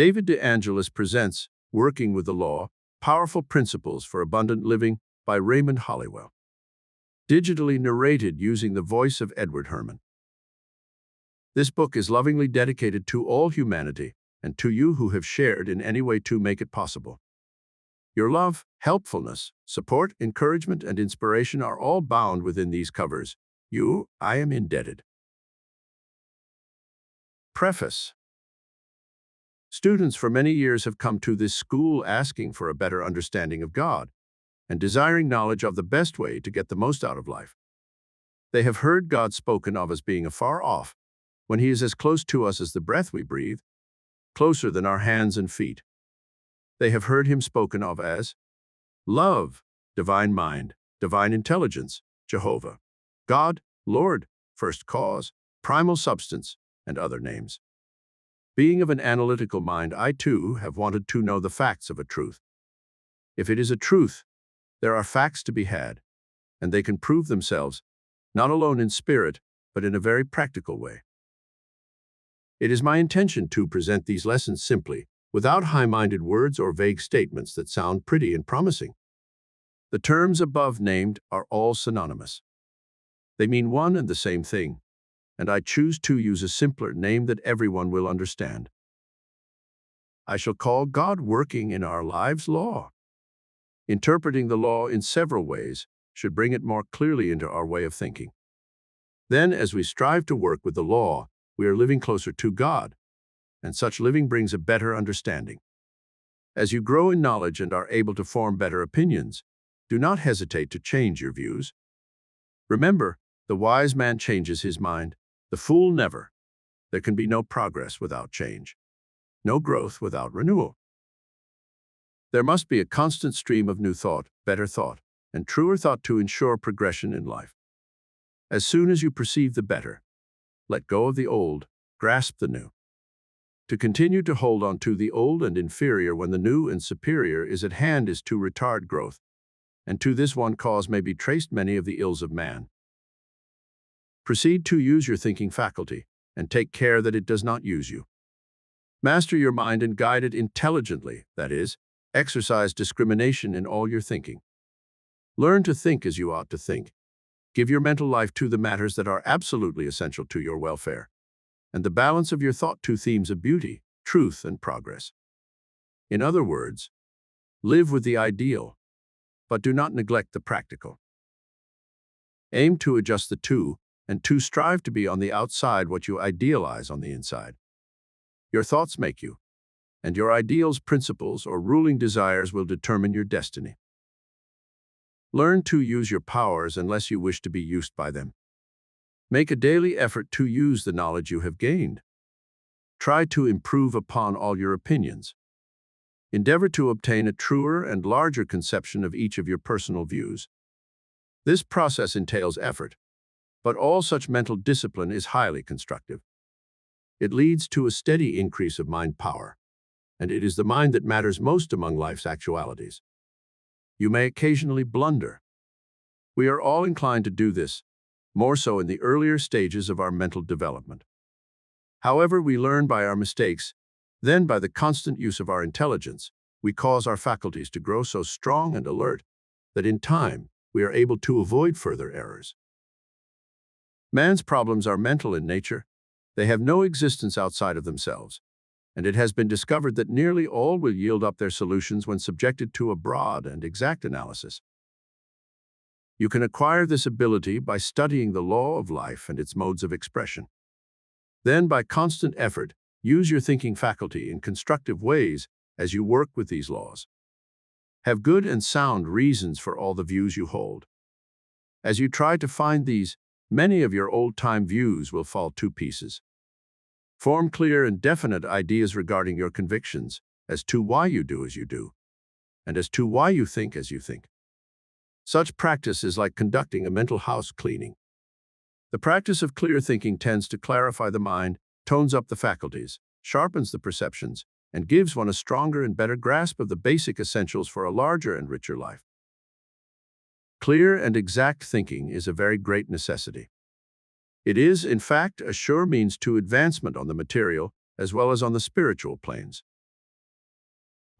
David De Angelis presents Working with the Law, Powerful Principles for Abundant Living by Raymond Hollywell. Digitally narrated using the voice of Edward Herman. This book is lovingly dedicated to all humanity and to you who have shared in any way to make it possible. Your love, helpfulness, support, encouragement, and inspiration are all bound within these covers. I am indebted. Preface. Students for many years have come to this school asking for a better understanding of God and desiring knowledge of the best way to get the most out of life. They have heard God spoken of as being afar off, when He is as close to us as the breath we breathe, closer than our hands and feet. They have heard Him spoken of as love, divine mind, divine intelligence, Jehovah, God, Lord, first cause, primal substance, and other names. Being of an analytical mind, I too have wanted to know the facts of a truth. If it is a truth, there are facts to be had, and they can prove themselves, not alone in spirit, but in a very practical way. It is my intention to present these lessons simply, without high-minded words or vague statements that sound pretty and promising. The terms above named are all synonymous. They mean one and the same thing, and I choose to use a simpler name that everyone will understand. I shall call God working in our lives law. Interpreting the law in several ways should bring it more clearly into our way of thinking. Then, as we strive to work with the law, we are living closer to God, and such living brings a better understanding. As you grow in knowledge and are able to form better opinions, do not hesitate to change your views. Remember, the wise man changes his mind, the fool never. There can be no progress without change, no growth without renewal. There must be a constant stream of new thought, better thought, and truer thought to ensure progression in life. As soon as you perceive the better, let go of the old, grasp the new. To continue to hold on to the old and inferior when the new and superior is at hand is to retard growth, and to this one cause may be traced many of the ills of man. Proceed to use your thinking faculty, and take care that it does not use you. Master your mind and guide it intelligently, that is, exercise discrimination in all your thinking. Learn to think as you ought to think. Give your mental life to the matters that are absolutely essential to your welfare, and the balance of your thought to themes of beauty, truth, and progress. In other words, live with the ideal, but do not neglect the practical. Aim to adjust the two, and to strive to be on the outside what you idealize on the inside. Your thoughts make you, and your ideals, principles, or ruling desires will determine your destiny. Learn to use your powers unless you wish to be used by them. Make a daily effort to use the knowledge you have gained. Try to improve upon all your opinions. Endeavor to obtain a truer and larger conception of each of your personal views. This process entails effort, but all such mental discipline is highly constructive. It leads to a steady increase of mind power, and it is the mind that matters most among life's actualities. You may occasionally blunder. We are all inclined to do this, more so in the earlier stages of our mental development. However, we learn by our mistakes, then by the constant use of our intelligence, we cause our faculties to grow so strong and alert that in time we are able to avoid further errors. Man's problems are mental in nature. They have no existence outside of themselves, and it has been discovered that nearly all will yield up their solutions when subjected to a broad and exact analysis. You can acquire this ability by studying the law of life and its modes of expression. Then, by constant effort, use your thinking faculty in constructive ways as you work with these laws. Have good and sound reasons for all the views you hold. As you try to find these, many of your old-time views will fall to pieces. Form clear and definite ideas regarding your convictions as to why you do as you do, and as to why you think as you think. Such practice is like conducting a mental house cleaning. The practice of clear thinking tends to clarify the mind, tones up the faculties, sharpens the perceptions, and gives one a stronger and better grasp of the basic essentials for a larger and richer life. Clear and exact thinking is a very great necessity. It is, in fact, a sure means to advancement on the material as well as on the spiritual planes.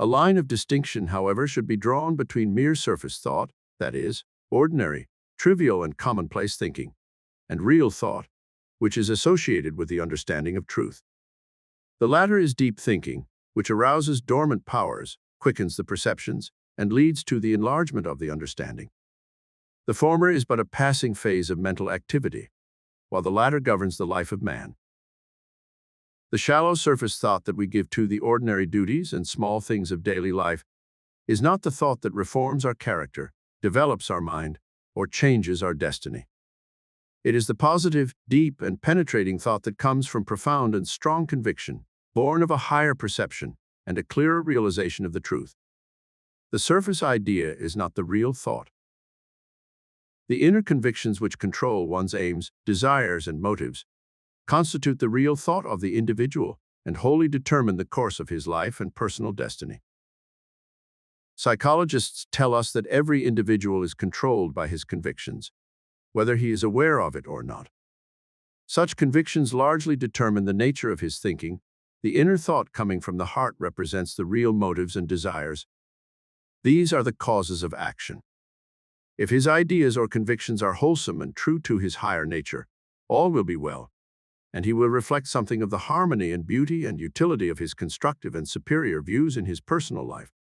A line of distinction, however, should be drawn between mere surface thought, that is, ordinary, trivial, and commonplace thinking, and real thought, which is associated with the understanding of truth. The latter is deep thinking, which arouses dormant powers, quickens the perceptions, and leads to the enlargement of the understanding. The former is but a passing phase of mental activity, while the latter governs the life of man. The shallow surface thought that we give to the ordinary duties and small things of daily life is not the thought that reforms our character, develops our mind, or changes our destiny. It is the positive, deep, and penetrating thought that comes from profound and strong conviction, born of a higher perception and a clearer realization of the truth. The surface idea is not the real thought. The inner convictions which control one's aims, desires, and motives constitute the real thought of the individual and wholly determine the course of his life and personal destiny. Psychologists tell us that every individual is controlled by his convictions, whether he is aware of it or not. Such convictions largely determine the nature of his thinking. The inner thought coming from the heart represents the real motives and desires. These are the causes of action. If his ideas or convictions are wholesome and true to his higher nature, all will be well, and he will reflect something of the harmony and beauty and utility of his constructive and superior views in his personal life.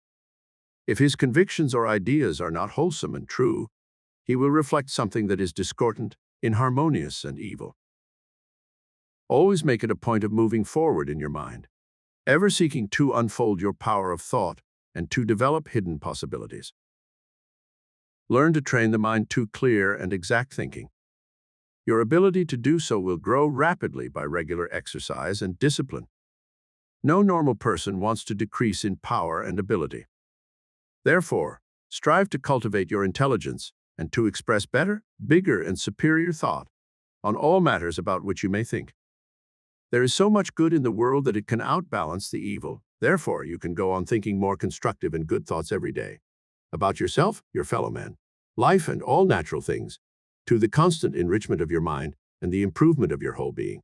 If his convictions or ideas are not wholesome and true, he will reflect something that is discordant, inharmonious, and evil. Always make it a point of moving forward in your mind, ever seeking to unfold your power of thought and to develop hidden possibilities. Learn to train the mind to clear and exact thinking. Your ability to do so will grow rapidly by regular exercise and discipline. No normal person wants to decrease in power and ability. Therefore, strive to cultivate your intelligence and to express better, bigger, and superior thought on all matters about which you may think. There is so much good in the world that it can outbalance the evil. Therefore, you can go on thinking more constructive and good thoughts every day about yourself, your fellow man, life, and all natural things, to the constant enrichment of your mind and the improvement of your whole being.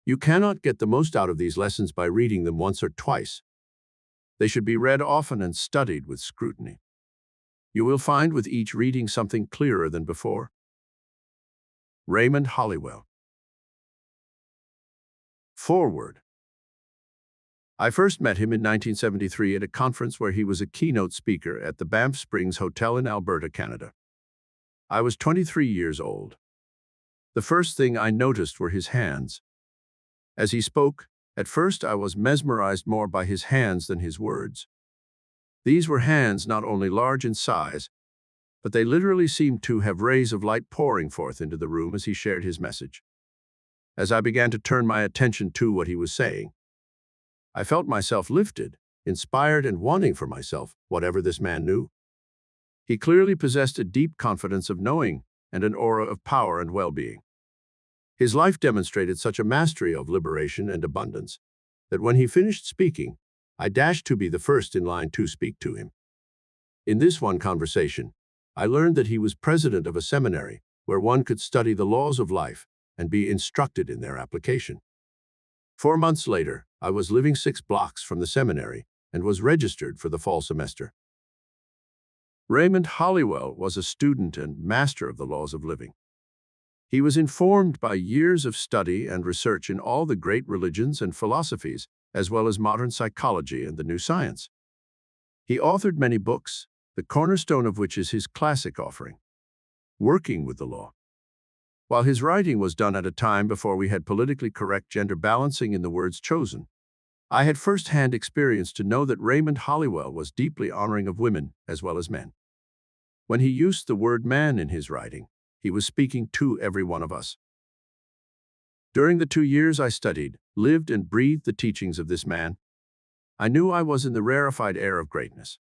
You cannot get the most out of these lessons by reading them once or twice. They should be read often and studied with scrutiny. You will find with each reading something clearer than before. Raymond Halliwell. Foreword. I first met him in 1973 at a conference where he was a keynote speaker at the Banff Springs Hotel in Alberta, Canada. I was 23 years old. The first thing I noticed were his hands. As he spoke, at first I was mesmerized more by his hands than his words. These were hands not only large in size, but they literally seemed to have rays of light pouring forth into the room as he shared his message. As I began to turn my attention to what he was saying, I felt myself lifted, inspired, and wanting for myself whatever this man knew. He clearly possessed a deep confidence of knowing and an aura of power and well-being. His life demonstrated such a mastery of liberation and abundance that when he finished speaking, I dashed to be the first in line to speak to him. In this one conversation, I learned that he was president of a seminary where one could study the laws of life and be instructed in their application. 4 months later, I was living 6 blocks from the seminary and was registered for the fall semester. Raymond Halliwell was a student and master of the laws of living. He was informed by years of study and research in all the great religions and philosophies, as well as modern psychology and the new science. He authored many books, the cornerstone of which is his classic offering, Working with the Law. While his writing was done at a time before we had politically correct gender balancing in the words chosen, I had first-hand experience to know that Raymond Halliwell was deeply honoring of women as well as men. When he used the word man in his writing, he was speaking to every one of us. During the 2 years I studied, lived, and breathed the teachings of this man, I knew I was in the rarefied air of greatness.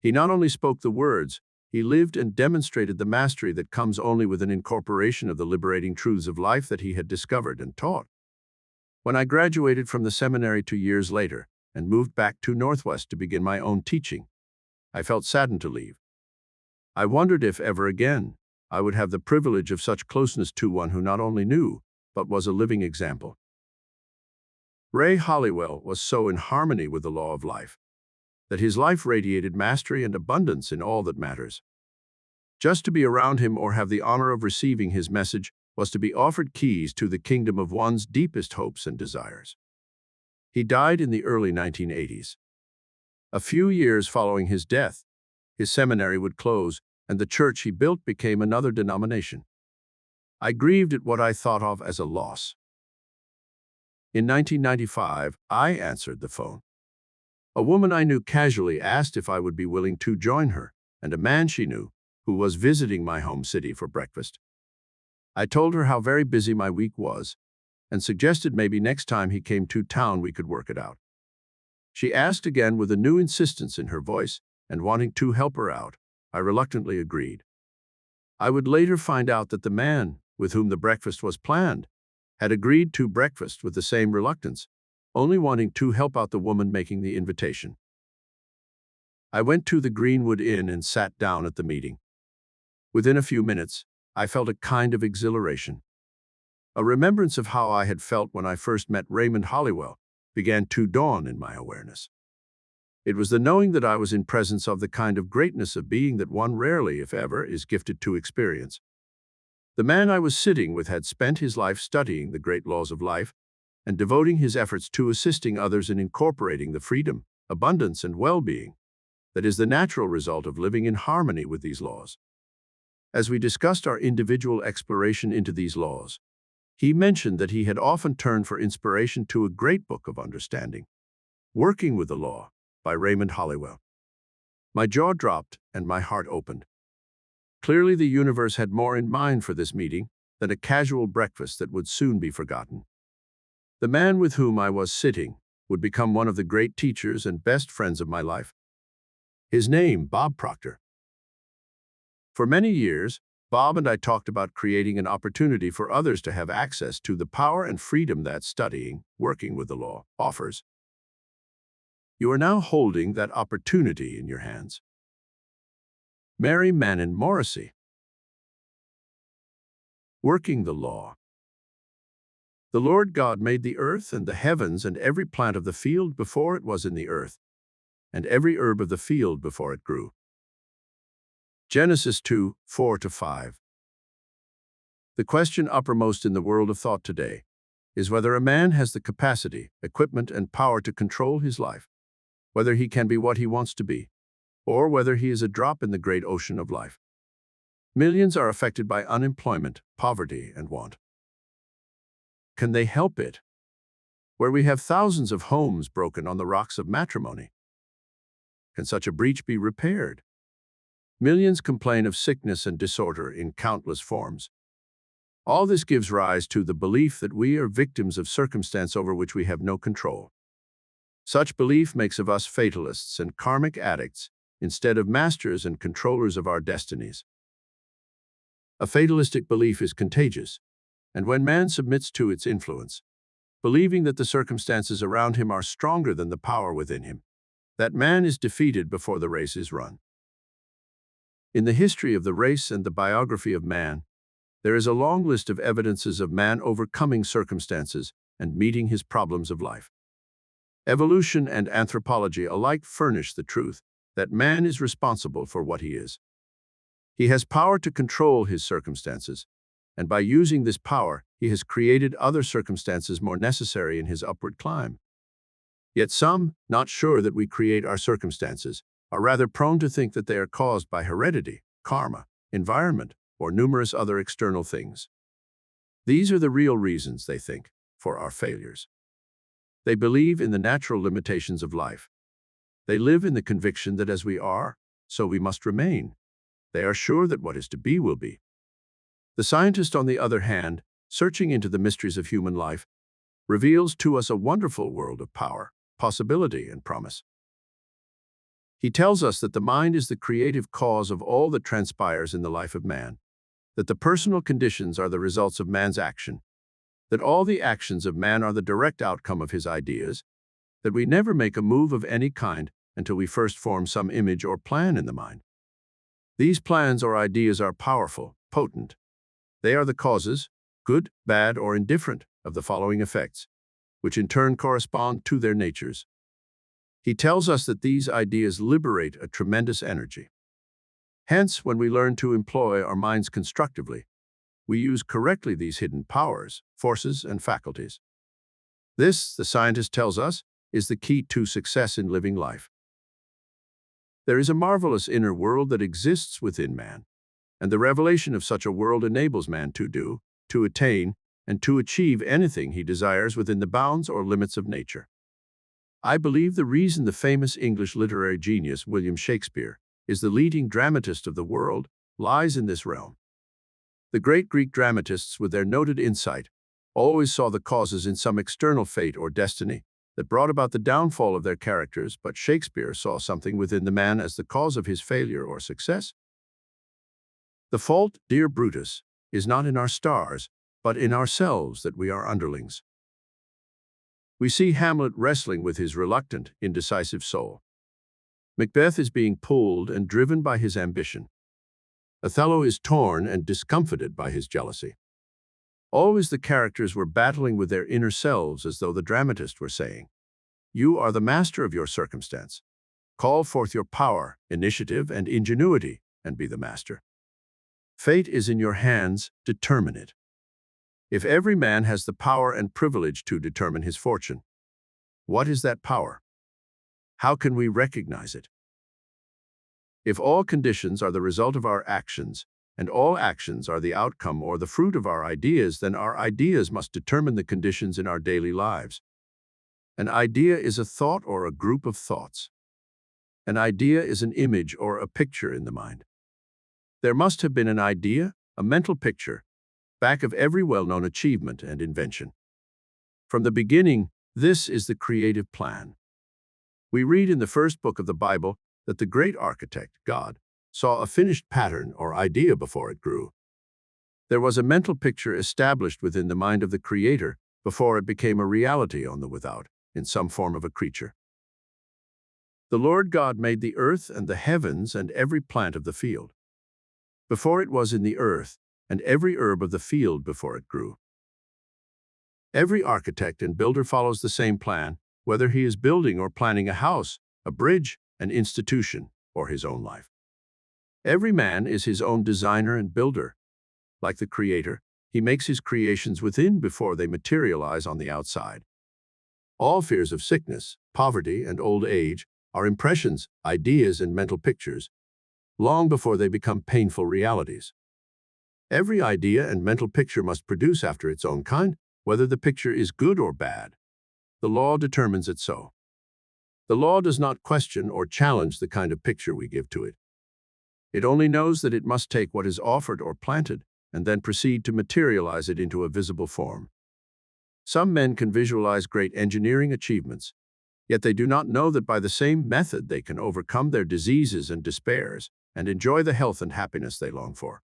He not only spoke the words, he lived and demonstrated the mastery that comes only with an incorporation of the liberating truths of life that he had discovered and taught. When I graduated from the seminary 2 years later and moved back to Northwest to begin my own teaching, I felt saddened to leave. I wondered if ever again I would have the privilege of such closeness to one who not only knew, but was a living example. Ray Halliwell was so in harmony with the law of life that his life radiated mastery and abundance in all that matters. Just to be around him or have the honor of receiving his message was to be offered keys to the kingdom of one's deepest hopes and desires. He died in the early 1980s. A few years following his death, his seminary would close, and the church he built became another denomination. I grieved at what I thought of as a loss. In 1995, I answered the phone. A woman I knew casually asked if I would be willing to join her, and a man she knew, who was visiting my home city for breakfast. I told her how very busy my week was, and suggested maybe next time he came to town we could work it out. She asked again with a new insistence in her voice, and wanting to help her out, I reluctantly agreed. I would later find out that the man, with whom the breakfast was planned, had agreed to breakfast with the same reluctance, only wanting to help out the woman making the invitation. I went to the Greenwood Inn and sat down at the meeting. Within a few minutes, I felt a kind of exhilaration. A remembrance of how I had felt when I first met Raymond Halliwell began to dawn in my awareness. It was the knowing that I was in presence of the kind of greatness of being that one rarely, if ever, is gifted to experience. The man I was sitting with had spent his life studying the great laws of life and devoting his efforts to assisting others in incorporating the freedom, abundance, and well-being that is the natural result of living in harmony with these laws. As we discussed our individual exploration into these laws, he mentioned that he had often turned for inspiration to a great book of understanding, Working with the Law, by Raymond Halliwell. My jaw dropped and my heart opened. Clearly, the universe had more in mind for this meeting than a casual breakfast that would soon be forgotten. The man with whom I was sitting would become one of the great teachers and best friends of my life. His name, Bob Proctor. For many years, Bob and I talked about creating an opportunity for others to have access to the power and freedom that studying, working with the law, offers. You are now holding that opportunity in your hands. Mary Manning Morrissey. Working the Law. The Lord God made the earth and the heavens and every plant of the field before it was in the earth, and every herb of the field before it grew. Genesis 2, 4-5. The question uppermost in the world of thought today is whether a man has the capacity, equipment, and power to control his life, whether he can be what he wants to be, or whether he is a drop in the great ocean of life. Millions are affected by unemployment, poverty, and want. Can they help it? Where we have thousands of homes broken on the rocks of matrimony, can such a breach be repaired? Millions complain of sickness and disorder in countless forms. All this gives rise to the belief that we are victims of circumstance over which we have no control. Such belief makes of us fatalists and karmic addicts instead of masters and controllers of our destinies. A fatalistic belief is contagious, and when man submits to its influence, believing that the circumstances around him are stronger than the power within him, that man is defeated before the race is run. In the history of the race and the biography of man, there is a long list of evidences of man overcoming circumstances and meeting his problems of life. Evolution and anthropology alike furnish the truth that man is responsible for what he is. He has power to control his circumstances, and by using this power, he has created other circumstances more necessary in his upward climb. Yet some, not sure that we create our circumstances, are rather prone to think that they are caused by heredity, karma, environment, or numerous other external things. These are the real reasons, they think, for our failures. They believe in the natural limitations of life. They live in the conviction that as we are, so we must remain. They are sure that what is to be will be. The scientist, on the other hand, searching into the mysteries of human life, reveals to us a wonderful world of power, possibility, and promise. He tells us that the mind is the creative cause of all that transpires in the life of man, that the personal conditions are the results of man's action, that all the actions of man are the direct outcome of his ideas, that we never make a move of any kind until we first form some image or plan in the mind. These plans or ideas are powerful, potent. They are the causes, good, bad, or indifferent, of the following effects: which in turn correspond to their natures. He tells us that these ideas liberate a tremendous energy. Hence, when we learn to employ our minds constructively, we use correctly these hidden powers, forces, and faculties. This, the scientist tells us, is the key to success in living life. There is a marvelous inner world that exists within man, and the revelation of such a world enables man to do, to attain, and to achieve anything he desires within the bounds or limits of nature. I believe the reason the famous English literary genius William Shakespeare is the leading dramatist of the world lies in this realm. The great Greek dramatists, with their noted insight, always saw the causes in some external fate or destiny that brought about the downfall of their characters, but Shakespeare saw something within the man as the cause of his failure or success. The fault, dear Brutus, is not in our stars, but in ourselves that we are underlings. We see Hamlet wrestling with his reluctant, indecisive soul. Macbeth is being pulled and driven by his ambition. Othello is torn and discomfited by his jealousy. Always the characters were battling with their inner selves, as though the dramatist were saying, "You are the master of your circumstance. Call forth your power, initiative, and ingenuity, and be the master. Fate is in your hands, determine it." If every man has the power and privilege to determine his fortune, what is that power? How can we recognize it? If all conditions are the result of our actions, and all actions are the outcome or the fruit of our ideas, then our ideas must determine the conditions in our daily lives. An idea is a thought or a group of thoughts. An idea is an image or a picture in the mind. There must have been an idea, a mental picture, back of every well-known achievement and invention. From the beginning, this is the creative plan. We read in the first book of the Bible that the great architect, God, saw a finished pattern or idea before it grew. There was a mental picture established within the mind of the Creator before it became a reality on the without, in some form of a creature. The Lord God made the earth and the heavens and every plant of the field, before it was in the earth, and every herb of the field before it grew. Every architect and builder follows the same plan, whether he is building or planning a house, a bridge, an institution, or his own life. Every man is his own designer and builder. Like the Creator, he makes his creations within before they materialize on the outside. All fears of sickness, poverty, and old age are impressions, ideas, and mental pictures, long before they become painful realities. Every idea and mental picture must produce after its own kind, whether the picture is good or bad. The law determines it so. The law does not question or challenge the kind of picture we give to it. It only knows that it must take what is offered or planted and then proceed to materialize it into a visible form. Some men can visualize great engineering achievements, yet they do not know that by the same method they can overcome their diseases and despairs and enjoy the health and happiness they long for.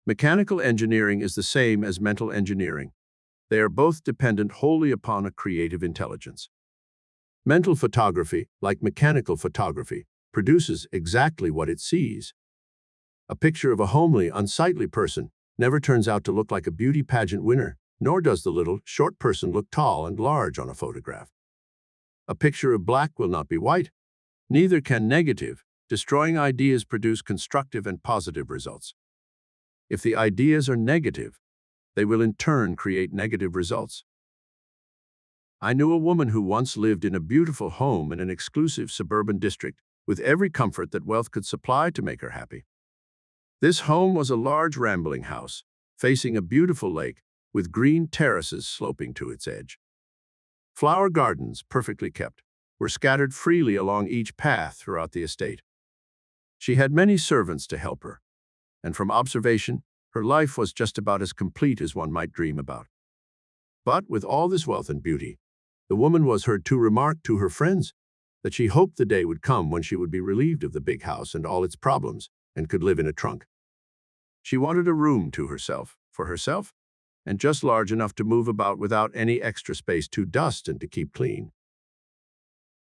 Mechanical engineering is the same as mental engineering. They are both dependent wholly upon a creative intelligence. Mental photography, like mechanical photography, produces exactly what it sees. A picture of a homely, unsightly person never turns out to look like a beauty pageant winner, nor does the little, short person look tall and large on a photograph. A picture of black will not be white. Neither can negative, destroying ideas produce constructive and positive results. If the ideas are negative, they will in turn create negative results. I knew a woman who once lived in a beautiful home in an exclusive suburban district with every comfort that wealth could supply to make her happy. This home was a large rambling house, facing a beautiful lake with green terraces sloping to its edge. Flower gardens, perfectly kept, were scattered freely along each path throughout the estate. She had many servants to help her, and from observation, her life was just about as complete as one might dream about. But with all this wealth and beauty, the woman was heard to remark to her friends that she hoped the day would come when she would be relieved of the big house and all its problems and could live in a trunk. She wanted a room to herself, for herself, and just large enough to move about without any extra space to dust and to keep clean.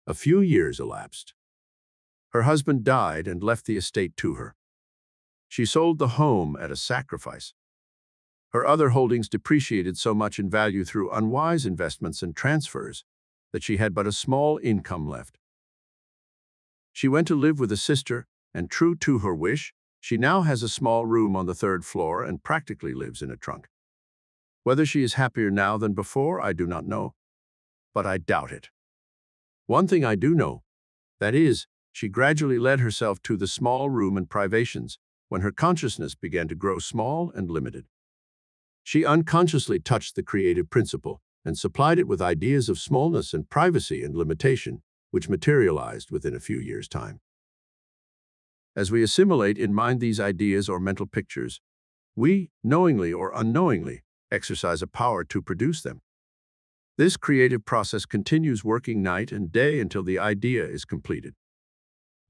A few years elapsed. Her husband died and left the estate to her. She sold the home at a sacrifice. Her other holdings depreciated so much in value through unwise investments and transfers that she had but a small income left. She went to live with a sister, and true to her wish, she now has a small room on the third floor and practically lives in a trunk. Whether she is happier now than before, I do not know, but I doubt it. One thing I do know, that is, she gradually led herself to the small room and privations when her consciousness began to grow small and limited. She unconsciously touched the creative principle and supplied it with ideas of smallness and privacy and limitation, which materialized within a few years' time. As we assimilate in mind these ideas or mental pictures, we, knowingly or unknowingly, exercise a power to produce them. This creative process continues working night and day until the idea is completed.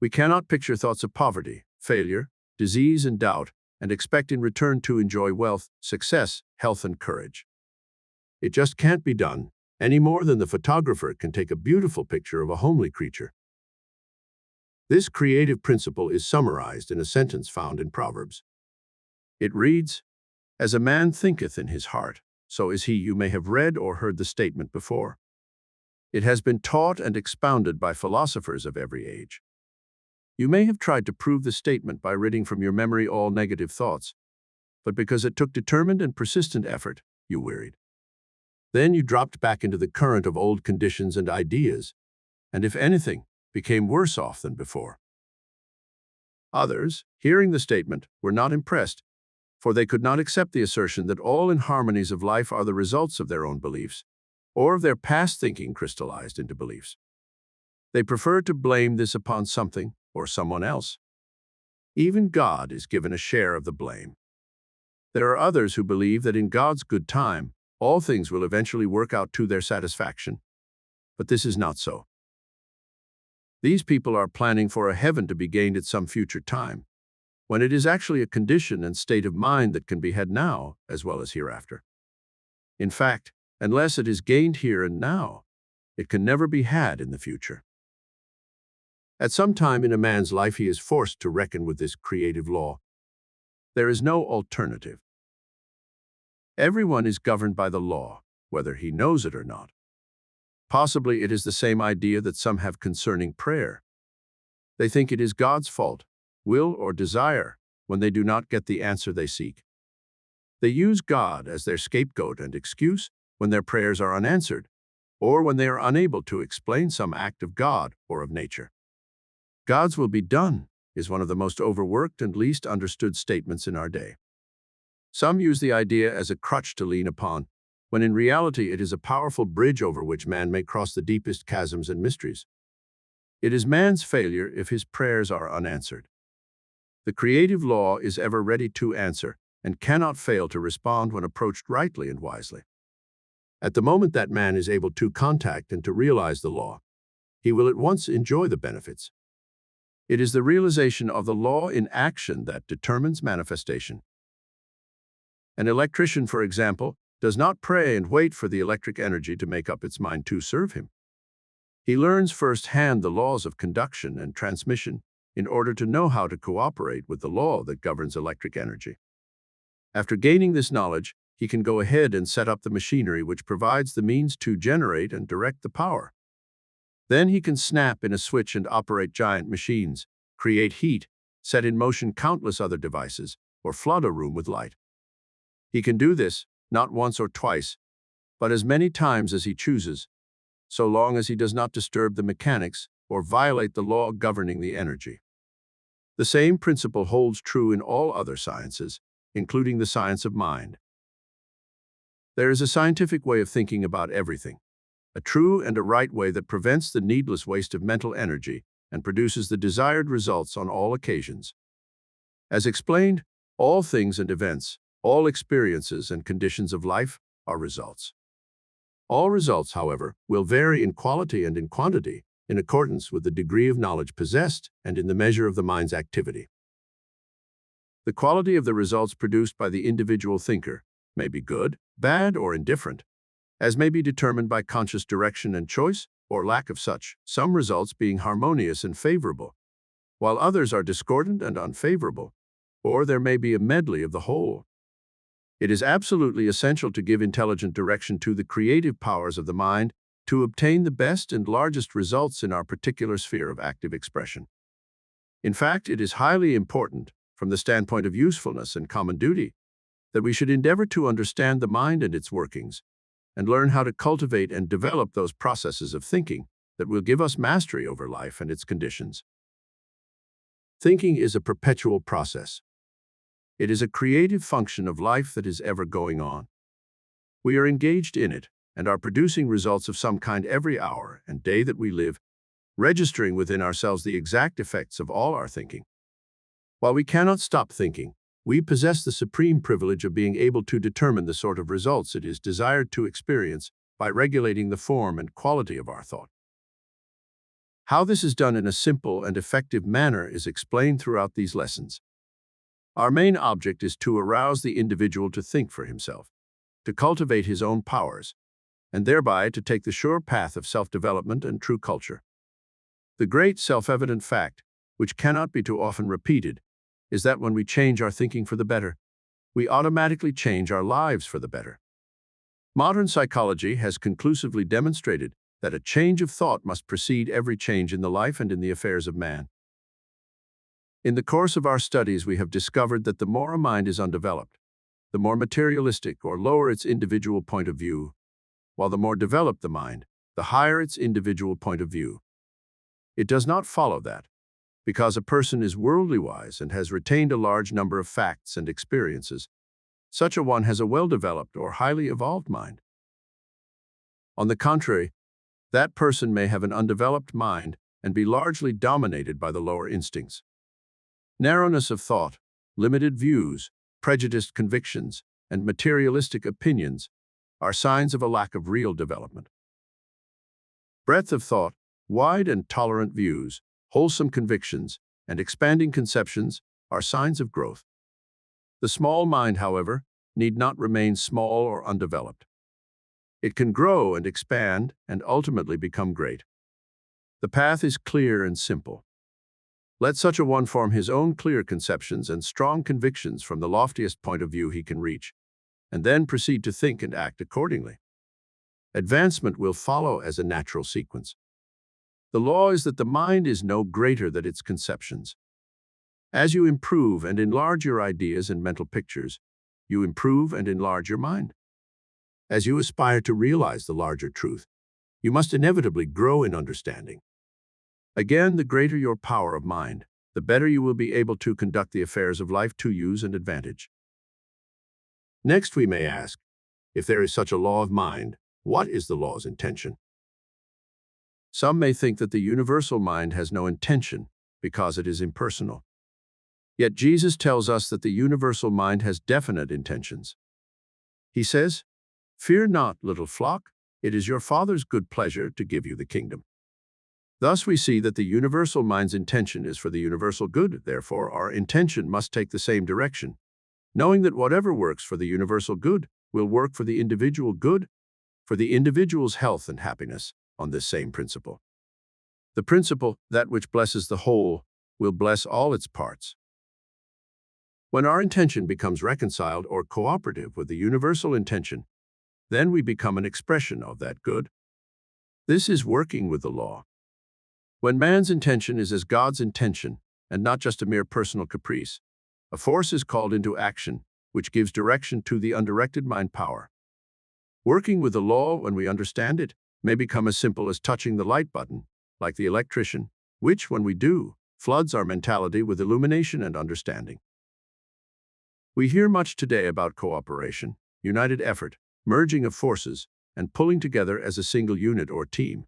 We cannot picture thoughts of poverty, failure, disease, and doubt, and expect in return to enjoy wealth, success, health, and courage. It just can't be done, any more than the photographer can take a beautiful picture of a homely creature. This creative principle is summarized in a sentence found in Proverbs. It reads, "As a man thinketh in his heart, so is he." You may have read or heard the statement before. It has been taught and expounded by philosophers of every age. You may have tried to prove the statement by ridding from your memory all negative thoughts, but because it took determined and persistent effort, you wearied. Then you dropped back into the current of old conditions and ideas, and if anything, became worse off than before. Others, hearing the statement, were not impressed, for they could not accept the assertion that all inharmonies of life are the results of their own beliefs, or of their past thinking crystallized into beliefs. They preferred to blame this upon something or someone else. Even God is given a share of the blame. There are others who believe that in God's good time, all things will eventually work out to their satisfaction, but this is not so. These people are planning for a heaven to be gained at some future time, when it is actually a condition and state of mind that can be had now as well as hereafter. In fact, unless it is gained here and now, it can never be had in the future. At some time in a man's life, he is forced to reckon with this creative law. There is no alternative. Everyone is governed by the law, whether he knows it or not. Possibly it is the same idea that some have concerning prayer. They think it is God's fault, will, or desire when they do not get the answer they seek. They use God as their scapegoat and excuse when their prayers are unanswered, or when they are unable to explain some act of God or of nature. God's will be done is one of the most overworked and least understood statements in our day. Some use the idea as a crutch to lean upon, when in reality it is a powerful bridge over which man may cross the deepest chasms and mysteries. It is man's failure if his prayers are unanswered. The creative law is ever ready to answer and cannot fail to respond when approached rightly and wisely. At the moment that man is able to contact and to realize the law, he will at once enjoy the benefits. It is the realization of the law in action that determines manifestation. An electrician, for example, does not pray and wait for the electric energy to make up its mind to serve him. He learns firsthand the laws of conduction and transmission in order to know how to cooperate with the law that governs electric energy. After gaining this knowledge, he can go ahead and set up the machinery which provides the means to generate and direct the power. Then he can snap in a switch and operate giant machines, create heat, set in motion countless other devices, or flood a room with light. He can do this, not once or twice, but as many times as he chooses, so long as he does not disturb the mechanics or violate the law governing the energy. The same principle holds true in all other sciences, including the science of mind. There is a scientific way of thinking about everything, a true and a right way that prevents the needless waste of mental energy and produces the desired results on all occasions. As explained, all things and events, all experiences and conditions of life are results. All results, however, will vary in quality and in quantity in accordance with the degree of knowledge possessed and in the measure of the mind's activity. The quality of the results produced by the individual thinker may be good, bad, or indifferent, as may be determined by conscious direction and choice, or lack of such, some results being harmonious and favorable, while others are discordant and unfavorable, or there may be a medley of the whole. It is absolutely essential to give intelligent direction to the creative powers of the mind to obtain the best and largest results in our particular sphere of active expression. In fact, it is highly important, from the standpoint of usefulness and common duty, that we should endeavor to understand the mind and its workings, and learn how to cultivate and develop those processes of thinking that will give us mastery over life and its conditions. Thinking is a perpetual process. It is a creative function of life that is ever going on. We are engaged in it and are producing results of some kind every hour and day that we live, registering within ourselves the exact effects of all our thinking. While we cannot stop thinking, we possess the supreme privilege of being able to determine the sort of results it is desired to experience by regulating the form and quality of our thought. How this is done in a simple and effective manner is explained throughout these lessons. Our main object is to arouse the individual to think for himself, to cultivate his own powers, and thereby to take the sure path of self-development and true culture. The great self-evident fact, which cannot be too often repeated, is that when we change our thinking for the better, we automatically change our lives for the better. Modern psychology has conclusively demonstrated that a change of thought must precede every change in the life and in the affairs of man. In the course of our studies, we have discovered that the more a mind is undeveloped, the more materialistic or lower its individual point of view, while the more developed the mind, the higher its individual point of view. It does not follow that, because a person is worldly wise and has retained a large number of facts and experiences, such a one has a well-developed or highly evolved mind. On the contrary, that person may have an undeveloped mind and be largely dominated by the lower instincts. Narrowness of thought, limited views, prejudiced convictions, and materialistic opinions are signs of a lack of real development. Breadth of thought, wide and tolerant views, wholesome convictions, and expanding conceptions are signs of growth. The small mind, however, need not remain small or undeveloped. It can grow and expand and ultimately become great. The path is clear and simple. Let such a one form his own clear conceptions and strong convictions from the loftiest point of view he can reach, and then proceed to think and act accordingly. Advancement will follow as a natural sequence. The law is that the mind is no greater than its conceptions. As you improve and enlarge your ideas and mental pictures, you improve and enlarge your mind. As you aspire to realize the larger truth, you must inevitably grow in understanding. Again, the greater your power of mind, the better you will be able to conduct the affairs of life to use and advantage. Next, we may ask, if there is such a law of mind, what is the law's intention? Some may think that the universal mind has no intention because it is impersonal. Yet Jesus tells us that the universal mind has definite intentions. He says, "Fear not, little flock, it is your Father's good pleasure to give you the kingdom." Thus we see that the universal mind's intention is for the universal good, therefore our intention must take the same direction, knowing that whatever works for the universal good will work for the individual good, for the individual's health and happiness, on this same principle. The principle, that which blesses the whole, will bless all its parts. When our intention becomes reconciled or cooperative with the universal intention, then we become an expression of that good. This is working with the law. When man's intention is as God's intention, and not just a mere personal caprice, a force is called into action, which gives direction to the undirected mind power. Working with the law, when we understand it, may become as simple as touching the light button, like the electrician, which, when we do, floods our mentality with illumination and understanding. We hear much today about cooperation, united effort, merging of forces, and pulling together as a single unit or team.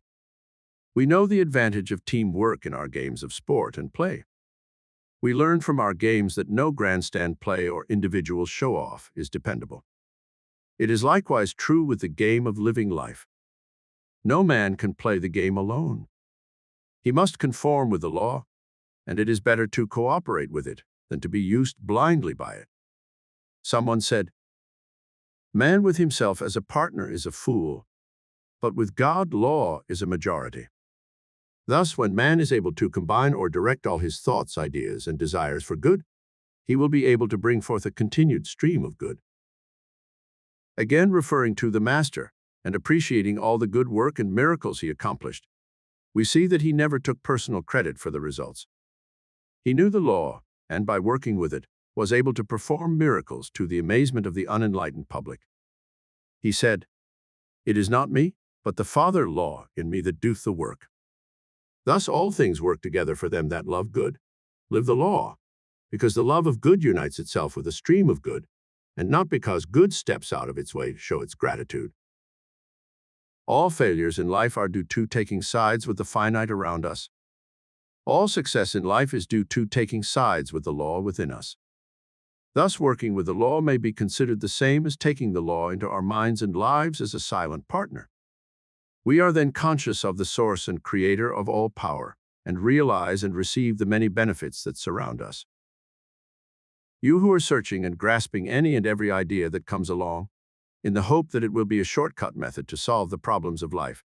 We know the advantage of teamwork in our games of sport and play. We learn from our games that no grandstand play or individual show-off is dependable. It is likewise true with the game of living life. No man can play the game alone. He must conform with the law, and it is better to cooperate with it than to be used blindly by it. Someone said, "Man with himself as a partner is a fool, but with God law is a majority." Thus, when man is able to combine or direct all his thoughts, ideas, and desires for good, he will be able to bring forth a continued stream of good. again referring to the Master and appreciating all the good work and miracles he accomplished, we see that he never took personal credit for the results. He knew the law, and by working with it, was able to perform miracles to the amazement of the unenlightened public. He said, "It is not me, but the Father law in me that doeth the work. Thus all things work together for them that love good, live the law, because the love of good unites itself with a stream of good, and not because good steps out of its way to show its gratitude." All failures in life are due to taking sides with the finite around us. All success in life is due to taking sides with the law within us. Thus, working with the law may be considered the same as taking the law into our minds and lives as a silent partner. We are then conscious of the source and creator of all power, and realize and receive the many benefits that surround us. You who are searching and grasping any and every idea that comes along, in the hope that it will be a shortcut method to solve the problems of life,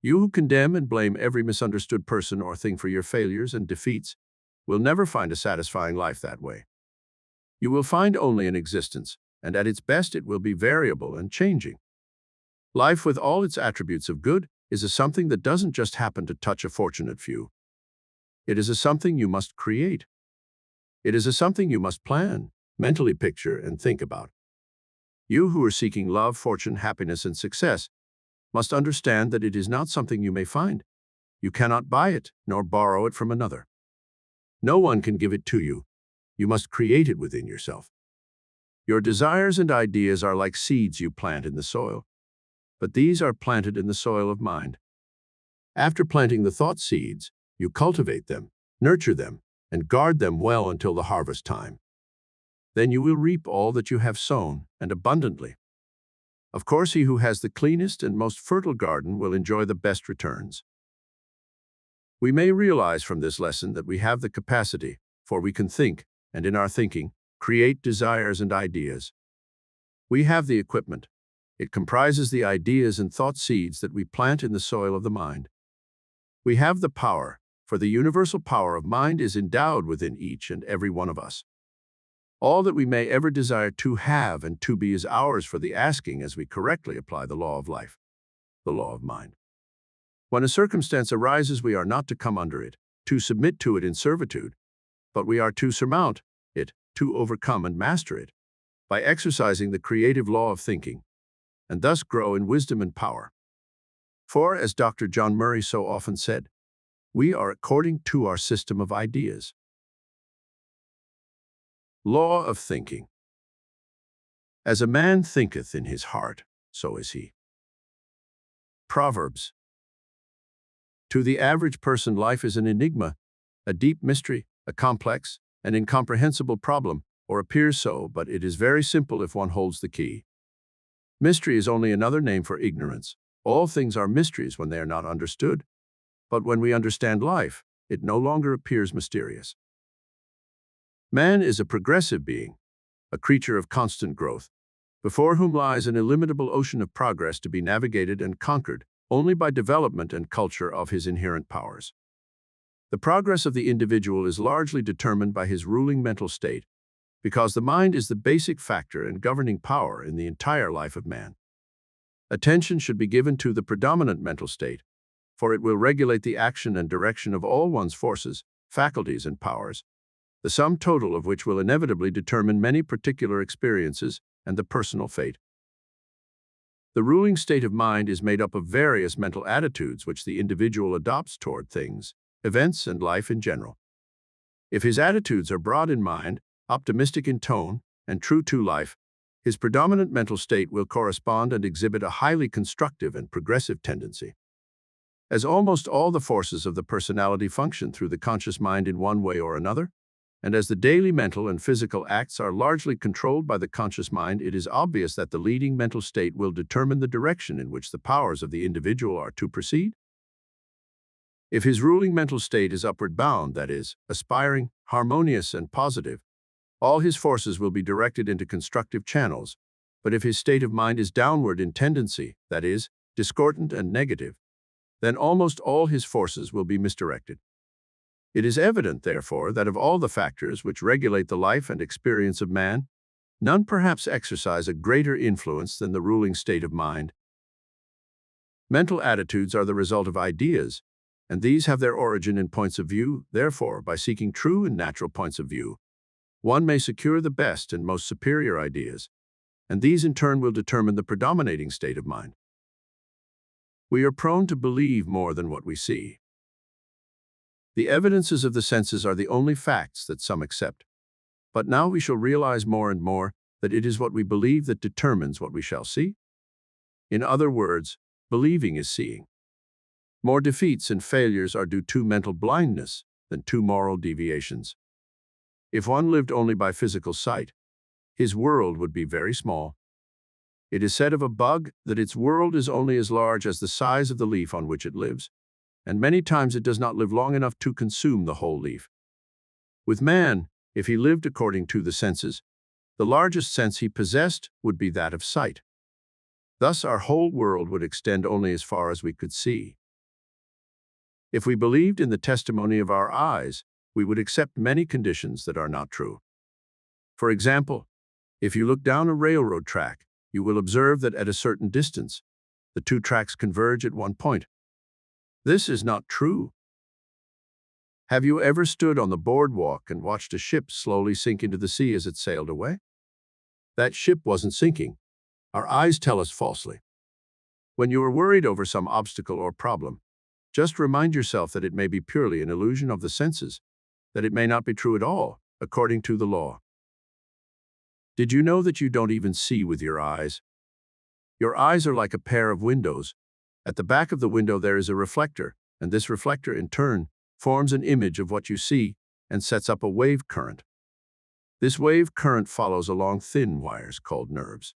you who condemn and blame every misunderstood person or thing for your failures and defeats, will never find a satisfying life that way. You will find only an existence, and at its best it will be variable and changing. Life, with all its attributes of good, is a something that doesn't just happen to touch a fortunate few. It is a something you must create. It is a something you must plan, mentally picture, and think about. You who are seeking love, fortune, happiness, and success must understand that it is not something you may find. You cannot buy it, nor borrow it from another. No one can give it to you. You must create it within yourself. Your desires and ideas are like seeds you plant in the soil, but these are planted in the soil of mind. After planting the thought seeds, you cultivate them, nurture them, and guard them well until the harvest time. Then you will reap all that you have sown, and abundantly. Of course, he who has the cleanest and most fertile garden will enjoy the best returns. We may realize from this lesson that we have the capacity, for we can think, and in our thinking, create desires and ideas. We have the equipment. It comprises the ideas and thought seeds that we plant in the soil of the mind. We have the power, for the universal power of mind is endowed within each and every one of us. All that we may ever desire to have and to be is ours for the asking as we correctly apply the law of life, the law of mind. When a circumstance arises, we are not to come under it, to submit to it in servitude, but we are to surmount it, to overcome and master it, by exercising the creative law of thinking, and thus grow in wisdom and power. For, as Dr. John Murray so often said, we are according to our system of ideas. Law of thinking. As a man thinketh in his heart, so is he. Proverbs. To the average person, life is an enigma, a deep mystery, a complex, an incomprehensible problem, or appears so, but it is very simple if one holds the key. Mystery is only another name for ignorance. All things are mysteries when they are not understood, but when we understand life, it no longer appears mysterious. Man is a progressive being, a creature of constant growth, before whom lies an illimitable ocean of progress to be navigated and conquered only by development and culture of his inherent powers. The progress of the individual is largely determined by his ruling mental state, because the mind is the basic factor and governing power in the entire life of man. Attention should be given to the predominant mental state, for it will regulate the action and direction of all one's forces, faculties, and powers, the sum total of which will inevitably determine many particular experiences and the personal fate. The ruling state of mind is made up of various mental attitudes which the individual adopts toward things, events, and life in general. If his attitudes are broad in mind, optimistic in tone, and true to life, his predominant mental state will correspond and exhibit a highly constructive and progressive tendency. As almost all the forces of the personality function through the conscious mind in one way or another, and as the daily mental and physical acts are largely controlled by the conscious mind, it is obvious that the leading mental state will determine the direction in which the powers of the individual are to proceed. If his ruling mental state is upward bound, that is, aspiring, harmonious, and positive, all his forces will be directed into constructive channels, but if his state of mind is downward in tendency, that is, discordant and negative, then almost all his forces will be misdirected. It is evident, therefore, that of all the factors which regulate the life and experience of man, None perhaps exercise a greater influence than the ruling state of mind. Mental attitudes are the result of ideas, and these have their origin in points of view. Therefore, by seeking true and natural points of view, one may secure the best and most superior ideas, and these in turn will determine the predominating state of mind. We are prone to believe more than what we see. The evidences of the senses are the only facts that some accept. But now we shall realize more and more that it is what we believe that determines what we shall see. In other words, believing is seeing. More defeats and failures are due to mental blindness than to moral deviations. If one lived only by physical sight, his world would be very small. It is said of a bug that its world is only as large as the size of the leaf on which it lives, and many times it does not live long enough to consume the whole leaf. With man, if he lived according to the senses, the largest sense he possessed would be that of sight. Thus, our whole world would extend only as far as we could see. If we believed in the testimony of our eyes, we would accept many conditions that are not true. For example, if you look down a railroad track, you will observe that at a certain distance, the two tracks converge at one point. This is not true. Have you ever stood on the boardwalk and watched a ship slowly sink into the sea as it sailed away? That ship wasn't sinking. Our eyes tell us falsely. When you are worried over some obstacle or problem, just remind yourself that it may be purely an illusion of the senses, that it may not be true at all, according to the law. Did you know that you don't even see with your eyes? Your eyes are like a pair of windows. At the back of the window there is a reflector, and this reflector, in turn, forms an image of what you see and sets up a wave current. This wave current follows along thin wires called nerves.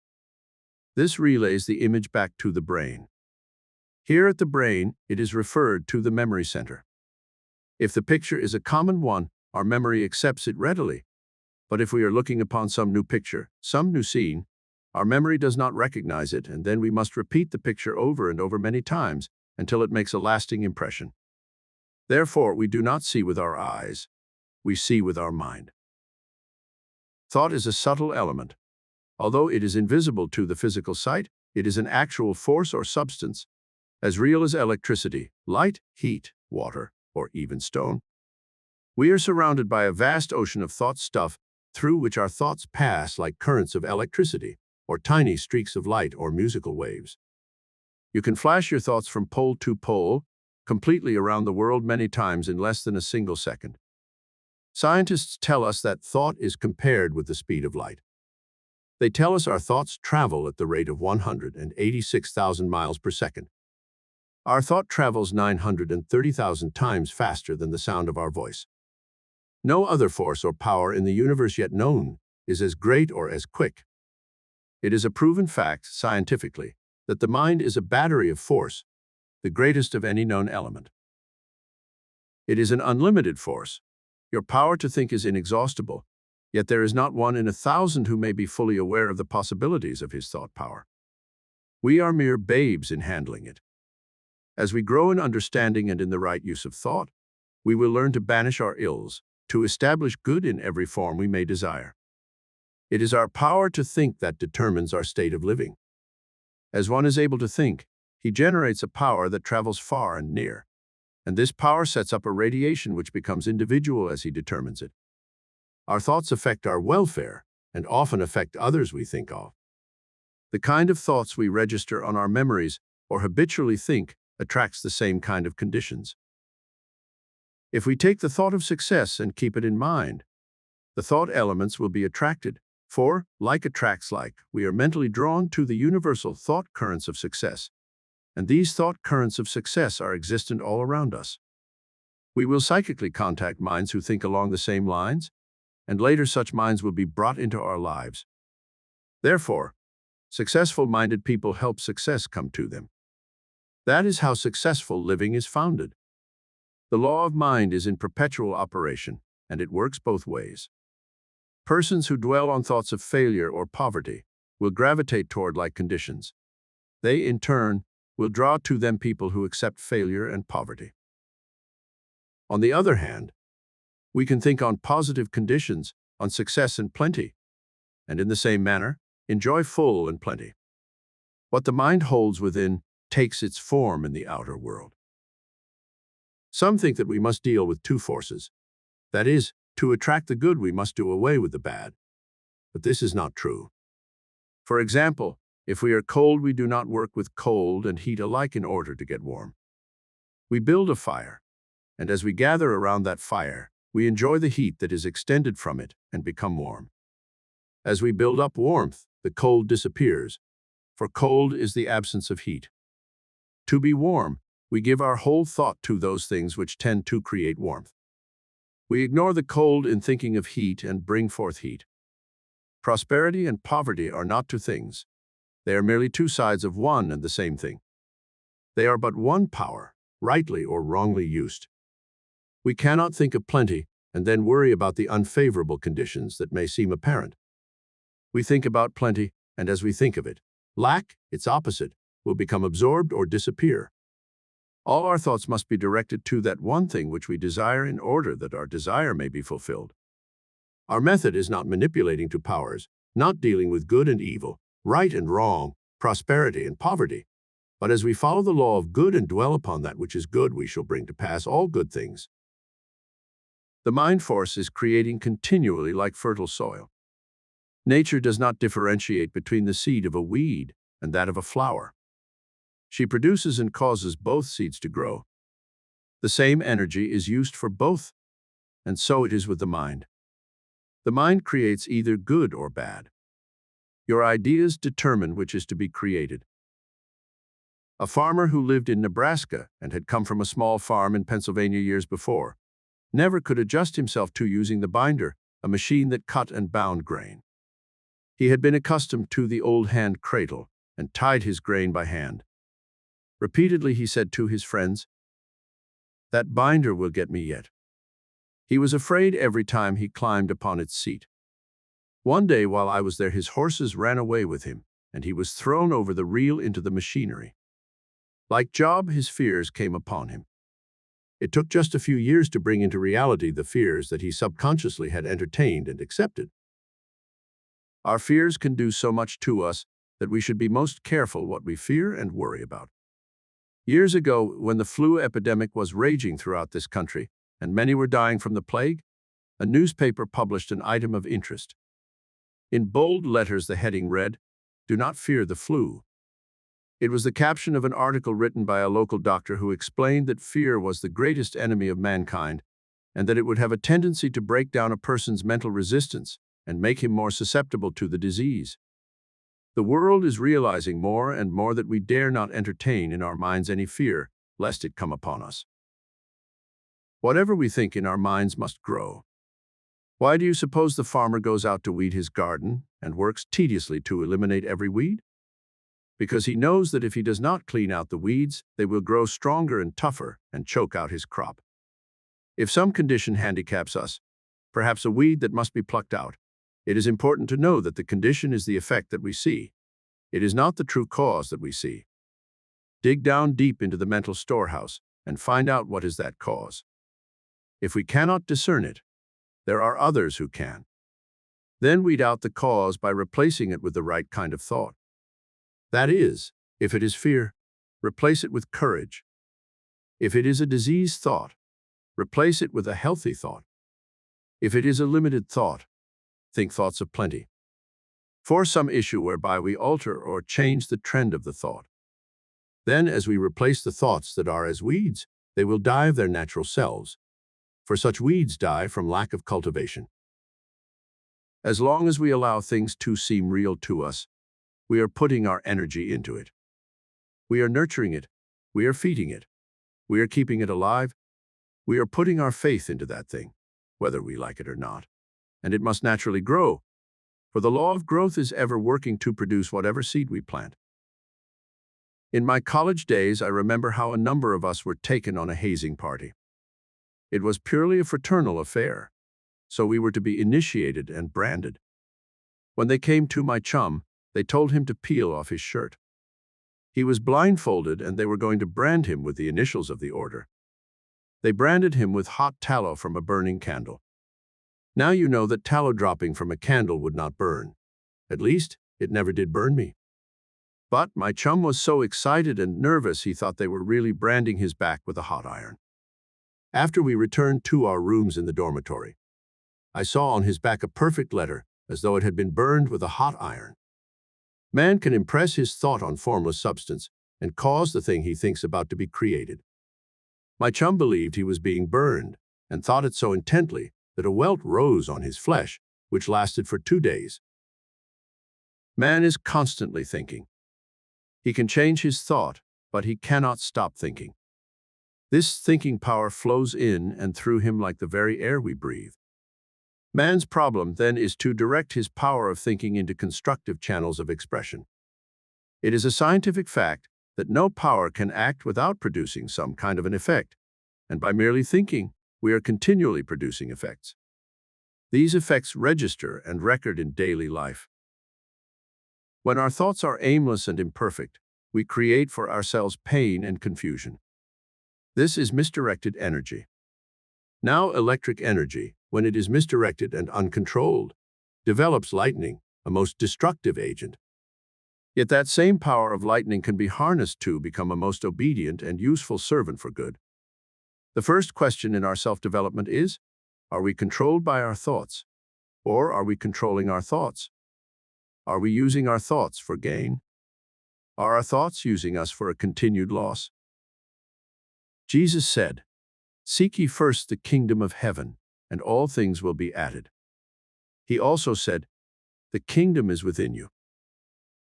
This relays the image back to the brain. Here at the brain, it is referred to the memory center. If the picture is a common one, our memory accepts it readily. But if we are looking upon some new picture, some new scene, our memory does not recognize it, and then we must repeat the picture over and over many times until it makes a lasting impression. Therefore, we do not see with our eyes, we see with our mind. Thought is a subtle element. Although it is invisible to the physical sight, it is an actual force or substance, as real as electricity, light, heat, water, or even stone. We are surrounded by a vast ocean of thought stuff through which our thoughts pass like currents of electricity, or tiny streaks of light or musical waves. You can flash your thoughts from pole to pole, completely around the world many times in less than a single second. Scientists tell us that thought is compared with the speed of light. They tell us our thoughts travel at the rate of 186,000 miles per second. Our thought travels 930,000 times faster than the sound of our voice. No other force or power in the universe yet known is as great or as quick. It is a proven fact, scientifically, that the mind is a battery of force, the greatest of any known element. It is an unlimited force. Your power to think is inexhaustible, yet there is not one in 1,000 who may be fully aware of the possibilities of his thought power. We are mere babes in handling it. As we grow in understanding and in the right use of thought, we will learn to banish our ills, to establish good in every form we may desire. It is our power to think that determines our state of living. As one is able to think, he generates a power that travels far and near, and this power sets up a radiation which becomes individual as he determines it. Our thoughts affect our welfare and often affect others we think of. The kind of thoughts we register on our memories or habitually think attracts the same kind of conditions. If we take the thought of success and keep it in mind, the thought elements will be attracted, for, like attracts like, we are mentally drawn to the universal thought currents of success, and these thought currents of success are existent all around us. We will psychically contact minds who think along the same lines, and later such minds will be brought into our lives. Therefore, successful-minded people help success come to them. That is how successful living is founded. The law of mind is in perpetual operation, and it works both ways. Persons who dwell on thoughts of failure or poverty will gravitate toward like conditions. They, in turn, will draw to them people who accept failure and poverty. On the other hand, we can think on positive conditions, on success and plenty, and in the same manner, enjoy full and plenty. What the mind holds within takes its form in the outer world. Some think that we must deal with two forces. That is, to attract the good, we must do away with the bad. But this is not true. For example, if we are cold, we do not work with cold and heat alike in order to get warm. We build a fire, and as we gather around that fire, we enjoy the heat that is extended from it and become warm. As we build up warmth, the cold disappears, for cold is the absence of heat. To be warm, we give our whole thought to those things which tend to create warmth. We ignore the cold in thinking of heat and bring forth heat. Prosperity and poverty are not two things. They are merely two sides of one and the same thing. They are but one power, rightly or wrongly used. We cannot think of plenty and then worry about the unfavorable conditions that may seem apparent. We think about plenty, and as we think of it, lack, its opposite, will become absorbed or disappear. All our thoughts must be directed to that one thing which we desire in order that our desire may be fulfilled. Our method is not manipulating two powers, not dealing with good and evil, right and wrong, prosperity and poverty. But as we follow the law of good and dwell upon that which is good, we shall bring to pass all good things. The mind force is creating continually like fertile soil. Nature does not differentiate between the seed of a weed and that of a flower. She produces and causes both seeds to grow. The same energy is used for both, and so it is with the mind. The mind creates either good or bad. Your ideas determine which is to be created. A farmer who lived in Nebraska and had come from a small farm in Pennsylvania years before never could adjust himself to using the binder, a machine that cut and bound grain. He had been accustomed to the old hand cradle and tied his grain by hand. Repeatedly he said to his friends, "That binder will get me yet." He was afraid every time he climbed upon its seat. One day while I was there, his horses ran away with him, and he was thrown over the reel into the machinery. Like Job, his fears came upon him. It took just a few years to bring into reality the fears that he subconsciously had entertained and accepted. Our fears can do so much to us that we should be most careful what we fear and worry about. Years ago, when the flu epidemic was raging throughout this country, and many were dying from the plague, a newspaper published an item of interest. In bold letters, the heading read, "Do not fear the flu." It was the caption of an article written by a local doctor who explained that fear was the greatest enemy of mankind, and that it would have a tendency to break down a person's mental resistance and make him more susceptible to the disease. The world is realizing more and more that we dare not entertain in our minds any fear, lest it come upon us. Whatever we think in our minds must grow. Why do you suppose the farmer goes out to weed his garden and works tediously to eliminate every weed? Because he knows that if he does not clean out the weeds, they will grow stronger and tougher and choke out his crop. If some condition handicaps us, perhaps a weed that must be plucked out, it is important to know that the condition is the effect that we see. It is not the true cause that we see. Dig down deep into the mental storehouse and find out what is that cause. If we cannot discern it, there are others who can. Then weed out the cause by replacing it with the right kind of thought. That is, if it is fear, replace it with courage. If it is a diseased thought, replace it with a healthy thought. If it is a limited thought, think thoughts of plenty. For some issue whereby we alter or change the trend of the thought. Then, as we replace the thoughts that are as weeds, they will die of their natural selves. For such weeds die from lack of cultivation. As long as we allow things to seem real to us, we are putting our energy into it. We are nurturing it. We are feeding it. We are keeping it alive. We are putting our faith into that thing, whether we like it or not. And it must naturally grow, for the law of growth is ever working to produce whatever seed we plant. In my college days, I remember how a number of us were taken on a hazing party. It was purely a fraternal affair, so we were to be initiated and branded. When they came to my chum, they told him to peel off his shirt. He was blindfolded, and they were going to brand him with the initials of the order. They branded him with hot tallow from a burning candle. Now you know that tallow dropping from a candle would not burn. At least, it never did burn me. But my chum was so excited and nervous he thought they were really branding his back with a hot iron. After we returned to our rooms in the dormitory, I saw on his back a perfect letter, as though it had been burned with a hot iron. Man can impress his thought on formless substance and cause the thing he thinks about to be created. My chum believed he was being burned and thought it so intently that a welt rose on his flesh, which lasted for 2 days. Man is constantly thinking. He can change his thought, but he cannot stop thinking. This thinking power flows in and through him like the very air we breathe. Man's problem, then, is to direct his power of thinking into constructive channels of expression. It is a scientific fact that no power can act without producing some kind of an effect, and by merely thinking, we are continually producing effects. These effects register and record in daily life. When our thoughts are aimless and imperfect, we create for ourselves pain and confusion. This is misdirected energy. Now, electric energy, when it is misdirected and uncontrolled, develops lightning, a most destructive agent. Yet that same power of lightning can be harnessed to become a most obedient and useful servant for good. The first question in our self-development is, are we controlled by our thoughts, or are we controlling our thoughts? Are we using our thoughts for gain? Are our thoughts using us for a continued loss? Jesus said, "Seek ye first the kingdom of heaven, and all things will be added." He also said, "The kingdom is within you."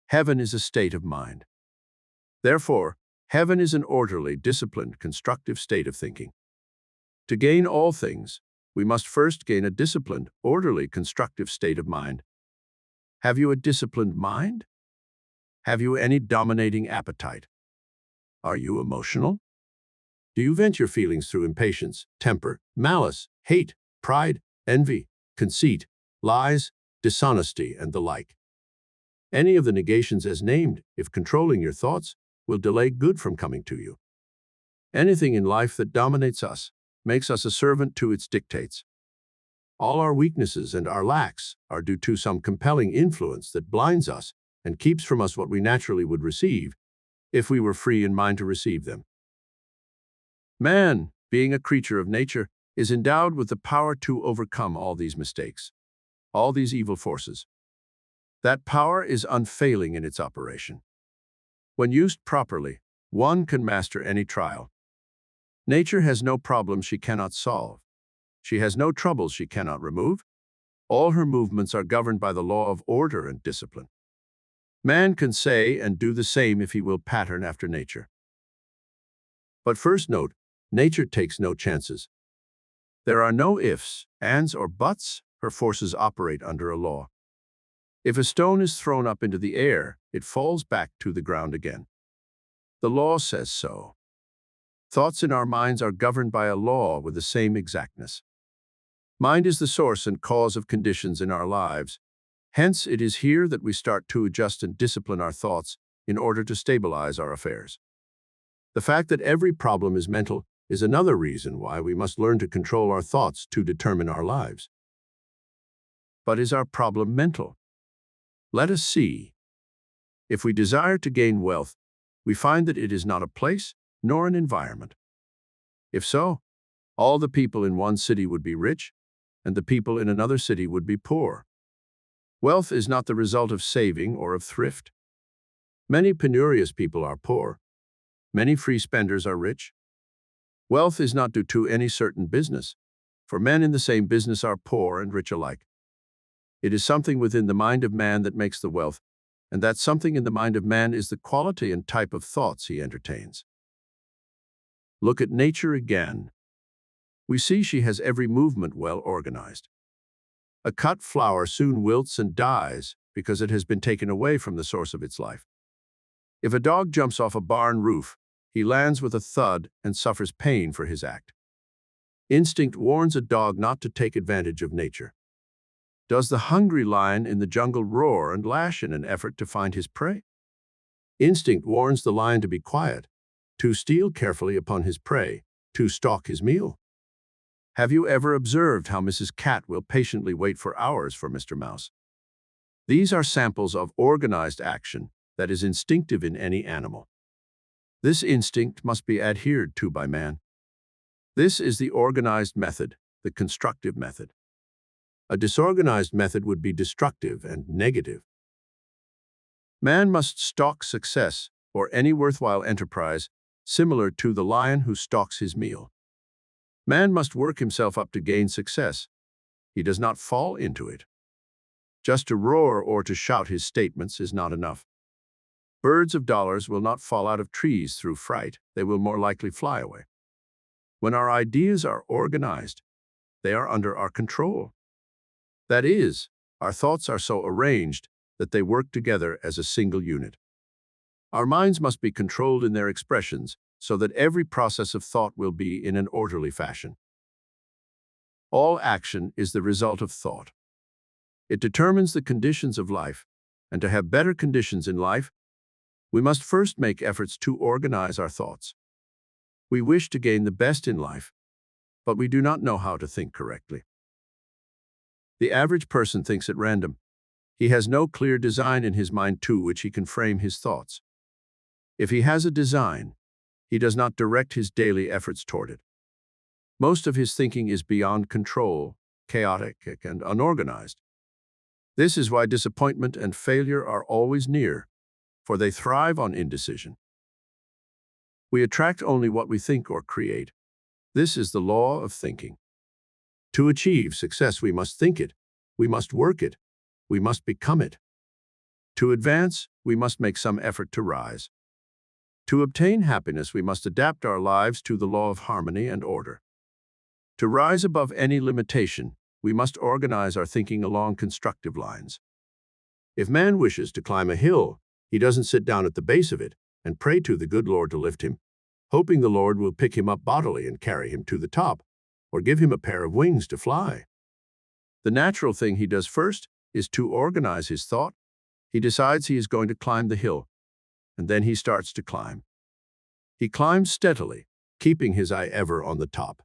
Heaven is a state of mind. Therefore, heaven is an orderly, disciplined, constructive state of thinking. To gain all things, we must first gain a disciplined, orderly, constructive state of mind. Have you a disciplined mind? Have you any dominating appetite? Are you emotional? Do you vent your feelings through impatience, temper, malice, hate, pride, envy, conceit, lies, dishonesty, and the like? Any of the negations as named, if controlling your thoughts, will delay good from coming to you. Anything in life that dominates us makes us a servant to its dictates. All our weaknesses and our lacks are due to some compelling influence that blinds us and keeps from us what we naturally would receive if we were free in mind to receive them. Man, being a creature of nature, is endowed with the power to overcome all these mistakes, all these evil forces. That power is unfailing in its operation. When used properly, one can master any trial. Nature has no problems she cannot solve. She has no troubles she cannot remove. All her movements are governed by the law of order and discipline. Man can say and do the same if he will pattern after nature. But first note, nature takes no chances. There are no ifs, ands, or buts. Her forces operate under a law. If a stone is thrown up into the air, it falls back to the ground again. The law says so. Thoughts in our minds are governed by a law with the same exactness. Mind is the source and cause of conditions in our lives. Hence, it is here that we start to adjust and discipline our thoughts in order to stabilize our affairs. The fact that every problem is mental is another reason why we must learn to control our thoughts to determine our lives. But is our problem mental? Let us see. If we desire to gain wealth, we find that it is not a place nor an environment. If so, all the people in one city would be rich, and the people in another city would be poor. Wealth is not the result of saving or of thrift. Many penurious people are poor. Many free spenders are rich. Wealth is not due to any certain business, for men in the same business are poor and rich alike. It is something within the mind of man that makes the wealth, and that something in the mind of man is the quality and type of thoughts he entertains. Look at nature again. We see she has every movement well organized. A cut flower soon wilts and dies because it has been taken away from the source of its life. If a dog jumps off a barn roof, he lands with a thud and suffers pain for his act. Instinct warns a dog not to take advantage of nature. Does the hungry lion in the jungle roar and lash in an effort to find his prey? Instinct warns the lion to be quiet, to steal carefully upon his prey, to stalk his meal. Have you ever observed how Mrs. Cat will patiently wait for hours for Mr. Mouse? These are samples of organized action that is instinctive in any animal. This instinct must be adhered to by man. This is the organized method, the constructive method. A disorganized method would be destructive and negative. Man must stalk success or any worthwhile enterprise, similar to the lion who stalks his meal. Man must work himself up to gain success. He does not fall into it. Just to roar or to shout his statements is not enough. Birds of dollars will not fall out of trees through fright. They will more likely fly away. When our ideas are organized, they are under our control. That is, our thoughts are so arranged that they work together as a single unit. Our minds must be controlled in their expressions so that every process of thought will be in an orderly fashion. All action is the result of thought. It determines the conditions of life, and to have better conditions in life, we must first make efforts to organize our thoughts. We wish to gain the best in life, but we do not know how to think correctly. The average person thinks at random. He has no clear design in his mind to which he can frame his thoughts. If he has a design, he does not direct his daily efforts toward it. Most of his thinking is beyond control, chaotic, and unorganized. This is why disappointment and failure are always near, for they thrive on indecision. We attract only what we think or create. This is the law of thinking. To achieve success, we must think it, we must work it, we must become it. To advance, we must make some effort to rise. To obtain happiness, we must adapt our lives to the law of harmony and order. To rise above any limitation, we must organize our thinking along constructive lines. If man wishes to climb a hill, he doesn't sit down at the base of it and pray to the good Lord to lift him, hoping the Lord will pick him up bodily and carry him to the top, or give him a pair of wings to fly. The natural thing he does first is to organize his thought. He decides he is going to climb the hill, and then he starts to climb. He climbs steadily, keeping his eye ever on the top.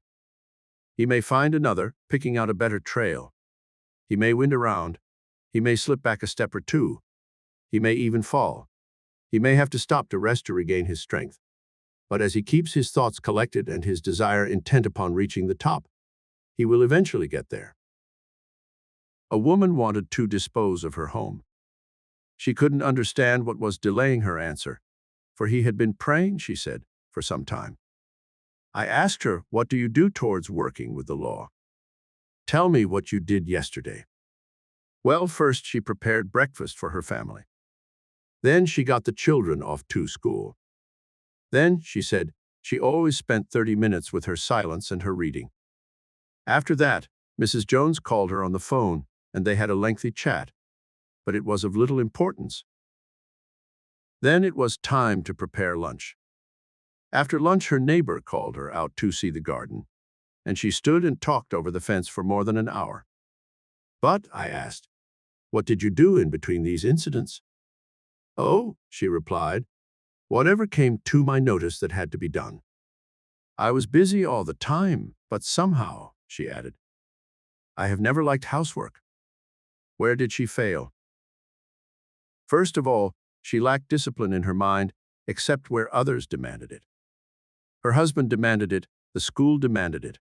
He may find another, picking out a better trail. He may wind around. He may slip back a step or two. He may even fall. He may have to stop to rest to regain his strength. But as he keeps his thoughts collected and his desire intent upon reaching the top, he will eventually get there. A woman wanted to dispose of her home. She couldn't understand what was delaying her answer, for he had been praying, she said, for some time. I asked her, "What do you do towards working with the law? Tell me what you did yesterday." Well, first she prepared breakfast for her family. Then she got the children off to school. Then, she said, she always spent 30 minutes with her silence and her reading. After that, Mrs. Jones called her on the phone, and they had a lengthy chat, but it was of little importance. Then it was time to prepare lunch. After lunch, her neighbor called her out to see the garden, and she stood and talked over the fence for more than an hour. But, I asked, what did you do in between these incidents? Oh, she replied, whatever came to my notice that had to be done. I was busy all the time, but somehow, she added, I have never liked housework. Where did she fail? First of all, she lacked discipline in her mind, except where others demanded it. Her husband demanded it, the school demanded it,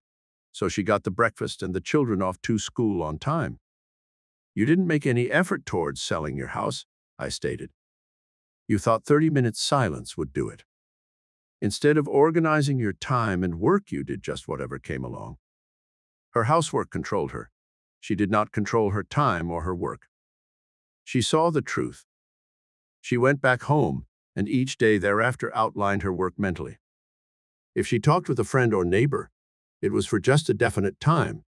so she got the breakfast and the children off to school on time. You didn't make any effort towards selling your house, I stated. You thought 30 minutes silence would do it. Instead of organizing your time and work, you did just whatever came along. Her housework controlled her. She did not control her time or her work. She saw the truth. She went back home, and each day thereafter outlined her work mentally. If she talked with a friend or neighbor, it was for just a definite time,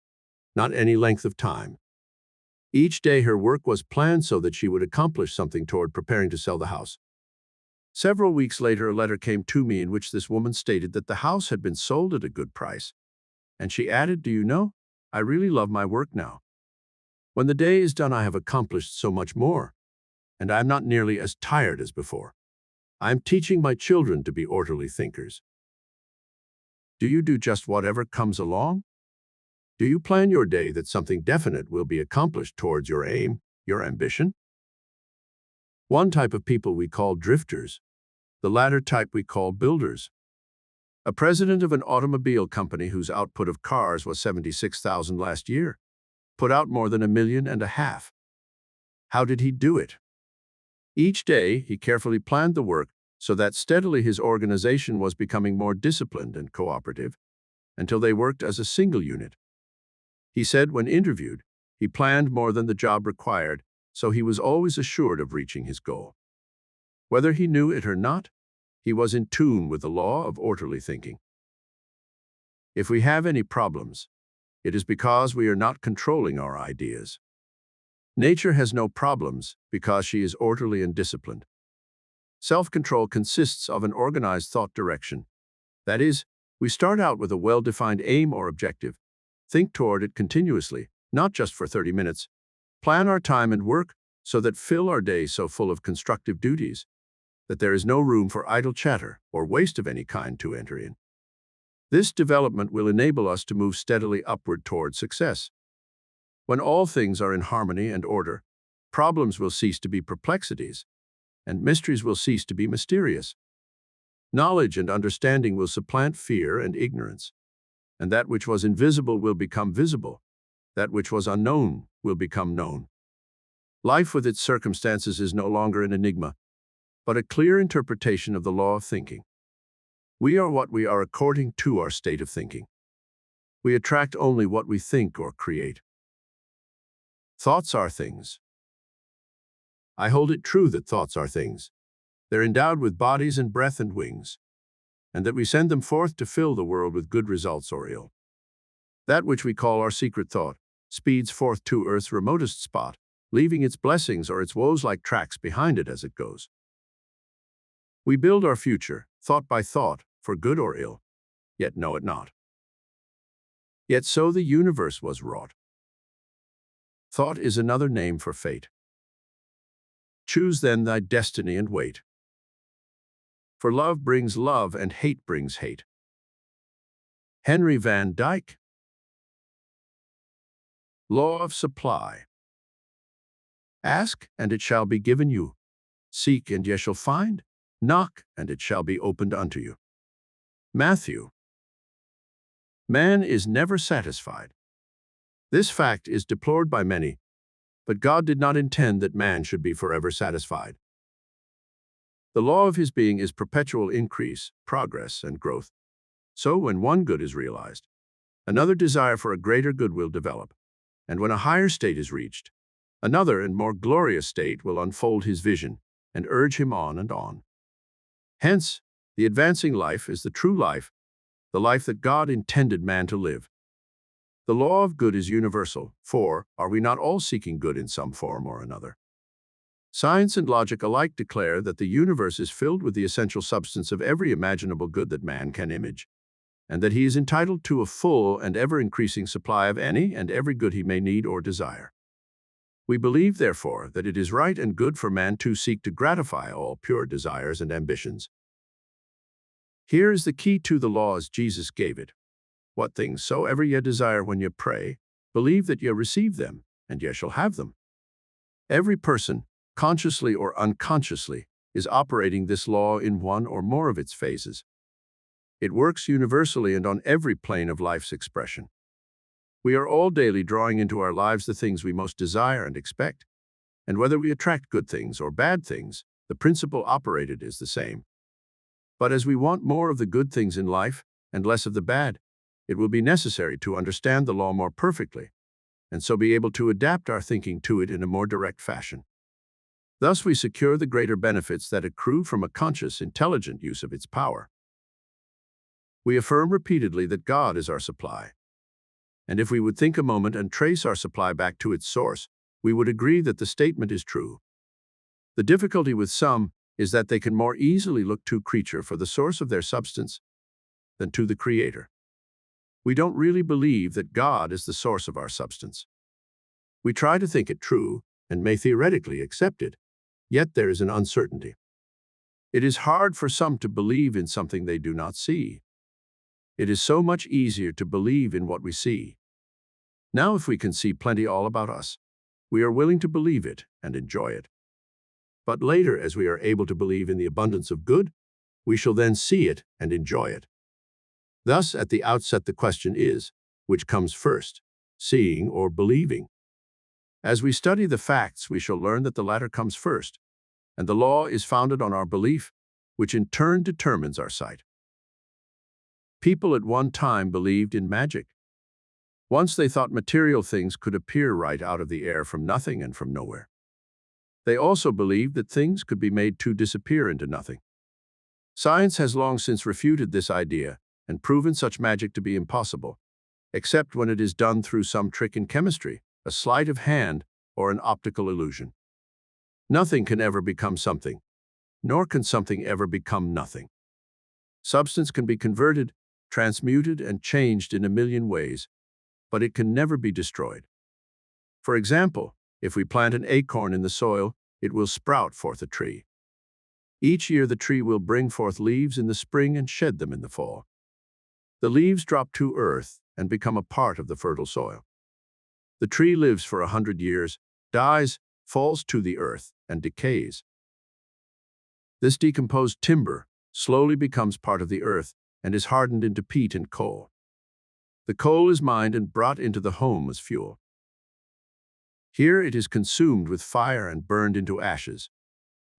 not any length of time. Each day her work was planned so that she would accomplish something toward preparing to sell the house. Several weeks later, a letter came to me in which this woman stated that the house had been sold at a good price. And she added, do you know, I really love my work now. When the day is done, I have accomplished so much more, and I am not nearly as tired as before. I am teaching my children to be orderly thinkers. Do you do just whatever comes along? Do you plan your day that something definite will be accomplished towards your aim, your ambition? One type of people we call drifters, the latter type we call builders. A president of an automobile company whose output of cars was 76,000 last year put out more than 1.5 million. How did he do it? Each day, he carefully planned the work so that steadily his organization was becoming more disciplined and cooperative until they worked as a single unit. He said when interviewed, he planned more than the job required, so he was always assured of reaching his goal. Whether he knew it or not, he was in tune with the law of orderly thinking. If we have any problems, it is because we are not controlling our ideas. Nature has no problems because she is orderly and disciplined. Self-control consists of an organized thought direction. That is, we start out with a well-defined aim or objective, think toward it continuously, not just for 30 minutes, plan our time and work so that fill our day so full of constructive duties that there is no room for idle chatter or waste of any kind to enter in. This development will enable us to move steadily upward toward success. When all things are in harmony and order, problems will cease to be perplexities, and mysteries will cease to be mysterious. Knowledge and understanding will supplant fear and ignorance, and that which was invisible will become visible. That which was unknown will become known. Life with its circumstances is no longer an enigma, but a clear interpretation of the law of thinking. We are what we are according to our state of thinking. We attract only what we think or create. Thoughts are things. I hold it true that thoughts are things. They're endowed with bodies and breath and wings, and that we send them forth to fill the world with good results or ill. That which we call our secret thought speeds forth to earth's remotest spot, leaving its blessings or its woes like tracks behind it as it goes. We build our future, thought by thought, for good or ill, yet know it not. Yet so the universe was wrought. Thought is another name for fate. Choose then thy destiny and wait. For love brings love and hate brings hate. Henry Van Dyke. Law of supply. Ask, and it shall be given you. Seek, and ye shall find. Knock, and it shall be opened unto you. Matthew. Man is never satisfied. This fact is deplored by many, but God did not intend that man should be forever satisfied. The law of his being is perpetual increase, progress, and growth. So when one good is realized, another desire for a greater good will develop, and when a higher state is reached, another and more glorious state will unfold his vision and urge him on and on. Hence, the advancing life is the true life, the life that God intended man to live. The law of good is universal, for are we not all seeking good in some form or another? Science and logic alike declare that the universe is filled with the essential substance of every imaginable good that man can image, and that he is entitled to a full and ever-increasing supply of any and every good he may need or desire. We believe, therefore, that it is right and good for man to seek to gratify all pure desires and ambitions. Here is the key to the law as Jesus gave it. What things soever ye desire when ye pray, believe that ye receive them, and ye shall have them. Every person, consciously or unconsciously, is operating this law in one or more of its phases. It works universally and on every plane of life's expression. We are all daily drawing into our lives the things we most desire and expect, and whether we attract good things or bad things, the principle operated is the same. But as we want more of the good things in life and less of the bad, it will be necessary to understand the law more perfectly, and so be able to adapt our thinking to it in a more direct fashion. Thus we secure the greater benefits that accrue from a conscious, intelligent use of its power. We affirm repeatedly that God is our supply. And if we would think a moment and trace our supply back to its source, we would agree that the statement is true. The difficulty with some is that they can more easily look to creature for the source of their substance than to the Creator. We don't really believe that God is the source of our substance. We try to think it true and may theoretically accept it, yet there is an uncertainty. It is hard for some to believe in something they do not see. It is so much easier to believe in what we see. Now, if we can see plenty all about us, we are willing to believe it and enjoy it. But later, as we are able to believe in the abundance of good, we shall then see it and enjoy it. Thus, at the outset, the question is, which comes first, seeing or believing? As we study the facts, we shall learn that the latter comes first, and the law is founded on our belief, which in turn determines our sight. People at one time believed in magic. Once they thought material things could appear right out of the air from nothing and from nowhere. They also believed that things could be made to disappear into nothing. Science has long since refuted this idea and proven such magic to be impossible, except when it is done through some trick in chemistry, a sleight of hand, or an optical illusion. Nothing can ever become something, nor can something ever become nothing. Substance can be converted, transmuted, and changed in a million ways, but it can never be destroyed. For example, if we plant an acorn in the soil, it will sprout forth a tree. Each year the tree will bring forth leaves in the spring and shed them in the fall. The leaves drop to earth and become a part of the fertile soil. The tree lives for 100 years, dies, falls to the earth, and decays. This decomposed timber slowly becomes part of the earth and is hardened into peat and coal. The coal is mined and brought into the home as fuel. Here it is consumed with fire and burned into ashes,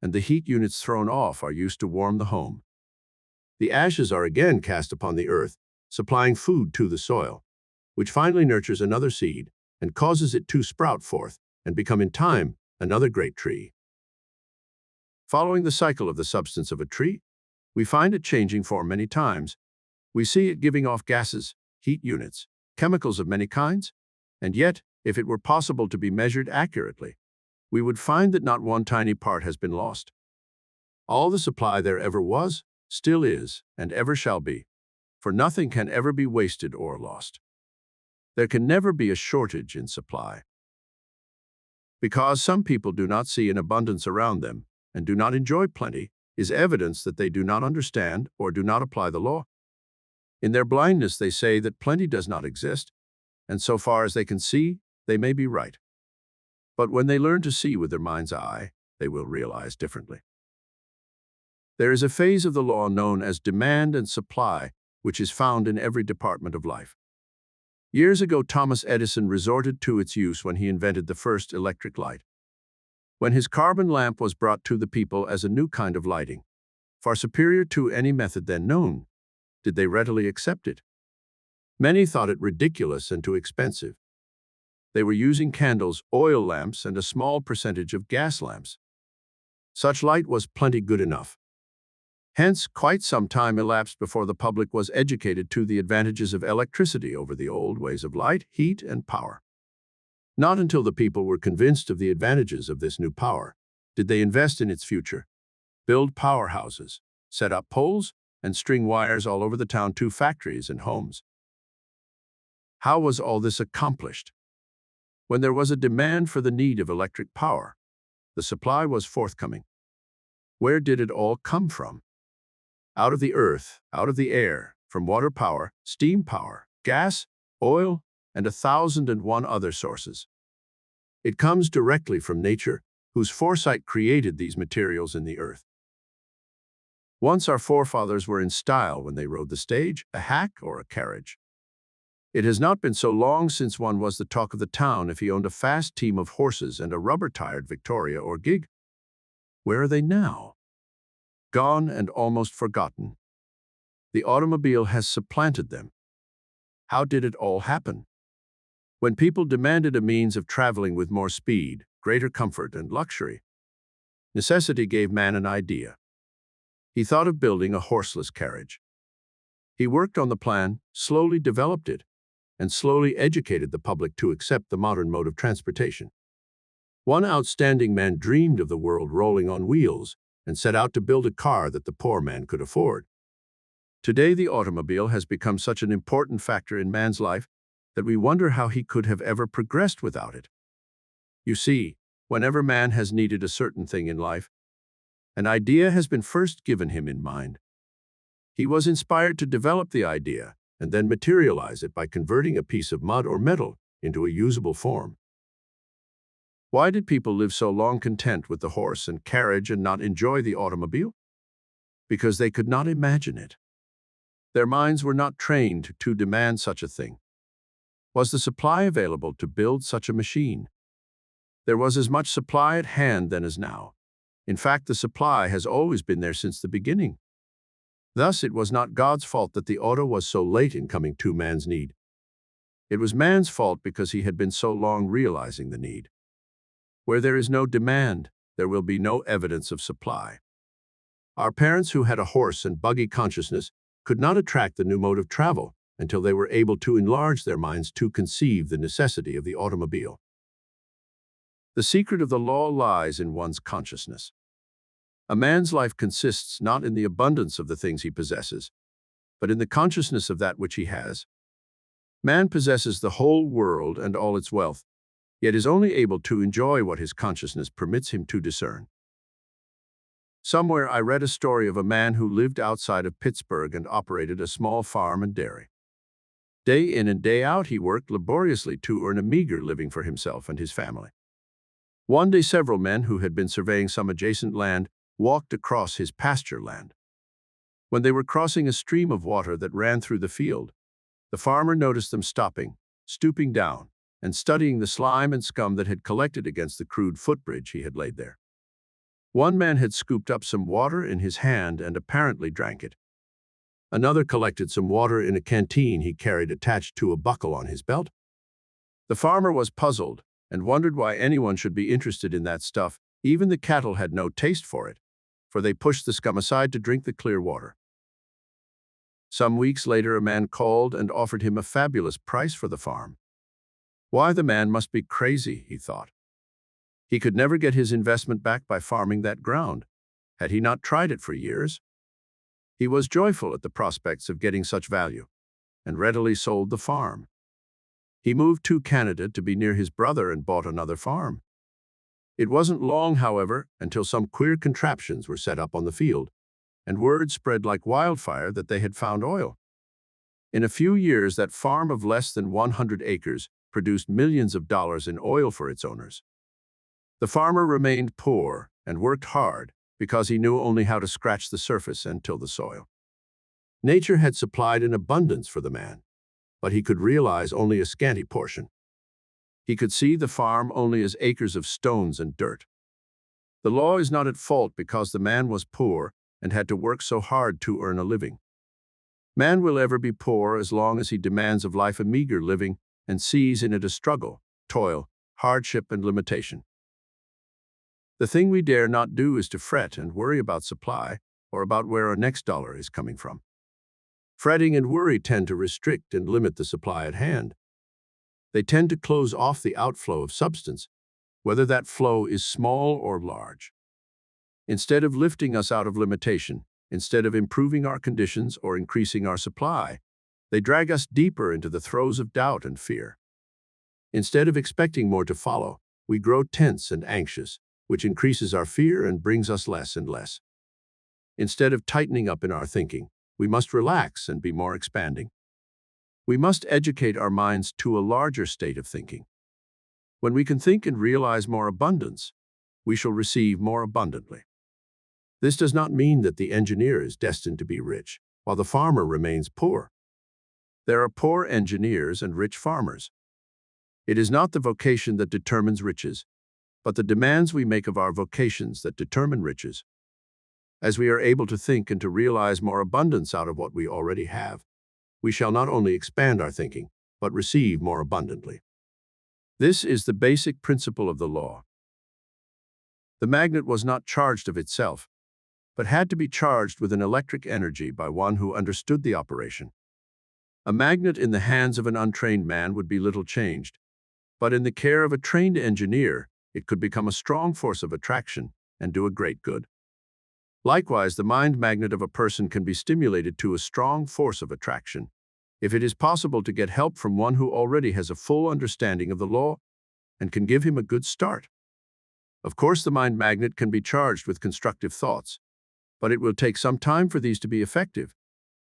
and the heat units thrown off are used to warm the home. The ashes are again cast upon the earth, supplying food to the soil, which finally nurtures another seed and causes it to sprout forth and become in time another great tree. Following the cycle of the substance of a tree, we find it changing form many times. We see it giving off gases, heat units, chemicals of many kinds, and yet, if it were possible to be measured accurately, we would find that not one tiny part has been lost. All the supply there ever was, still is, and ever shall be, for nothing can ever be wasted or lost. There can never be a shortage in supply. Because some people do not see an abundance around them and do not enjoy plenty, is evidence that they do not understand or do not apply the law. In their blindness, they say that plenty does not exist, and so far as they can see, they may be right. But when they learn to see with their mind's eye, they will realize differently. There is a phase of the law known as demand and supply, which is found in every department of life. Years ago, Thomas Edison resorted to its use when he invented the first electric light. When his carbon lamp was brought to the people as a new kind of lighting, far superior to any method then known, did they readily accept it? Many thought it ridiculous and too expensive. They were using candles, oil lamps, and a small percentage of gas lamps. Such light was plenty good enough. Hence, quite some time elapsed before the public was educated to the advantages of electricity over the old ways of light, heat, and power. Not until the people were convinced of the advantages of this new power did they invest in its future, build powerhouses, set up poles, and string wires all over the town to factories and homes. How was all this accomplished? When there was a demand for the need of electric power, the supply was forthcoming. Where did it all come from? Out of the earth, out of the air, from water power, steam power, gas, oil, and 1,001 other sources. It comes directly from nature, whose foresight created these materials in the earth. Once our forefathers were in style when they rode the stage, a hack or a carriage. It has not been so long since one was the talk of the town if he owned a fast team of horses and a rubber-tired Victoria or gig. Where are they now? Gone and almost forgotten. The automobile has supplanted them. How did it all happen? When people demanded a means of traveling with more speed, greater comfort, and luxury, necessity gave man an idea. He thought of building a horseless carriage. He worked on the plan, slowly developed it, and slowly educated the public to accept the modern mode of transportation. One outstanding man dreamed of the world rolling on wheels and set out to build a car that the poor man could afford. Today, the automobile has become such an important factor in man's life that we wonder how he could have ever progressed without it. You see, whenever man has needed a certain thing in life, an idea has been first given him in mind. He was inspired to develop the idea and then materialize it by converting a piece of mud or metal into a usable form. Why did people live so long content with the horse and carriage and not enjoy the automobile? Because they could not imagine it. Their minds were not trained to demand such a thing. Was the supply available to build such a machine? There was as much supply at hand then as now. In fact, the supply has always been there since the beginning. Thus, it was not God's fault that the auto was so late in coming to man's need. It was man's fault because he had been so long realizing the need. Where there is no demand, there will be no evidence of supply. Our parents who had a horse and buggy consciousness could not attract the new mode of travel until they were able to enlarge their minds to conceive the necessity of the automobile. The secret of the law lies in one's consciousness. A man's life consists not in the abundance of the things he possesses, but in the consciousness of that which he has. Man possesses the whole world and all its wealth, yet is only able to enjoy what his consciousness permits him to discern. Somewhere I read a story of a man who lived outside of Pittsburgh and operated a small farm and dairy. Day in and day out, he worked laboriously to earn a meager living for himself and his family. One day, several men who had been surveying some adjacent land walked across his pasture land. When they were crossing a stream of water that ran through the field, the farmer noticed them stopping, stooping down, and studying the slime and scum that had collected against the crude footbridge he had laid there. One man had scooped up some water in his hand and apparently drank it. Another collected some water in a canteen he carried attached to a buckle on his belt. The farmer was puzzled and wondered why anyone should be interested in that stuff. Even the cattle had no taste for it, for they pushed the scum aside to drink the clear water. Some weeks later, a man called and offered him a fabulous price for the farm. Why, the man must be crazy, he thought. He could never get his investment back by farming that ground. Had he not tried it for years? He was joyful at the prospects of getting such value, and readily sold the farm. He moved to Canada to be near his brother and bought another farm. It wasn't long, however, until some queer contraptions were set up on the field, and word spread like wildfire that they had found oil. In a few years, that farm of less than 100 acres produced millions of dollars in oil for its owners. The farmer remained poor and worked hard because he knew only how to scratch the surface and till the soil. Nature had supplied an abundance for the man, but he could realize only a scanty portion. He could see the farm only as acres of stones and dirt. The law is not at fault because the man was poor and had to work so hard to earn a living. Man will ever be poor as long as he demands of life a meager living and sees in it a struggle, toil, hardship, and limitation. The thing we dare not do is to fret and worry about supply or about where our next dollar is coming from. Fretting and worry tend to restrict and limit the supply at hand. They tend to close off the outflow of substance, whether that flow is small or large. Instead of lifting us out of limitation, instead of improving our conditions or increasing our supply, they drag us deeper into the throes of doubt and fear. Instead of expecting more to follow, we grow tense and anxious, which increases our fear and brings us less and less. Instead of tightening up in our thinking, we must relax and be more expanding. We must educate our minds to a larger state of thinking. When we can think and realize more abundance, we shall receive more abundantly. This does not mean that the engineer is destined to be rich, while the farmer remains poor. There are poor engineers and rich farmers. It is not the vocation that determines riches, but the demands we make of our vocations that determine riches. As we are able to think and to realize more abundance out of what we already have, we shall not only expand our thinking, but receive more abundantly. This is the basic principle of the law. The magnet was not charged of itself, but had to be charged with an electric energy by one who understood the operation. A magnet in the hands of an untrained man would be little changed, but in the care of a trained engineer, it could become a strong force of attraction and do a great good. Likewise, the mind magnet of a person can be stimulated to a strong force of attraction if it is possible to get help from one who already has a full understanding of the law and can give him a good start. Of course, the mind magnet can be charged with constructive thoughts, but it will take some time for these to be effective,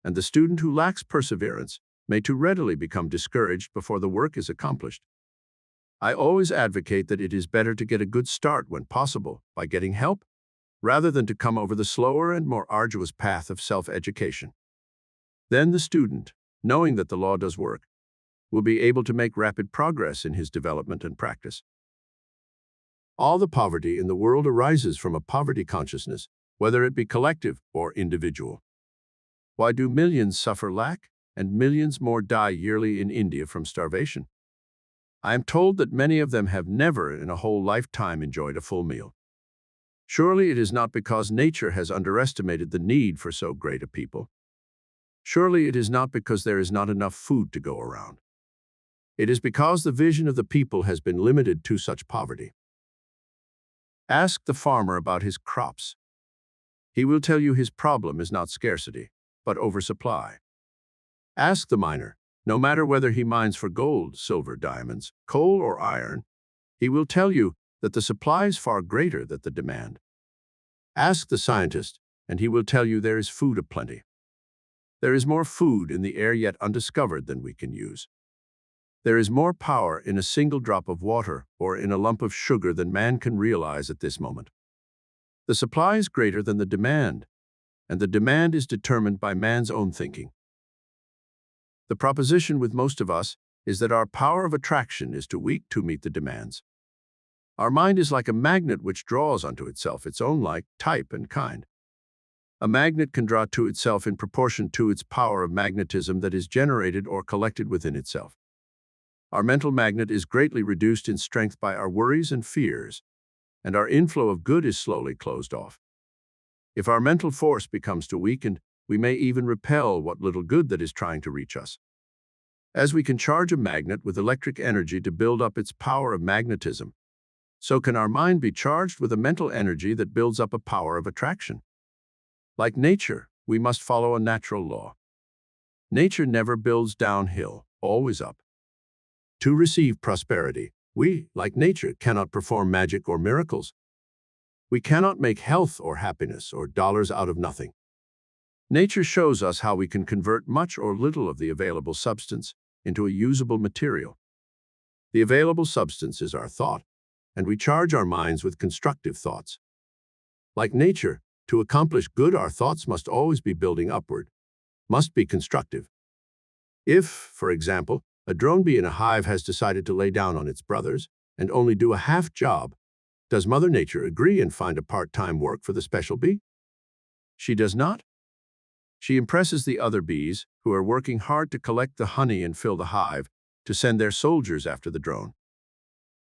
and the student who lacks perseverance may too readily become discouraged before the work is accomplished. I always advocate that it is better to get a good start when possible by getting help, rather than to come over the slower and more arduous path of self-education. Then the student, knowing that the law does work, will be able to make rapid progress in his development and practice. All the poverty in the world arises from a poverty consciousness, whether it be collective or individual. Why do millions suffer lack and millions more die yearly in India from starvation? I am told that many of them have never in a whole lifetime enjoyed a full meal. Surely it is not because nature has underestimated the need for so great a people. Surely it is not because there is not enough food to go around. It is because the vision of the people has been limited to such poverty. Ask the farmer about his crops. He will tell you his problem is not scarcity, but oversupply. Ask the miner, no matter whether he mines for gold, silver, diamonds, coal, or iron, he will tell you that the supply is far greater than the demand. Ask the scientist, and he will tell you there is food aplenty. There is more food in the air yet undiscovered than we can use. There is more power in a single drop of water or in a lump of sugar than man can realize at this moment. The supply is greater than the demand, and the demand is determined by man's own thinking. The proposition with most of us is that our power of attraction is too weak to meet the demands. Our mind is like a magnet which draws unto itself its own like, type, and kind. A magnet can draw to itself in proportion to its power of magnetism that is generated or collected within itself. Our mental magnet is greatly reduced in strength by our worries and fears, and our inflow of good is slowly closed off. If our mental force becomes too weakened, we may even repel what little good that is trying to reach us. As we can charge a magnet with electric energy to build up its power of magnetism, so can our mind be charged with a mental energy that builds up a power of attraction. Like nature, we must follow a natural law. Nature never builds downhill, always up. To receive prosperity, we, like nature, cannot perform magic or miracles. We cannot make health or happiness or dollars out of nothing. Nature shows us how we can convert much or little of the available substance into a usable material. The available substance is our thought, and we charge our minds with constructive thoughts. Like nature, to accomplish good, our thoughts must always be building upward, must be constructive. If, for example, a drone bee in a hive has decided to lay down on its brothers and only do a half job, does Mother Nature agree and find a part-time work for the special bee? She does not. She impresses the other bees, who are working hard to collect the honey and fill the hive, to send their soldiers after the drone.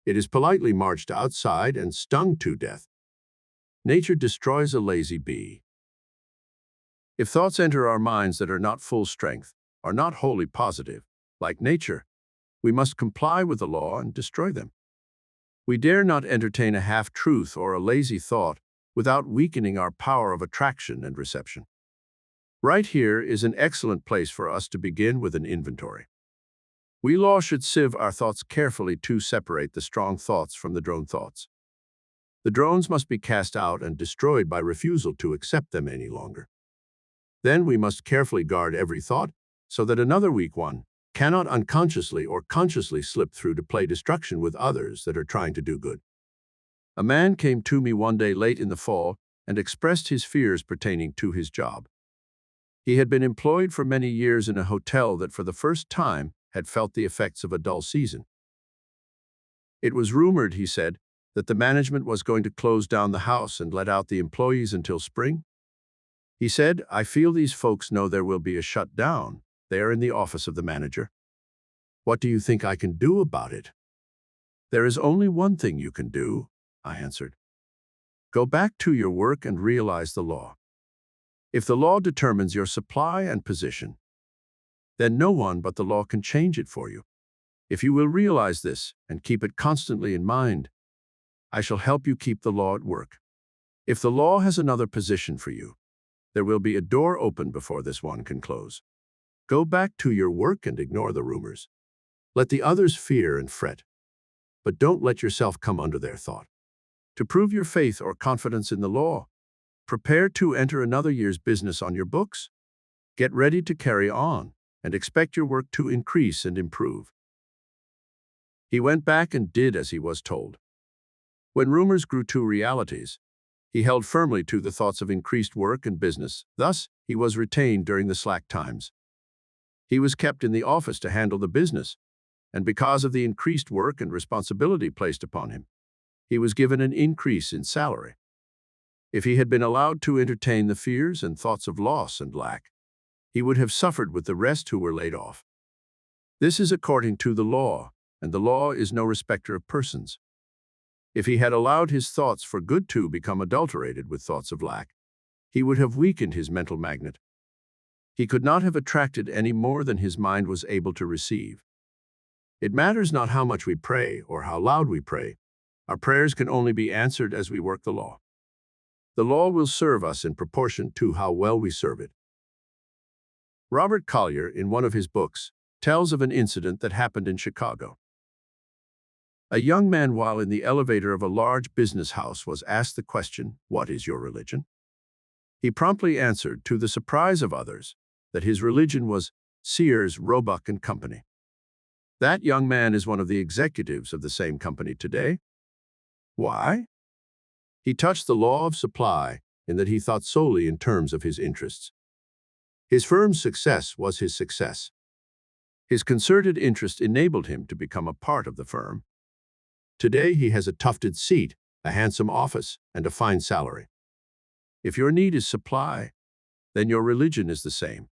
It is politely marched outside and stung to death. Nature destroys a lazy bee. If thoughts enter our minds that are not full strength, are not wholly positive, like nature, we must comply with the law and destroy them. We dare not entertain a half-truth or a lazy thought without weakening our power of attraction and reception. Right here is an excellent place for us to begin with an inventory. We law should sieve our thoughts carefully to separate the strong thoughts from the drone thoughts. The drones must be cast out and destroyed by refusal to accept them any longer. Then we must carefully guard every thought so that another weak one cannot unconsciously or consciously slip through to play destruction with others that are trying to do good. A man came to me one day late in the fall and expressed his fears pertaining to his job. He had been employed for many years in a hotel that for the first time had felt the effects of a dull season. It was rumored, he said, that the management was going to close down the house and let out the employees until spring. He said, "I feel these folks know there will be a shutdown. They are in the office of the manager. What do you think I can do about it?" "There is only one thing you can do," I answered. "Go back to your work and realize the law. If the law determines your supply and position, then no one but the law can change it for you. If you will realize this and keep it constantly in mind, I shall help you keep the law at work. If the law has another position for you, there will be a door open before this one can close. Go back to your work and ignore the rumors. Let the others fear and fret, but don't let yourself come under their thought. To prove your faith or confidence in the law, prepare to enter another year's business on your books. Get ready to carry on and expect your work to increase and improve. He went back and did as he was told. When rumors grew to realities, he held firmly to the thoughts of increased work and business. Thus, he was retained during the slack times. He was kept in the office to handle the business, and because of the increased work and responsibility placed upon him, he was given an increase in salary. If he had been allowed to entertain the fears and thoughts of loss and lack, he would have suffered with the rest who were laid off. This is according to the law, and the law is no respecter of persons. If he had allowed his thoughts for good to become adulterated with thoughts of lack, he would have weakened his mental magnet. He could not have attracted any more than his mind was able to receive. It matters not how much we pray or how loud we pray. Our prayers can only be answered as we work the law. The law will serve us in proportion to how well we serve it. Robert Collier, in one of his books, tells of an incident that happened in Chicago. A young man, while in the elevator of a large business house, was asked the question, "What is your religion?" He promptly answered, to the surprise of others, that his religion was Sears, Roebuck and Company. That young man is one of the executives of the same company today. Why? He touched the law of supply in that he thought solely in terms of his interests. His firm's success was his success. His concerted interest enabled him to become a part of the firm. Today he has a tufted seat, a handsome office, and a fine salary. If your need is supply, then your religion is the same.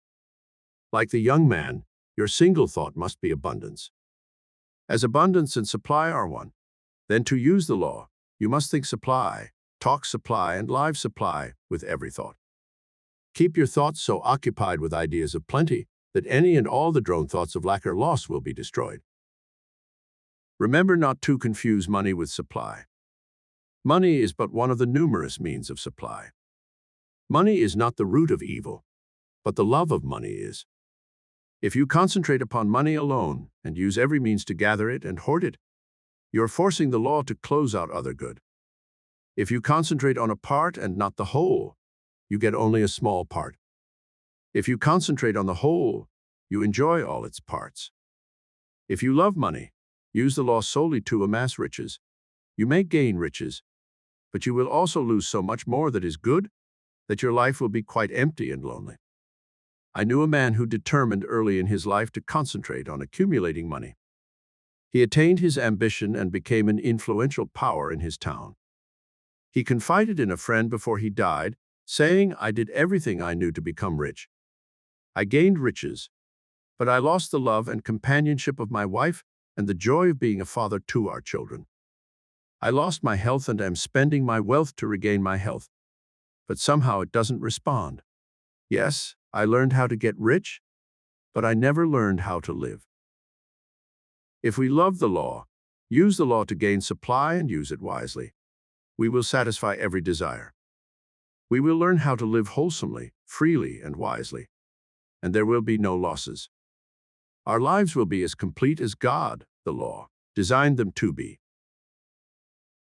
Like the young man, your single thought must be abundance. As abundance and supply are one, then to use the law, you must think supply, talk supply, and live supply with every thought. Keep your thoughts so occupied with ideas of plenty that any and all the drone thoughts of lack or loss will be destroyed. Remember not to confuse money with supply. Money is but one of the numerous means of supply. Money is not the root of evil, but the love of money is. If you concentrate upon money alone and use every means to gather it and hoard it, you're forcing the law to close out other good. If you concentrate on a part and not the whole, you get only a small part. If you concentrate on the whole, you enjoy all its parts. If you love money, use the law solely to amass riches. You may gain riches, but you will also lose so much more that is good that your life will be quite empty and lonely. I knew a man who determined early in his life to concentrate on accumulating money. He attained his ambition and became an influential power in his town. He confided in a friend before he died, saying, "I did everything I knew to become rich. I gained riches, but I lost the love and companionship of my wife and the joy of being a father to our children. I lost my health and am spending my wealth to regain my health, but somehow it doesn't respond. Yes, I learned how to get rich, but I never learned how to live." If we love the law, use the law to gain supply and use it wisely, we will satisfy every desire. We will learn how to live wholesomely, freely, and wisely, and there will be no losses. Our lives will be as complete as God, the law, designed them to be.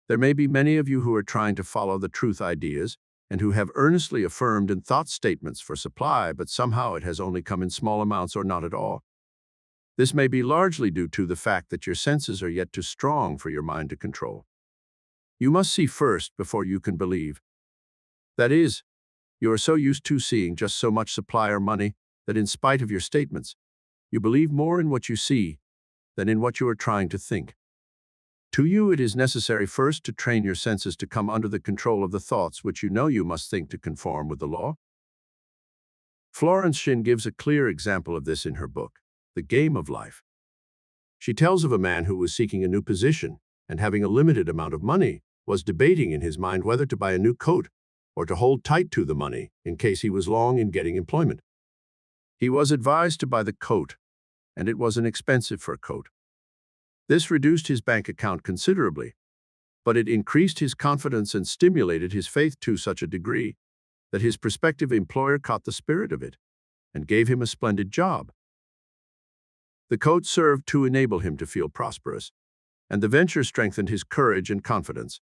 There may be many of you who are trying to follow the truth ideas and who have earnestly affirmed in thought statements for supply, but somehow it has only come in small amounts or not at all. This may be largely due to the fact that your senses are yet too strong for your mind to control. You must see first before you can believe. That is, you are so used to seeing just so much supply or money that in spite of your statements, you believe more in what you see than in what you are trying to think. To you, it is necessary first to train your senses to come under the control of the thoughts which you know you must think to conform with the law. Florence Shinn gives a clear example of this in her book, The Game of Life. She tells of a man who was seeking a new position and, having a limited amount of money, was debating in his mind whether to buy a new coat or to hold tight to the money in case he was long in getting employment. He was advised to buy the coat, and it was an expensive fur coat. This reduced his bank account considerably, but it increased his confidence and stimulated his faith to such a degree that his prospective employer caught the spirit of it and gave him a splendid job. The coat served to enable him to feel prosperous, and the venture strengthened his courage and confidence,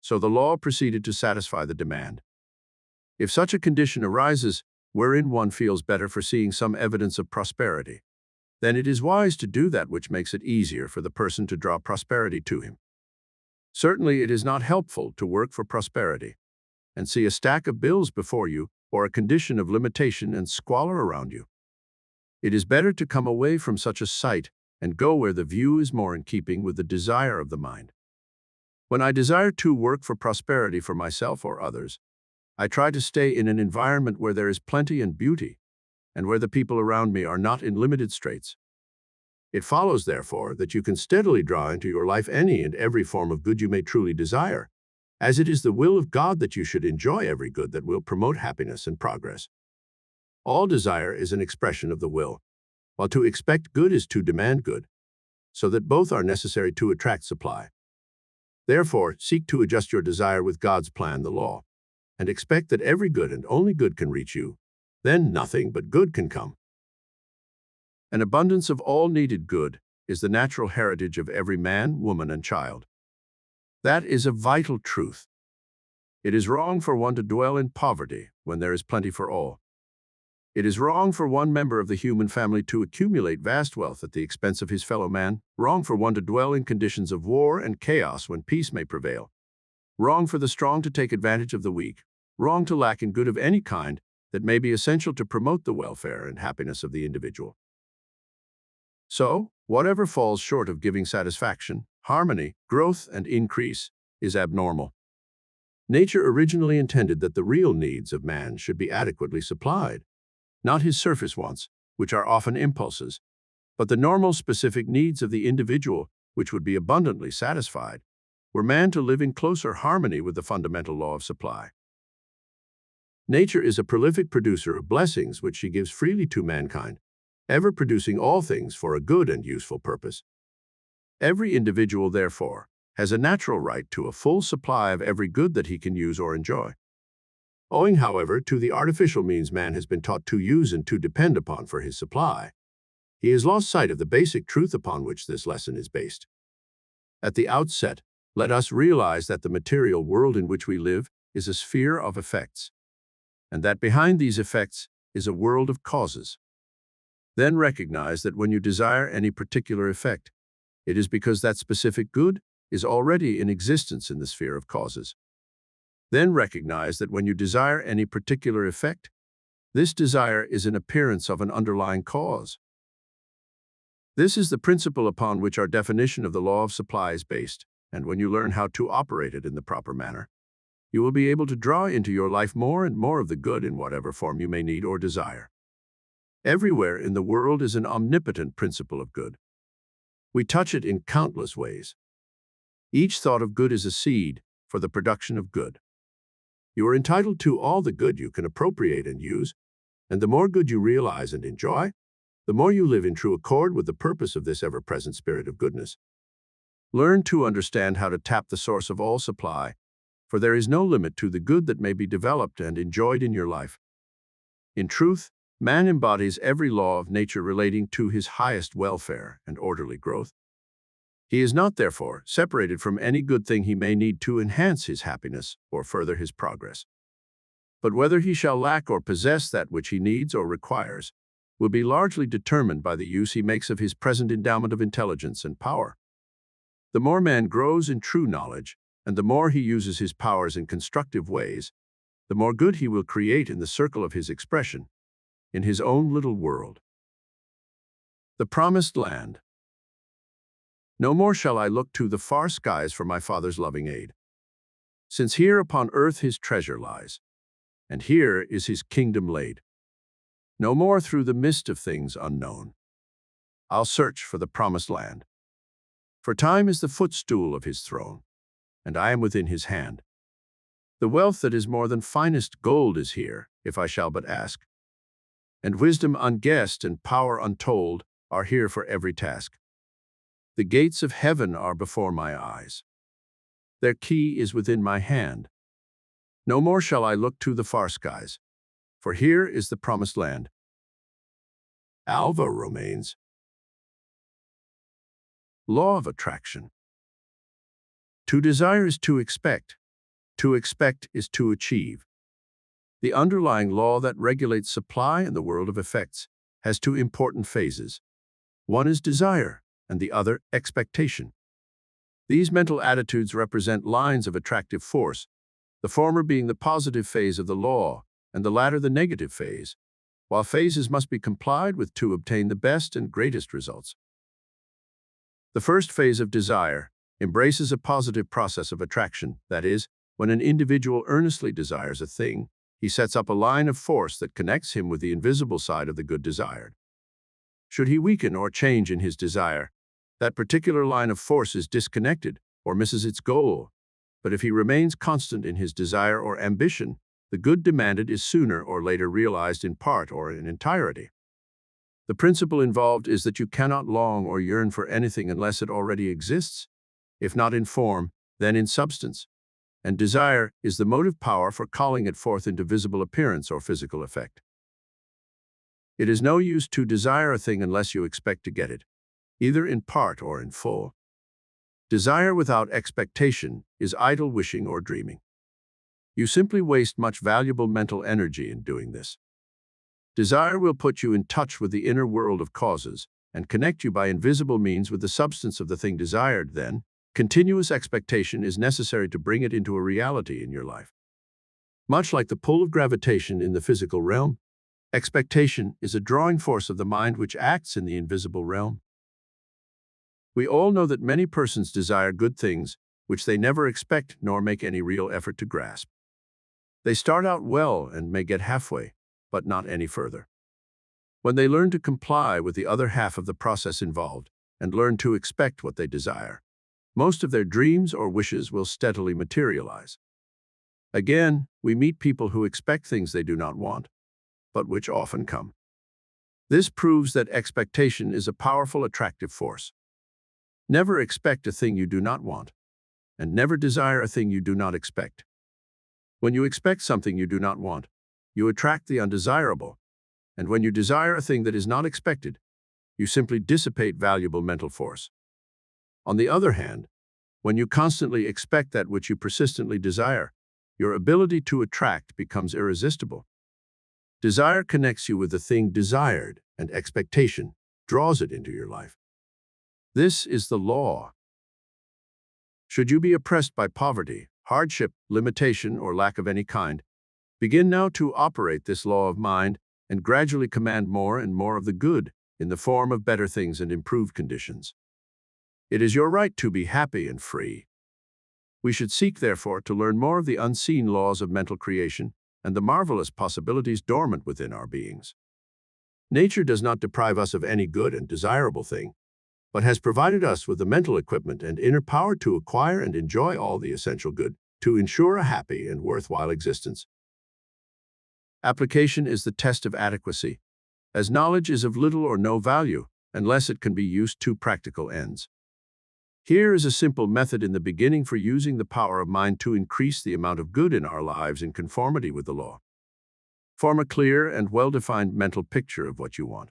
so the law proceeded to satisfy the demand. If such a condition arises, wherein one feels better for seeing some evidence of prosperity, then it is wise to do that which makes it easier for the person to draw prosperity to him. Certainly, it is not helpful to work for prosperity and see a stack of bills before you or a condition of limitation and squalor around you. It is better to come away from such a sight and go where the view is more in keeping with the desire of the mind. When I desire to work for prosperity for myself or others, I try to stay in an environment where there is plenty and beauty, and where the people around me are not in limited straits. It follows, therefore, that you can steadily draw into your life any and every form of good you may truly desire, as it is the will of God that you should enjoy every good that will promote happiness and progress. All desire is an expression of the will, while to expect good is to demand good, so that both are necessary to attract supply. Therefore, seek to adjust your desire with God's plan, the law, and expect that every good and only good can reach you. Then nothing but good can come. An abundance of all needed good is the natural heritage of every man, woman, and child. That is a vital truth. It is wrong for one to dwell in poverty when there is plenty for all. It is wrong for one member of the human family to accumulate vast wealth at the expense of his fellow man, wrong for one to dwell in conditions of war and chaos when peace may prevail, wrong for the strong to take advantage of the weak, wrong to lack in good of any kind that may be essential to promote the welfare and happiness of the individual. So, whatever falls short of giving satisfaction, harmony, growth, and increase is abnormal. Nature originally intended that the real needs of man should be adequately supplied, not his surface wants, which are often impulses, but the normal specific needs of the individual, which would be abundantly satisfied, were man to live in closer harmony with the fundamental law of supply. Nature is a prolific producer of blessings which she gives freely to mankind, ever producing all things for a good and useful purpose. Every individual, therefore, has a natural right to a full supply of every good that he can use or enjoy. Owing, however, to the artificial means man has been taught to use and to depend upon for his supply, he has lost sight of the basic truth upon which this lesson is based. At the outset, let us realize that the material world in which we live is a sphere of effects, and that behind these effects is a world of causes. Then recognize that when you desire any particular effect, it is because that specific good is already in existence in the sphere of causes. Then recognize that when you desire any particular effect, this desire is an appearance of an underlying cause. This is the principle upon which our definition of the law of supply is based, and when you learn how to operate it in the proper manner, you will be able to draw into your life more and more of the good in whatever form you may need or desire. Everywhere in the world is an omnipotent principle of good. We touch it in countless ways. Each thought of good is a seed for the production of good. You are entitled to all the good you can appropriate and use, and the more good you realize and enjoy, the more you live in true accord with the purpose of this ever-present spirit of goodness. Learn to understand how to tap the source of all supply, for there is no limit to the good that may be developed and enjoyed in your life. In truth, man embodies every law of nature relating to his highest welfare and orderly growth. He is not, therefore, separated from any good thing he may need to enhance his happiness or further his progress. But whether he shall lack or possess that which he needs or requires will be largely determined by the use he makes of his present endowment of intelligence and power. The more man grows in true knowledge, and the more he uses his powers in constructive ways, the more good he will create in the circle of his expression, in his own little world. The Promised Land. No more shall I look to the far skies for my Father's loving aid, since here upon earth his treasure lies, and here is his kingdom laid. No more through the mist of things unknown I'll search for the Promised Land. For time is the footstool of his throne, and I am within his hand. The wealth that is more than finest gold is here, if I shall but ask, and wisdom unguessed and power untold are here for every task. The gates of heaven are before my eyes. Their key is within my hand. No more shall I look to the far skies, for here is the Promised Land. Alva Romanes. Law of Attraction. To desire is to expect. To expect is to achieve. The underlying law that regulates supply in the world of effects has two important phases. One is desire, and the other expectation. These mental attitudes represent lines of attractive force, the former being the positive phase of the law, and the latter the negative phase, while phases must be complied with to obtain the best and greatest results. The first phase of desire embraces a positive process of attraction, that is, when an individual earnestly desires a thing, he sets up a line of force that connects him with the invisible side of the good desired. Should he weaken or change in his desire, that particular line of force is disconnected or misses its goal. But if he remains constant in his desire or ambition, the good demanded is sooner or later realized in part or in entirety. The principle involved is that you cannot long or yearn for anything unless it already exists, if not in form, then in substance. And desire is the motive power for calling it forth into visible appearance or physical effect. It is no use to desire a thing unless you expect to get it, either in part or in full. Desire without expectation is idle wishing or dreaming. You simply waste much valuable mental energy in doing this. Desire will put you in touch with the inner world of causes and connect you by invisible means with the substance of the thing desired. Then, continuous expectation is necessary to bring it into a reality in your life. Much like the pull of gravitation in the physical realm, expectation is a drawing force of the mind which acts in the invisible realm. We all know that many persons desire good things which they never expect nor make any real effort to grasp. They start out well and may get halfway, but not any further. When they learn to comply with the other half of the process involved and learn to expect what they desire, most of their dreams or wishes will steadily materialize. Again, we meet people who expect things they do not want, but which often come. This proves that expectation is a powerful attractive force. Never expect a thing you do not want, and never desire a thing you do not expect. When you expect something you do not want, you attract the undesirable, and when you desire a thing that is not expected, you simply dissipate valuable mental force. On the other hand, when you constantly expect that which you persistently desire, your ability to attract becomes irresistible. Desire connects you with the thing desired, and expectation draws it into your life. This is the law. Should you be oppressed by poverty, hardship, limitation, or lack of any kind, begin now to operate this law of mind and gradually command more and more of the good in the form of better things and improved conditions. It is your right to be happy and free. We should seek, therefore, to learn more of the unseen laws of mental creation and the marvelous possibilities dormant within our beings. Nature does not deprive us of any good and desirable thing, but has provided us with the mental equipment and inner power to acquire and enjoy all the essential good to ensure a happy and worthwhile existence. Application is the test of adequacy, as knowledge is of little or no value unless it can be used to practical ends. Here is a simple method in the beginning for using the power of mind to increase the amount of good in our lives in conformity with the law. Form a clear and well-defined mental picture of what you want.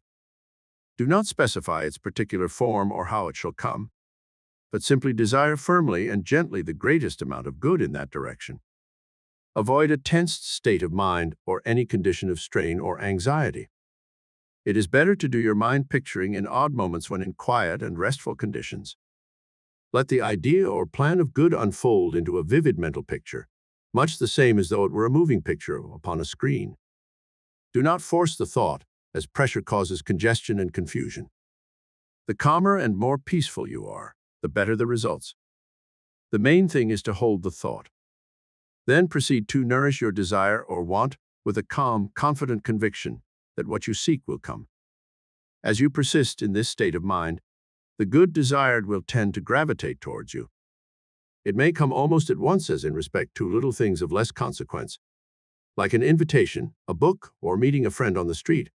Do not specify its particular form or how it shall come, but simply desire firmly and gently the greatest amount of good in that direction. Avoid a tensed state of mind or any condition of strain or anxiety. It is better to do your mind picturing in odd moments when in quiet and restful conditions. Let the idea or plan of good unfold into a vivid mental picture, much the same as though it were a moving picture upon a screen. Do not force the thought, as pressure causes congestion and confusion. The calmer and more peaceful you are, the better the results. The main thing is to hold the thought. Then proceed to nourish your desire or want with a calm, confident conviction that what you seek will come. As you persist in this state of mind, the good desired will tend to gravitate towards you. It may come almost at once as in respect to little things of less consequence, like an invitation, a book, or meeting a friend on the street,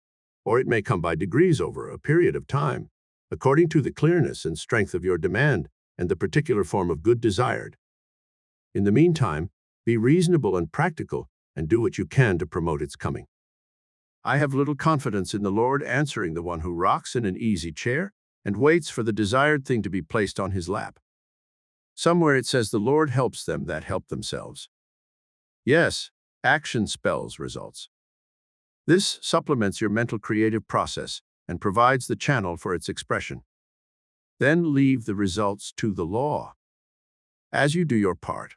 or it may come by degrees over a period of time, according to the clearness and strength of your demand and the particular form of good desired. In the meantime, be reasonable and practical and do what you can to promote its coming. I have little confidence in the Lord answering the one who rocks in an easy chair and waits for the desired thing to be placed on his lap. Somewhere it says the Lord helps them that help themselves. Yes, action spells results. This supplements your mental creative process and provides the channel for its expression. Then leave the results to the law. As you do your part,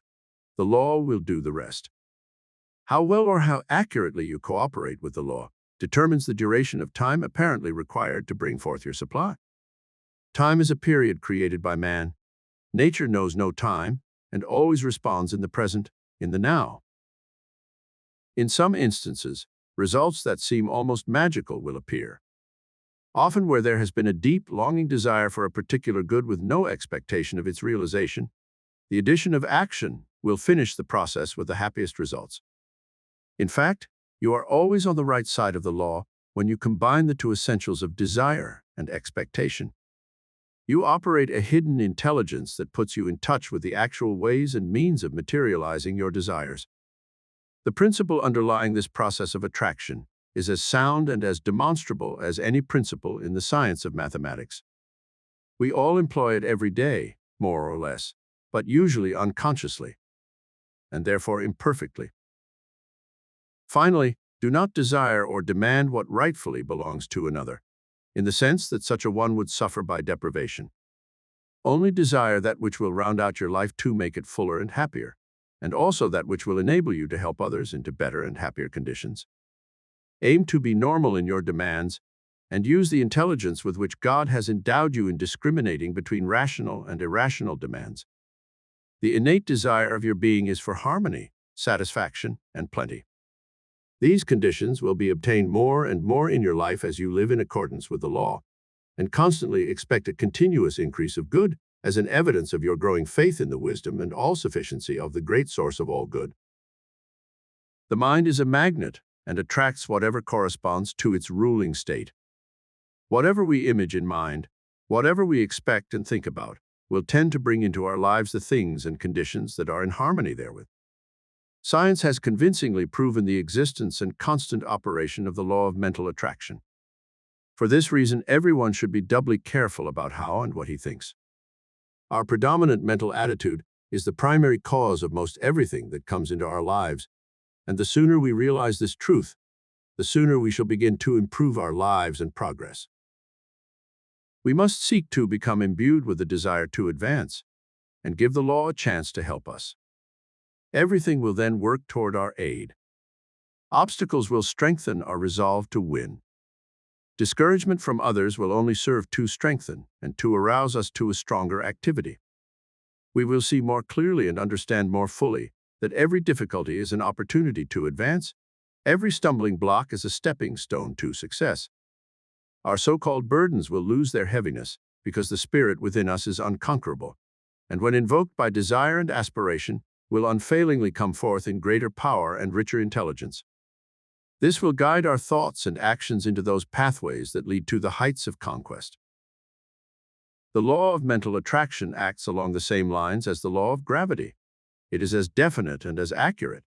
the law will do the rest. How well or how accurately you cooperate with the law determines the duration of time apparently required to bring forth your supply. Time is a period created by man. Nature knows no time and always responds in the present, in the now. In some instances, results that seem almost magical will appear. Often where there has been a deep, longing desire for a particular good with no expectation of its realization, the addition of action will finish the process with the happiest results. In fact, you are always on the right side of the law when you combine the two essentials of desire and expectation. You operate a hidden intelligence that puts you in touch with the actual ways and means of materializing your desires. The principle underlying this process of attraction is as sound and as demonstrable as any principle in the science of mathematics. We all employ it every day, more or less, but usually unconsciously, and therefore imperfectly. Finally, do not desire or demand what rightfully belongs to another, in the sense that such a one would suffer by deprivation. Only desire that which will round out your life to make it fuller and happier, and also that which will enable you to help others into better and happier conditions. Aim to be normal in your demands, and use the intelligence with which God has endowed you in discriminating between rational and irrational demands. The innate desire of your being is for harmony, satisfaction, and plenty. These conditions will be obtained more and more in your life as you live in accordance with the law, and constantly expect a continuous increase of good as an evidence of your growing faith in the wisdom and all-sufficiency of the great source of all good. The mind is a magnet and attracts whatever corresponds to its ruling state. Whatever we image in mind, whatever we expect and think about, will tend to bring into our lives the things and conditions that are in harmony therewith. Science has convincingly proven the existence and constant operation of the law of mental attraction. For this reason, everyone should be doubly careful about how and what he thinks. Our predominant mental attitude is the primary cause of most everything that comes into our lives, and the sooner we realize this truth, the sooner we shall begin to improve our lives and progress. We must seek to become imbued with the desire to advance, and give the law a chance to help us. Everything will then work toward our aid. Obstacles will strengthen our resolve to win. Discouragement from others will only serve to strengthen and to arouse us to a stronger activity. We will see more clearly and understand more fully that every difficulty is an opportunity to advance, every stumbling block is a stepping stone to success. Our so-called burdens will lose their heaviness because the spirit within us is unconquerable, and when invoked by desire and aspiration, will unfailingly come forth in greater power and richer intelligence. This will guide our thoughts and actions into those pathways that lead to the heights of conquest. The law of mental attraction acts along the same lines as the law of gravity. It is as definite and as accurate.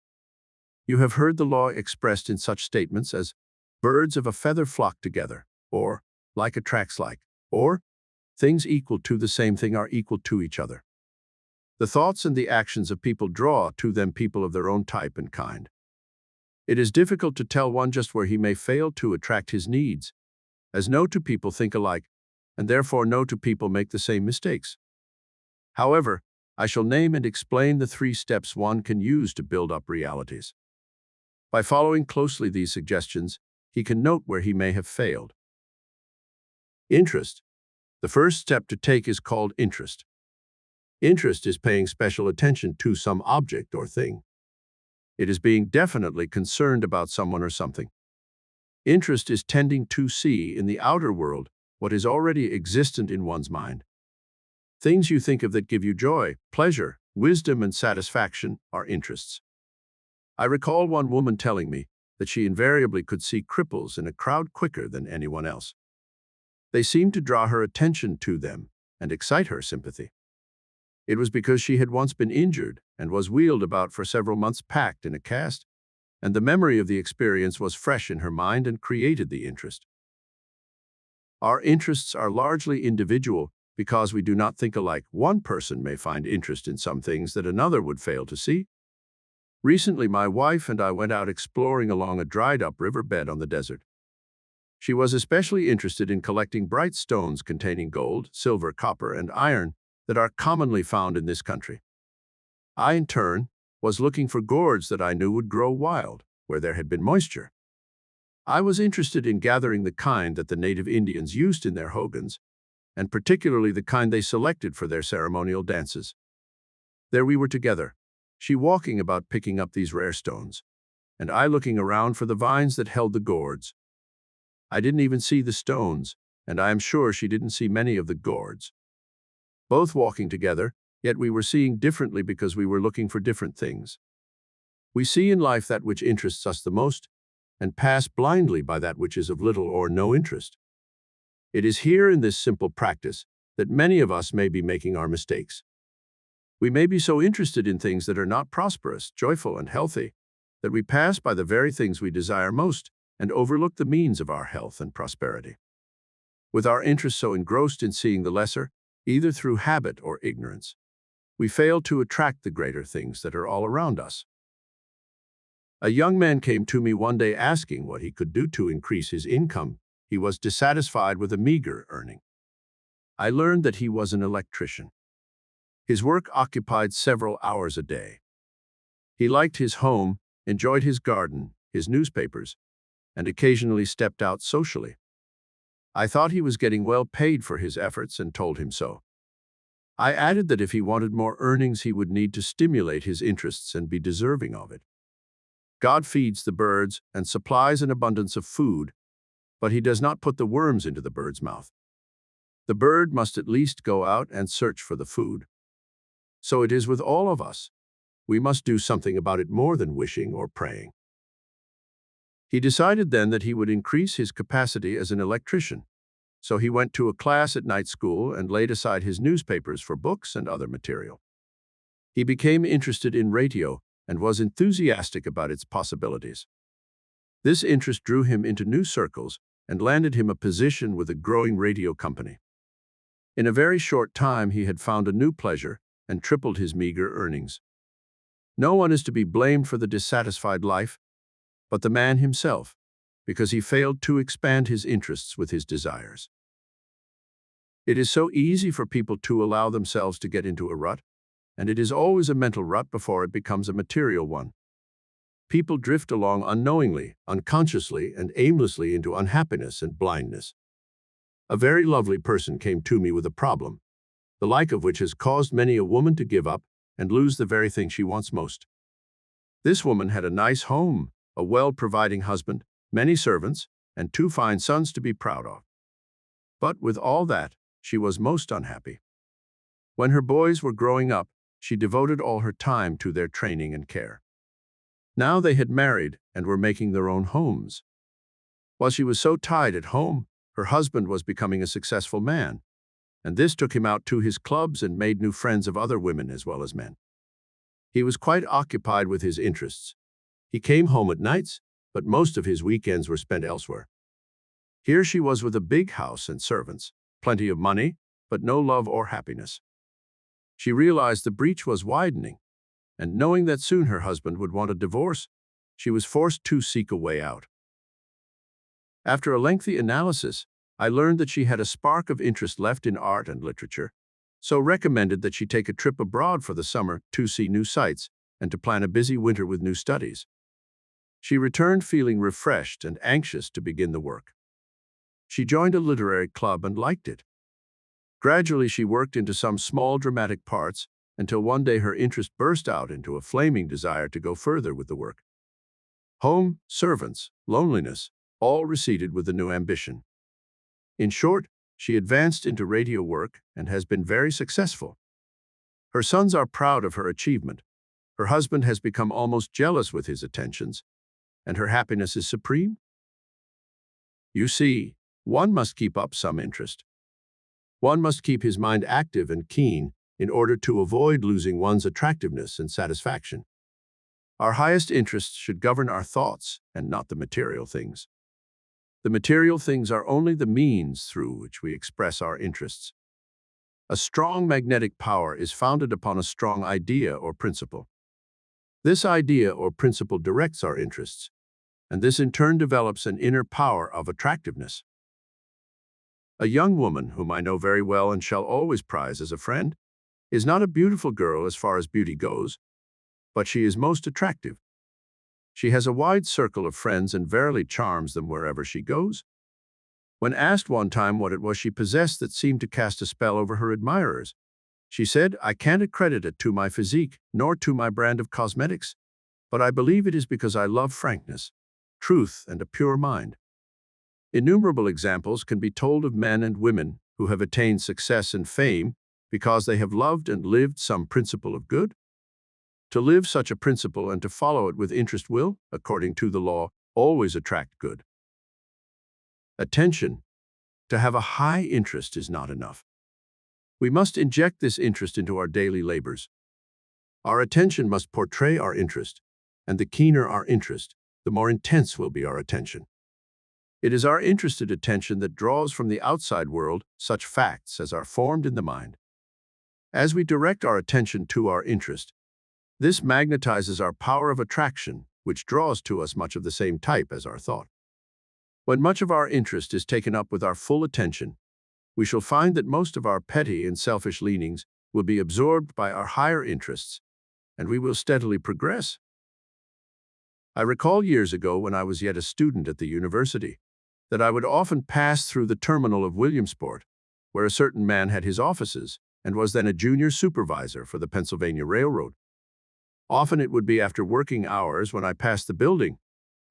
You have heard the law expressed in such statements as, birds of a feather flock together, or like attracts like, or things equal to the same thing are equal to each other. The thoughts and the actions of people draw to them people of their own type and kind. It is difficult to tell one just where he may fail to attract his needs, as no two people think alike, and therefore no two people make the same mistakes. However, I shall name and explain the 3 steps one can use to build up realities. By following closely these suggestions, he can note where he may have failed. Interest. The first step to take is called interest. Interest is paying special attention to some object or thing. It is being definitely concerned about someone or something. Interest is tending to see in the outer world what is already existent in one's mind. Things you think of that give you joy, pleasure, wisdom, and satisfaction are interests. I recall one woman telling me that she invariably could see cripples in a crowd quicker than anyone else. They seemed to draw her attention to them and excite her sympathy. It was because she had once been injured and was wheeled about for several months packed in a cast, and the memory of the experience was fresh in her mind and created the interest. Our interests are largely individual because we do not think alike. One person may find interest in some things that another would fail to see. Recently, my wife and I went out exploring along a dried-up riverbed on the desert. She was especially interested in collecting bright stones containing gold, silver, copper, and iron that are commonly found in this country. I, in turn, was looking for gourds that I knew would grow wild, where there had been moisture. I was interested in gathering the kind that the native Indians used in their hogans, and particularly the kind they selected for their ceremonial dances. There we were together, she walking about picking up these rare stones, and I looking around for the vines that held the gourds. I didn't even see the stones, and I am sure she didn't see many of the gourds. Both walking together, yet we were seeing differently because we were looking for different things. We see in life that which interests us the most, and pass blindly by that which is of little or no interest. It is here in this simple practice that many of us may be making our mistakes. We may be so interested in things that are not prosperous, joyful, and healthy, that we pass by the very things we desire most and overlook the means of our health and prosperity. With our interest so engrossed in seeing the lesser, either through habit or ignorance, we fail to attract the greater things that are all around us. A young man came to me one day asking what he could do to increase his income. He was dissatisfied with a meager earning. I learned that he was an electrician. His work occupied several hours a day. He liked his home, enjoyed his garden, his newspapers, and occasionally stepped out socially. I thought he was getting well paid for his efforts and told him so. I added that if he wanted more earnings, he would need to stimulate his interests and be deserving of it. God feeds the birds and supplies an abundance of food, but he does not put the worms into the bird's mouth. The bird must at least go out and search for the food. So it is with all of us. We must do something about it more than wishing or praying. He decided then that he would increase his capacity as an electrician. So he went to a class at night school and laid aside his newspapers for books and other material. He became interested in radio and was enthusiastic about its possibilities. This interest drew him into new circles and landed him a position with a growing radio company. In a very short time, he had found a new pleasure and tripled his meager earnings. No one is to be blamed for the dissatisfied life, but the man himself, because he failed to expand his interests with his desires. It is so easy for people to allow themselves to get into a rut, and it is always a mental rut before it becomes a material one. People drift along unknowingly, unconsciously, and aimlessly into unhappiness and blindness. A very lovely person came to me with a problem, the like of which has caused many a woman to give up and lose the very thing she wants most. This woman had a nice home, a well-providing husband, many servants, and 2 fine sons to be proud of. But with all that, she was most unhappy. When her boys were growing up, she devoted all her time to their training and care. Now they had married and were making their own homes. While she was so tied at home, her husband was becoming a successful man, and this took him out to his clubs and made new friends of other women as well as men. He was quite occupied with his interests. He came home at nights, but most of his weekends were spent elsewhere. Here she was with a big house and servants, plenty of money, but no love or happiness. She realized the breach was widening, and knowing that soon her husband would want a divorce, she was forced to seek a way out. After a lengthy analysis, I learned that she had a spark of interest left in art and literature, so recommended that she take a trip abroad for the summer to see new sights and to plan a busy winter with new studies. She returned feeling refreshed and anxious to begin the work. She joined a literary club and liked it. Gradually, she worked into some small dramatic parts until one day her interest burst out into a flaming desire to go further with the work. Home, servants, loneliness, all receded with the new ambition. In short, she advanced into radio work and has been very successful. Her sons are proud of her achievement. Her husband has become almost jealous with his attentions, and her happiness is supreme. You see, one must keep up some interest. One must keep his mind active and keen in order to avoid losing one's attractiveness and satisfaction. Our highest interests should govern our thoughts and not the material things. The material things are only the means through which we express our interests. A strong magnetic power is founded upon a strong idea or principle. This idea or principle directs our interests, and this in turn develops an inner power of attractiveness. A young woman whom I know very well and shall always prize as a friend is not a beautiful girl as far as beauty goes, but she is most attractive. She has a wide circle of friends and verily charms them wherever she goes. When asked one time what it was she possessed that seemed to cast a spell over her admirers, she said, "I can't accredit it to my physique, nor to my brand of cosmetics, but I believe it is because I love frankness, truth, and a pure mind." Innumerable examples can be told of men and women who have attained success and fame because they have loved and lived some principle of good. To live such a principle and to follow it with interest will, according to the law, always attract good. Attention. To have a high interest is not enough. We must inject this interest into our daily labors. Our attention must portray our interest, and the keener our interest, the more intense will be our attention. It is our interested attention that draws from the outside world such facts as are formed in the mind. As we direct our attention to our interest, this magnetizes our power of attraction, which draws to us much of the same type as our thought. When much of our interest is taken up with our full attention, we shall find that most of our petty and selfish leanings will be absorbed by our higher interests, and we will steadily progress. I recall years ago when I was yet a student at the university, that I would often pass through the terminal of Williamsport, where a certain man had his offices and was then a junior supervisor for the Pennsylvania Railroad. Often it would be after working hours when I passed the building,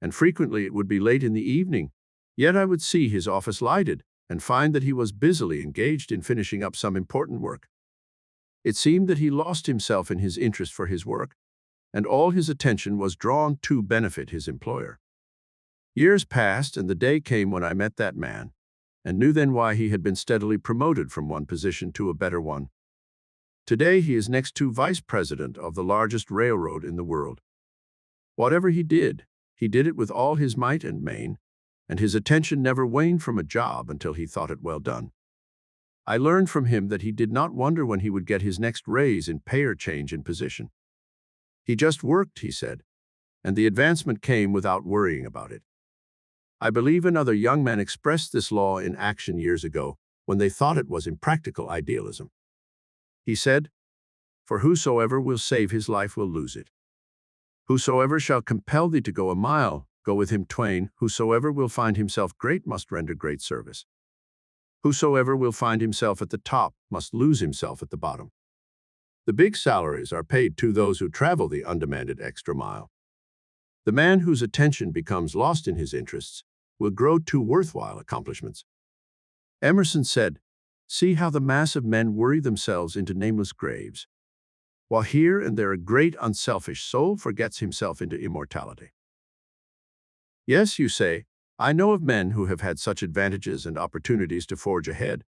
and frequently it would be late in the evening, yet I would see his office lighted and find that he was busily engaged in finishing up some important work. It seemed that he lost himself in his interest for his work, and all his attention was drawn to benefit his employer. Years passed, and the day came when I met that man, and knew then why he had been steadily promoted from one position to a better one. Today he is next to vice president of the largest railroad in the world. Whatever he did it with all his might and main, and his attention never waned from a job until he thought it well done. I learned from him that he did not wonder when he would get his next raise in pay or change in position. He just worked, he said, and the advancement came without worrying about it. I believe another young man expressed this law in action years ago when they thought it was impractical idealism. He said, "For whosoever will save his life will lose it. Whosoever shall compel thee to go a mile, go with him twain. Whosoever will find himself great must render great service. Whosoever will find himself at the top must lose himself at the bottom." The big salaries are paid to those who travel the undemanded extra mile. The man whose attention becomes lost in his interests will grow to worthwhile accomplishments. Emerson said, "See how the mass of men worry themselves into nameless graves, while here and there a great unselfish soul forgets himself into immortality." Yes, you say, I know of men who have had such advantages and opportunities to forge ahead,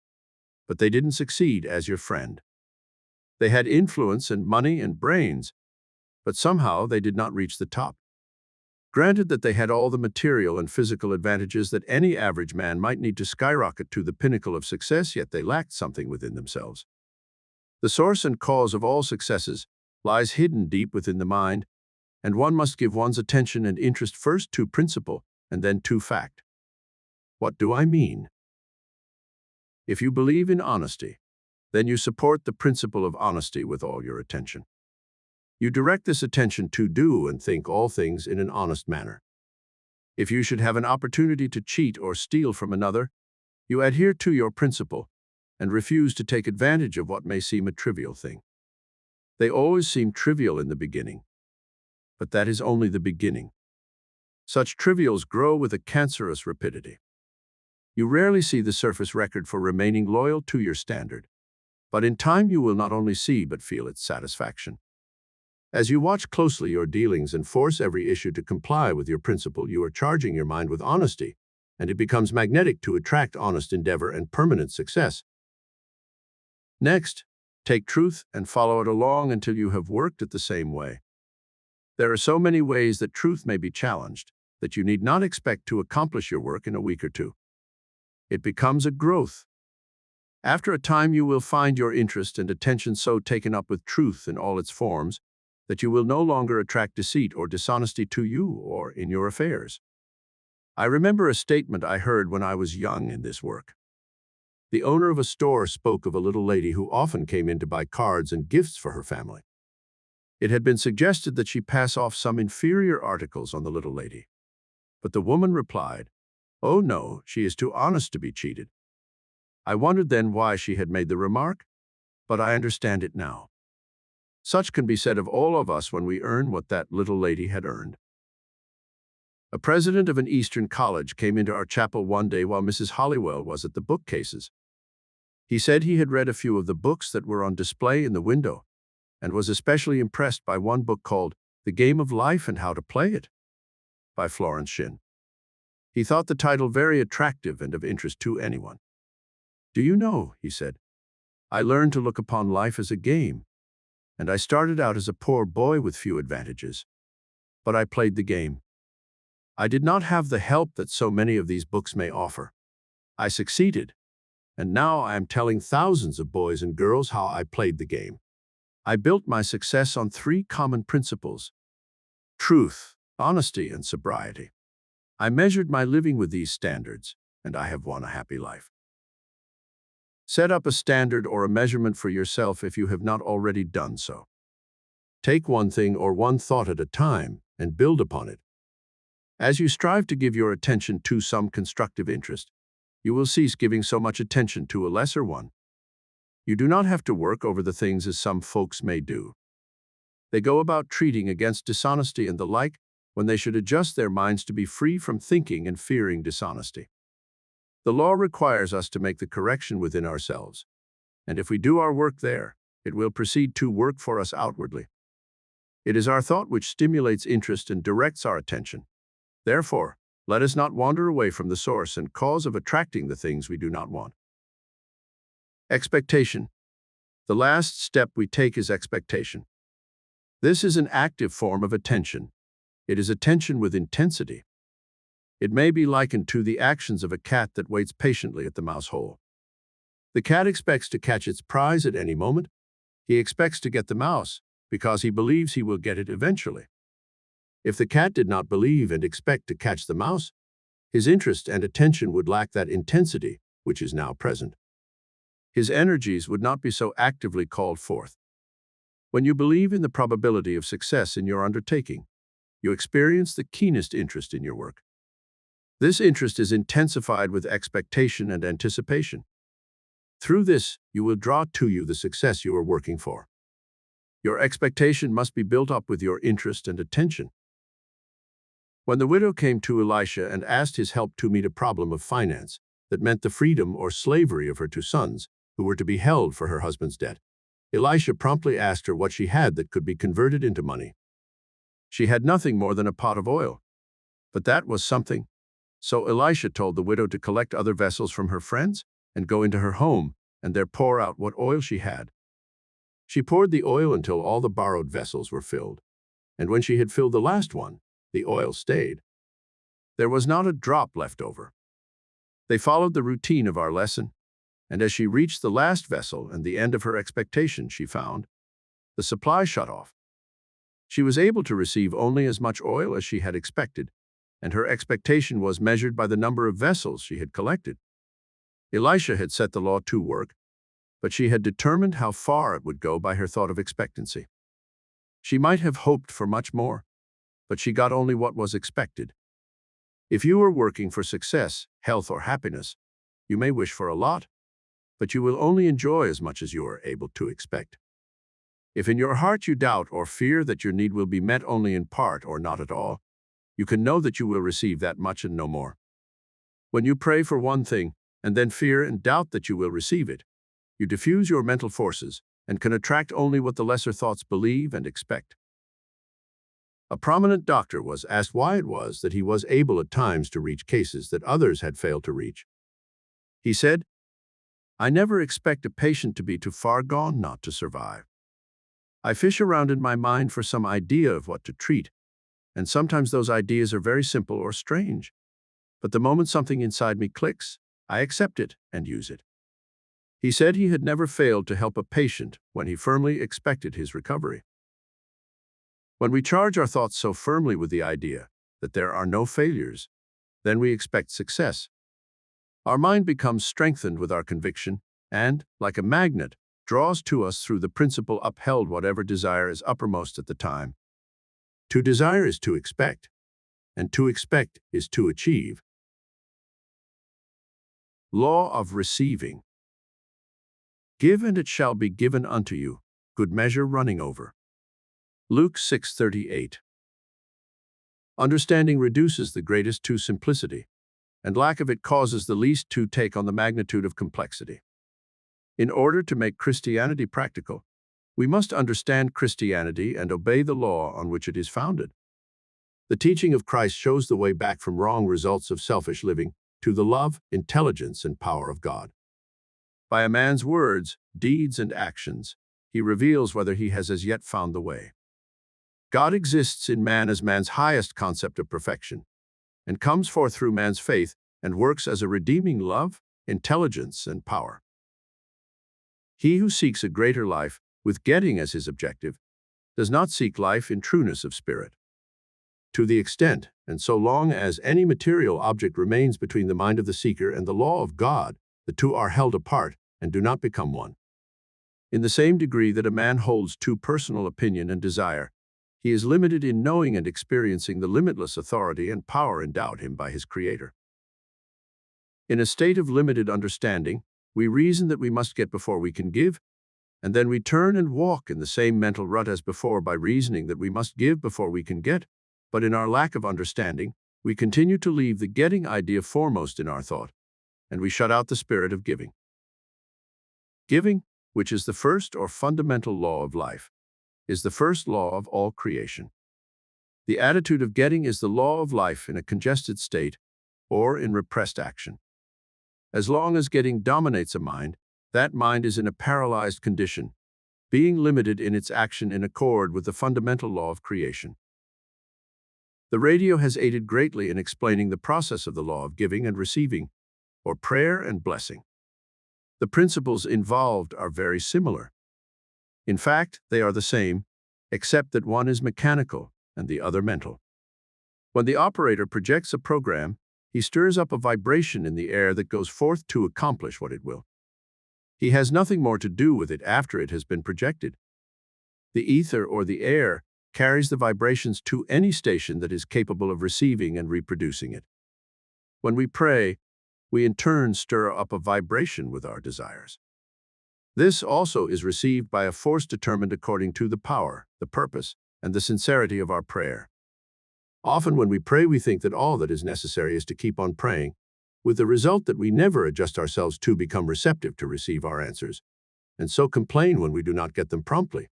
but they didn't succeed as your friend. They had influence and money and brains, but somehow they did not reach the top. Granted that they had all the material and physical advantages that any average man might need to skyrocket to the pinnacle of success, yet they lacked something within themselves. The source and cause of all successes lies hidden deep within the mind, and one must give one's attention and interest first to principle and then to fact. What do I mean? If you believe in honesty, then you support the principle of honesty with all your attention. You direct this attention to do and think all things in an honest manner. If you should have an opportunity to cheat or steal from another, you adhere to your principle and refuse to take advantage of what may seem a trivial thing. They always seem trivial in the beginning, but that is only the beginning. Such trivials grow with a cancerous rapidity. You rarely see the surface record for remaining loyal to your standard, but in time you will not only see but feel its satisfaction. As you watch closely your dealings and force every issue to comply with your principle, you are charging your mind with honesty, and it becomes magnetic to attract honest endeavor and permanent success. Next, take truth and follow it along until you have worked it the same way. There are so many ways that truth may be challenged that you need not expect to accomplish your work in a week or two. It becomes a growth. After a time, you will find your interest and attention so taken up with truth in all its forms that you will no longer attract deceit or dishonesty to you or in your affairs. I remember a statement I heard when I was young in this work. The owner of a store spoke of a little lady who often came in to buy cards and gifts for her family. It had been suggested that she pass off some inferior articles on the little lady. But the woman replied, "Oh no, she is too honest to be cheated." I wondered then why she had made the remark, but I understand it now. Such can be said of all of us when we earn what that little lady had earned. A president of an Eastern college came into our chapel one day while Mrs. Hollywell was at the bookcases. He said he had read a few of the books that were on display in the window and was especially impressed by one book called The Game of Life and How to Play It by Florence Shinn. He thought the title very attractive and of interest to anyone. "Do you know," he said, "I learned to look upon life as a game, and I started out as a poor boy with few advantages. But I played the game. I did not have the help that so many of these books may offer. I succeeded, and now I am telling thousands of boys and girls how I played the game. I built my success on 3 common principles: truth, honesty, and sobriety. I measured my living with these standards, and I have won a happy life." Set up a standard or a measurement for yourself if you have not already done so. Take one thing or one thought at a time and build upon it. As you strive to give your attention to some constructive interest, you will cease giving so much attention to a lesser one. You do not have to work over the things as some folks may do. They go about treating against dishonesty and the like when they should adjust their minds to be free from thinking and fearing dishonesty. The law requires us to make the correction within ourselves, and if we do our work there, it will proceed to work for us outwardly. It is our thought which stimulates interest and directs our attention. Therefore, let us not wander away from the source and cause of attracting the things we do not want. Expectation. The last step we take is expectation. This is an active form of attention. It is attention with intensity. It may be likened to the actions of a cat that waits patiently at the mouse hole. The cat expects to catch its prize at any moment. He expects to get the mouse because he believes he will get it eventually. If the cat did not believe and expect to catch the mouse, his interest and attention would lack that intensity which is now present. His energies would not be so actively called forth. When you believe in the probability of success in your undertaking, you experience the keenest interest in your work. This interest is intensified with expectation and anticipation. Through this, you will draw to you the success you are working for. Your expectation must be built up with your interest and attention. When the widow came to Elisha and asked his help to meet a problem of finance that meant the freedom or slavery of her 2 sons, who were to be held for her husband's debt, Elisha promptly asked her what she had that could be converted into money. She had nothing more than a pot of oil, but that was something. So Elisha told the widow to collect other vessels from her friends and go into her home and there pour out what oil she had. She poured the oil until all the borrowed vessels were filled, and when she had filled the last one, the oil stayed. There was not a drop left over. They followed the routine of our lesson, and as she reached the last vessel and the end of her expectation, she found the supply shut off. She was able to receive only as much oil as she had expected, and her expectation was measured by the number of vessels she had collected. Elisha had set the law to work, but she had determined how far it would go by her thought of expectancy. She might have hoped for much more, but she got only what was expected. If you are working for success, health, or happiness, you may wish for a lot, but you will only enjoy as much as you are able to expect. If in your heart you doubt or fear that your need will be met only in part or not at all, you can know that you will receive that much and no more. When you pray for one thing and then fear and doubt that you will receive it, you diffuse your mental forces and can attract only what the lesser thoughts believe and expect. A prominent doctor was asked why it was that he was able at times to reach cases that others had failed to reach. He said, "I never expect a patient to be too far gone not to survive. I fish around in my mind for some idea of what to treat, and sometimes those ideas are very simple or strange. But the moment something inside me clicks, I accept it and use it." He said he had never failed to help a patient when he firmly expected his recovery. When we charge our thoughts so firmly with the idea that there are no failures, then we expect success. Our mind becomes strengthened with our conviction and, like a magnet, draws to us through the principle upheld whatever desire is uppermost at the time. To desire is to expect, and to expect is to achieve. Law of receiving. Give and it shall be given unto you, good measure running over. Luke 6:38. Understanding reduces the greatest to simplicity, and lack of it causes the least to take on the magnitude of complexity. In order to make Christianity practical, we must understand Christianity and obey the law on which it is founded. The teaching of Christ shows the way back from wrong results of selfish living to the love, intelligence, and power of God. By a man's words, deeds, and actions, he reveals whether he has as yet found the way. God exists in man as man's highest concept of perfection, and comes forth through man's faith and works as a redeeming love, intelligence, and power. He who seeks a greater life, with getting as his objective, does not seek life in trueness of spirit. To the extent, and so long as any material object remains between the mind of the seeker and the law of God, the two are held apart and do not become one. In the same degree that a man holds to personal opinion and desire, he is limited in knowing and experiencing the limitless authority and power endowed him by his Creator. In a state of limited understanding, we reason that we must get before we can give, and then we turn and walk in the same mental rut as before by reasoning that we must give before we can get, but in our lack of understanding, we continue to leave the getting idea foremost in our thought, and we shut out the spirit of giving. Giving, which is the first or fundamental law of life, is the first law of all creation. The attitude of getting is the law of life in a congested state or in repressed action. As long as getting dominates a mind, that mind is in a paralyzed condition, being limited in its action in accord with the fundamental law of creation. The radio has aided greatly in explaining the process of the law of giving and receiving, or prayer and blessing. The principles involved are very similar. In fact, they are the same, except that one is mechanical and the other mental. When the operator projects a program, he stirs up a vibration in the air that goes forth to accomplish what it will. He has nothing more to do with it after it has been projected. The ether or the air carries the vibrations to any station that is capable of receiving and reproducing it. When we pray, we in turn stir up a vibration with our desires. This also is received by a force determined according to the power, the purpose, and the sincerity of our prayer. Often when we pray, we think that all that is necessary is to keep on praying, with the result that we never adjust ourselves to become receptive to receive our answers, and so complain when we do not get them promptly.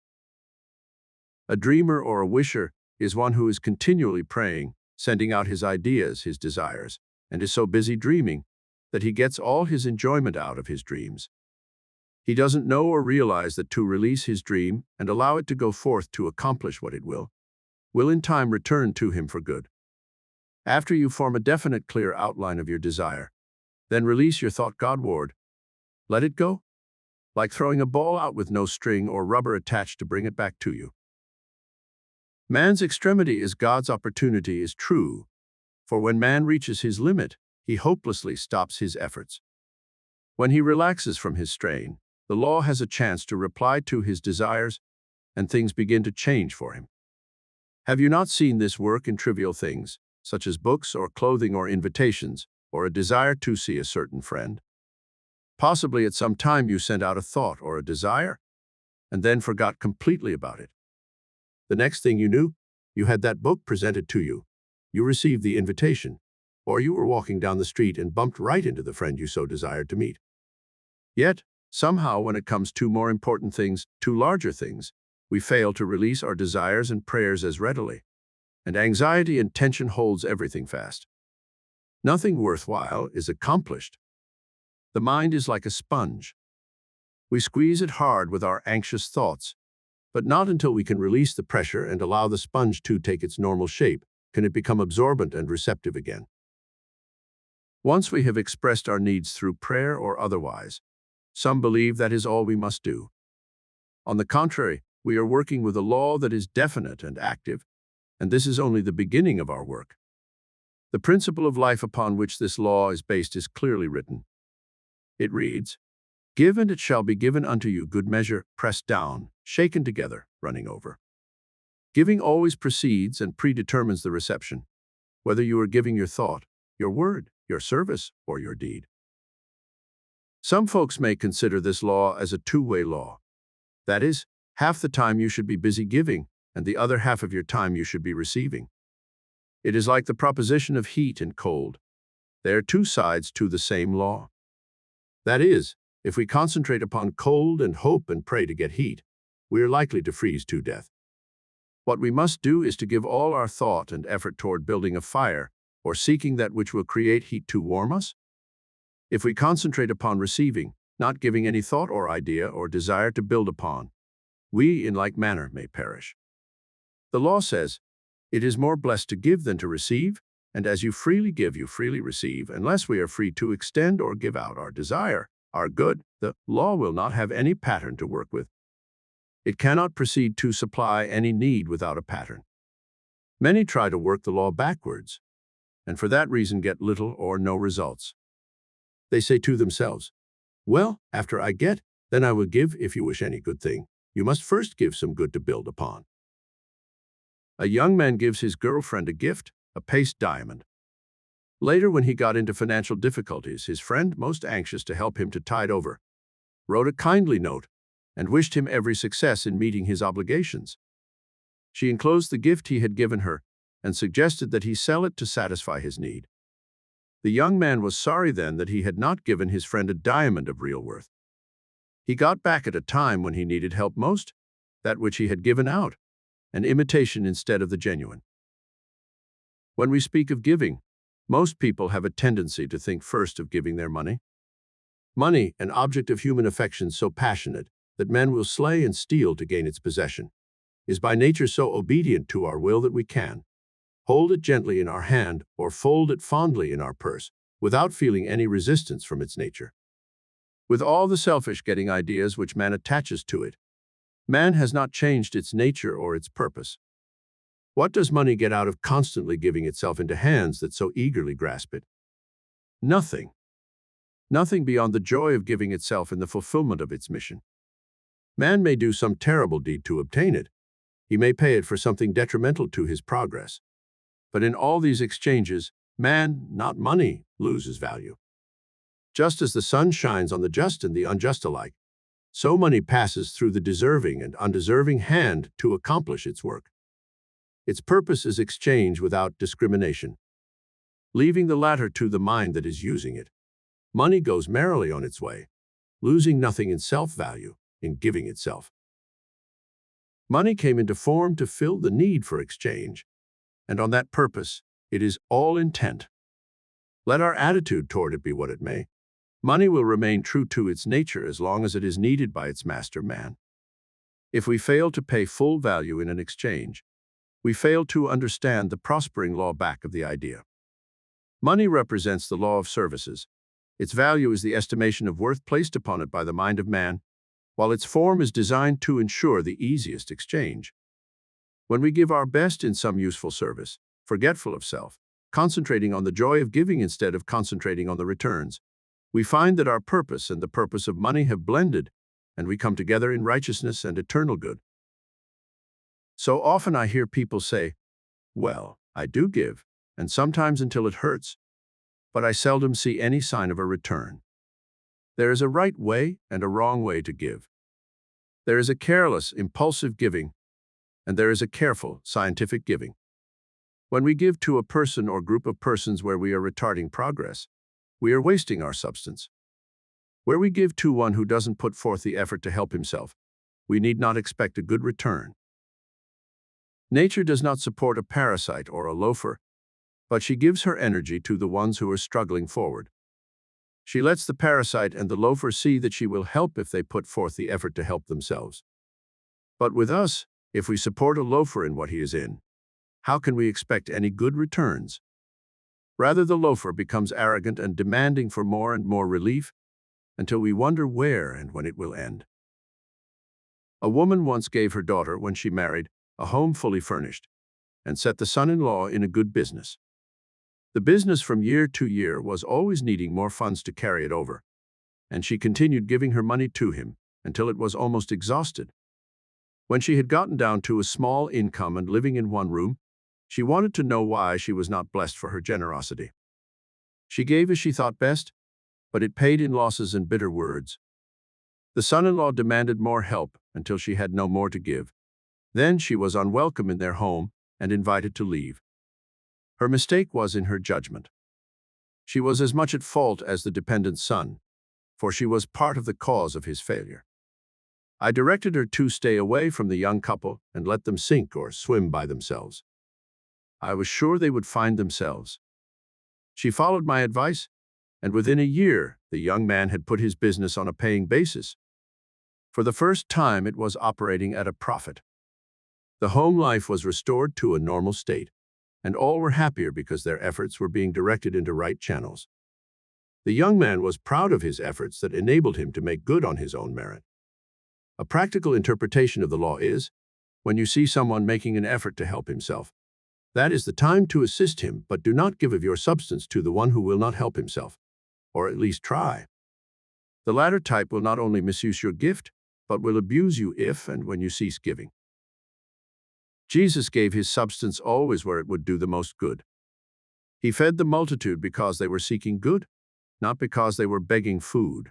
A dreamer or a wisher is one who is continually praying, sending out his ideas, his desires, and is so busy dreaming that he gets all his enjoyment out of his dreams. He doesn't know or realize that to release his dream and allow it to go forth to accomplish what it will in time return to him for good. After you form a definite, clear outline of your desire, then release your thought Godward. Let it go, like throwing a ball out with no string or rubber attached to bring it back to you. Man's extremity is God's opportunity is true, for when man reaches his limit, he hopelessly stops his efforts. When he relaxes from his strain, the law has a chance to reply to his desires, and things begin to change for him. Have you not seen this work in trivial things, such as books or clothing or invitations, or a desire to see a certain friend? Possibly at some time you sent out a thought or a desire, and then forgot completely about it. The next thing you knew, you had that book presented to you. You received the invitation, or you were walking down the street and bumped right into the friend you so desired to meet. Yet, somehow, when it comes to more important things, to larger things, we fail to release our desires and prayers as readily, and anxiety and tension holds everything fast. Nothing worthwhile is accomplished. The mind is like a sponge. We squeeze it hard with our anxious thoughts, but not until we can release the pressure and allow the sponge to take its normal shape can it become absorbent and receptive again. Once we have expressed our needs through prayer or otherwise, some believe that is all we must do. On the contrary, we are working with a law that is definite and active, and this is only the beginning of our work. The principle of life upon which this law is based is clearly written. It reads, "Give and it shall be given unto you, good measure, pressed down, shaken together, running over." Giving always precedes and predetermines the reception, whether you are giving your thought, your word, your service, or your deed. Some folks may consider this law as a two-way law. That is, half the time you should be busy giving, and the other half of your time you should be receiving. It is like the proposition of heat and cold. They are two sides to the same law. That is, if we concentrate upon cold and hope and pray to get heat, we are likely to freeze to death. What we must do is to give all our thought and effort toward building a fire or seeking that which will create heat to warm us. If we concentrate upon receiving, not giving any thought or idea or desire to build upon, we in like manner may perish. The law says, "It is more blessed to give than to receive, and as you freely give, you freely receive, unless we are free to extend or give out our desire, our good." The law will not have any pattern to work with. It cannot proceed to supply any need without a pattern. Many try to work the law backwards, and for that reason get little or no results. They say to themselves, "Well, after I get, then I will give. If you wish any good thing, you must first give some good to build upon." A young man gives his girlfriend a gift, a paste diamond. Later, when he got into financial difficulties, his friend, most anxious to help him to tide over, wrote a kindly note and wished him every success in meeting his obligations. She enclosed the gift he had given her and suggested that he sell it to satisfy his need. The young man was sorry then that he had not given his friend a diamond of real worth. He got back at a time when he needed help most, that which he had given out, an imitation instead of the genuine. When we speak of giving, most people have a tendency to think first of giving their money. Money, an object of human affection so passionate that men will slay and steal to gain its possession, is by nature so obedient to our will that we can hold it gently in our hand or fold it fondly in our purse without feeling any resistance from its nature. With all the selfish-getting ideas which man attaches to it, man has not changed its nature or its purpose. What does money get out of constantly giving itself into hands that so eagerly grasp it? Nothing. Nothing beyond the joy of giving itself in the fulfillment of its mission. Man may do some terrible deed to obtain it. He may pay it for something detrimental to his progress. But in all these exchanges, man, not money, loses value. Just as the sun shines on the just and the unjust alike, so money passes through the deserving and undeserving hand to accomplish its work. Its purpose is exchange without discrimination, leaving the latter to the mind that is using it. Money goes merrily on its way, losing nothing in self-value, in giving itself. Money came into form to fill the need for exchange, and on that purpose, it is all intent. Let our attitude toward it be what it may. Money will remain true to its nature as long as it is needed by its master, man. If we fail to pay full value in an exchange, we fail to understand the prospering law back of the idea. Money represents the law of services. Its value is the estimation of worth placed upon it by the mind of man, while its form is designed to ensure the easiest exchange. When we give our best in some useful service, forgetful of self, concentrating on the joy of giving instead of concentrating on the returns, we find that our purpose and the purpose of money have blended, and we come together in righteousness and eternal good. So often I hear people say, "Well, I do give, and sometimes until it hurts, but I seldom see any sign of a return." There is a right way and a wrong way to give. There is a careless, impulsive giving, and there is a careful, scientific giving. When we give to a person or group of persons where we are retarding progress, we are wasting our substance. Where we give to one who doesn't put forth the effort to help himself, we need not expect a good return. Nature does not support a parasite or a loafer, but she gives her energy to the ones who are struggling forward. She lets the parasite and the loafer see that she will help if they put forth the effort to help themselves. But with us, if we support a loafer in what he is in, how can we expect any good returns? Rather, the loafer becomes arrogant and demanding for more and more relief until we wonder where and when it will end. A woman once gave her daughter, when she married, a home fully furnished, and set the son-in-law in a good business. The business from year to year was always needing more funds to carry it over, and she continued giving her money to him until it was almost exhausted. When she had gotten down to a small income and living in one room, she wanted to know why she was not blessed for her generosity. She gave as she thought best, but it paid in losses and bitter words. The son-in-law demanded more help until she had no more to give. Then she was unwelcome in their home and invited to leave. Her mistake was in her judgment. She was as much at fault as the dependent son, for she was part of the cause of his failure. I directed her to stay away from the young couple and let them sink or swim by themselves. I was sure they would find themselves. She followed my advice, and within a year, the young man had put his business on a paying basis. For the first time, it was operating at a profit. The home life was restored to a normal state, and all were happier because their efforts were being directed into right channels. The young man was proud of his efforts that enabled him to make good on his own merit. A practical interpretation of the law is, when you see someone making an effort to help himself, that is the time to assist him, but do not give of your substance to the one who will not help himself, or at least try. The latter type will not only misuse your gift, but will abuse you if and when you cease giving. Jesus gave his substance always where it would do the most good. He fed the multitude because they were seeking good, not because they were begging food.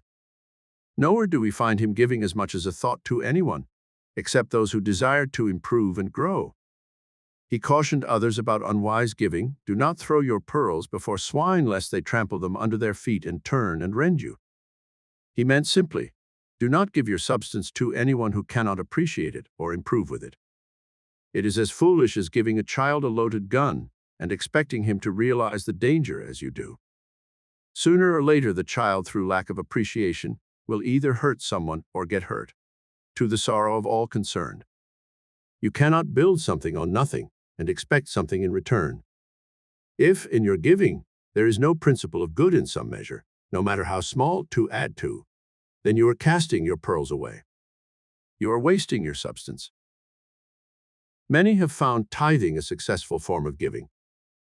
Nowhere do we find him giving as much as a thought to anyone, except those who desired to improve and grow. He cautioned others about unwise giving. Do not throw your pearls before swine lest they trample them under their feet and turn and rend you. He meant simply, do not give your substance to anyone who cannot appreciate it or improve with it. It is as foolish as giving a child a loaded gun and expecting him to realize the danger as you do. Sooner or later, the child, through lack of appreciation, will either hurt someone or get hurt, to the sorrow of all concerned. You cannot build something on nothing and expect something in return. If, in your giving, there is no principle of good in some measure, no matter how small, to add to, then you are casting your pearls away. You are wasting your substance. Many have found tithing a successful form of giving,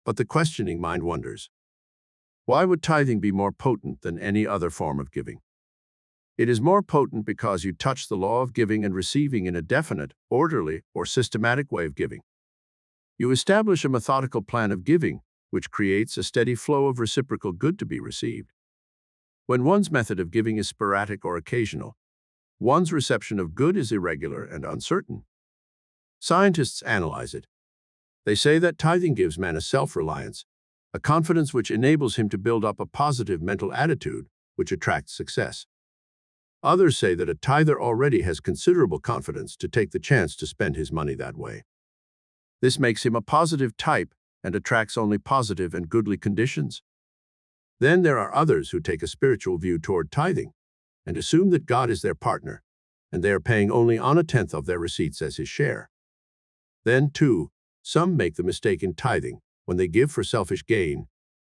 but the questioning mind wonders, why would tithing be more potent than any other form of giving? It is more potent because you touch the law of giving and receiving in a definite, orderly, or systematic way of giving. You establish a methodical plan of giving, which creates a steady flow of reciprocal good to be received. When one's method of giving is sporadic or occasional, one's reception of good is irregular and uncertain. Scientists analyze it. They say that tithing gives man a self-reliance, a confidence which enables him to build up a positive mental attitude, which attracts success. Others say that a tither already has considerable confidence to take the chance to spend his money that way. This makes him a positive type and attracts only positive and goodly conditions. Then there are others who take a spiritual view toward tithing and assume that God is their partner, and they are paying only on a tenth of their receipts as his share. Then, too, some make the mistake in tithing when they give for selfish gain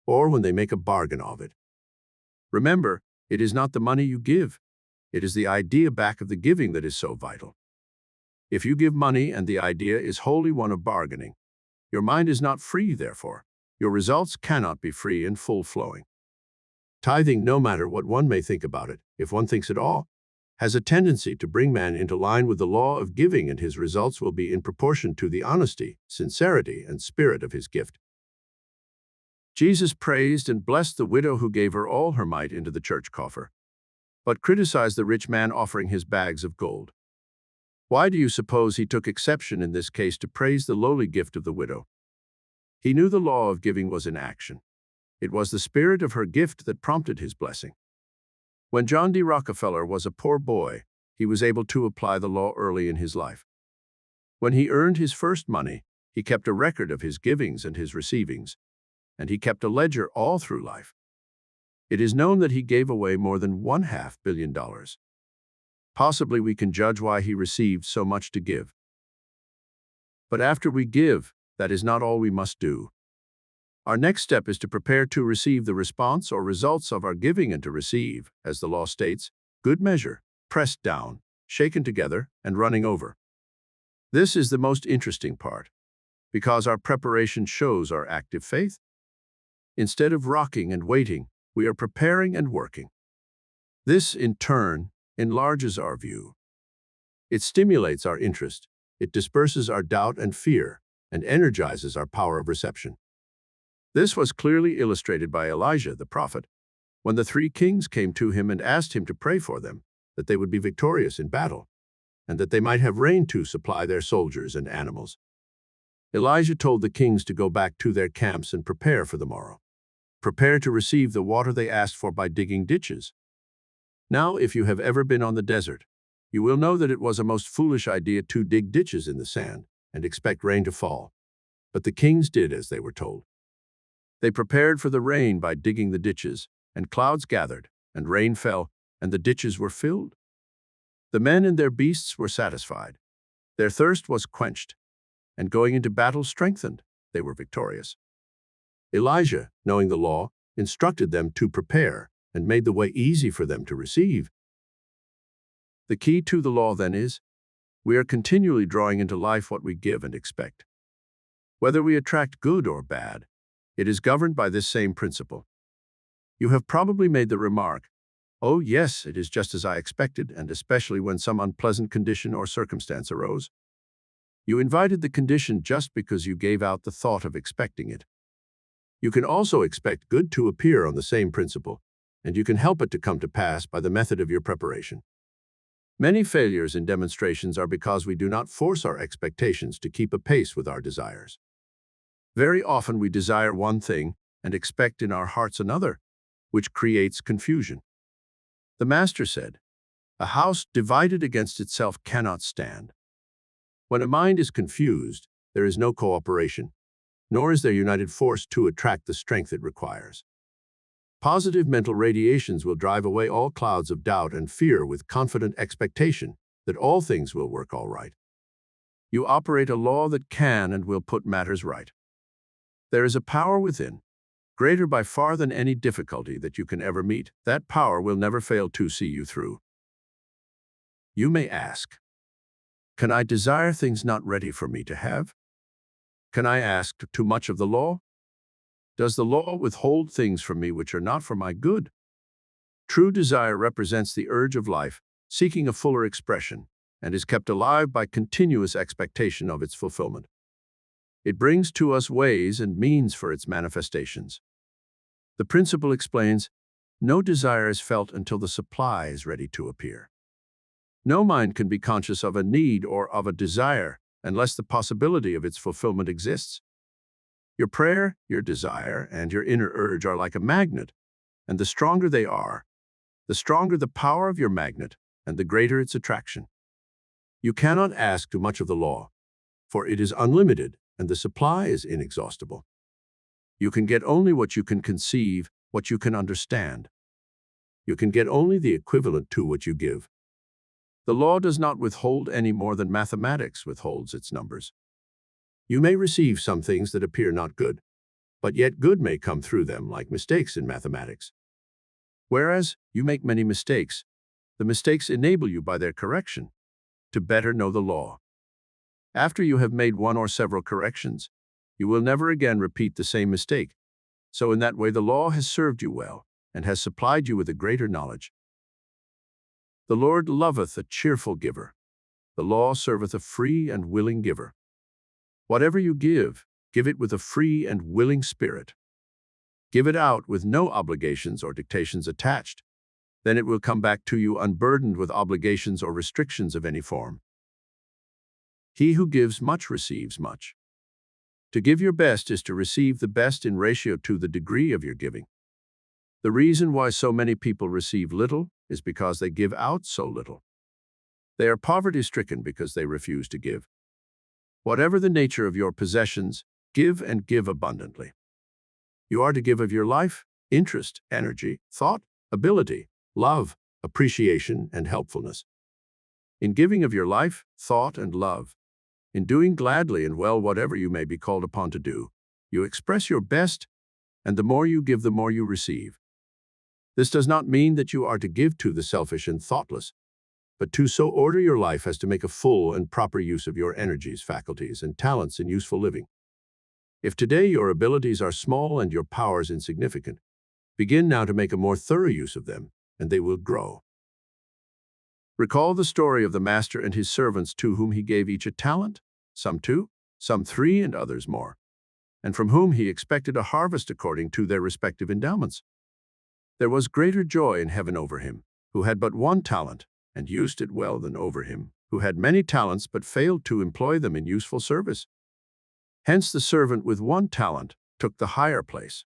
or when they make a bargain of it. Remember, it is not the money you give. It is the idea back of the giving that is so vital. If you give money and the idea is wholly one of bargaining, your mind is not free, therefore. Your results cannot be free and full-flowing. Tithing, no matter what one may think about it, if one thinks at all, has a tendency to bring man into line with the law of giving, and his results will be in proportion to the honesty, sincerity, and spirit of his gift. Jesus praised and blessed the widow who gave her all her mite into the church coffer, but criticized the rich man offering his bags of gold. Why do you suppose he took exception in this case to praise the lowly gift of the widow? He knew the law of giving was in action. It was the spirit of her gift that prompted his blessing. When John D. Rockefeller was a poor boy, he was able to apply the law early in his life. When he earned his first money, he kept a record of his givings and his receivings, and he kept a ledger all through life. It is known that he gave away more than $500 million. Possibly we can judge why he received so much to give. But after we give, that is not all we must do. Our next step is to prepare to receive the response or results of our giving and to receive, as the law states, good measure, pressed down, shaken together, and running over. This is the most interesting part, because our preparation shows our active faith. Instead of rocking and waiting, we are preparing and working. This, in turn, enlarges our view. It stimulates our interest, it disperses our doubt and fear, and energizes our power of reception. This was clearly illustrated by Elijah the prophet, when the three kings came to him and asked him to pray for them, that they would be victorious in battle, and that they might have rain to supply their soldiers and animals. Elijah told the kings to go back to their camps and prepare for the morrow. Prepare to receive the water they asked for by digging ditches. Now, if you have ever been on the desert, you will know that it was a most foolish idea to dig ditches in the sand and expect rain to fall. But the kings did as they were told. They prepared for the rain by digging the ditches, and clouds gathered, and rain fell, and the ditches were filled. The men and their beasts were satisfied. Their thirst was quenched, and going into battle strengthened, they were victorious. Elijah, knowing the law, instructed them to prepare and made the way easy for them to receive. The key to the law, then, is we are continually drawing into life what we give and expect. Whether we attract good or bad, it is governed by this same principle. You have probably made the remark, "Oh, yes, it is just as I expected," and especially when some unpleasant condition or circumstance arose. You invited the condition just because you gave out the thought of expecting it. You can also expect good to appear on the same principle, and you can help it to come to pass by the method of your preparation. Many failures in demonstrations are because we do not force our expectations to keep apace with our desires. Very often we desire one thing and expect in our hearts another, which creates confusion. The Master said, "A house divided against itself cannot stand." When a mind is confused, there is no cooperation, nor is there united force to attract the strength it requires. Positive mental radiations will drive away all clouds of doubt and fear with confident expectation that all things will work all right. You operate a law that can and will put matters right. There is a power within, greater by far than any difficulty that you can ever meet. That power will never fail to see you through. You may ask, can I desire things not ready for me to have? Can I ask too much of the law? Does the law withhold things from me which are not for my good? True desire represents the urge of life, seeking a fuller expression, and is kept alive by continuous expectation of its fulfillment. It brings to us ways and means for its manifestations. The principle explains, no desire is felt until the supply is ready to appear. No mind can be conscious of a need or of a desire unless the possibility of its fulfillment exists. Your prayer, your desire, and your inner urge are like a magnet, and the stronger they are, the stronger the power of your magnet and the greater its attraction. You cannot ask too much of the law, for it is unlimited and the supply is inexhaustible. You can get only what you can conceive, what you can understand. You can get only the equivalent to what you give. The law does not withhold any more than mathematics withholds its numbers. You may receive some things that appear not good, but yet good may come through them like mistakes in mathematics. Whereas you make many mistakes, the mistakes enable you by their correction to better know the law. After you have made one or several corrections, you will never again repeat the same mistake. So in that way the law has served you well and has supplied you with a greater knowledge. The Lord loveth a cheerful giver. The law serveth a free and willing giver. Whatever you give, give it with a free and willing spirit. Give it out with no obligations or dictations attached. Then it will come back to you unburdened with obligations or restrictions of any form. He who gives much receives much. To give your best is to receive the best in ratio to the degree of your giving. The reason why so many people receive little is because they give out so little. They are poverty-stricken because they refuse to give. Whatever the nature of your possessions, give and give abundantly. You are to give of your life, interest, energy, thought, ability, love, appreciation, and helpfulness. In giving of your life, thought, and love, in doing gladly and well whatever you may be called upon to do, you express your best, and the more you give, the more you receive. This does not mean that you are to give to the selfish and thoughtless, but to so order your life as to make a full and proper use of your energies, faculties, and talents in useful living. If today your abilities are small and your powers insignificant, begin now to make a more thorough use of them, and they will grow. Recall the story of the master and his servants to whom he gave each a talent, some 2, some 3, and others more, and from whom he expected a harvest according to their respective endowments. There was greater joy in heaven over him, who had but 1 talent, and used it well, than over him, who had many talents but failed to employ them in useful service. Hence the servant with 1 talent took the higher place.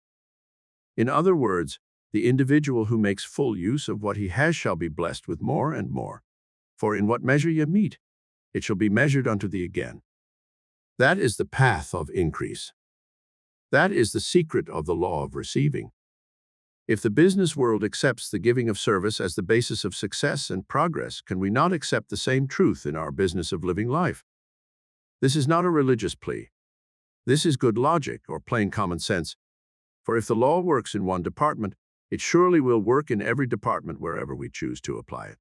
In other words, the individual who makes full use of what he has shall be blessed with more and more. For in what measure ye mete, it shall be measured unto thee again. That is the path of increase. That is the secret of the law of receiving. If the business world accepts the giving of service as the basis of success and progress, can we not accept the same truth in our business of living life? This is not a religious plea. This is good logic or plain common sense. For if the law works in one department, it surely will work in every department wherever we choose to apply it.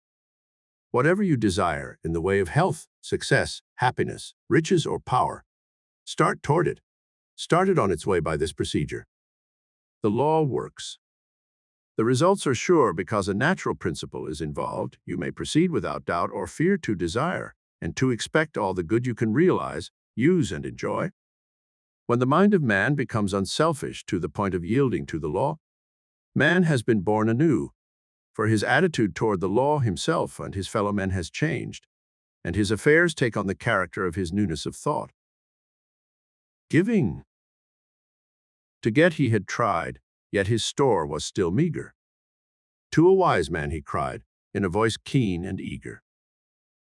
Whatever you desire in the way of health, success, happiness, riches, or power, start toward it. Start it on its way by this procedure. The law works. The results are sure because a natural principle is involved. You may proceed without doubt or fear to desire, and to expect all the good you can realize, use, and enjoy. When the mind of man becomes unselfish to the point of yielding to the law, man has been born anew, for his attitude toward the law himself and his fellow men has changed, and his affairs take on the character of his newness of thought. Giving. To get he had tried, yet his store was still meager. To a wise man he cried, in a voice keen and eager,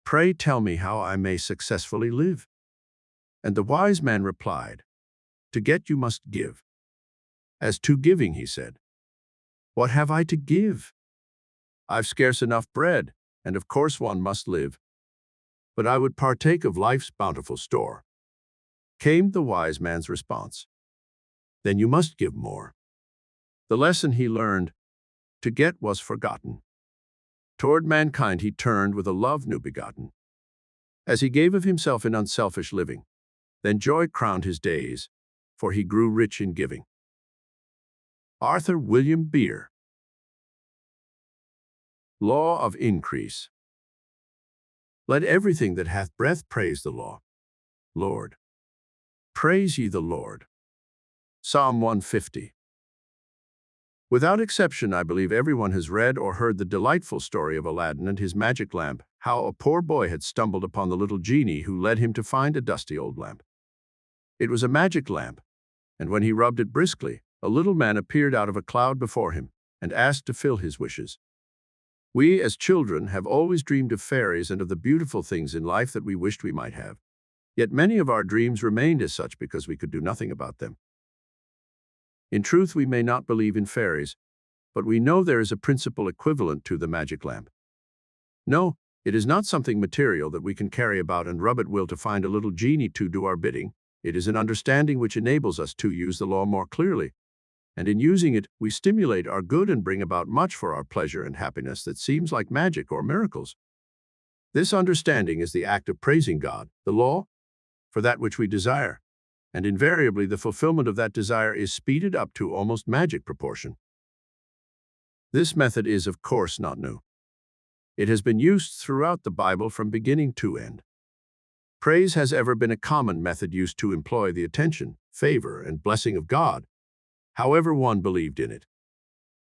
"Pray tell me how I may successfully live." And the wise man replied, "To get you must give." As to giving, he said, "What have I to give? I've scarce enough bread, and of course one must live. But I would partake of life's bountiful store." Came the wise man's response, "Then you must give more." The lesson he learned, to get, was forgotten. Toward mankind he turned with a love new begotten. As he gave of himself in unselfish living, then joy crowned his days, for he grew rich in giving. Arthur William Beer. Law of Increase. Let everything that hath breath praise the law. Lord. Praise ye the Lord. Psalm 150. Without exception, I believe everyone has read or heard the delightful story of Aladdin and his magic lamp, how a poor boy had stumbled upon the little genie who led him to find a dusty old lamp. It was a magic lamp, and when he rubbed it briskly, a little man appeared out of a cloud before him and asked to fill his wishes. We, as children, have always dreamed of fairies and of the beautiful things in life that we wished we might have. Yet many of our dreams remained as such because we could do nothing about them. In truth, we may not believe in fairies, but we know there is a principle equivalent to the magic lamp. No, it is not something material that we can carry about and rub at will to find a little genie to do our bidding. It is an understanding which enables us to use the law more clearly, and in using it, we stimulate our good and bring about much for our pleasure and happiness that seems like magic or miracles. This understanding is the act of praising God, the law, for that which we desire, and invariably the fulfillment of that desire is speeded up to almost magic proportion. This method is, of course, not new. It has been used throughout the Bible from beginning to end. Praise has ever been a common method used to employ the attention, favor, and blessing of God, however one believed in it.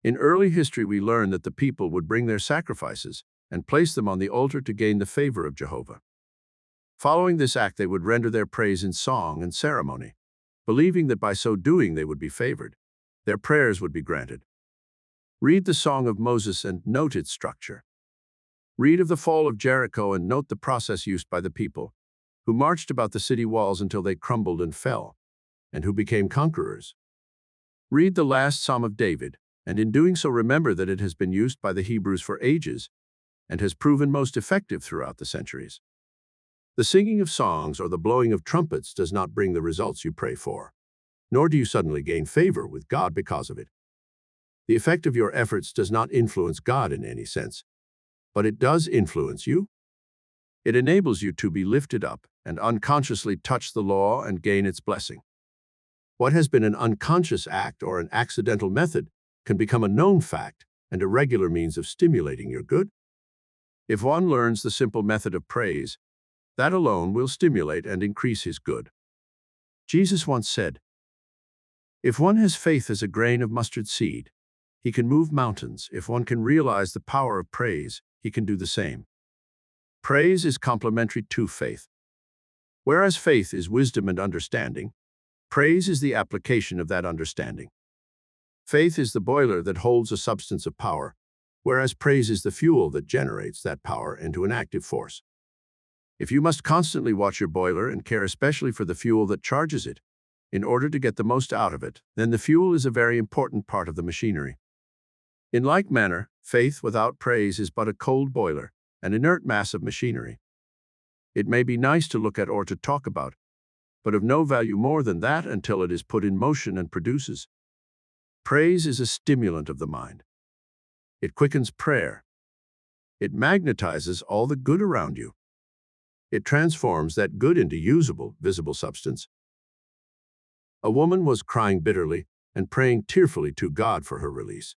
In early history, we learn that the people would bring their sacrifices and place them on the altar to gain the favor of Jehovah. Following this act, they would render their praise in song and ceremony, believing that by so doing they would be favored. Their prayers would be granted. Read the Song of Moses and note its structure. Read of the fall of Jericho and note the process used by the people, who marched about the city walls until they crumbled and fell, and who became conquerors. Read the last Psalm of David, and in doing so remember that it has been used by the Hebrews for ages and has proven most effective throughout the centuries. The singing of songs or the blowing of trumpets does not bring the results you pray for, nor do you suddenly gain favor with God because of it. The effect of your efforts does not influence God in any sense, but it does influence you. It enables you to be lifted up and unconsciously touch the law and gain its blessing. What has been an unconscious act or an accidental method can become a known fact and a regular means of stimulating your good. If one learns the simple method of praise, that alone will stimulate and increase his good. Jesus once said, "If one has faith as a grain of mustard seed, he can move mountains. If one can realize the power of praise, he can do the same." Praise is complementary to faith. Whereas faith is wisdom and understanding, praise is the application of that understanding. Faith is the boiler that holds a substance of power, whereas praise is the fuel that generates that power into an active force. If you must constantly watch your boiler and care especially for the fuel that charges it, in order to get the most out of it, then the fuel is a very important part of the machinery. In like manner, faith without praise is but a cold boiler, an inert mass of machinery. It may be nice to look at or to talk about, but of no value more than that until it is put in motion and produces. Praise is a stimulant of the mind. It quickens prayer. It magnetizes all the good around you. It transforms that good into usable, visible substance. A woman was crying bitterly and praying tearfully to God for her release.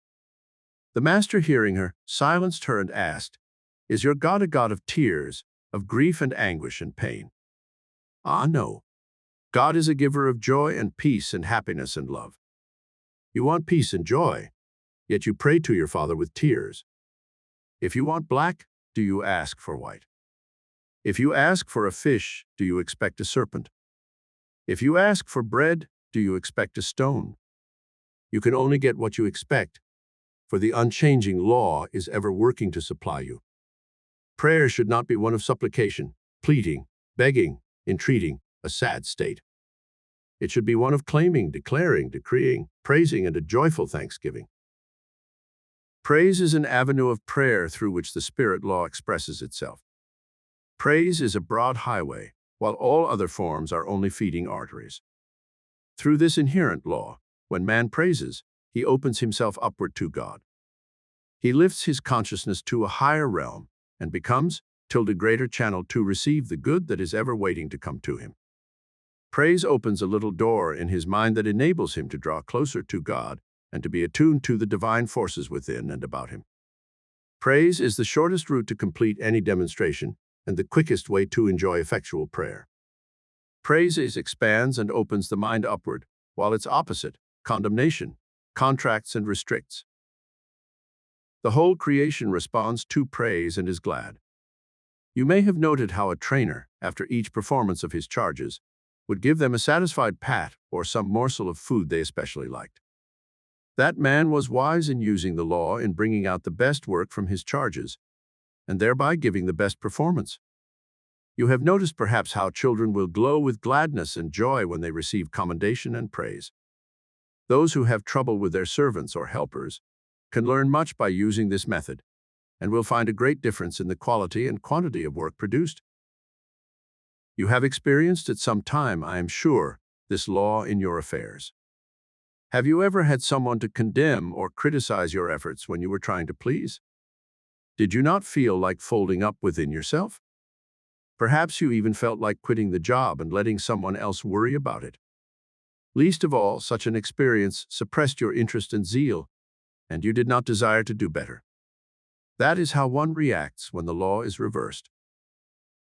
The master, hearing her, silenced her and asked, "Is your God a God of tears, of grief and anguish and pain?" "Ah, no. God is a giver of joy and peace and happiness and love. You want peace and joy, yet you pray to your Father with tears. If you want black, do you ask for white? If you ask for a fish, do you expect a serpent? If you ask for bread, do you expect a stone? You can only get what you expect, for the unchanging law is ever working to supply you. Prayer should not be one of supplication, pleading, begging, entreating, a sad state. It should be one of claiming, declaring, decreeing, praising, and a joyful thanksgiving. Praise is an avenue of prayer through which the spirit law expresses itself. Praise is a broad highway, while all other forms are only feeding arteries. Through this inherent law, when man praises, he opens himself upward to God. He lifts his consciousness to a higher realm and becomes, till the greater channel to receive the good that is ever waiting to come to him. Praise opens a little door in his mind that enables him to draw closer to God and to be attuned to the divine forces within and about him. Praise is the shortest route to complete any demonstration and the quickest way to enjoy effectual prayer. Praise expands and opens the mind upward, while its opposite, condemnation, contracts and restricts. The whole creation responds to praise and is glad. You may have noted how a trainer, after each performance of his charges, would give them a satisfied pat or some morsel of food they especially liked. That man was wise in using the law in bringing out the best work from his charges, and thereby giving the best performance. You have noticed perhaps how children will glow with gladness and joy when they receive commendation and praise. Those who have trouble with their servants or helpers can learn much by using this method, and will find a great difference in the quality and quantity of work produced. You have experienced at some time, I am sure, this law in your affairs. Have you ever had someone to condemn or criticize your efforts when you were trying to please? Did you not feel like folding up within yourself? Perhaps you even felt like quitting the job and letting someone else worry about it. Least of all, such an experience suppressed your interest and zeal, and you did not desire to do better. That is how one reacts when the law is reversed.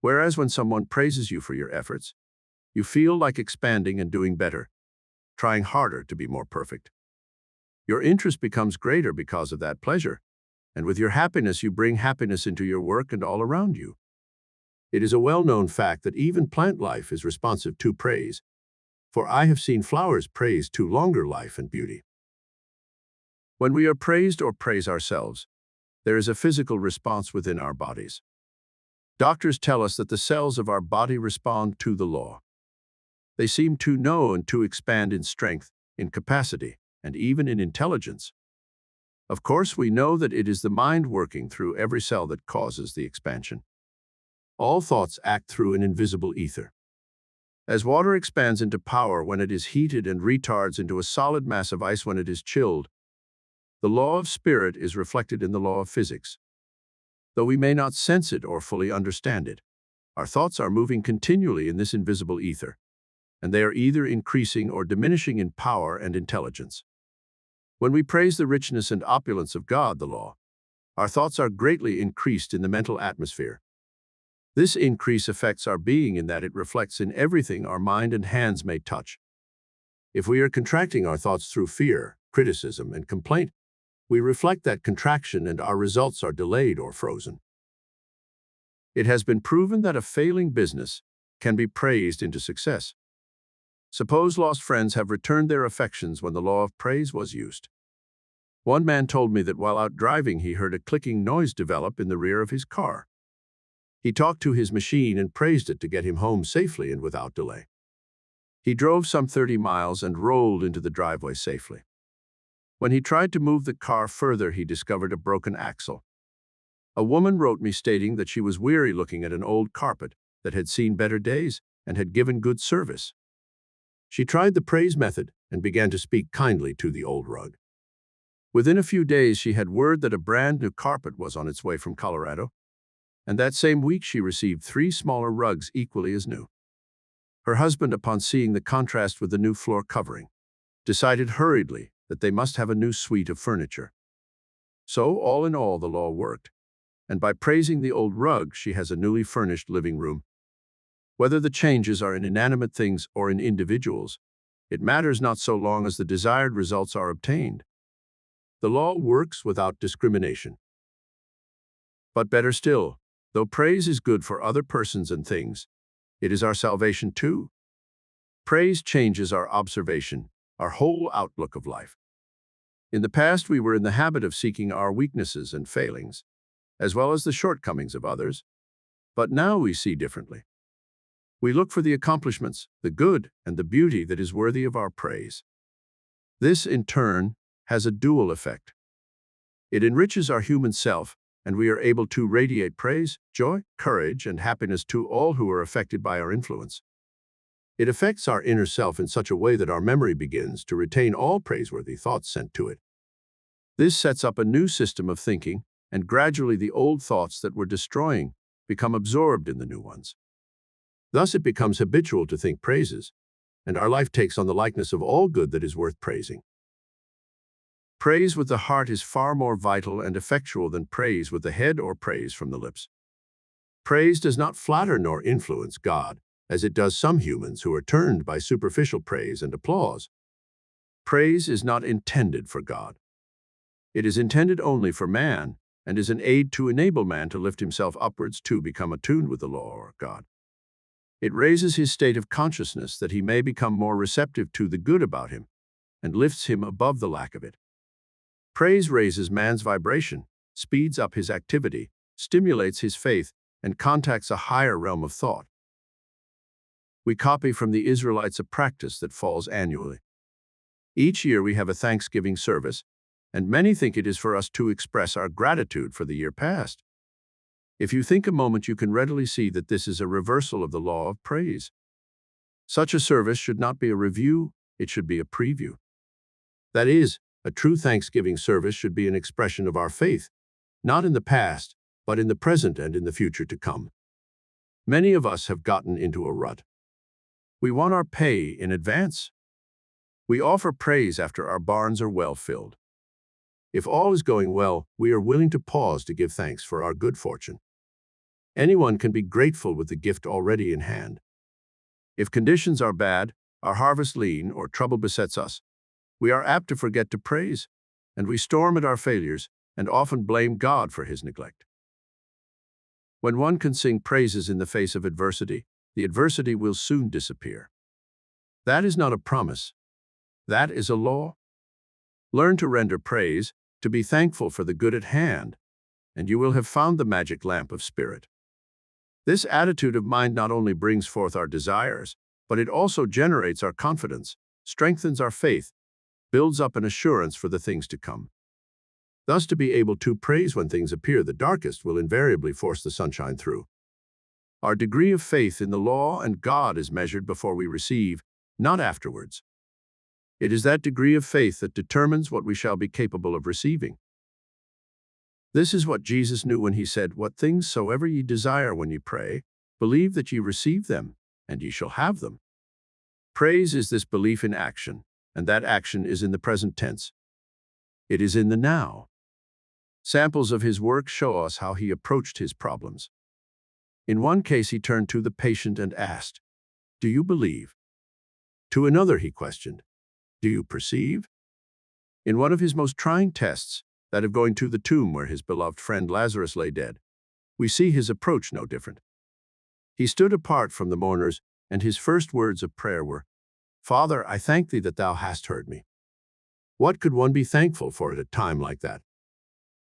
Whereas when someone praises you for your efforts, you feel like expanding and doing better, trying harder to be more perfect. Your interest becomes greater because of that pleasure, and with your happiness you bring happiness into your work and all around you. It is a well-known fact that even plant life is responsive to praise, for I have seen flowers praise to longer life and beauty. When we are praised or praise ourselves, there is a physical response within our bodies. Doctors tell us that the cells of our body respond to the law. They seem to know and to expand in strength, in capacity, and even in intelligence. Of course, we know that it is the mind working through every cell that causes the expansion. All thoughts act through an invisible ether. As water expands into power when it is heated and retards into a solid mass of ice when it is chilled, the law of spirit is reflected in the law of physics. Though we may not sense it or fully understand it, our thoughts are moving continually in this invisible ether. and they are either increasing or diminishing in power and intelligence. When we praise the richness and opulence of God, the law, our thoughts are greatly increased in the mental atmosphere. This increase affects our being in that it reflects in everything our mind and hands may touch. If we are contracting our thoughts through fear, criticism, and complaint, we reflect that contraction and our results are delayed or frozen. It has been proven that a failing business can be praised into success. Suppose lost friends have returned their affections when the law of praise was used. One man told me that while out driving he heard a clicking noise develop in the rear of his car. He talked to his machine and praised it to get him home safely and without delay. He drove some 30 miles and rolled into the driveway safely. When he tried to move the car further, he discovered a broken axle. A woman wrote me stating that she was weary looking at an old carpet that had seen better days and had given good service. She tried the praise method and began to speak kindly to the old rug. Within a few days, she had word that a brand new carpet was on its way from Colorado, and that same week she received 3 smaller rugs equally as new. Her husband, upon seeing the contrast with the new floor covering, decided hurriedly that they must have a new suite of furniture. So, all in all, the law worked, and by praising the old rug, she has a newly furnished living room. Whether the changes are in inanimate things or in individuals, it matters not so long as the desired results are obtained. The law works without discrimination. But better still, though praise is good for other persons and things, it is our salvation too. Praise changes our observation, our whole outlook of life. In the past, we were in the habit of seeking our weaknesses and failings, as well as the shortcomings of others, but now we see differently. We look for the accomplishments, the good, and the beauty that is worthy of our praise. This, in turn, has a dual effect. It enriches our human self, and we are able to radiate praise, joy, courage, and happiness to all who are affected by our influence. It affects our inner self in such a way that our memory begins to retain all praiseworthy thoughts sent to it. This sets up a new system of thinking, and gradually the old thoughts that were destroying become absorbed in the new ones. Thus it becomes habitual to think praises, and our life takes on the likeness of all good that is worth praising. Praise with the heart is far more vital and effectual than praise with the head or praise from the lips. Praise does not flatter nor influence God, as it does some humans who are turned by superficial praise and applause. Praise is not intended for God. It is intended only for man, and is an aid to enable man to lift himself upwards to become attuned with the law or God. It raises his state of consciousness that he may become more receptive to the good about him, and lifts him above the lack of it. Praise raises man's vibration, speeds up his activity, stimulates his faith, and contacts a higher realm of thought. We copy from the Israelites a practice that falls annually. Each year we have a Thanksgiving service, and many think it is for us to express our gratitude for the year past. If you think a moment, you can readily see that this is a reversal of the law of praise. Such a service should not be a review, it should be a preview. That is, a true Thanksgiving service should be an expression of our faith, not in the past, but in the present and in the future to come. Many of us have gotten into a rut. We want our pay in advance. We offer praise after our barns are well filled. If all is going well, we are willing to pause to give thanks for our good fortune. Anyone can be grateful with the gift already in hand. If conditions are bad, our harvest lean, or trouble besets us, we are apt to forget to praise, and we storm at our failures and often blame God for his neglect. When one can sing praises in the face of adversity, the adversity will soon disappear. That is not a promise. That is a law. Learn to render praise, to be thankful for the good at hand, and you will have found the magic lamp of spirit. This attitude of mind not only brings forth our desires, but it also generates our confidence, strengthens our faith, builds up an assurance for the things to come. Thus, to be able to praise when things appear the darkest will invariably force the sunshine through. Our degree of faith in the law and God is measured before we receive, not afterwards. It is that degree of faith that determines what we shall be capable of receiving. This is what Jesus knew when he said, "What things soever ye desire when ye pray, believe that ye receive them, and ye shall have them." Praise is this belief in action, and that action is in the present tense. It is in the now. Samples of his work show us how he approached his problems. In one case, he turned to the patient and asked, "Do you believe?" To another, he questioned, "Do you perceive?" In one of his most trying tests, that of going to the tomb where his beloved friend Lazarus lay dead, we see his approach no different. He stood apart from the mourners, and his first words of prayer were, "Father, I thank thee that thou hast heard me." What could one be thankful for at a time like that?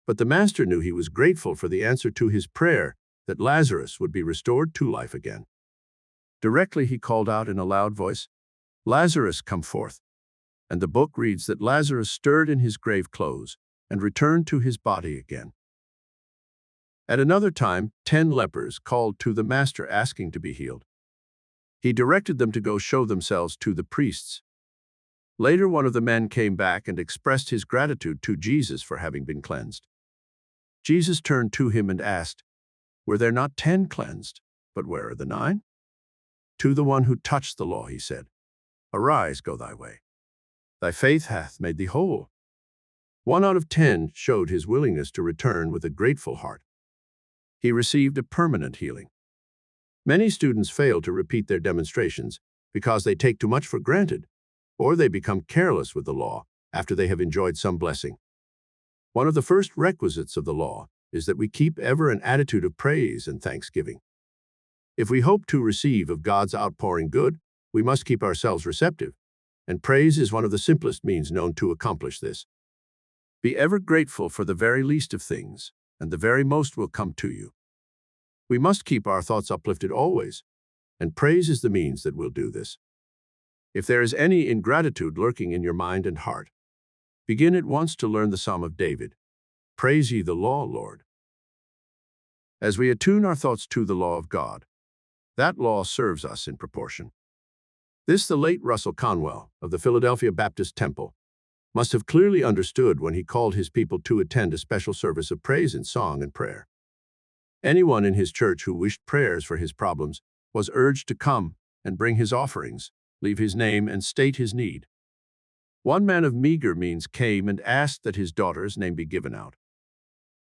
But the master knew he was grateful for the answer to his prayer, that Lazarus would be restored to life again. Directly he called out in a loud voice, "Lazarus, come forth." And the book reads that Lazarus stirred in his grave clothes and returned to his body again. At another time, 10 lepers called to the master asking to be healed. He directed them to go show themselves to the priests. Later, one of the men came back and expressed his gratitude to Jesus for having been cleansed. Jesus turned to him and asked, "Were there not 10 cleansed, but where are the 9? To the one who touched the law, he said, "Arise, go thy way. Thy faith hath made thee whole." 1 out of 10 showed his willingness to return with a grateful heart. He received a permanent healing. Many students fail to repeat their demonstrations because they take too much for granted, or they become careless with the law after they have enjoyed some blessing. One of the first requisites of the law is that we keep ever an attitude of praise and thanksgiving. If we hope to receive of God's outpouring good, we must keep ourselves receptive, and praise is one of the simplest means known to accomplish this. Be ever grateful for the very least of things, and the very most will come to you. We must keep our thoughts uplifted always, and praise is the means that will do this. If there is any ingratitude lurking in your mind and heart, begin at once to learn the Psalm of David. Praise ye the law, Lord. As we attune our thoughts to the law of God, that law serves us in proportion. This the late Russell Conwell of the Philadelphia Baptist Temple must have clearly understood when he called his people to attend a special service of praise in song and prayer. Anyone in his church who wished prayers for his problems was urged to come and bring his offerings, leave his name, and state his need. One man of meager means came and asked that his daughter's name be given out.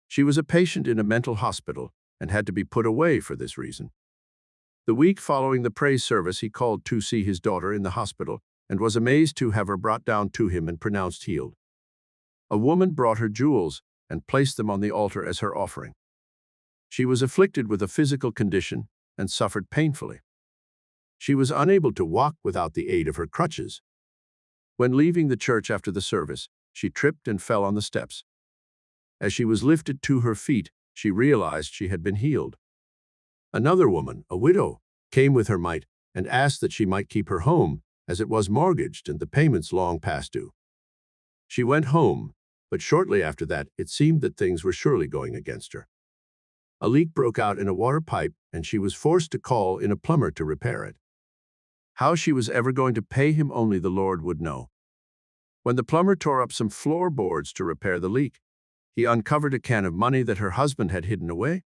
She was a patient in a mental hospital and had to be put away for this reason. The week following the praise service, he called to see his daughter in the hospital and was amazed to have her brought down to him and pronounced healed. A woman brought her jewels and placed them on the altar as her offering. She was afflicted with a physical condition and suffered painfully. She was unable to walk without the aid of her crutches. When leaving the church after the service, she tripped and fell on the steps. As she was lifted to her feet, she realized she had been healed. Another woman, a widow, came with her mite and asked that she might keep her home, as it was mortgaged and the payments long past due. She went home, but shortly after that, it seemed that things were surely going against her. A leak broke out in a water pipe, and she was forced to call in a plumber to repair it. How she was ever going to pay him, only the Lord would know. When the plumber tore up some floorboards to repair the leak, he uncovered a can of money that her husband had hidden away,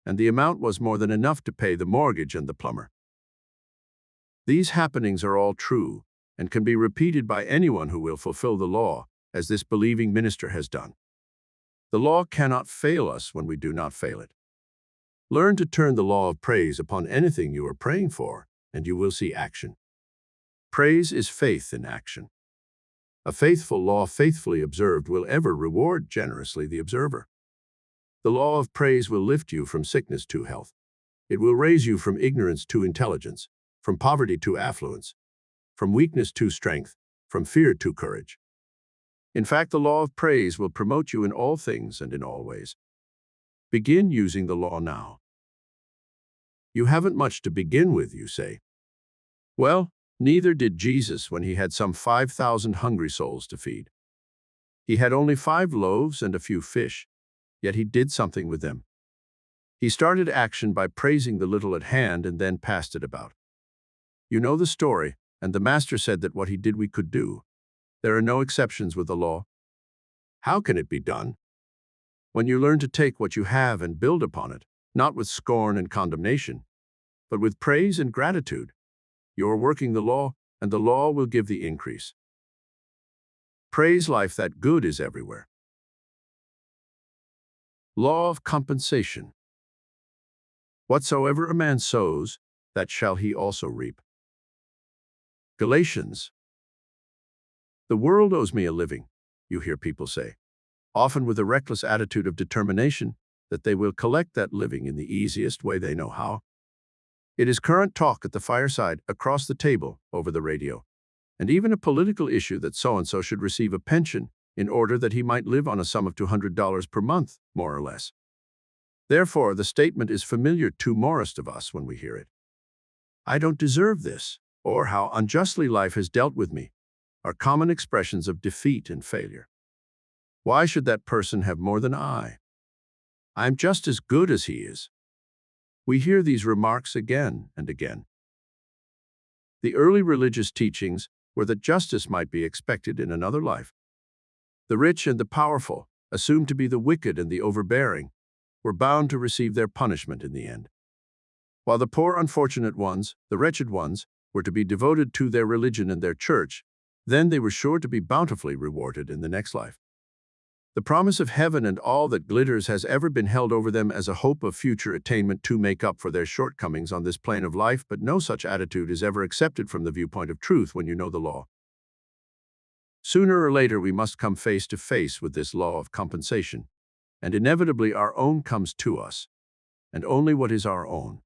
and the amount was more than enough to pay the mortgage and the plumber. These happenings are all true and can be repeated by anyone who will fulfill the law, as this believing minister has done. The law cannot fail us when we do not fail it. Learn to turn the law of praise upon anything you are praying for, and you will see action. Praise is faith in action. A faithful law faithfully observed will ever reward generously the observer. The law of praise will lift you from sickness to health. It will raise you from ignorance to intelligence, from poverty to affluence, from weakness to strength, from fear to courage. In fact, the law of praise will promote you in all things and in all ways. Begin using the law now. You haven't much to begin with, you say. Well, neither did Jesus when he had some 5,000 hungry souls to feed. He had only 5 loaves and a few fish, yet he did something with them. He started action by praising the little at hand and then passed it about. You know the story, and the master said that what he did we could do. There are no exceptions with the law. How can it be done? When you learn to take what you have and build upon it, not with scorn and condemnation, but with praise and gratitude, you are working the law and the law will give the increase. Praise life that good is everywhere. Law of compensation. Whatsoever a man sows, that shall he also reap. Galatians. The world owes me a living, you hear people say, often with a reckless attitude of determination that they will collect that living in the easiest way they know how. It is current talk at the fireside, across the table, over the radio, and even a political issue that so-and-so should receive a pension in order that he might live on a sum of $200 per month, more or less. Therefore, the statement is familiar to most of us when we hear it. I don't deserve this, or how unjustly life has dealt with me, are common expressions of defeat and failure. Why should that person have more than I? I'm just as good as he is. We hear these remarks again and again. The early religious teachings were that justice might be expected in another life. The rich and the powerful, assumed to be the wicked and the overbearing, were bound to receive their punishment in the end, while the poor unfortunate ones, the wretched ones, were to be devoted to their religion and their church. Then they were sure to be bountifully rewarded in the next life. The promise of heaven and all that glitters has ever been held over them as a hope of future attainment to make up for their shortcomings on this plane of life, but no such attitude is ever accepted from the viewpoint of truth when you know the law. Sooner or later we must come face to face with this law of compensation, and inevitably our own comes to us, and only what is our own.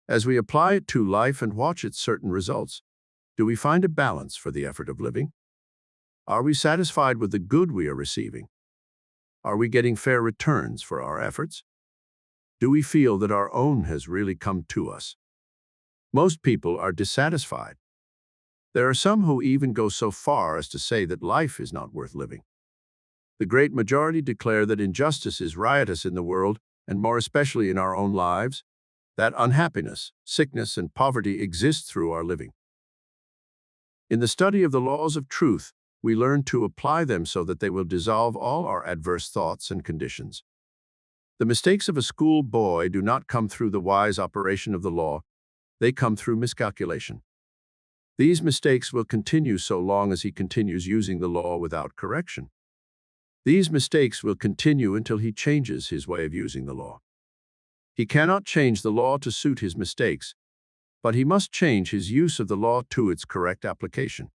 As we apply it to life and watch its certain results, do we find a balance for the effort of living? Are we satisfied with the good we are receiving? Are we getting fair returns for our efforts? Do we feel that our own has really come to us? Most people are dissatisfied. There are some who even go so far as to say that life is not worth living. The great majority declare that injustice is riotous in the world, and more especially in our own lives, that unhappiness, sickness, and poverty exist through our living. In the study of the laws of truth, we learn to apply them so that they will dissolve all our adverse thoughts and conditions. The mistakes of a school boy do not come through the wise operation of the law, they come through miscalculation. These mistakes will continue so long as he continues using the law without correction. These mistakes will continue until he changes his way of using the law. He cannot change the law to suit his mistakes, but he must change his use of the law to its correct application.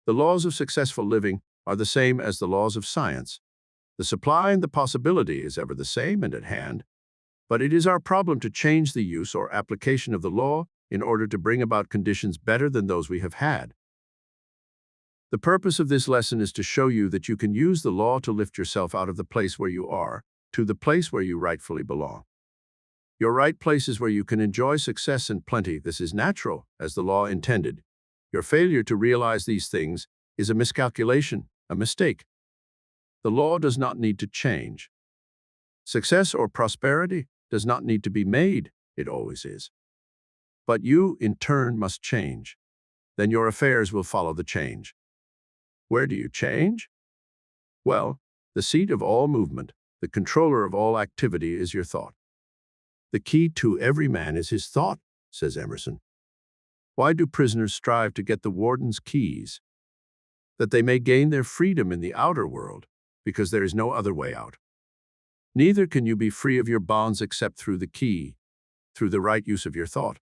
The laws of successful living are the same as the laws of science. The supply and the possibility is ever the same and at hand, but it is our problem to change the use or application of the law in order to bring about conditions better than those we have had. The purpose of this lesson is to show you that you can use the law to lift yourself out of the place where you are to the place where you rightfully belong. Your right place is where you can enjoy success and plenty. This is natural, as the law intended. Your failure to realize these things is a miscalculation, a mistake. The law does not need to change. Success or prosperity does not need to be made, it always is. But you, in turn, must change. Then your affairs will follow the change. Where do you change? Well, the seat of all movement, the controller of all activity is your thought. The key to every man is his thought, says Emerson. Why do prisoners strive to get the warden's keys? That they may gain their freedom in the outer world, because there is no other way out. Neither can you be free of your bonds except through the key, through the right use of your thought.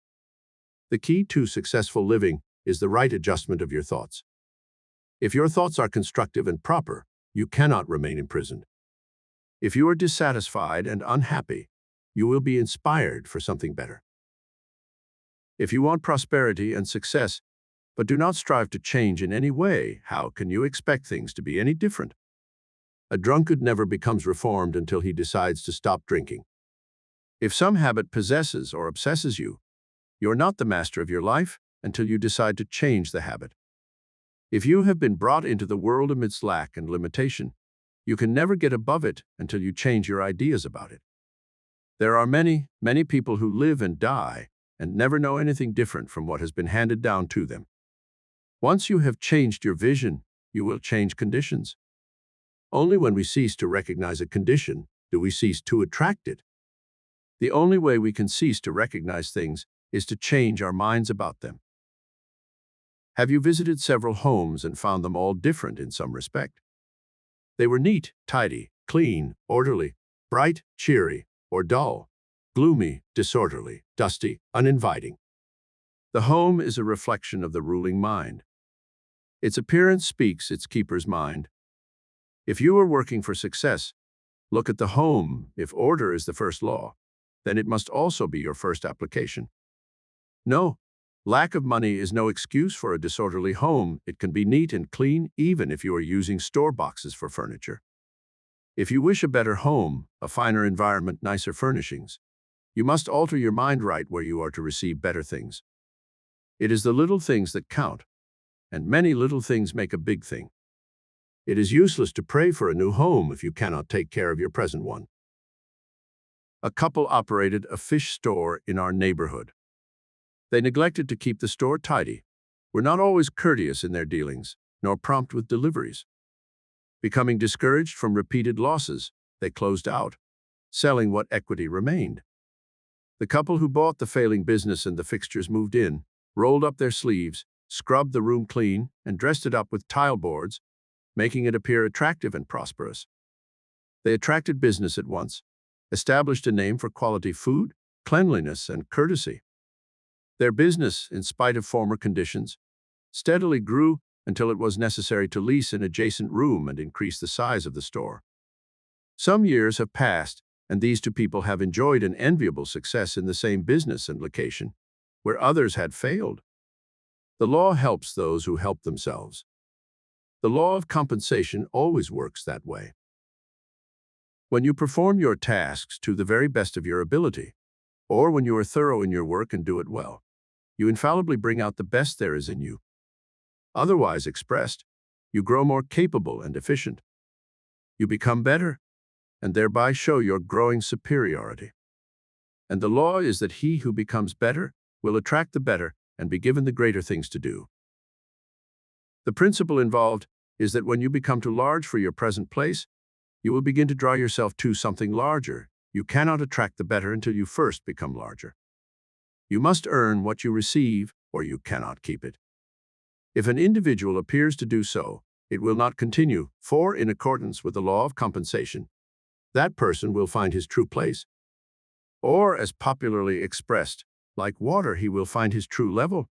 The key to successful living is the right adjustment of your thoughts. If your thoughts are constructive and proper, you cannot remain imprisoned. If you are dissatisfied and unhappy, you will be inspired for something better. If you want prosperity and success, but do not strive to change in any way, how can you expect things to be any different? A drunkard never becomes reformed until he decides to stop drinking. If some habit possesses or obsesses you, you're not the master of your life until you decide to change the habit. If you have been brought into the world amidst lack and limitation, you can never get above it until you change your ideas about it. There are many, many people who live and die and never know anything different from what has been handed down to them. Once you have changed your vision, you will change conditions. Only when we cease to recognize a condition do we cease to attract it. The only way we can cease to recognize things is to change our minds about them. Have you visited several homes and found them all different in some respect? They were neat, tidy, clean, orderly, bright, cheery, or dull, gloomy, disorderly, dusty, uninviting. The home is a reflection of the ruling mind. Its appearance speaks its keeper's mind. If you are working for success, look at the home. If order is the first law, then it must also be your first application. No, lack of money is no excuse for a disorderly home. It can be neat and clean even if you are using store boxes for furniture. If you wish a better home, a finer environment, nicer furnishings, you must alter your mind right where you are to receive better things. It is the little things that count, and many little things make a big thing. It is useless to pray for a new home if you cannot take care of your present one. A couple operated a fish store in our neighborhood. They neglected to keep the store tidy, were not always courteous in their dealings, nor prompt with deliveries. Becoming discouraged from repeated losses, they closed out, selling what equity remained. The couple who bought the failing business and the fixtures moved in, rolled up their sleeves, scrubbed the room clean, and dressed it up with tile boards, making it appear attractive and prosperous. They attracted business at once, established a name for quality food, cleanliness, and courtesy. Their business, in spite of former conditions, steadily grew until it was necessary to lease an adjacent room and increase the size of the store. Some years have passed, and these two people have enjoyed an enviable success in the same business and location, where others had failed. The law helps those who help themselves. The law of compensation always works that way. When you perform your tasks to the very best of your ability, or when you are thorough in your work and do it well, you infallibly bring out the best there is in you. Otherwise expressed, you grow more capable and efficient. You become better, and thereby show your growing superiority. And the law is that he who becomes better will attract the better and be given the greater things to do. The principle involved is that when you become too large for your present place, you will begin to draw yourself to something larger. You cannot attract the better until you first become larger. You must earn what you receive, or you cannot keep it. If an individual appears to do so, it will not continue, for in accordance with the law of compensation, that person will find his true place. Or, as popularly expressed, like water, he will find his true level.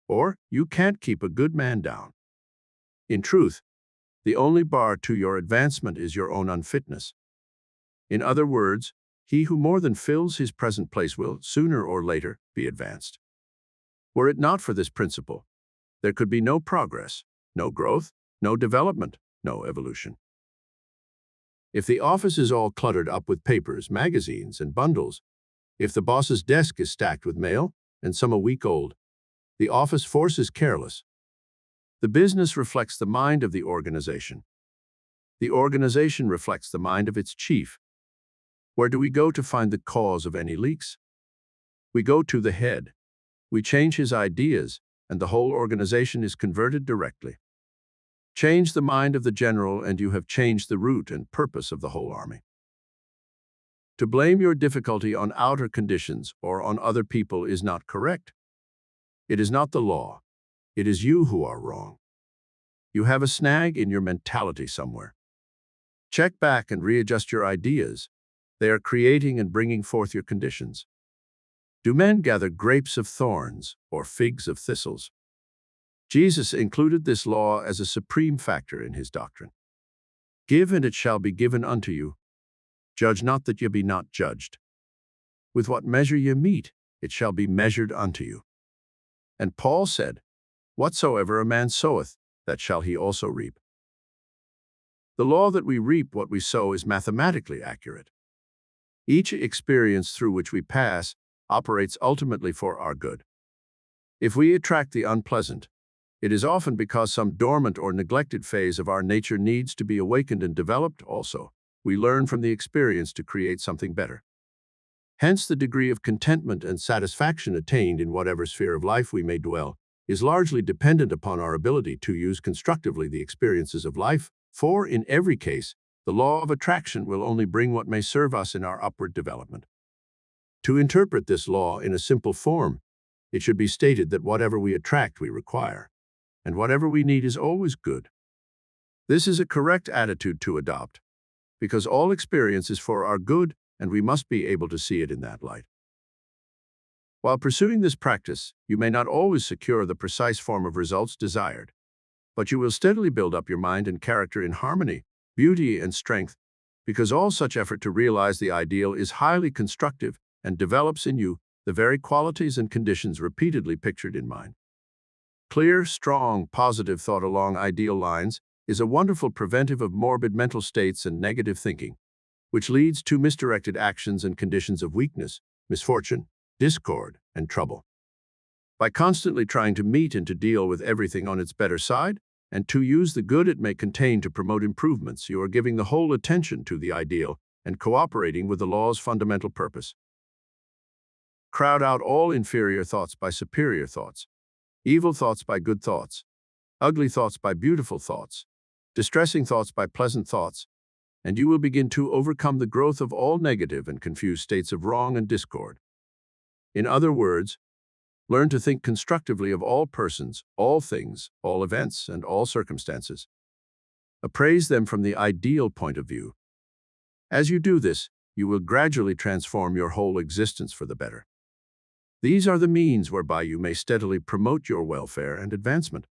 Or, you can't keep a good man down. In truth, the only bar to your advancement is your own unfitness. In other words, he who more than fills his present place will, sooner or later, be advanced. Were it not for this principle, there could be no progress, no growth, no development, no evolution. If the office is all cluttered up with papers, magazines, and bundles, if the boss's desk is stacked with mail, and some a week old, the office force is careless. The business reflects the mind of the organization. The organization reflects the mind of its chief. Where do we go to find the cause of any leaks? We go to the head. We change his ideas, and the whole organization is converted directly. Change the mind of the general, and you have changed the root and purpose of the whole army. To blame your difficulty on outer conditions or on other people is not correct. It is not the law. It is you who are wrong. You have a snag in your mentality somewhere. Check back and readjust your ideas. They are creating and bringing forth your conditions. Do men gather grapes of thorns or figs of thistles? Jesus included this law as a supreme factor in his doctrine. Give, and it shall be given unto you. Judge not, that ye be not judged. With what measure ye meet, it shall be measured unto you. And Paul said, whatsoever a man soweth, that shall he also reap. The law that we reap what we sow is mathematically accurate. Each experience through which we pass operates ultimately for our good. If we attract the unpleasant, it is often because some dormant or neglected phase of our nature needs to be awakened and developed also. We learn from the experience to create something better. Hence, the degree of contentment and satisfaction attained in whatever sphere of life we may dwell is largely dependent upon our ability to use constructively the experiences of life, for in every case, the law of attraction will only bring what may serve us in our upward development. To interpret this law in a simple form, it should be stated that whatever we attract, we require. and whatever we need is always good. This is a correct attitude to adopt, because all experience is for our good, and we must be able to see it in that light. While pursuing this practice, you may not always secure the precise form of results desired, but you will steadily build up your mind and character in harmony, beauty, and strength, because all such effort to realize the ideal is highly constructive and develops in you the very qualities and conditions repeatedly pictured in mind. Clear, strong, positive thought along ideal lines is a wonderful preventive of morbid mental states and negative thinking, which leads to misdirected actions and conditions of weakness, misfortune, discord, and trouble. By constantly trying to meet and to deal with everything on its better side, and to use the good it may contain to promote improvements, you are giving the whole attention to the ideal and cooperating with the law's fundamental purpose. Crowd out all inferior thoughts by superior thoughts, evil thoughts by good thoughts, ugly thoughts by beautiful thoughts, distressing thoughts by pleasant thoughts, and you will begin to overcome the growth of all negative and confused states of wrong and discord. In other words, learn to think constructively of all persons, all things, all events, and all circumstances. Appraise them from the ideal point of view. As you do this, you will gradually transform your whole existence for the better. These are the means whereby you may steadily promote your welfare and advancement.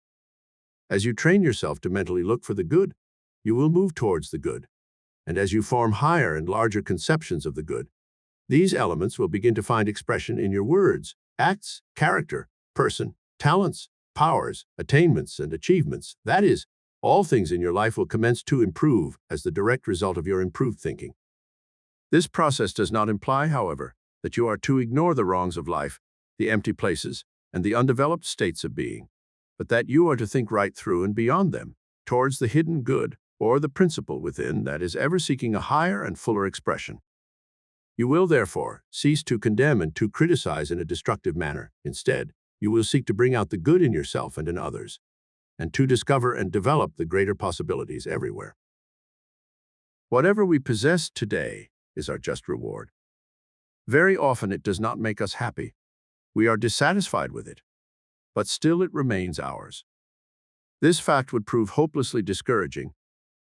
As you train yourself to mentally look for the good, you will move towards the good. And as you form higher and larger conceptions of the good, these elements will begin to find expression in your words, acts, character, person, talents, powers, attainments, and achievements. That is, all things in your life will commence to improve as the direct result of your improved thinking. This process does not imply, however, that you are to ignore the wrongs of life, the empty places, and the undeveloped states of being, but that you are to think right through and beyond them, towards the hidden good, or the principle within that is ever seeking a higher and fuller expression. You will, therefore, cease to condemn and to criticize in a destructive manner. Instead, you will seek to bring out the good in yourself and in others, and to discover and develop the greater possibilities everywhere. Whatever we possess today is our just reward. Very often it does not make us happy. We are dissatisfied with it, but still it remains ours. This fact would prove hopelessly discouraging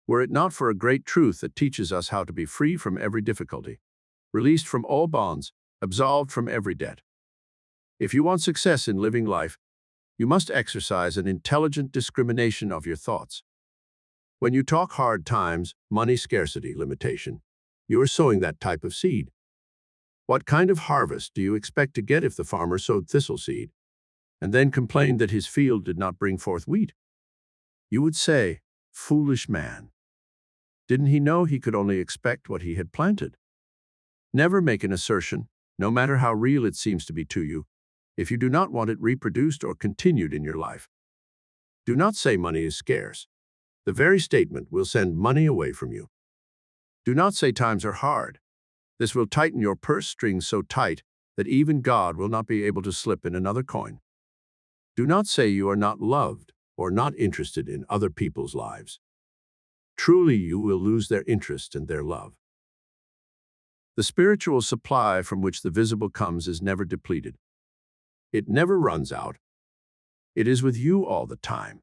were it not for a great truth that teaches us how to be free from every difficulty, released from all bonds, absolved from every debt. If you want success in living life, you must exercise an intelligent discrimination of your thoughts. When you talk hard times, money scarcity, limitation, you are sowing that type of seed. What kind of harvest do you expect to get if the farmer sowed thistle seed and then complained that his field did not bring forth wheat? You would say, "Foolish man. Didn't he know he could only expect what he had planted?" Never make an assertion, no matter how real it seems to be to you, if you do not want it reproduced or continued in your life. Do not say money is scarce. The very statement will send money away from you. Do not say times are hard. This will tighten your purse strings so tight that even God will not be able to slip in another coin. Do not say you are not loved or not interested in other people's lives. Truly, you will lose their interest and their love. The spiritual supply from which the visible comes is never depleted. It never runs out. It is with you all the time.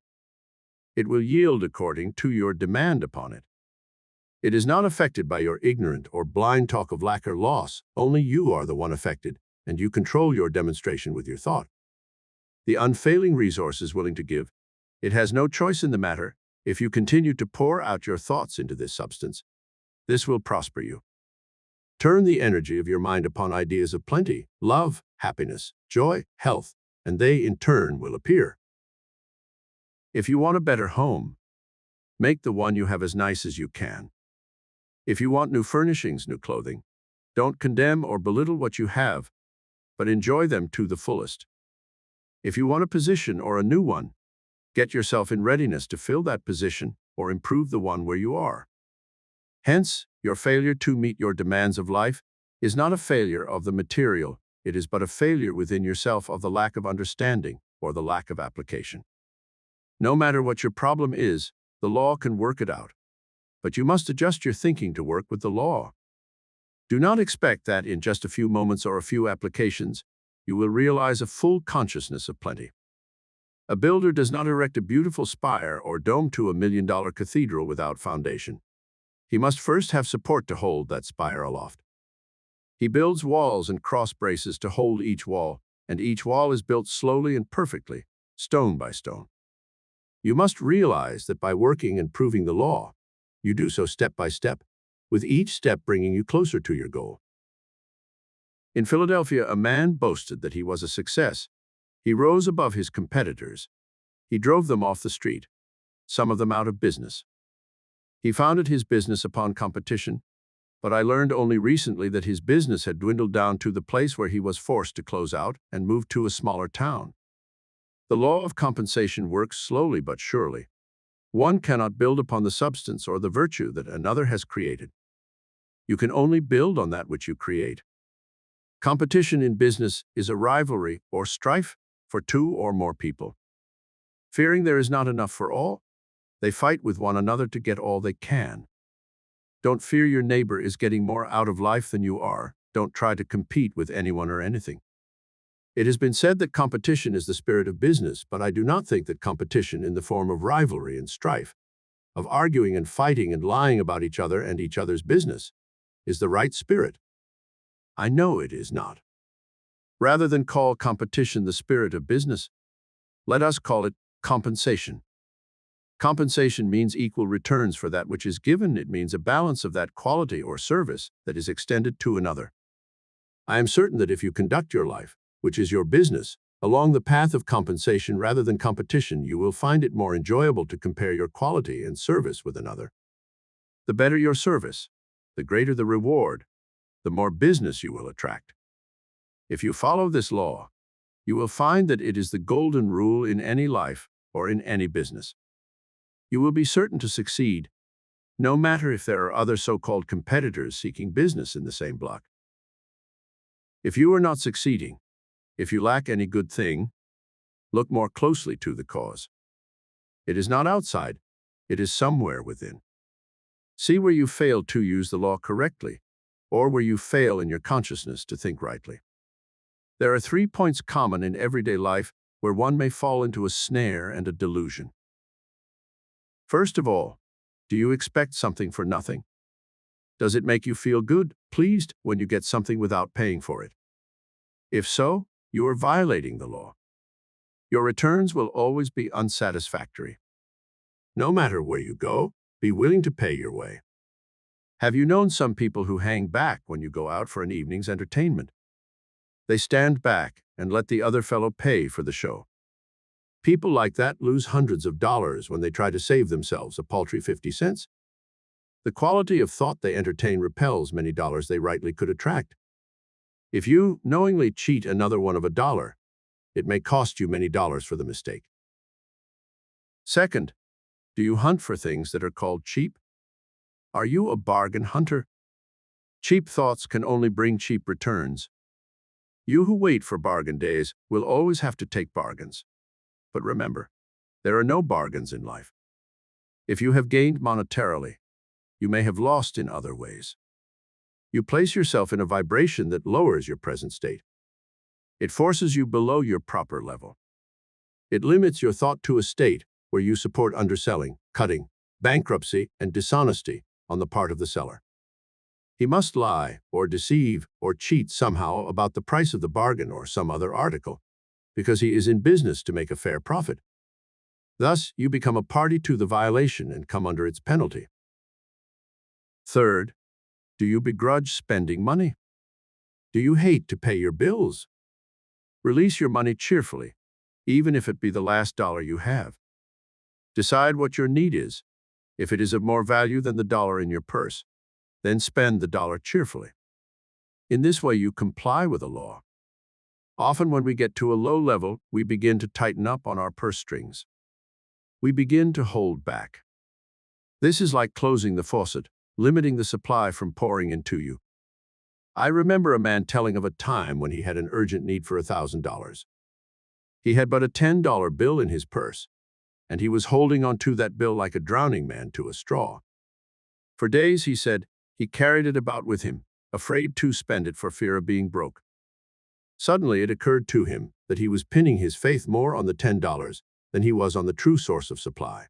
It will yield according to your demand upon it. It is not affected by your ignorant or blind talk of lack or loss. Only you are the one affected, and you control your demonstration with your thought. The unfailing resource is willing to give. It has no choice in the matter. If you continue to pour out your thoughts into this substance, this will prosper you. Turn the energy of your mind upon ideas of plenty, love, happiness, joy, health, and they in turn will appear. If you want a better home, make the one you have as nice as you can. If you want new furnishings, new clothing, don't condemn or belittle what you have, but enjoy them to the fullest. If you want a position or a new one, get yourself in readiness to fill that position or improve the one where you are. Hence, your failure to meet your demands of life is not a failure of the material, it is but a failure within yourself of the lack of understanding or the lack of application. No matter what your problem is, the law can work it out. But you must adjust your thinking to work with the law. Do not expect that in just a few moments or a few applications, you will realize a full consciousness of plenty. A builder does not erect a beautiful spire or dome to $1 million cathedral without foundation. He must first have support to hold that spire aloft. He builds walls and cross braces to hold each wall, and each wall is built slowly and perfectly, stone by stone. You must realize that by working and proving the law, you do so step by step, with each step bringing you closer to your goal. In Philadelphia, a man boasted that he was a success. He rose above his competitors. He drove them off the street, some of them out of business. He founded his business upon competition, but I learned only recently that his business had dwindled down to the place where he was forced to close out and move to a smaller town. The law of compensation works slowly but surely. One cannot build upon the substance or the virtue that another has created. You can only build on that which you create. Competition in business is a rivalry or strife for two or more people. Fearing there is not enough for all, they fight with one another to get all they can. Don't fear your neighbor is getting more out of life than you are. Don't try to compete with anyone or anything. It has been said that competition is the spirit of business, but I do not think that competition in the form of rivalry and strife, of arguing and fighting and lying about each other and each other's business, is the right spirit. I know it is not. Rather than call competition the spirit of business, let us call it compensation. Compensation means equal returns for that which is given. It means a balance of that quality or service that is extended to another. I am certain that if you conduct your life, which is your business, along the path of compensation rather than competition, you will find it more enjoyable to compare your quality and service with another. The better your service, the greater the reward, the more business you will attract. If you follow this law, you will find that it is the golden rule in any life or in any business. You will be certain to succeed, no matter if there are other so-called competitors seeking business in the same block. If you are not succeeding, if you lack any good thing, look more closely to the cause. It is not outside, it is somewhere within. See where you fail to use the law correctly, or where you fail in your consciousness to think rightly. There are 3 points common in everyday life where one may fall into a snare and a delusion. First of all, do you expect something for nothing? Does it make you feel good, pleased, when you get something without paying for it? If so, you are violating the law. Your returns will always be unsatisfactory. No matter where you go, be willing to pay your way. Have you known some people who hang back when you go out for an evening's entertainment? They stand back and let the other fellow pay for the show. People like that lose hundreds of dollars when they try to save themselves a paltry 50 cents. The quality of thought they entertain repels many dollars they rightly could attract. If you knowingly cheat another one of $1, it may cost you many dollars for the mistake. Second, do you hunt for things that are called cheap? Are you a bargain hunter? Cheap thoughts can only bring cheap returns. You who wait for bargain days will always have to take bargains. But remember, there are no bargains in life. If you have gained monetarily, you may have lost in other ways. You place yourself in a vibration that lowers your present state. It forces you below your proper level. It limits your thought to a state where you support underselling, cutting, bankruptcy, and dishonesty on the part of the seller. He must lie or deceive or cheat somehow about the price of the bargain or some other article, because he is in business to make a fair profit. Thus, you become a party to the violation and come under its penalty. Third, do you begrudge spending money? Do you hate to pay your bills? Release your money cheerfully, even if it be the last dollar you have. Decide what your need is. If it is of more value than the dollar in your purse, then spend the dollar cheerfully. In this way, you comply with the law. Often when we get to a low level, we begin to tighten up on our purse strings. We begin to hold back. This is like closing the faucet, limiting the supply from pouring into you. I remember a man telling of a time when he had an urgent need for $1,000. He had but a $10 bill in his purse, and he was holding on to that bill like a drowning man to a straw. For days, he said, he carried it about with him, afraid to spend it for fear of being broke. Suddenly, it occurred to him that he was pinning his faith more on the $10 than he was on the true source of supply.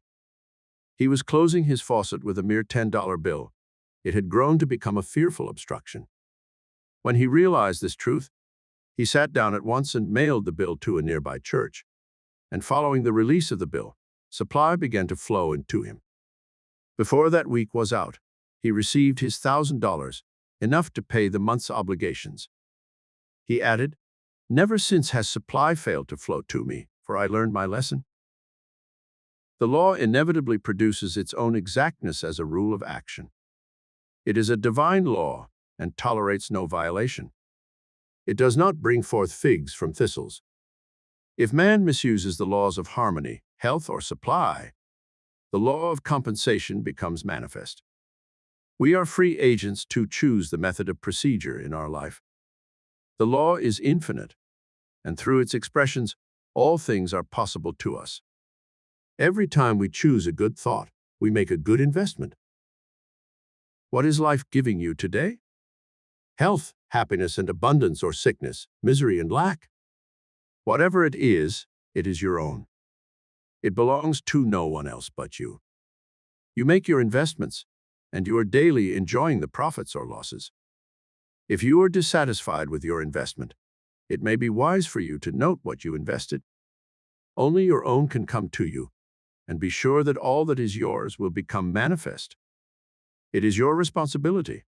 He was closing his faucet with a mere $10 bill. It had grown to become a fearful obstruction. When he realized this truth, he sat down at once and mailed the bill to a nearby church. And following the release of the bill, supply began to flow into him. Before that week was out, he received his $1,000, enough to pay the month's obligations. He added, "Never since has supply failed to flow to me, for I learned my lesson." The law inevitably produces its own exactness as a rule of action. It is a divine law and tolerates no violation. It does not bring forth figs from thistles. If man misuses the laws of harmony, health, or supply, the law of compensation becomes manifest. We are free agents to choose the method of procedure in our life. The law is infinite, and through its expressions, all things are possible to us. Every time we choose a good thought, we make a good investment. What is life giving you today? Health, happiness and abundance, or sickness, misery and lack? Whatever it is your own. It belongs to no one else but you. You make your investments, and you are daily enjoying the profits or losses. If you are dissatisfied with your investment, it may be wise for you to note what you invested. Only your own can come to you, and be sure that all that is yours will become manifest. It is your responsibility.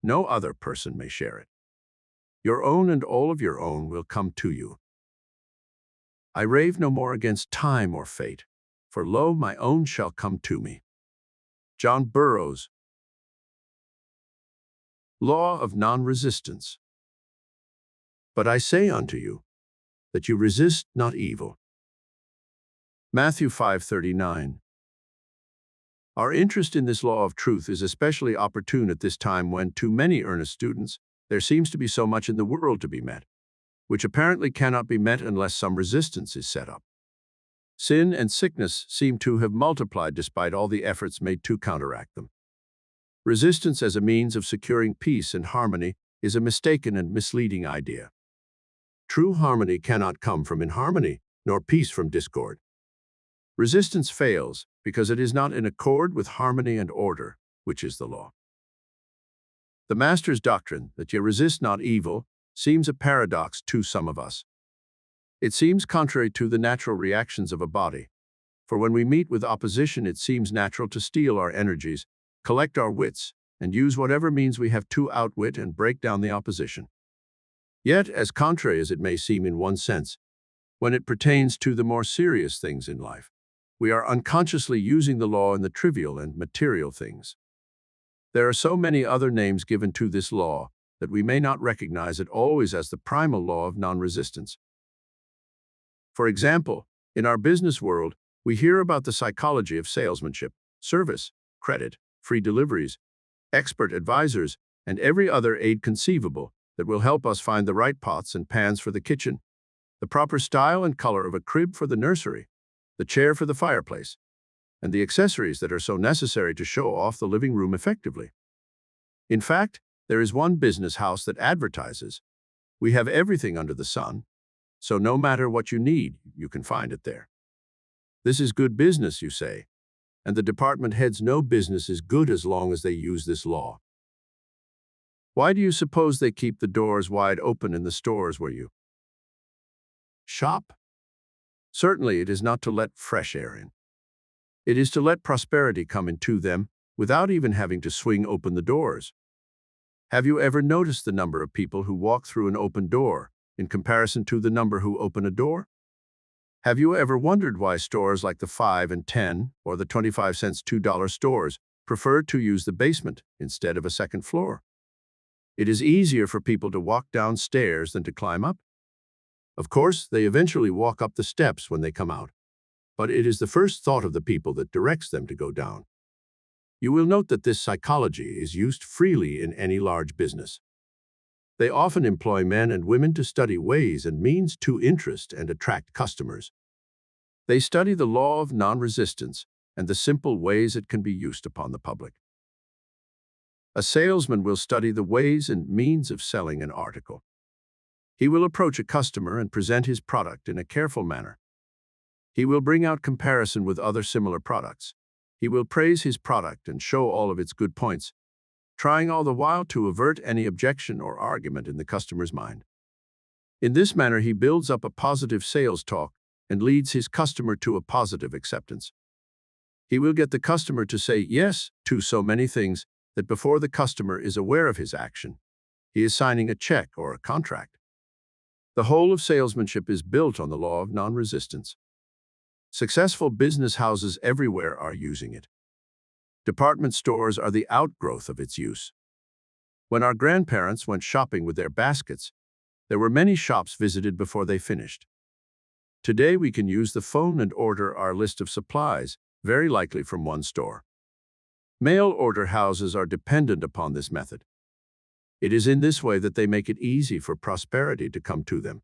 No other person may share it. Your own and all of your own will come to you. I rave no more against time or fate, for lo, my own shall come to me. John Burroughs. Law of non-resistance. But I say unto you, that you resist not evil. Matthew 5:39. Our interest in this law of truth is especially opportune at this time when, to many earnest students, there seems to be so much in the world to be met, which apparently cannot be met unless some resistance is set up. Sin and sickness seem to have multiplied despite all the efforts made to counteract them. Resistance as a means of securing peace and harmony is a mistaken and misleading idea. True harmony cannot come from inharmony, nor peace from discord. Resistance fails because it is not in accord with harmony and order, which is the law. The Master's doctrine that ye resist not evil seems a paradox to some of us. It seems contrary to the natural reactions of a body, for when we meet with opposition it seems natural to steel our energies, collect our wits, and use whatever means we have to outwit and break down the opposition. Yet, as contrary as it may seem in one sense, when it pertains to the more serious things in life, we are unconsciously using the law in the trivial and material things. There are so many other names given to this law that we may not recognize it always as the primal law of non-resistance. For example, in our business world, we hear about the psychology of salesmanship, service, credit, free deliveries, expert advisors, and every other aid conceivable that will help us find the right pots and pans for the kitchen, the proper style and color of a crib for the nursery, the chair for the fireplace, and the accessories that are so necessary to show off the living room effectively. In fact, there is one business house that advertises, "We have everything under the sun, so no matter what you need, you can find it there." This is good business, you say, and the department heads know business is good as long as they use this law. Why do you suppose they keep the doors wide open in the stores where you shop? Certainly it is not to let fresh air in. It is to let prosperity come into them without even having to swing open the doors. Have you ever noticed the number of people who walk through an open door in comparison to the number who open a door? Have you ever wondered why stores like the 5 and 10 or the 25 cents $2 stores prefer to use the basement instead of a second floor? It is easier for people to walk downstairs than to climb up. Of course, they eventually walk up the steps when they come out, but it is the first thought of the people that directs them to go down. You will note that this psychology is used freely in any large business. They often employ men and women to study ways and means to interest and attract customers. They study the law of non-resistance and the simple ways it can be used upon the public. A salesman will study the ways and means of selling an article. He will approach a customer and present his product in a careful manner. He will bring out comparison with other similar products. He will praise his product and show all of its good points, trying all the while to avert any objection or argument in the customer's mind. In this manner, he builds up a positive sales talk and leads his customer to a positive acceptance. He will get the customer to say yes to so many things that before the customer is aware of his action, he is signing a check or a contract. The whole of salesmanship is built on the law of non-resistance. Successful business houses everywhere are using it. Department stores are the outgrowth of its use. When our grandparents went shopping with their baskets, there were many shops visited before they finished. Today we can use the phone and order our list of supplies, very likely from one store. Mail order houses are dependent upon this method. It is in this way that they make it easy for prosperity to come to them.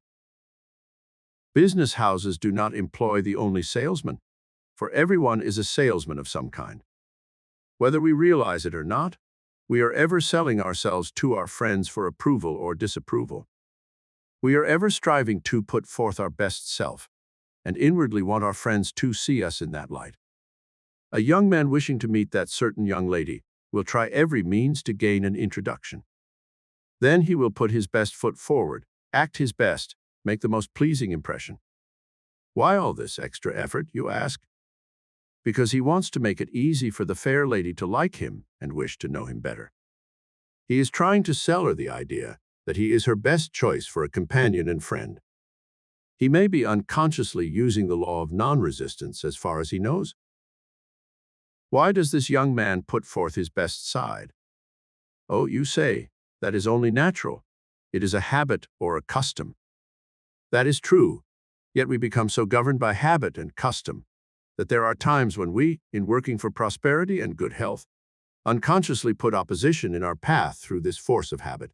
Business houses do not employ the only salesman, for everyone is a salesman of some kind. Whether we realize it or not, we are ever selling ourselves to our friends for approval or disapproval. We are ever striving to put forth our best self, and inwardly want our friends to see us in that light. A young man wishing to meet that certain young lady will try every means to gain an introduction. Then he will put his best foot forward, act his best, make the most pleasing impression. Why all this extra effort, you ask? Because he wants to make it easy for the fair lady to like him and wish to know him better. He is trying to sell her the idea that he is her best choice for a companion and friend. He may be unconsciously using the law of non-resistance as far as he knows. Why does this young man put forth his best side? Oh, you say, that is only natural. It is a habit or a custom. That is true, yet we become so governed by habit and custom that there are times when we, in working for prosperity and good health, unconsciously put opposition in our path through this force of habit.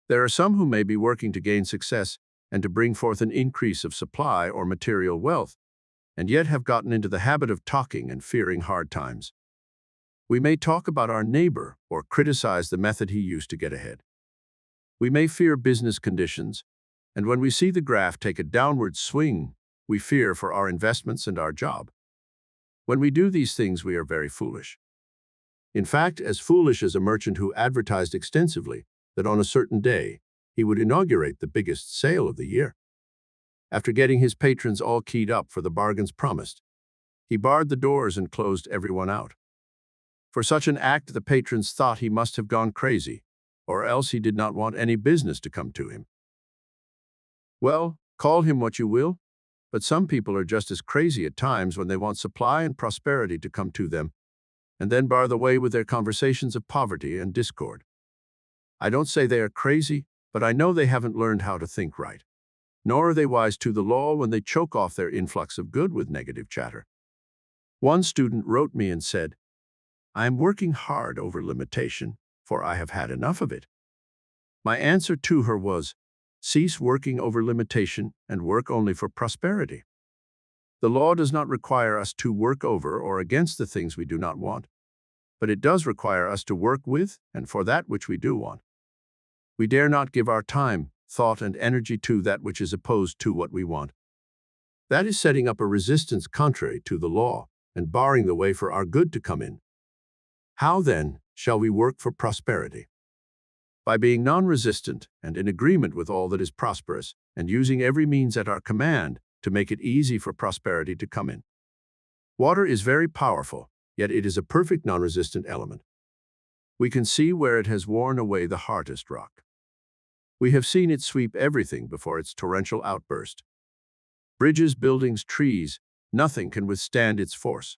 There are some who may be working to gain success and to bring forth an increase of supply or material wealth, and yet have gotten into the habit of talking and fearing hard times. We may talk about our neighbor or criticize the method he used to get ahead. We may fear business conditions, and when we see the graph take a downward swing, we fear for our investments and our job. When we do these things, we are very foolish. In fact, as foolish as a merchant who advertised extensively that on a certain day he would inaugurate the biggest sale of the year. After getting his patrons all keyed up for the bargains promised, he barred the doors and closed everyone out. For such an act, the patrons thought he must have gone crazy, or else he did not want any business to come to him. Well, call him what you will, but some people are just as crazy at times when they want supply and prosperity to come to them, and then bar the way with their conversations of poverty and discord. I don't say they are crazy, but I know they haven't learned how to think right. Nor are they wise to the law when they choke off their influx of good with negative chatter. One student wrote me and said, "I am working hard over limitation, for I have had enough of it." My answer to her was, cease working over limitation and work only for prosperity. The law does not require us to work over or against the things we do not want, but it does require us to work with and for that which we do want. We dare not give our time, thought, and energy to that which is opposed to what we want. That is setting up a resistance contrary to the law and barring the way for our good to come in. How, then, shall we work for prosperity? By being non-resistant and in agreement with all that is prosperous and using every means at our command to make it easy for prosperity to come in. Water is very powerful, yet it is a perfect non-resistant element. We can see where it has worn away the hardest rock. We have seen it sweep everything before its torrential outburst. Bridges, buildings, trees, nothing can withstand its force.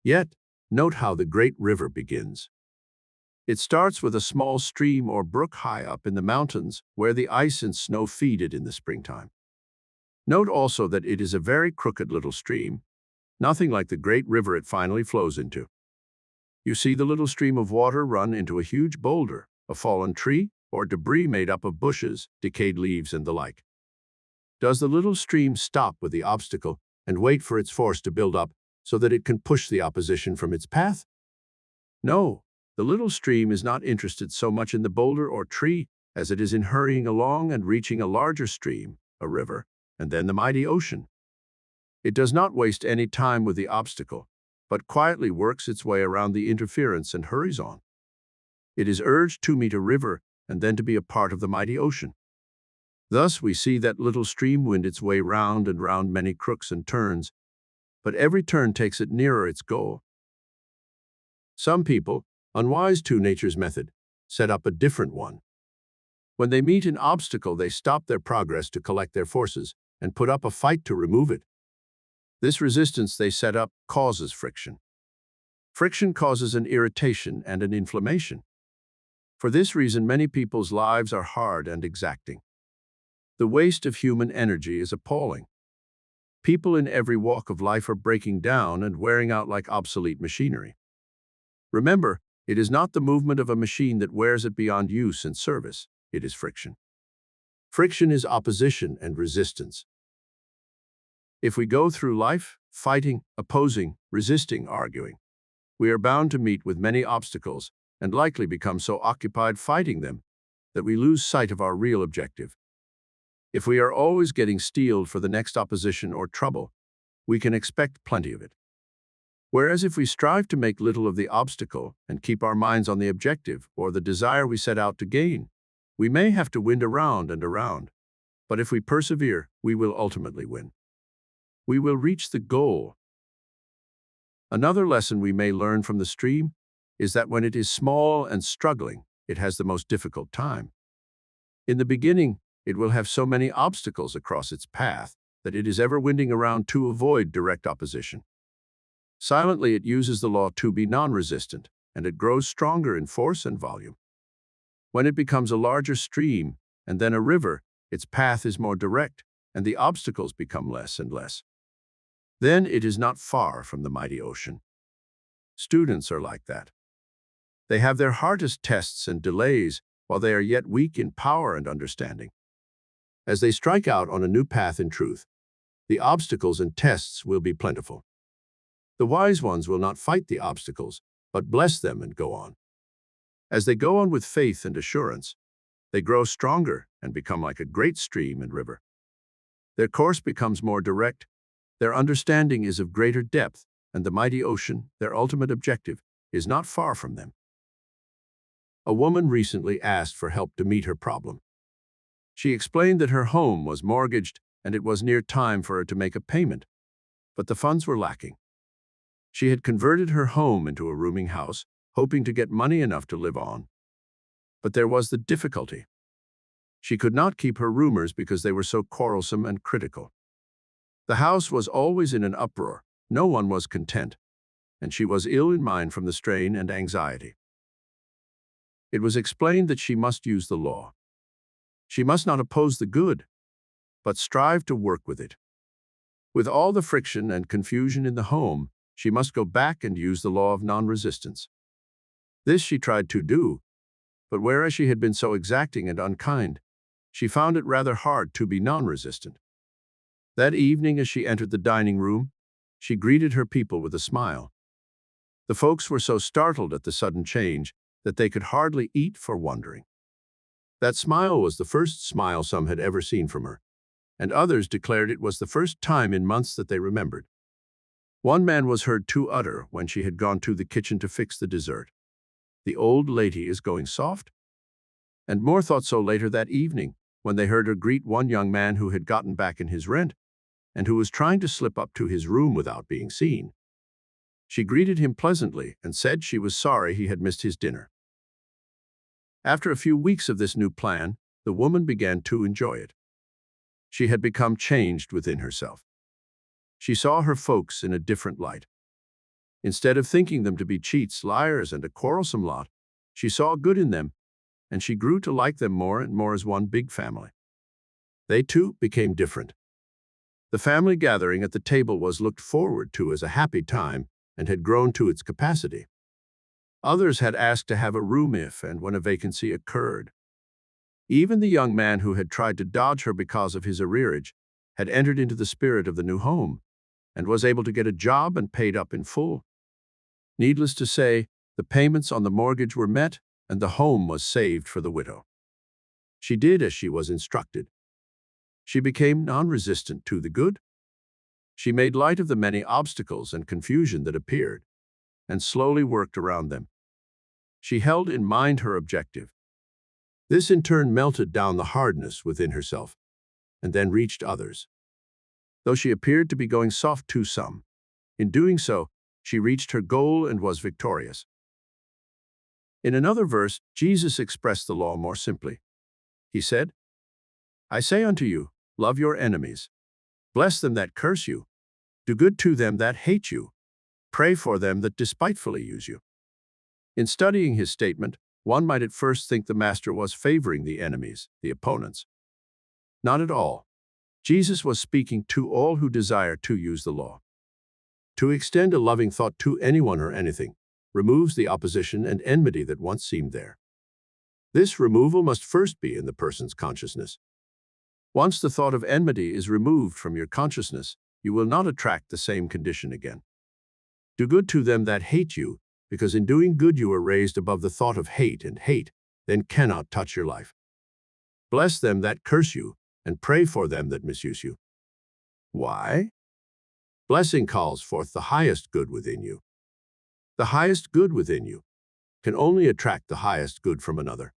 Yet, note how the great river begins. It starts with a small stream or brook high up in the mountains where the ice and snow feed it in the springtime. Note also that it is a very crooked little stream, nothing like the great river it finally flows into. You see the little stream of water run into a huge boulder, a fallen tree, or debris made up of bushes, decayed leaves, and the like. Does the little stream stop with the obstacle and wait for its force to build up so that it can push the opposition from its path? No, the little stream is not interested so much in the boulder or tree as it is in hurrying along and reaching a larger stream, a river, and then the mighty ocean. It does not waste any time with the obstacle, but quietly works its way around the interference and hurries on. It is urged to meet a river and then to be a part of the mighty ocean. Thus we see that little stream wind its way round and round many crooks and turns, but every turn takes it nearer its goal. Some people, unwise to nature's method, set up a different one. When they meet an obstacle, they stop their progress to collect their forces and put up a fight to remove it. This resistance they set up causes friction. Friction causes an irritation and an inflammation. For this reason, many people's lives are hard and exacting. The waste of human energy is appalling. People in every walk of life are breaking down and wearing out like obsolete machinery. Remember, it is not the movement of a machine that wears it beyond use and service. It is friction. Friction is opposition and resistance. If we go through life fighting, opposing, resisting, arguing, we are bound to meet with many obstacles and likely become so occupied fighting them that we lose sight of our real objective. If we are always getting steeled for the next opposition or trouble, we can expect plenty of it. Whereas if we strive to make little of the obstacle and keep our minds on the objective or the desire we set out to gain, we may have to wind around and around, but if we persevere, we will ultimately win. We will reach the goal. Another lesson we may learn from the stream is that when it is small and struggling, it has the most difficult time. In the beginning, it will have so many obstacles across its path that it is ever winding around to avoid direct opposition. Silently, it uses the law to be non-resistant, and it grows stronger in force and volume. When it becomes a larger stream and then a river, its path is more direct, and the obstacles become less and less. Then it is not far from the mighty ocean. Students are like that. They have their hardest tests and delays while they are yet weak in power and understanding. As they strike out on a new path in truth, the obstacles and tests will be plentiful. The wise ones will not fight the obstacles, but bless them and go on. As they go on with faith and assurance, they grow stronger and become like a great stream and river. Their course becomes more direct, their understanding is of greater depth, and the mighty ocean, their ultimate objective, is not far from them. A woman recently asked for help to meet her problem. She explained that her home was mortgaged and it was near time for her to make a payment, but the funds were lacking. She had converted her home into a rooming house, hoping to get money enough to live on. But there was the difficulty. She could not keep her roomers because they were so quarrelsome and critical. The house was always in an uproar, no one was content, and she was ill in mind from the strain and anxiety. It was explained that she must use the law. She must not oppose the good, but strive to work with it. With all the friction and confusion in the home, she must go back and use the law of non-resistance. This she tried to do, but whereas she had been so exacting and unkind, she found it rather hard to be non-resistant. That evening, as she entered the dining room, she greeted her people with a smile. The folks were so startled at the sudden change that they could hardly eat for wondering. That smile was the first smile some had ever seen from her, and others declared it was the first time in months that they remembered. One man was heard to utter when she had gone to the kitchen to fix the dessert, "The old lady is going soft?" And more thought so later that evening, when they heard her greet one young man who had gotten back in his rent and who was trying to slip up to his room without being seen. She greeted him pleasantly and said she was sorry he had missed his dinner. After a few weeks of this new plan, the woman began to enjoy it. She had become changed within herself. She saw her folks in a different light. Instead of thinking them to be cheats, liars, and a quarrelsome lot, she saw good in them, and she grew to like them more and more as one big family. They too became different. The family gathering at the table was looked forward to as a happy time and had grown to its capacity. Others had asked to have a room if and when a vacancy occurred. Even the young man who had tried to dodge her because of his arrearage had entered into the spirit of the new home and was able to get a job and paid up in full. Needless to say, the payments on the mortgage were met and the home was saved for the widow. She did as she was instructed. She became non-resistant to the good. She made light of the many obstacles and confusion that appeared, and slowly worked around them. She held in mind her objective. This in turn melted down the hardness within herself, and then reached others. Though she appeared to be going soft to some, in doing so, she reached her goal and was victorious. In another verse, Jesus expressed the law more simply. He said, "I say unto you, love your enemies. Bless them that curse you. Do good to them that hate you. Pray for them that despitefully use you." In studying his statement, one might at first think the Master was favoring the enemies, the opponents. Not at all. Jesus was speaking to all who desire to use the law. To extend a loving thought to anyone or anything removes the opposition and enmity that once seemed there. This removal must first be in the person's consciousness. Once the thought of enmity is removed from your consciousness, you will not attract the same condition again. Do good to them that hate you, because in doing good you are raised above the thought of hate, and hate then cannot touch your life. Bless them that curse you, and pray for them that misuse you. Why? Blessing calls forth the highest good within you. The highest good within you can only attract the highest good from another.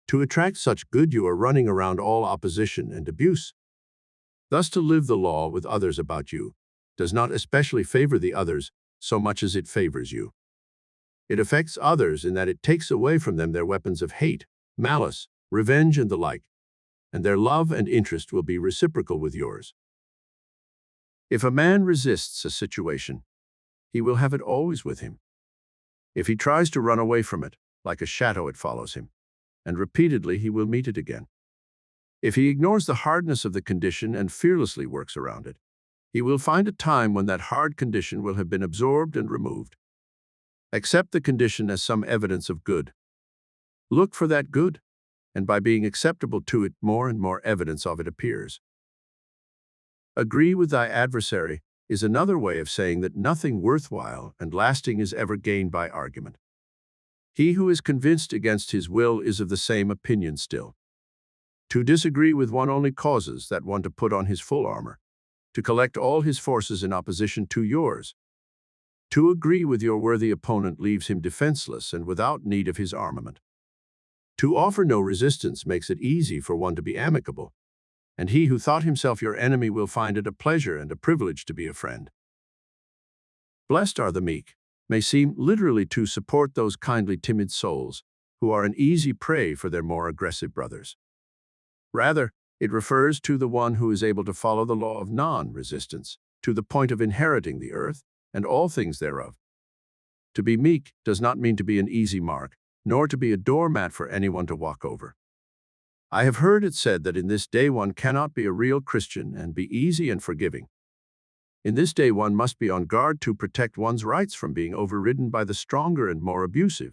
To attract such good, you are running around all opposition and abuse. Thus, to live the law with others about you does not especially favor the others so much as it favors you. It affects others in that it takes away from them their weapons of hate, malice, revenge, and the like, and their love and interest will be reciprocal with yours. If a man resists a situation, he will have it always with him. If he tries to run away from it, like a shadow it follows him, and repeatedly he will meet it again. If he ignores the hardness of the condition and fearlessly works around it, he will find a time when that hard condition will have been absorbed and removed. Accept the condition as some evidence of good. Look for that good, and by being acceptable to it, more and more evidence of it appears. Agree with thy adversary is another way of saying that nothing worthwhile and lasting is ever gained by argument. He who is convinced against his will is of the same opinion still. To disagree with one only causes that one to put on his full armor, to collect all his forces in opposition to yours. To agree with your worthy opponent leaves him defenseless and without need of his armament. To offer no resistance makes it easy for one to be amicable, and he who thought himself your enemy will find it a pleasure and a privilege to be a friend. Blessed are the meek may seem literally to support those kindly, timid souls who are an easy prey for their more aggressive brothers. Rather, it refers to the one who is able to follow the law of non-resistance to the point of inheriting the earth and all things thereof. To be meek does not mean to be an easy mark, nor to be a doormat for anyone to walk over. I have heard it said that in this day one cannot be a real Christian and be easy and forgiving. In this day one must be on guard to protect one's rights from being overridden by the stronger and more abusive.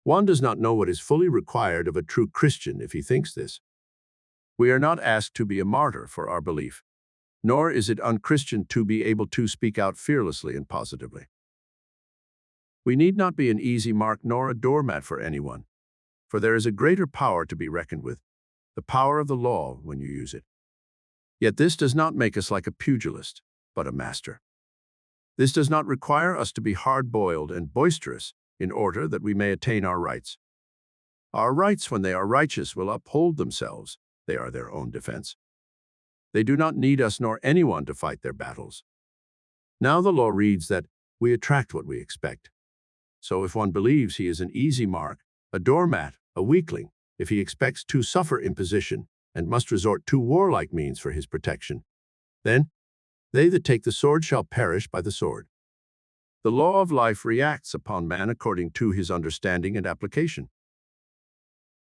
One does not know what is fully required of a true Christian if he thinks this. We are not asked to be a martyr for our belief, nor is it unchristian to be able to speak out fearlessly and positively. We need not be an easy mark nor a doormat for anyone, for there is a greater power to be reckoned with, the power of the law when you use it. Yet this does not make us like a pugilist, but a master. This does not require us to be hard-boiled and boisterous in order that we may attain our rights. Our rights, when they are righteous, will uphold themselves. They are their own defense. They do not need us nor anyone to fight their battles. Now the law reads that we attract what we expect. So if one believes he is an easy mark, a doormat, a weakling, if he expects to suffer imposition and must resort to warlike means for his protection, then they that take the sword shall perish by the sword. The law of life reacts upon man according to his understanding and application.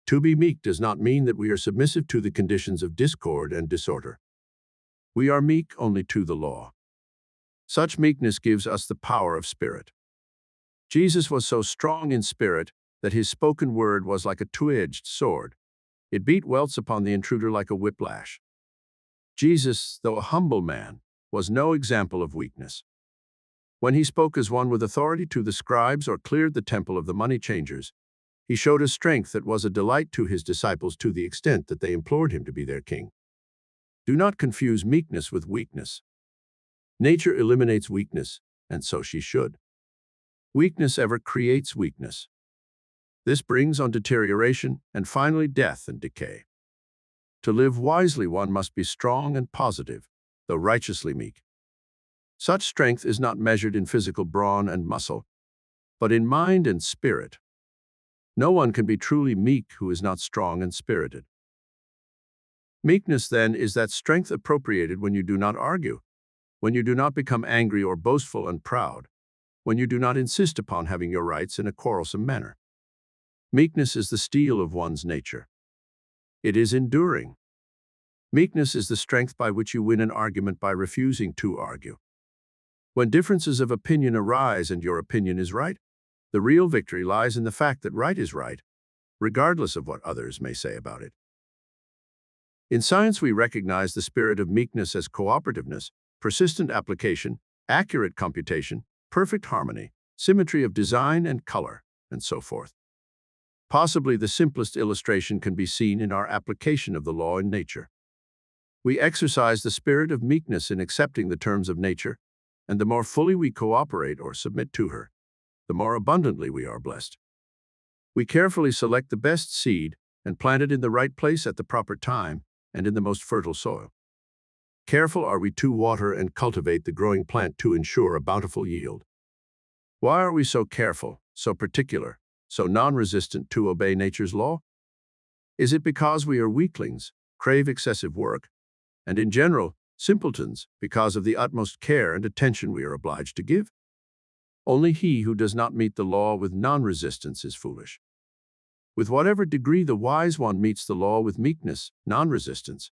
To be meek does not mean that we are submissive to the conditions of discord and disorder. We are meek only to the law. Such meekness gives us the power of spirit. Jesus was so strong in spirit that his spoken word was like a two-edged sword. It beat welts upon the intruder like a whiplash. Jesus, though a humble man, was no example of weakness. When he spoke as one with authority to the scribes or cleared the temple of the money changers, he showed a strength that was a delight to his disciples to the extent that they implored him to be their king. Do not confuse meekness with weakness. Nature eliminates weakness, and so she should. Weakness ever creates weakness. This brings on deterioration and finally death and decay. To live wisely, one must be strong and positive, though righteously meek. Such strength is not measured in physical brawn and muscle, but in mind and spirit. No one can be truly meek who is not strong and spirited. Meekness, then, is that strength appropriated when you do not argue, when you do not become angry or boastful and proud, when you do not insist upon having your rights in a quarrelsome manner. Meekness is the steel of one's nature. It is enduring. Meekness is the strength by which you win an argument by refusing to argue. When differences of opinion arise and your opinion is right, the real victory lies in the fact that right is right, regardless of what others may say about it. In science, we recognize the spirit of meekness as cooperativeness, persistent application, accurate computation, perfect harmony, symmetry of design and color, and so forth. Possibly the simplest illustration can be seen in our application of the law in nature. We exercise the spirit of meekness in accepting the terms of nature, and the more fully we cooperate or submit to her, the more abundantly we are blessed. We carefully select the best seed and plant it in the right place at the proper time and in the most fertile soil. Careful are we to water and cultivate the growing plant to ensure a bountiful yield. Why are we so careful, so particular, so non-resistant to obey nature's law? Is it because we are weaklings, crave excessive work, and in general, simpletons because of the utmost care and attention we are obliged to give? Only he who does not meet the law with non-resistance is foolish. With whatever degree the wise one meets the law with meekness, non-resistance,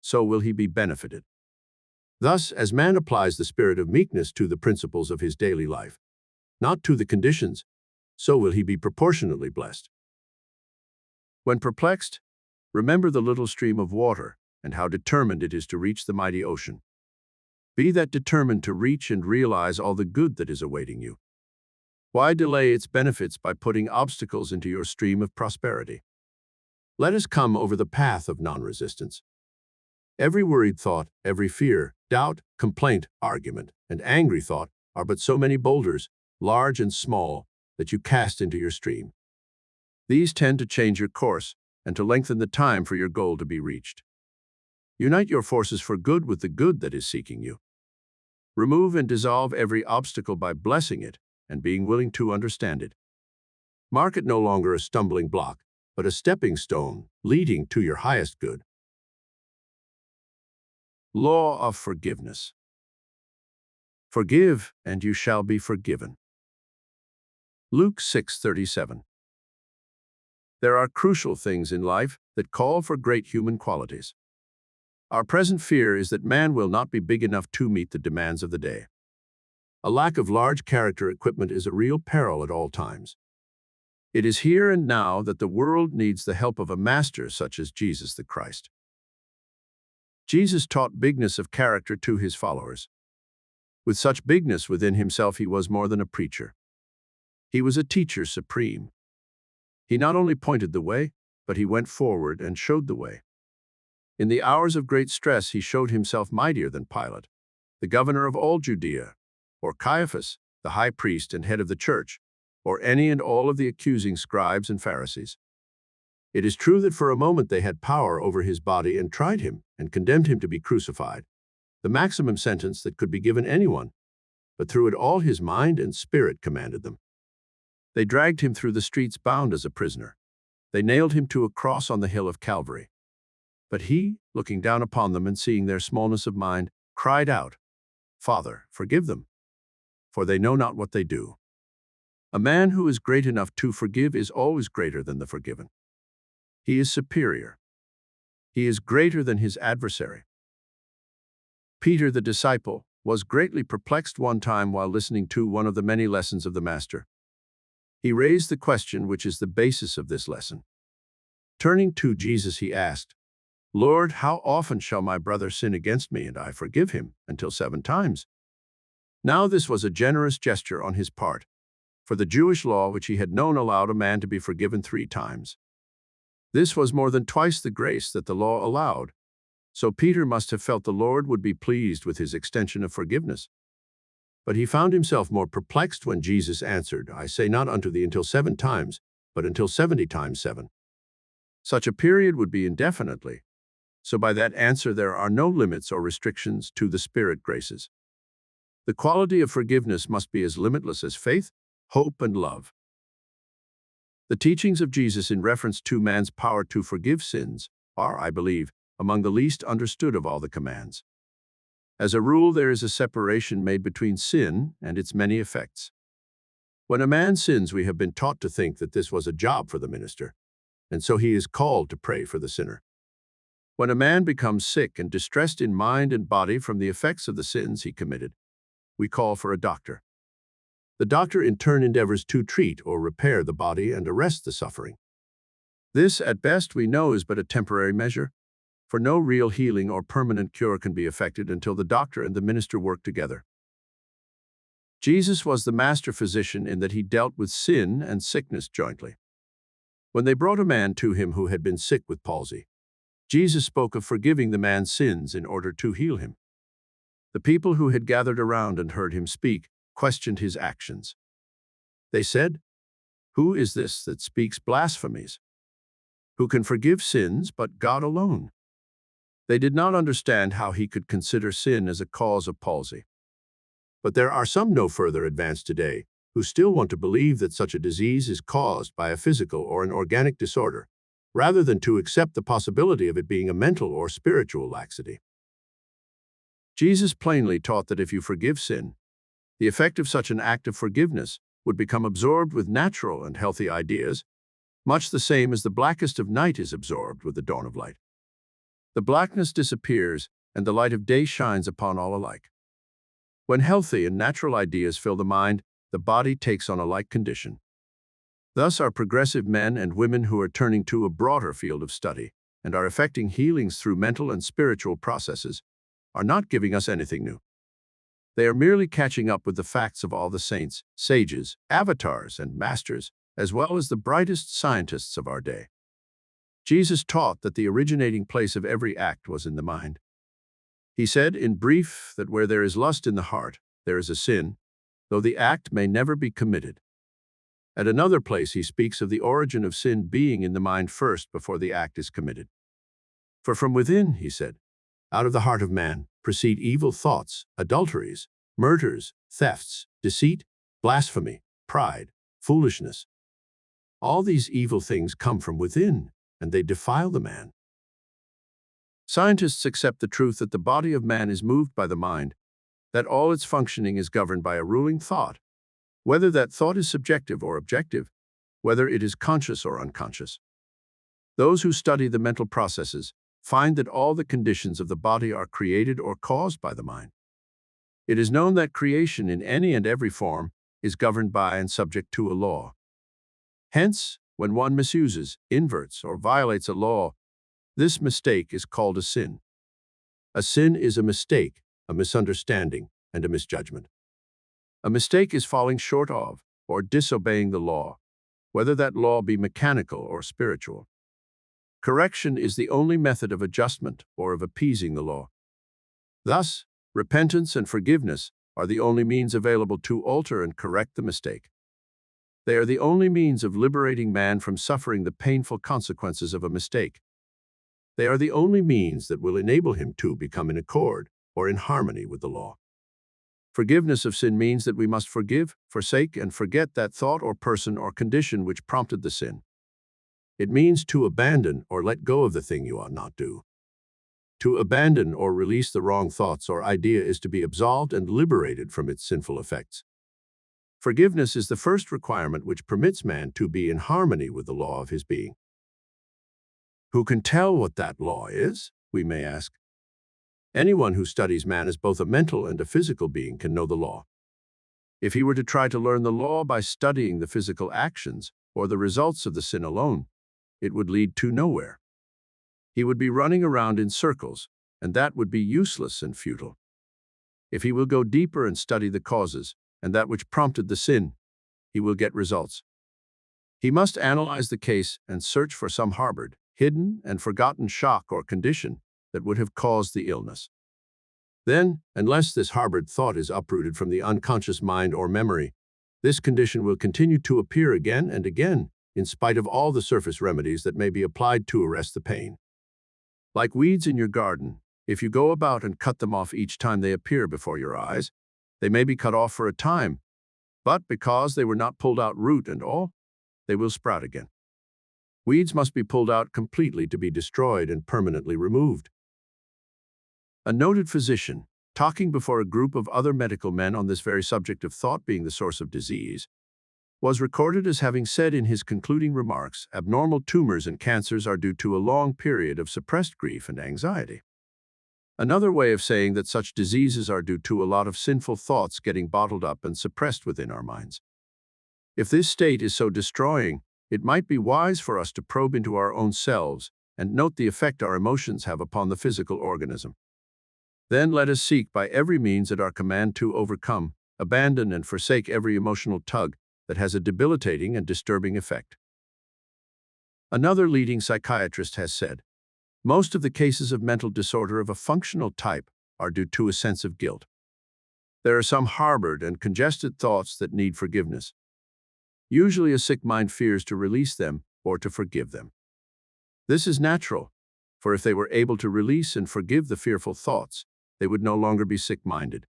so will he be benefited. Thus, as man applies the spirit of meekness to the principles of his daily life, not to the conditions, so will he be proportionately blessed. When perplexed, remember the little stream of water and how determined it is to reach the mighty ocean. Be that determined to reach and realize all the good that is awaiting you. Why delay its benefits by putting obstacles into your stream of prosperity? Let us come over the path of non-resistance. Every worried thought, every fear, doubt, complaint, argument, and angry thought are but so many boulders, large and small, that you cast into your stream. These tend to change your course and to lengthen the time for your goal to be reached. Unite your forces for good with the good that is seeking you. Remove and dissolve every obstacle by blessing it and being willing to understand it. Mark it no longer a stumbling block, but a stepping stone leading to your highest good. Law of forgiveness. Forgive, and you shall be forgiven. Luke 6:37. There are crucial things in life that call for great human qualities. Our present fear is that man will not be big enough to meet the demands of the day. A lack of large character equipment is a real peril at all times. It is here and now that the world needs the help of a master such as Jesus the Christ. Jesus taught bigness of character to his followers. With such bigness within himself, he was more than a preacher. He was a teacher supreme. He not only pointed the way, but he went forward and showed the way. In the hours of great stress, he showed himself mightier than Pilate, the governor of all Judea, or Caiaphas, the high priest and head of the church, or any and all of the accusing scribes and Pharisees. It is true that for a moment they had power over his body and tried him and condemned him to be crucified, the maximum sentence that could be given anyone, but through it all his mind and spirit commanded them. They dragged him through the streets bound as a prisoner. They nailed him to a cross on the hill of Calvary. But he, looking down upon them and seeing their smallness of mind, cried out, "Father, forgive them, for they know not what they do." A man who is great enough to forgive is always greater than the forgiven. He is superior. He is greater than his adversary. Peter the disciple was greatly perplexed one time while listening to one of the many lessons of the Master. He raised the question which is the basis of this lesson. Turning to Jesus, he asked, "Lord, how often shall my brother sin against me and I forgive him? Until 7 times?" Now this was a generous gesture on his part, for the Jewish law which he had known allowed a man to be forgiven 3 times. This was more than twice the grace that the law allowed, So Peter must have felt the Lord would be pleased with his extension of forgiveness. But he found himself more perplexed when Jesus answered, I say not unto thee until 7 times, but until 70 times 7. Such a period would be indefinitely. So by that answer there are no limits or restrictions to the Spirit graces. The quality of forgiveness must be as limitless as faith, hope, and love. The teachings of Jesus in reference to man's power to forgive sins are, I believe, among the least understood of all the commands. As a rule, there is a separation made between sin and its many effects. When a man sins, we have been taught to think that this was a job for the minister, and so he is called to pray for the sinner. When a man becomes sick and distressed in mind and body from the effects of the sins he committed, we call for a doctor. The doctor in turn endeavors to treat or repair the body and arrest the suffering. This, at best, we know is but a temporary measure, for no real healing or permanent cure can be effected until the doctor and the minister work together. Jesus was the master physician in that he dealt with sin and sickness jointly. When they brought a man to him who had been sick with palsy, Jesus spoke of forgiving the man's sins in order to heal him. The people who had gathered around and heard him speak questioned his actions. They said, Who is this that speaks blasphemies? Who can forgive sins but God alone? They did not understand how he could consider sin as a cause of palsy. But there are some no further advanced today who still want to believe that such a disease is caused by a physical or an organic disorder, rather than to accept the possibility of it being a mental or spiritual laxity. Jesus plainly taught that if you forgive sin, the effect of such an act of forgiveness would become absorbed with natural and healthy ideas, much the same as the blackest of night is absorbed with the dawn of light. The blackness disappears, and the light of day shines upon all alike. When healthy and natural ideas fill the mind, the body takes on a like condition. Thus, our progressive men and women who are turning to a broader field of study and are effecting healings through mental and spiritual processes are not giving us anything new. They are merely catching up with the facts of all the saints, sages, avatars, and masters, as well as the brightest scientists of our day. Jesus taught that the originating place of every act was in the mind. He said, in brief, that where there is lust in the heart, there is a sin, though the act may never be committed. At another place, he speaks of the origin of sin being in the mind first before the act is committed. For from within, he said, out of the heart of man proceed evil thoughts, adulteries, murders, thefts, deceit, blasphemy, pride, foolishness. All these evil things come from within, and they defile the man. Scientists accept the truth that the body of man is moved by the mind, that all its functioning is governed by a ruling thought, whether that thought is subjective or objective, whether it is conscious or unconscious. Those who study the mental processes find that all the conditions of the body are created or caused by the mind. It is known that creation in any and every form is governed by and subject to a law. Hence, when one misuses, inverts, or violates a law, this mistake is called a sin. A sin is a mistake, a misunderstanding, and a misjudgment. A mistake is falling short of or disobeying the law, whether that law be mechanical or spiritual. Correction is the only method of adjustment or of appeasing the law. Thus, repentance and forgiveness are the only means available to alter and correct the mistake. They are the only means of liberating man from suffering the painful consequences of a mistake. They are the only means that will enable him to become in accord or in harmony with the law. Forgiveness of sin means that we must forgive, forsake, and forget that thought or person or condition which prompted the sin. It means to abandon or let go of the thing you ought not do. To abandon or release the wrong thoughts or idea is to be absolved and liberated from its sinful effects. Forgiveness is the first requirement which permits man to be in harmony with the law of his being. Who can tell what that law is, we may ask? Anyone who studies man as both a mental and a physical being can know the law. If he were to try to learn the law by studying the physical actions or the results of the sin alone, it would lead to nowhere. He would be running around in circles, and that would be useless and futile. If he will go deeper and study the causes and that which prompted the sin, he will get results. He must analyze the case and search for some harbored, hidden, and forgotten shock or condition that would have caused the illness. Then, unless this harbored thought is uprooted from the unconscious mind or memory, this condition will continue to appear again and again, in spite of all the surface remedies that may be applied to arrest the pain. Like weeds in your garden, if you go about and cut them off each time they appear before your eyes, they may be cut off for a time, but because they were not pulled out root and all, they will sprout again. Weeds must be pulled out completely to be destroyed and permanently removed. A noted physician, talking before a group of other medical men on this very subject of thought being the source of disease, was recorded as having said in his concluding remarks, abnormal tumors and cancers are due to a long period of suppressed grief and anxiety. Another way of saying that such diseases are due to a lot of sinful thoughts getting bottled up and suppressed within our minds. If this state is so destroying, it might be wise for us to probe into our own selves and note the effect our emotions have upon the physical organism. Then let us seek by every means at our command to overcome, abandon, and forsake every emotional tug that has a debilitating and disturbing effect. Another leading psychiatrist has said, most of the cases of mental disorder of a functional type are due to a sense of guilt. There are some harbored and congested thoughts that need forgiveness. Usually a sick mind fears to release them or to forgive them. This is natural, for if they were able to release and forgive the fearful thoughts, they would no longer be sick-minded.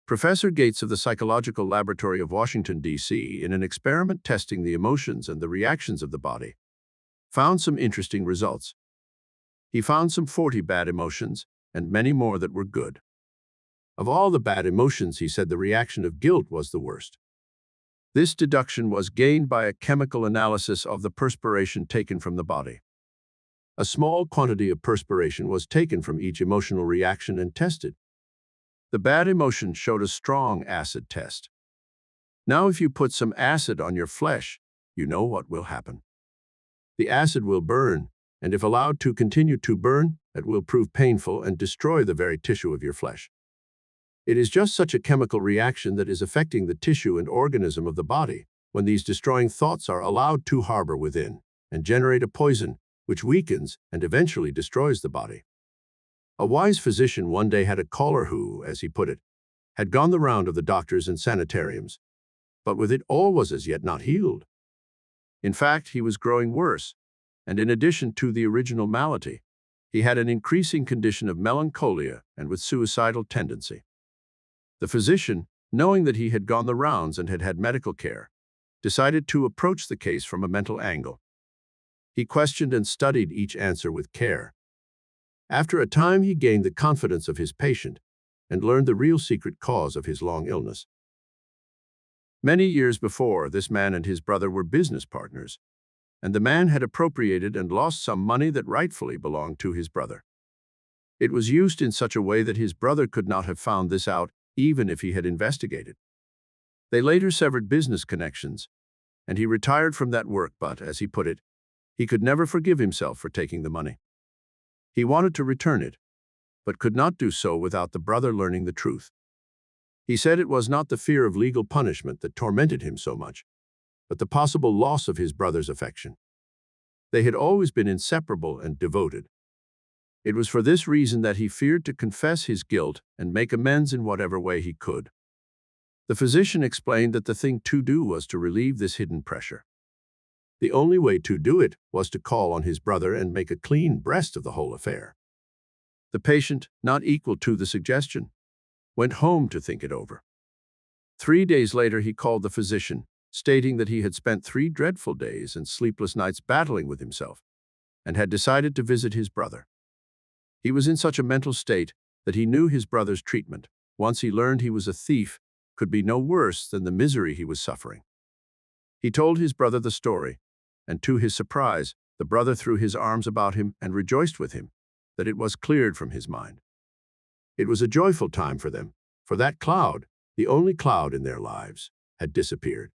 Professor Gates of the Psychological Laboratory of Washington, D.C., in an experiment testing the emotions and the reactions of the body, found some interesting results. He found some 40 bad emotions and many more that were good. Of all the bad emotions, he said the reaction of guilt was the worst. This deduction was gained by a chemical analysis of the perspiration taken from the body. A small quantity of perspiration was taken from each emotional reaction and tested. The bad emotion showed a strong acid test. Now, if you put some acid on your flesh, you know what will happen. The acid will burn, and if allowed to continue to burn, it will prove painful and destroy the very tissue of your flesh. It is just such a chemical reaction that is affecting the tissue and organism of the body when these destroying thoughts are allowed to harbor within and generate a poison which weakens and eventually destroys the body. A wise physician one day had a caller who, as he put it, had gone the round of the doctors and sanitariums, but with it all was as yet not healed. In fact, he was growing worse, and in addition to the original malady, he had an increasing condition of melancholia and with suicidal tendency. The physician, knowing that he had gone the rounds and had had medical care, decided to approach the case from a mental angle. He questioned and studied each answer with care. After a time, he gained the confidence of his patient and learned the real secret cause of his long illness. Many years before, this man and his brother were business partners, and the man had appropriated and lost some money that rightfully belonged to his brother. It was used in such a way that his brother could not have found this out even if he had investigated. They later severed business connections, and he retired from that work, but, as he put it, he could never forgive himself for taking the money. He wanted to return it, but could not do so without the brother learning the truth. He said it was not the fear of legal punishment that tormented him so much, but the possible loss of his brother's affection. They had always been inseparable and devoted. It was for this reason that he feared to confess his guilt and make amends in whatever way he could. The physician explained that the thing to do was to relieve this hidden pressure. The only way to do it was to call on his brother and make a clean breast of the whole affair. The patient, not equal to the suggestion, went home to think it over. 3 days later, he called the physician, stating that he had spent 3 dreadful days and sleepless nights battling with himself, and had decided to visit his brother. He was in such a mental state that he knew his brother's treatment, once he learned he was a thief, could be no worse than the misery he was suffering. He told his brother the story, and to his surprise, the brother threw his arms about him and rejoiced with him that it was cleared from his mind. It was a joyful time for them, for that cloud, the only cloud in their lives, had disappeared.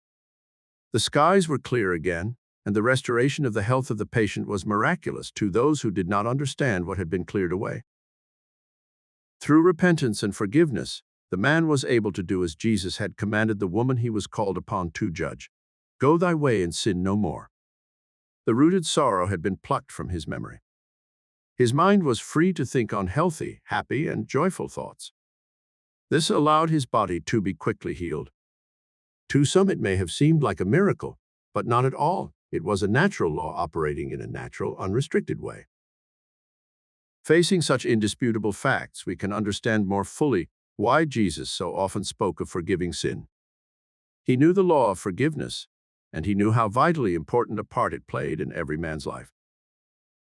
The skies were clear again, and the restoration of the health of the patient was miraculous to those who did not understand what had been cleared away. Through repentance and forgiveness, the man was able to do as Jesus had commanded the woman he was called upon to judge. Go thy way and sin no more. The rooted sorrow had been plucked from his memory. His mind was free to think on healthy, happy, and joyful thoughts. This allowed his body to be quickly healed. To some it may have seemed like a miracle, but not at all. It was a natural law operating in a natural, unrestricted way. Facing such indisputable facts, we can understand more fully why Jesus so often spoke of forgiving sin. He knew the law of forgiveness, and he knew how vitally important a part it played in every man's life.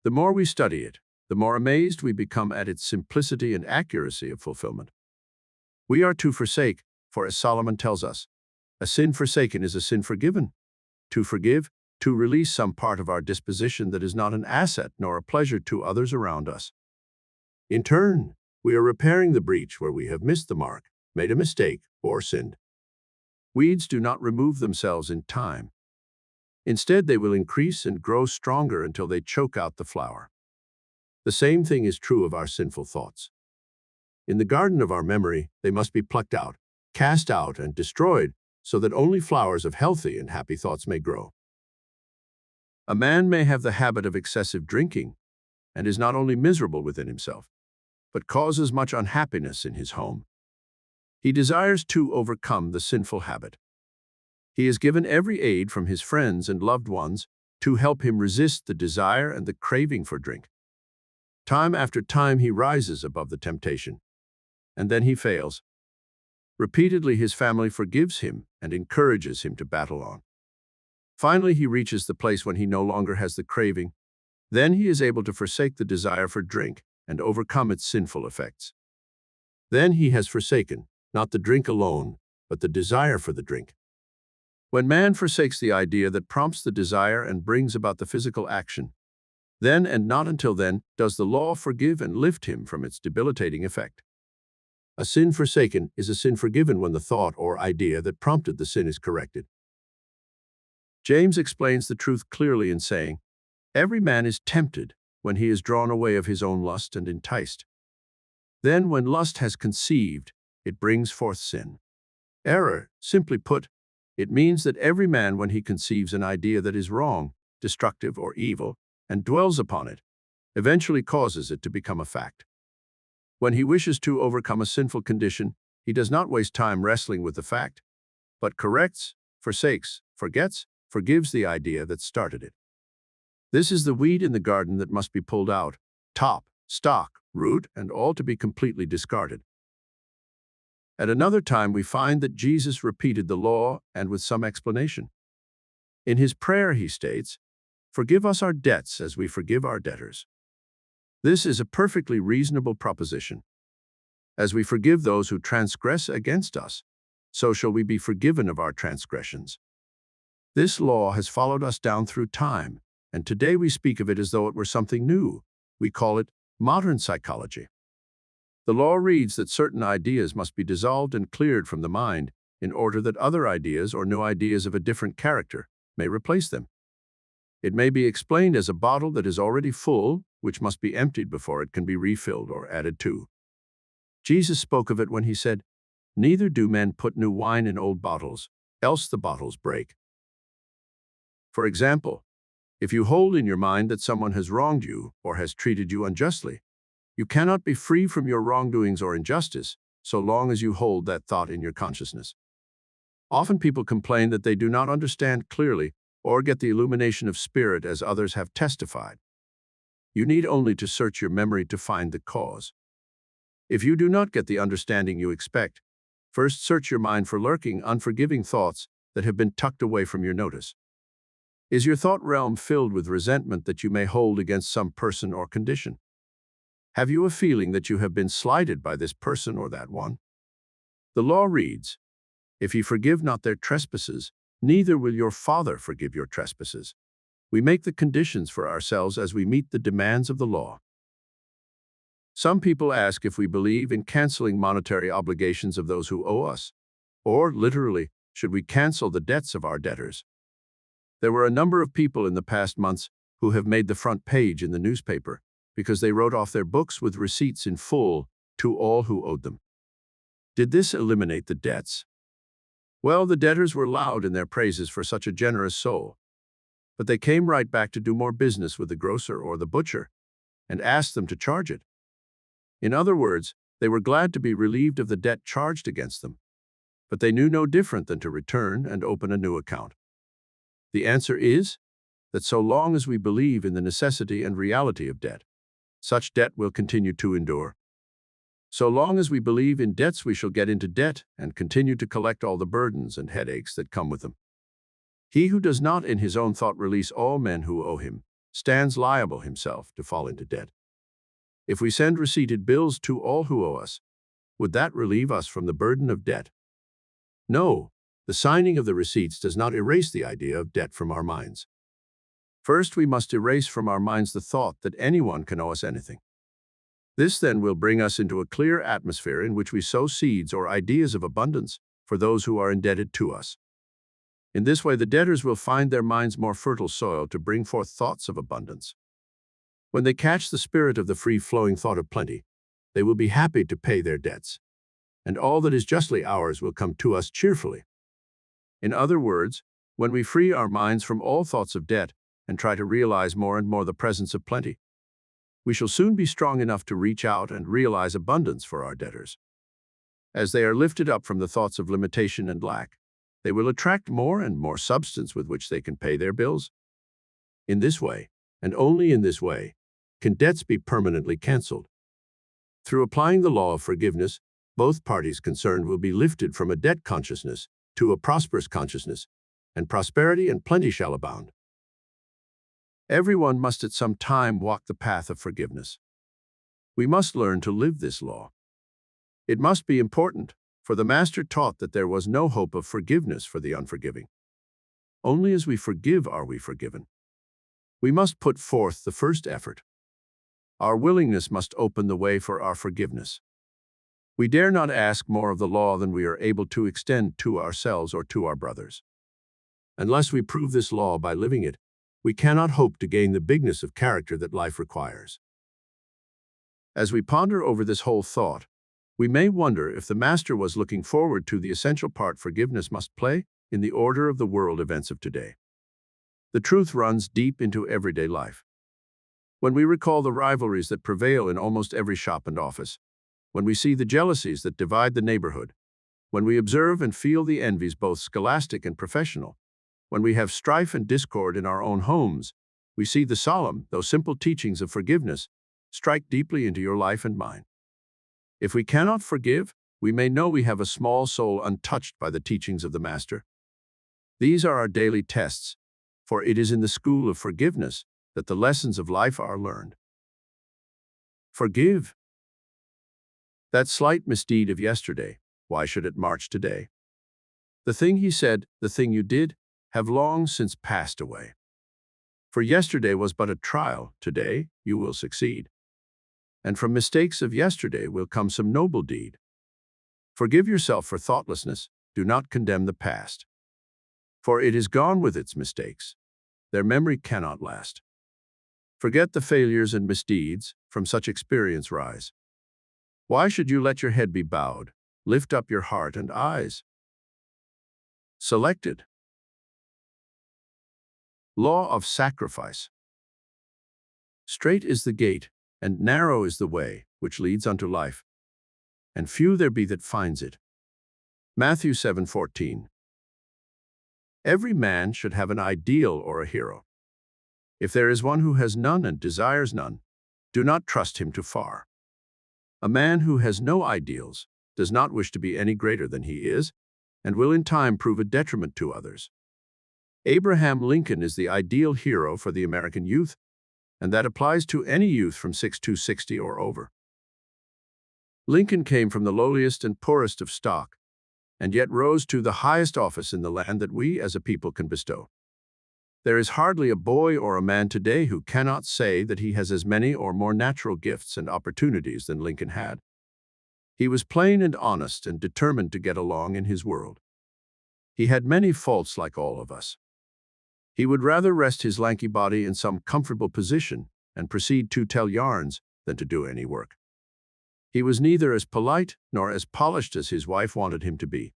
The more we study it, the more amazed we become at its simplicity and accuracy of fulfillment. We are to forsake, for as Solomon tells us, a sin forsaken is a sin forgiven. To forgive, to release some part of our disposition that is not an asset nor a pleasure to others around us. In turn, we are repairing the breach where we have missed the mark, made a mistake, or sinned. Weeds do not remove themselves in time. Instead, they will increase and grow stronger until they choke out the flower. The same thing is true of our sinful thoughts. In the garden of our memory, they must be plucked out, cast out, and destroyed so that only flowers of healthy and happy thoughts may grow. A man may have the habit of excessive drinking and is not only miserable within himself, but causes much unhappiness in his home. He desires to overcome the sinful habit. He is given every aid from his friends and loved ones to help him resist the desire and the craving for drink. Time after time he rises above the temptation, and then he fails. Repeatedly his family forgives him and encourages him to battle on. Finally he reaches the place when he no longer has the craving. Then he is able to forsake the desire for drink and overcome its sinful effects. Then he has forsaken, not the drink alone, but the desire for the drink. When man forsakes the idea that prompts the desire and brings about the physical action, then and not until then does the law forgive and lift him from its debilitating effect. A sin forsaken is a sin forgiven when the thought or idea that prompted the sin is corrected. James explains the truth clearly in saying, "Every man is tempted when he is drawn away of his own lust and enticed. Then when lust has conceived, it brings forth sin." Error, simply put, it means that every man, when he conceives an idea that is wrong, destructive, or evil, and dwells upon it, eventually causes it to become a fact. When he wishes to overcome a sinful condition, he does not waste time wrestling with the fact, but corrects, forsakes, forgets, forgives the idea that started it. This is the weed in the garden that must be pulled out, top, stalk, root, and all to be completely discarded. At another time, we find that Jesus repeated the law and with some explanation. In his prayer, he states, "Forgive us our debts as we forgive our debtors." This is a perfectly reasonable proposition. As we forgive those who transgress against us, so shall we be forgiven of our transgressions. This law has followed us down through time, and today we speak of it as though it were something new. We call it modern psychology. The law reads that certain ideas must be dissolved and cleared from the mind in order that other ideas or new ideas of a different character may replace them. It may be explained as a bottle that is already full, which must be emptied before it can be refilled or added to. Jesus spoke of it when he said, "Neither do men put new wine in old bottles, else the bottles break." For example, if you hold in your mind that someone has wronged you or has treated you unjustly, you cannot be free from your wrongdoings or injustice so long as you hold that thought in your consciousness. Often people complain that they do not understand clearly or get the illumination of spirit as others have testified. You need only to search your memory to find the cause. If you do not get the understanding you expect, first search your mind for lurking, unforgiving thoughts that have been tucked away from your notice. Is your thought realm filled with resentment that you may hold against some person or condition? Have you a feeling that you have been slighted by this person or that one? The law reads, "If ye forgive not their trespasses, neither will your Father forgive your trespasses." We make the conditions for ourselves as we meet the demands of the law. Some people ask if we believe in canceling monetary obligations of those who owe us, or, literally, should we cancel the debts of our debtors? There were a number of people in the past months who have made the front page in the newspaper because they wrote off their books with receipts in full to all who owed them. Did this eliminate the debts? Well, the debtors were loud in their praises for such a generous soul, but they came right back to do more business with the grocer or the butcher. and asked them to charge it. In other words, they were glad to be relieved of the debt charged against them, but they knew no different than to return and open a new account. The answer is that so long as we believe in the necessity and reality of debt, such debt will continue to endure. So long as we believe in debts, we shall get into debt and continue to collect all the burdens and headaches that come with them. He who does not in his own thought release all men who owe him stands liable himself to fall into debt. If we send receipted bills to all who owe us, would that relieve us from the burden of debt? No, the signing of the receipts does not erase the idea of debt from our minds. First, we must erase from our minds the thought that anyone can owe us anything. This then will bring us into a clear atmosphere in which we sow seeds or ideas of abundance for those who are indebted to us. In this way, the debtors will find their minds more fertile soil to bring forth thoughts of abundance. When they catch the spirit of the free-flowing thought of plenty, they will be happy to pay their debts, and all that is justly ours will come to us cheerfully. In other words, when we free our minds from all thoughts of debt and try to realize more and more the presence of plenty, we shall soon be strong enough to reach out and realize abundance for our debtors. As they are lifted up from the thoughts of limitation and lack, they will attract more and more substance with which they can pay their bills. In this way, and only in this way, can debts be permanently canceled. Through applying the law of forgiveness, both parties concerned will be lifted from a debt consciousness to a prosperous consciousness, and prosperity and plenty shall abound. Everyone must at some time walk the path of forgiveness. We must learn to live this law. It must be important, for the Master taught that there was no hope of forgiveness for the unforgiving. Only as we forgive are we forgiven. We must put forth the first effort. Our willingness must open the way for our forgiveness. We dare not ask more of the law than we are able to extend to ourselves or to our brothers. Unless we prove this law by living it, we cannot hope to gain the bigness of character that life requires. As we ponder over this whole thought, we may wonder if the Master was looking forward to the essential part forgiveness must play in the order of the world events of today. The truth runs deep into everyday life. When we recall the rivalries that prevail in almost every shop and office, when we see the jealousies that divide the neighborhood, when we observe and feel the envies both scholastic and professional, when we have strife and discord in our own homes, we see the solemn, though simple teachings of forgiveness strike deeply into your life and mine. If we cannot forgive, we may know we have a small soul untouched by the teachings of the Master. These are our daily tests, for it is in the school of forgiveness that the lessons of life are learned. Forgive. That slight misdeed of yesterday, why should it march today? The thing he said, the thing you did, have long since passed away. For yesterday was but a trial, today you will succeed. And from mistakes of yesterday will come some noble deed. Forgive yourself for thoughtlessness, do not condemn the past. For it is gone with its mistakes. Their memory cannot last. Forget the failures and misdeeds, from such experience rise. Why should you let your head be bowed? Lift up your heart and eyes. Selected. Law of sacrifice. Strait is the gate, and narrow is the way, which leads unto life, and few there be that finds it. Matthew 7:14. Every man should have an ideal or a hero. If there is one who has none and desires none, do not trust him too far. A man who has no ideals does not wish to be any greater than he is, and will in time prove a detriment to others. Abraham Lincoln is the ideal hero for the American youth, and that applies to any youth from 6 to 60 or over. Lincoln came from the lowliest and poorest of stock, and yet rose to the highest office in the land that we as a people can bestow. There is hardly a boy or a man today who cannot say that he has as many or more natural gifts and opportunities than Lincoln had. He was plain and honest and determined to get along in his world. He had many faults like all of us. He would rather rest his lanky body in some comfortable position and proceed to tell yarns than to do any work. He was neither as polite nor as polished as his wife wanted him to be.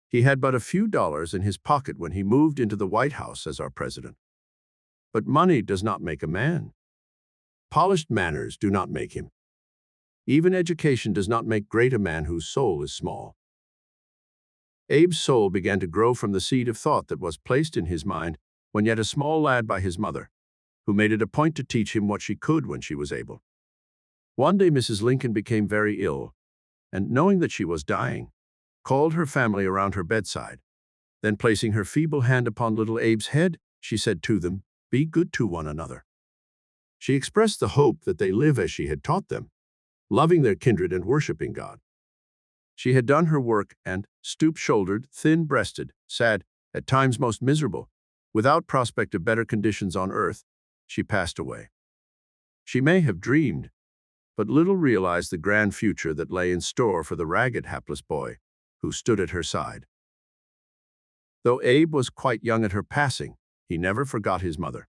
He had but a few dollars in his pocket when he moved into the White House as our president. But money does not make a man. Polished manners do not make him. Even education does not make great a man whose soul is small. Abe's soul began to grow from the seed of thought that was placed in his mind when yet a small lad by his mother, who made it a point to teach him what she could when she was able. One day Mrs. Lincoln became very ill, and knowing that she was dying, called her family around her bedside. Then placing her feeble hand upon little Abe's head, she said to them, "Be good to one another." She expressed the hope that they live as she had taught them, loving their kindred and worshiping God. She had done her work and, stoop-shouldered, thin-breasted, sad, at times most miserable, without prospect of better conditions on earth, she passed away. She may have dreamed, but little realized the grand future that lay in store for the ragged, hapless boy who stood at her side. Though Abe was quite young at her passing, he never forgot his mother.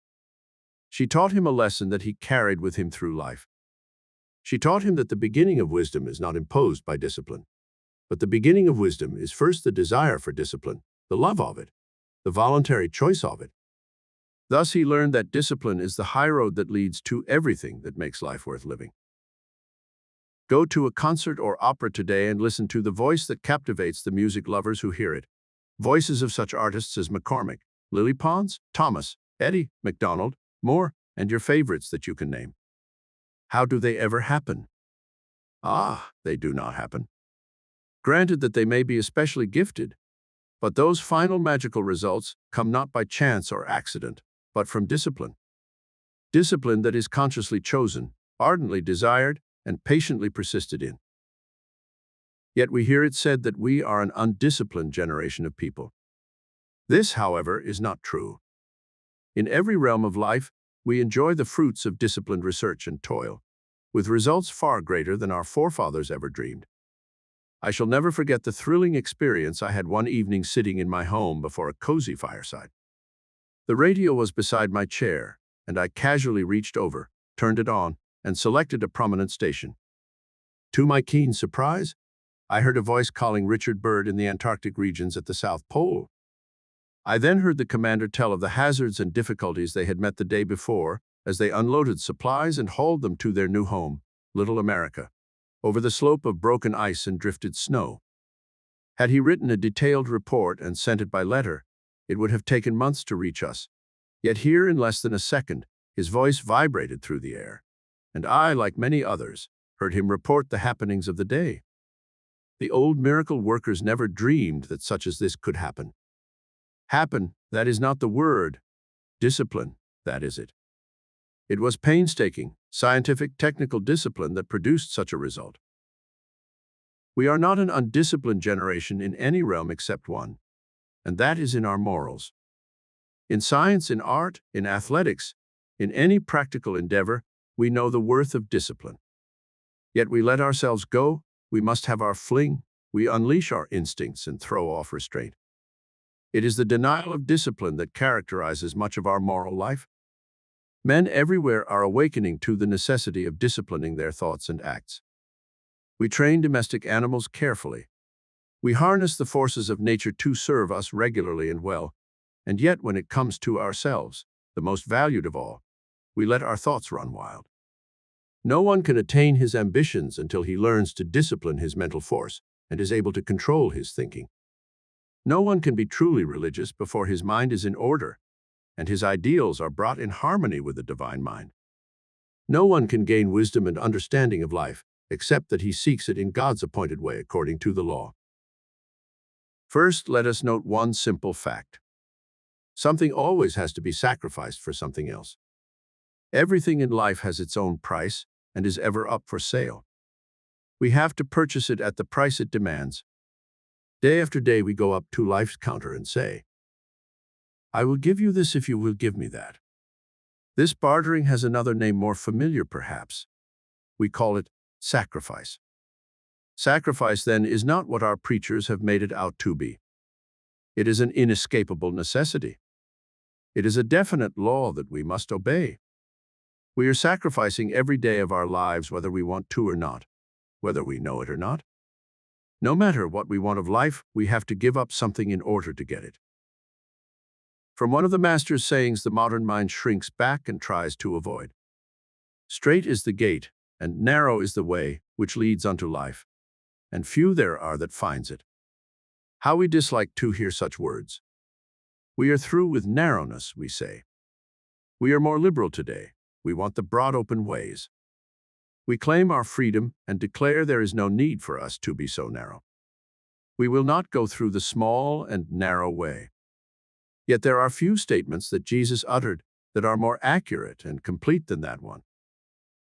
She taught him a lesson that he carried with him through life. She taught him that the beginning of wisdom is not imposed by discipline, but the beginning of wisdom is first the desire for discipline, the love of it, the voluntary choice of it. Thus he learned that discipline is the high road that leads to everything that makes life worth living. Go to a concert or opera today and listen to the voice that captivates the music lovers who hear it. Voices of such artists as McCormick, Lily Pons, Thomas, Eddie, MacDonald, Moore, and your favorites that you can name. How do they ever happen? They do not happen. Granted that they may be especially gifted, but those final magical results come not by chance or accident, but from discipline. Discipline that is consciously chosen, ardently desired, and patiently persisted in. Yet we hear it said that we are an undisciplined generation of people. This, however, is not true. In every realm of life, we enjoy the fruits of disciplined research and toil, with results far greater than our forefathers ever dreamed. I shall never forget the thrilling experience I had one evening sitting in my home before a cozy fireside. The radio was beside my chair, and I casually reached over, turned it on, and selected a prominent station. To my keen surprise, I heard a voice calling Richard Byrd in the Antarctic regions at the South Pole. I then heard the commander tell of the hazards and difficulties they had met the day before as they unloaded supplies and hauled them to their new home, Little America, over the slope of broken ice and drifted snow. Had he written a detailed report and sent it by letter, it would have taken months to reach us. Yet here, in less than a second, his voice vibrated through the air, and I, like many others, heard him report the happenings of the day. The old miracle workers never dreamed that such as this could happen. Happen, that is not the word. Discipline, that is it. It was painstaking, scientific, technical discipline that produced such a result. We are not an undisciplined generation in any realm except one, and that is in our morals. In science, in art, in athletics, in any practical endeavor, we know the worth of discipline. Yet we let ourselves go, we must have our fling, we unleash our instincts and throw off restraint. It is the denial of discipline that characterizes much of our moral life. Men everywhere are awakening to the necessity of disciplining their thoughts and acts. We train domestic animals carefully. We harness the forces of nature to serve us regularly and well, and yet when it comes to ourselves, the most valued of all, we let our thoughts run wild. No one can attain his ambitions until he learns to discipline his mental force and is able to control his thinking. No one can be truly religious before his mind is in order and his ideals are brought in harmony with the divine mind. No one can gain wisdom and understanding of life except that he seeks it in God's appointed way according to the law. First, let us note one simple fact. Something always has to be sacrificed for something else. Everything in life has its own price and is ever up for sale. We have to purchase it at the price it demands. Day after day we go up to life's counter and say, "I will give you this if you will give me that." This bartering has another name more familiar perhaps. We call it sacrifice. Sacrifice, then, is not what our preachers have made it out to be. It is an inescapable necessity. It is a definite law that we must obey. We are sacrificing every day of our lives whether we want to or not, whether we know it or not. No matter what we want of life, we have to give up something in order to get it. From one of the master's sayings, the modern mind shrinks back and tries to avoid. Strait is the gate, and narrow is the way which leads unto life, and few there are that finds it. How we dislike to hear such words. We are through with narrowness, we say. We are more liberal today. We want the broad open ways. We claim our freedom and declare there is no need for us to be so narrow. We will not go through the small and narrow way. Yet there are few statements that Jesus uttered that are more accurate and complete than that one.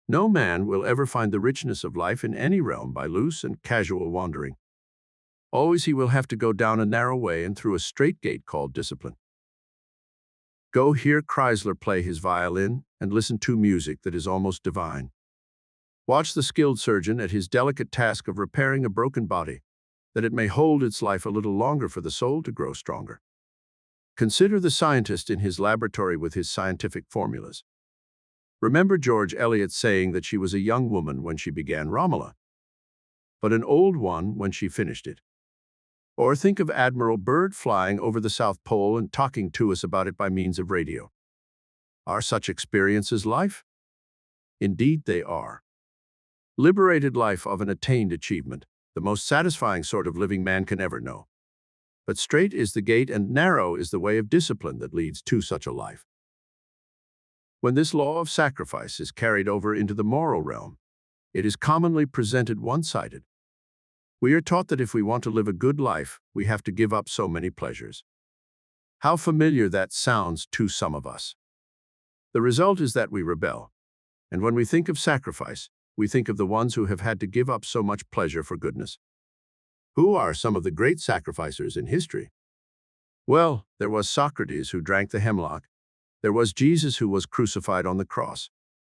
No man will ever find the richness of life in any realm by loose and casual wandering. Always he will have to go down a narrow way and through a strait gate called discipline. Go hear Chrysler play his violin and listen to music that is almost divine. Watch the skilled surgeon at his delicate task of repairing a broken body, that it may hold its life a little longer for the soul to grow stronger. Consider the scientist in his laboratory with his scientific formulas. Remember George Eliot saying that she was a young woman when she began Romola, but an old one when she finished it. Or think of Admiral Byrd flying over the South Pole and talking to us about it by means of radio. Are such experiences life? Indeed they are. Liberated life of an attained achievement, the most satisfying sort of living man can ever know. But strait is the gate and narrow is the way of discipline that leads to such a life. When this law of sacrifice is carried over into the moral realm, it is commonly presented one-sided. We are taught that if we want to live a good life, we have to give up so many pleasures. How familiar that sounds to some of us. The result is that we rebel. And when we think of sacrifice, we think of the ones who have had to give up so much pleasure for goodness. Who are some of the great sacrificers in history? Well, there was Socrates who drank the hemlock. There was Jesus who was crucified on the cross.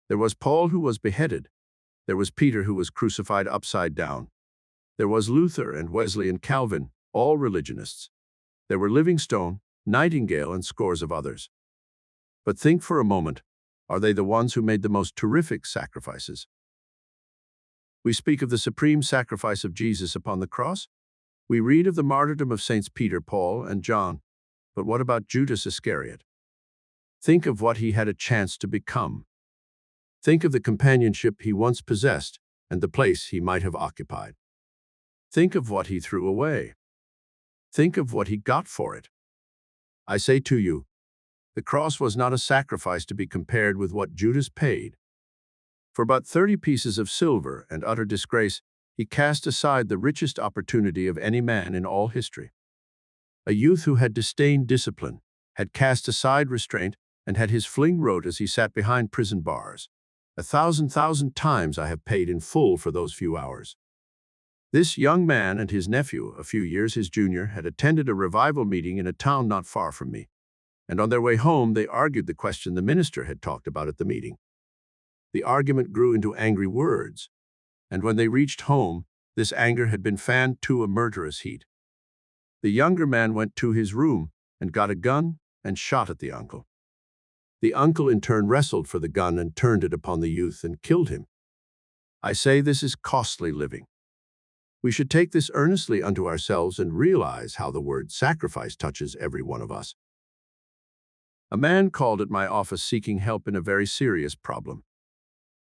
There was Paul who was beheaded. There was Peter who was crucified upside down. There was Luther and Wesley and Calvin, all religionists. There were Livingstone, Nightingale, and scores of others. But think for a moment, are they the ones who made the most terrific sacrifices? We speak of the supreme sacrifice of Jesus upon the cross. We read of the martyrdom of Saints Peter, Paul, and John. But what about Judas Iscariot? Think of what he had a chance to become. Think of the companionship he once possessed and the place he might have occupied. Think of what he threw away. Think of what he got for it. I say to you, the cross was not a sacrifice to be compared with what Judas paid. For but 30 pieces of silver and utter disgrace, he cast aside the richest opportunity of any man in all history. A youth who had disdained discipline, had cast aside restraint, and had his fling wrote as he sat behind prison bars. 1,000 times I have paid in full for those few hours. This young man and his nephew, a few years his junior, had attended a revival meeting in a town not far from me, and on their way home they argued the question the minister had talked about at the meeting. The argument grew into angry words, and when they reached home, this anger had been fanned to a murderous heat. The younger man went to his room and got a gun and shot at the uncle. The uncle in turn wrestled for the gun and turned it upon the youth and killed him. I say this is costly living. We should take this earnestly unto ourselves and realize how the word sacrifice touches every one of us. A man called at my office seeking help in a very serious problem.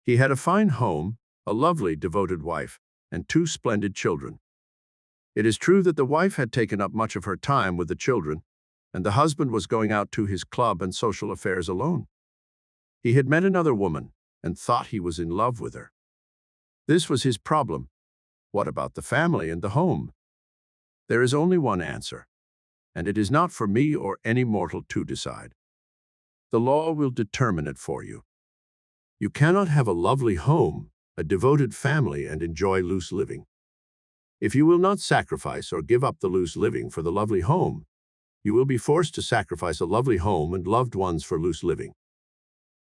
He had a fine home, a lovely, devoted wife, and 2 splendid children. It is true that the wife had taken up much of her time with the children, and the husband was going out to his club and social affairs alone. He had met another woman and thought he was in love with her. This was his problem. What about the family and the home? There is only one answer, and it is not for me or any mortal to decide. The law will determine it for you. You cannot have a lovely home, a devoted family, and enjoy loose living. If you will not sacrifice or give up the loose living for the lovely home, you will be forced to sacrifice a lovely home and loved ones for loose living.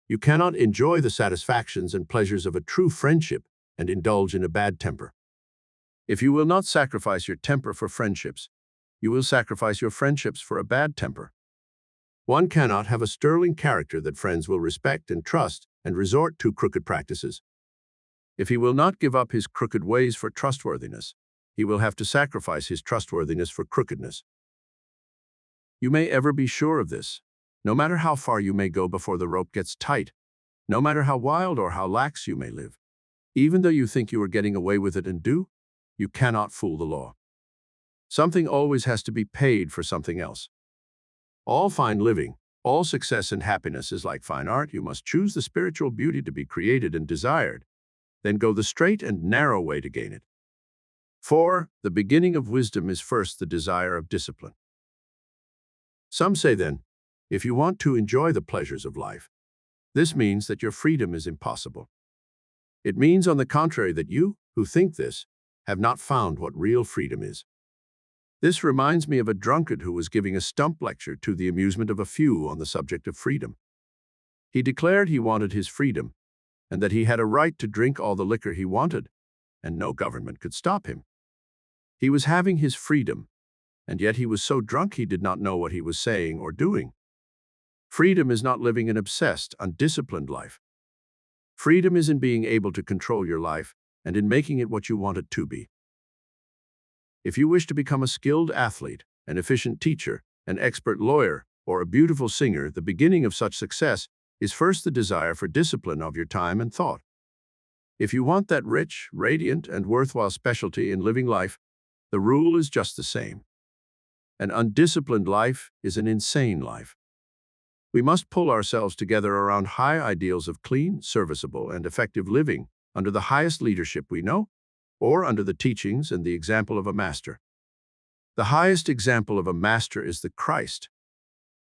You cannot enjoy the satisfactions and pleasures of a true friendship and indulge in a bad temper. If you will not sacrifice your temper for friendships, you will sacrifice your friendships for a bad temper. One cannot have a sterling character that friends will respect and trust and resort to crooked practices. If he will not give up his crooked ways for trustworthiness, he will have to sacrifice his trustworthiness for crookedness. You may ever be sure of this. No matter how far you may go before the rope gets tight, no matter how wild or how lax you may live. Even though you think you are getting away with it and do, you cannot fool the law. Something always has to be paid for something else. All fine living, all success and happiness is like fine art. You must choose the spiritual beauty to be created and desired, then go the straight and narrow way to gain it. 4. The beginning of wisdom is first the desire of discipline. Some say then, if you want to enjoy the pleasures of life, this means that your freedom is impossible. It means, on the contrary, that you, who think this, have not found what real freedom is. This reminds me of a drunkard who was giving a stump lecture to the amusement of a few on the subject of freedom. He declared he wanted his freedom, and that he had a right to drink all the liquor he wanted, and no government could stop him. He was having his freedom, and yet he was so drunk he did not know what he was saying or doing. Freedom is not living an obsessed, undisciplined life. Freedom is in being able to control your life and in making it what you want it to be. If you wish to become a skilled athlete, an efficient teacher, an expert lawyer, or a beautiful singer, the beginning of such success is first the desire for discipline of your time and thought. If you want that rich, radiant, and worthwhile specialty in living life, the rule is just the same. An undisciplined life is an insane life. We must pull ourselves together around high ideals of clean, serviceable, and effective living under the highest leadership we know, or under the teachings and the example of a master. The highest example of a master is the Christ.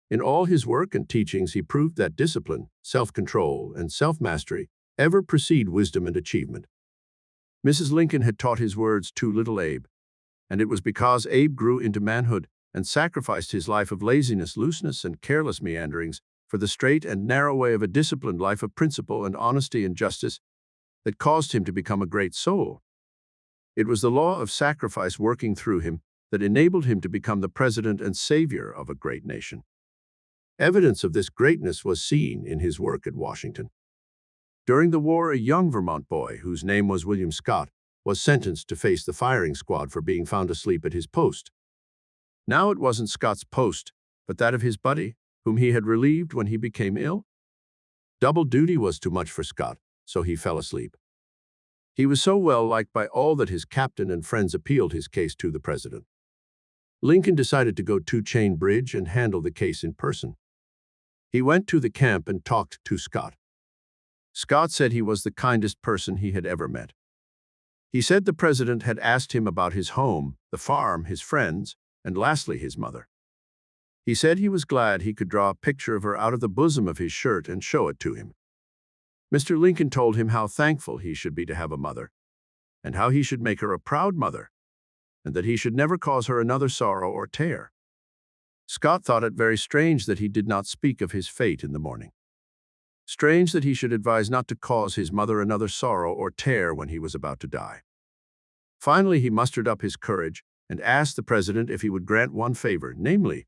In all his work and teachings, he proved that discipline, self-control, and self-mastery ever precede wisdom and achievement. Mrs. Lincoln had taught his words to little Abe, and it was because Abe grew into manhood and sacrificed his life of laziness, looseness, and careless meanderings for the straight and narrow way of a disciplined life of principle and honesty and justice that caused him to become a great soul. It was the law of sacrifice working through him that enabled him to become the president and savior of a great nation. Evidence of this greatness was seen in his work at Washington. During the war, a young Vermont boy, whose name was William Scott, was sentenced to face the firing squad for being found asleep at his post. Now it wasn't Scott's post, but that of his buddy, whom he had relieved when he became ill. Double duty was too much for Scott, so he fell asleep. He was so well liked by all that his captain and friends appealed his case to the president. Lincoln decided to go to Chain Bridge and handle the case in person. He went to the camp and talked to Scott. Scott said he was the kindest person he had ever met. He said the president had asked him about his home, the farm, his friends, and lastly, his mother. He said he was glad he could draw a picture of her out of the bosom of his shirt and show it to him. Mr. Lincoln told him how thankful he should be to have a mother, and how he should make her a proud mother, and that he should never cause her another sorrow or tear. Scott thought it very strange that he did not speak of his fate in the morning. Strange that he should advise not to cause his mother another sorrow or tear when he was about to die. Finally, he mustered up his courage and asked the president if he would grant one favor, namely,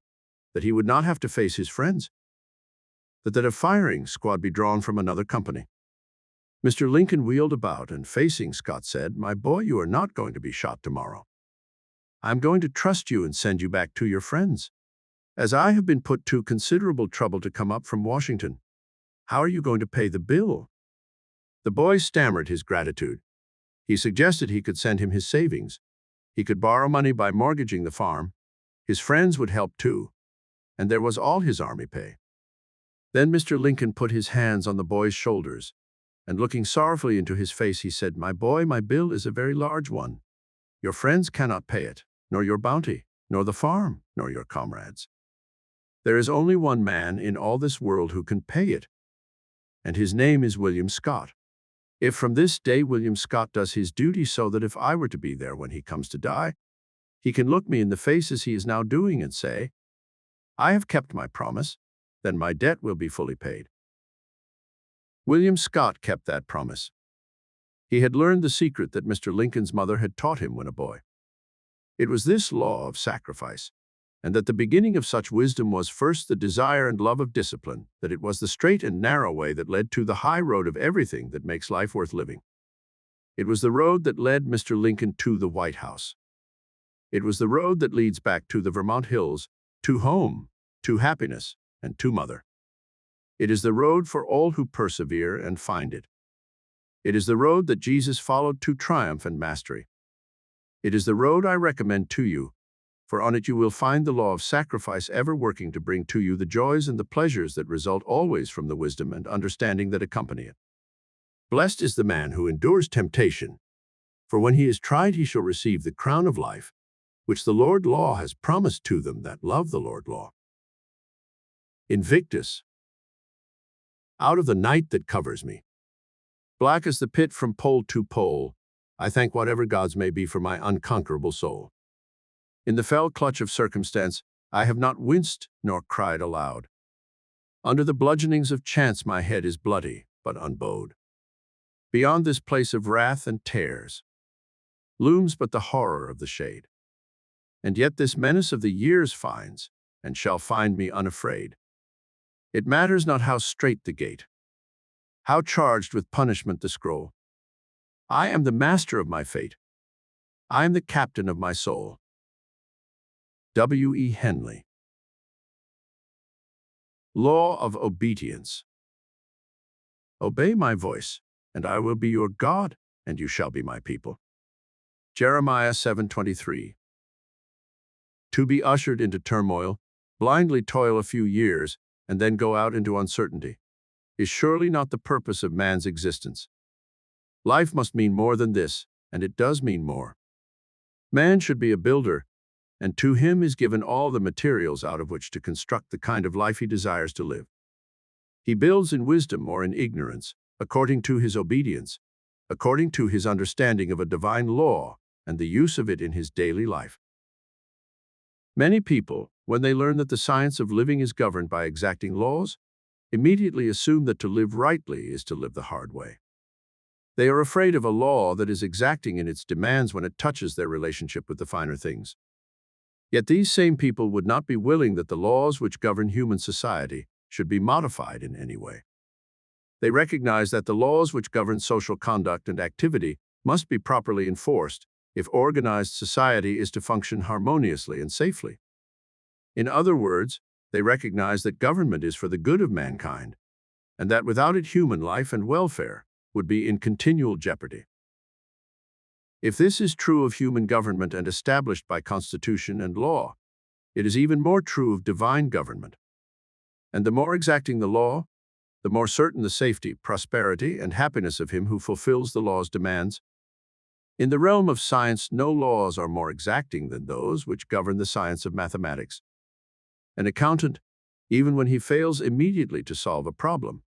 that he would not have to face his friends, that a firing squad be drawn from another company. Mr. Lincoln wheeled about and, facing Scott, said, "My boy, you are not going to be shot tomorrow. I'm going to trust you and send you back to your friends. As I have been put to considerable trouble to come up from Washington, how are you going to pay the bill?" The boy stammered his gratitude. He suggested he could send him his savings. He could borrow money by mortgaging the farm. His friends would help too, and there was all his army pay. Then Mr. Lincoln put his hands on the boy's shoulders, and looking sorrowfully into his face, he said, "My boy, my bill is a very large one. Your friends cannot pay it, nor your bounty, nor the farm, nor your comrades. There is only one man in all this world who can pay it, and his name is William Scott. If from this day William Scott does his duty so that if I were to be there when he comes to die, he can look me in the face as he is now doing and say, 'I have kept my promise,' then my debt will be fully paid." William Scott kept that promise. He had learned the secret that Mr. Lincoln's mother had taught him when a boy. It was this law of sacrifice, and that the beginning of such wisdom was first the desire and love of discipline, that it was the straight and narrow way that led to the high road of everything that makes life worth living. It was the road that led Mr. Lincoln to the White House. It was the road that leads back to the Vermont hills, to home, to happiness, and to mother. It is the road for all who persevere and find it. It is the road that Jesus followed to triumph and mastery. It is the road I recommend to you, for on it you will find the law of sacrifice ever working to bring to you the joys and the pleasures that result always from the wisdom and understanding that accompany it. Blessed is the man who endures temptation, for when he is tried he shall receive the crown of life, which the Lord Law has promised to them that love the Lord Law. Invictus. Out of the night that covers me, black as the pit from pole to pole, I thank whatever gods may be for my unconquerable soul. In the fell clutch of circumstance, I have not winced nor cried aloud. Under the bludgeonings of chance my head is bloody, but unbowed. Beyond this place of wrath and tears looms but the horror of the shade. And yet this menace of the years finds, and shall find me unafraid. It matters not how strait the gate, how charged with punishment the scroll. I am the master of my fate. I am the captain of my soul. W. E. Henley. Law of obedience. Obey my voice, and I will be your God, and you shall be my people. Jeremiah 7:23. To be ushered into turmoil, blindly toil a few years, and then go out into uncertainty, is surely not the purpose of man's existence. Life must mean more than this, and it does mean more. Man should be a builder, and to him is given all the materials out of which to construct the kind of life he desires to live. He builds in wisdom or in ignorance, according to his obedience, according to his understanding of a divine law and the use of it in his daily life. Many people, when they learn that the science of living is governed by exacting laws, immediately assume that to live rightly is to live the hard way. They are afraid of a law that is exacting in its demands when it touches their relationship with the finer things. Yet these same people would not be willing that the laws which govern human society should be modified in any way. They recognize that the laws which govern social conduct and activity must be properly enforced if organized society is to function harmoniously and safely. In other words, they recognize that government is for the good of mankind, and that without it human life and welfare would be in continual jeopardy. If this is true of human government and established by constitution and law, it is even more true of divine government. And the more exacting the law, the more certain the safety, prosperity, and happiness of him who fulfills the law's demands. In the realm of science, no laws are more exacting than those which govern the science of mathematics. An accountant, even when he fails immediately to solve a problem,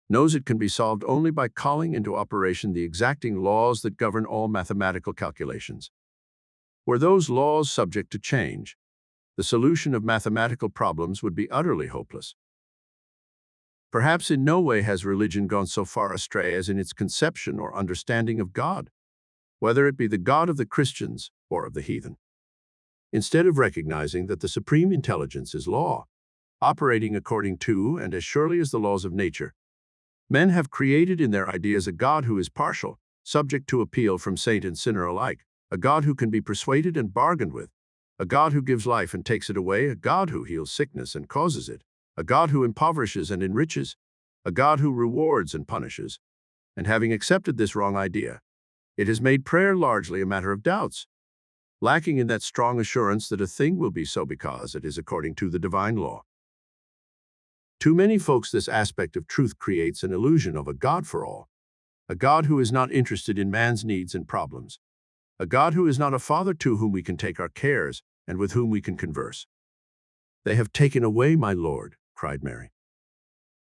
knows it can be solved only by calling into operation the exacting laws that govern all mathematical calculations. Were those laws subject to change, the solution of mathematical problems would be utterly hopeless. Perhaps in no way has religion gone so far astray as in its conception or understanding of God, whether it be the God of the Christians or of the heathen. Instead of recognizing that the supreme intelligence is law, operating according to and as surely as the laws of nature, men have created in their ideas a God who is partial, subject to appeal from saint and sinner alike, a God who can be persuaded and bargained with, a God who gives life and takes it away, a God who heals sickness and causes it, a God who impoverishes and enriches, a God who rewards and punishes. And having accepted this wrong idea, it has made prayer largely a matter of doubts, lacking in that strong assurance that a thing will be so because it is according to the divine law. To many folks, this aspect of truth creates an illusion of a God for all, a God who is not interested in man's needs and problems, a God who is not a father to whom we can take our cares and with whom we can converse. "They have taken away my Lord," cried Mary.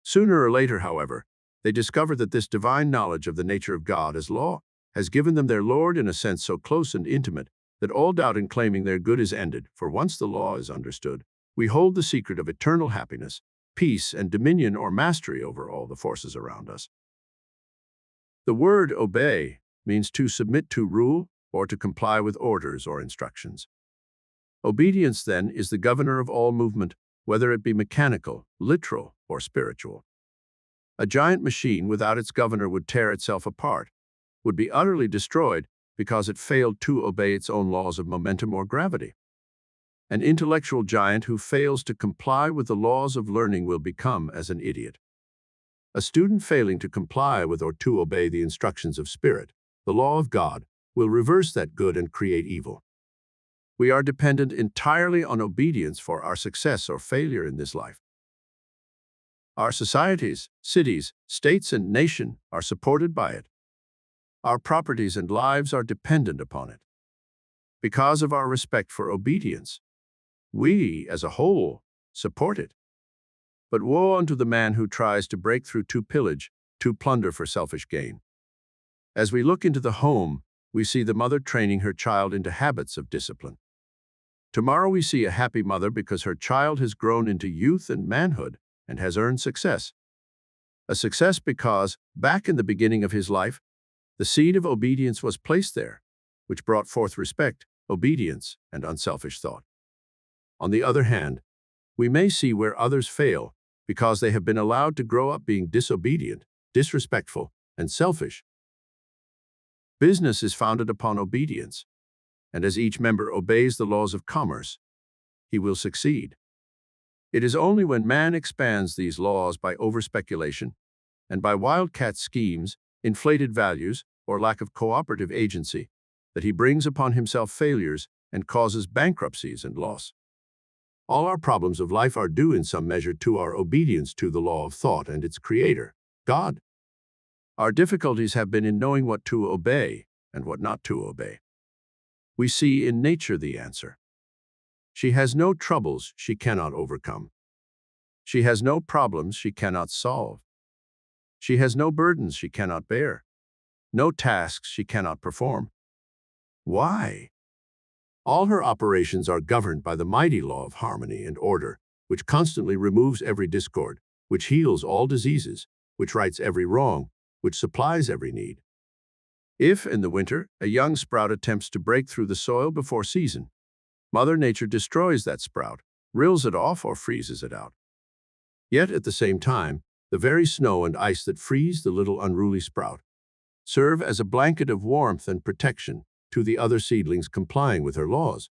Sooner or later, however, they discover that this divine knowledge of the nature of God as law has given them their Lord in a sense so close and intimate that all doubt in claiming their good is ended, for once the law is understood, we hold the secret of eternal happiness, peace, and dominion or mastery over all the forces around us. The word obey means to submit to rule or to comply with orders or instructions. Obedience, then, is the governor of all movement, whether it be mechanical, literal, or spiritual. A giant machine without its governor would tear itself apart, would be utterly destroyed because it failed to obey its own laws of momentum or gravity. An intellectual giant who fails to comply with the laws of learning will become as an idiot. A student failing to comply with or to obey the instructions of Spirit, the law of God, will reverse that good and create evil. We are dependent entirely on obedience for our success or failure in this life. Our societies, cities, states, and nation are supported by it. Our properties and lives are dependent upon it. Because of our respect for obedience, we, as a whole, support it. But woe unto the man who tries to break through to pillage, to plunder for selfish gain. As we look into the home, we see the mother training her child into habits of discipline. Tomorrow we see a happy mother because her child has grown into youth and manhood and has earned success. A success because, back in the beginning of his life, the seed of obedience was placed there, which brought forth respect, obedience, and unselfish thought. On the other hand, we may see where others fail because they have been allowed to grow up being disobedient, disrespectful, and selfish. Business is founded upon obedience, and as each member obeys the laws of commerce, he will succeed. It is only when man expands these laws by overspeculation and by wildcat schemes, inflated values, or lack of cooperative agency that he brings upon himself failures and causes bankruptcies and loss. All our problems of life are due in some measure to our obedience to the law of thought and its creator, God. Our difficulties have been in knowing what to obey and what not to obey. We see in nature the answer. She has no troubles she cannot overcome. She has no problems she cannot solve. She has no burdens she cannot bear, no tasks she cannot perform. Why? All her operations are governed by the mighty law of harmony and order, which constantly removes every discord, which heals all diseases, which rights every wrong, which supplies every need. If, in the winter, a young sprout attempts to break through the soil before season, Mother Nature destroys that sprout, rills it off, or freezes it out. Yet, at the same time, the very snow and ice that freeze the little unruly sprout serve as a blanket of warmth and protection to the other seedlings complying with her laws.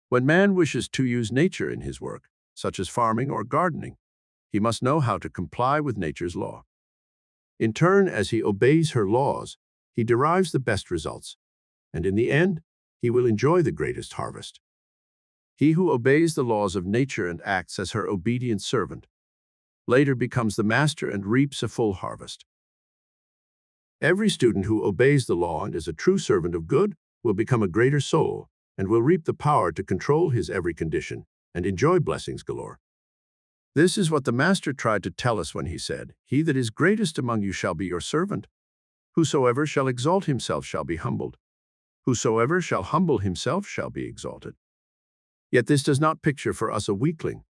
When man wishes to use nature in his work, such as farming or gardening, he must know how to comply with nature's law. In turn, as he obeys her laws, he derives the best results, and in the end, he will enjoy the greatest harvest. He who obeys the laws of nature and acts as her obedient servant later becomes the master and reaps a full harvest. Every student who obeys the law and is a true servant of good will become a greater soul and will reap the power to control his every condition and enjoy blessings galore. This is what the Master tried to tell us when he said, "He that is greatest among you shall be your servant. Whosoever shall exalt himself shall be humbled. Whosoever shall humble himself shall be exalted." Yet this does not picture for us a weakling,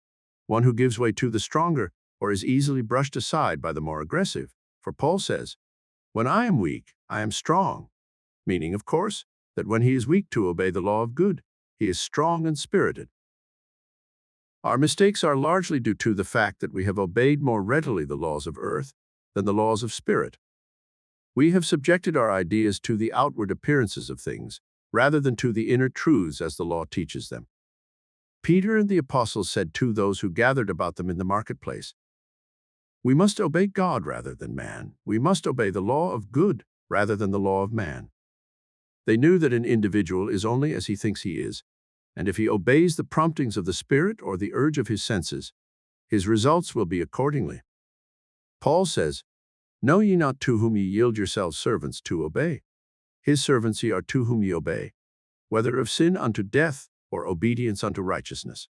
one who gives way to the stronger or is easily brushed aside by the more aggressive. For Paul says, "When I am weak, I am strong," meaning, of course, that when he is weak to obey the law of good, he is strong and spirited. Our mistakes are largely due to the fact that we have obeyed more readily the laws of earth than the laws of spirit. We have subjected our ideas to the outward appearances of things, rather than to the inner truths as the law teaches them. Peter and the apostles said to those who gathered about them in the marketplace, "We must obey God rather than man. We must obey the law of good rather than the law of man." They knew that an individual is only as he thinks he is, and if he obeys the promptings of the Spirit or the urge of his senses, his results will be accordingly. Paul says, "Know ye not to whom ye yield yourselves servants to obey? His servants ye are to whom ye obey, whether of sin unto death or obedience unto righteousness."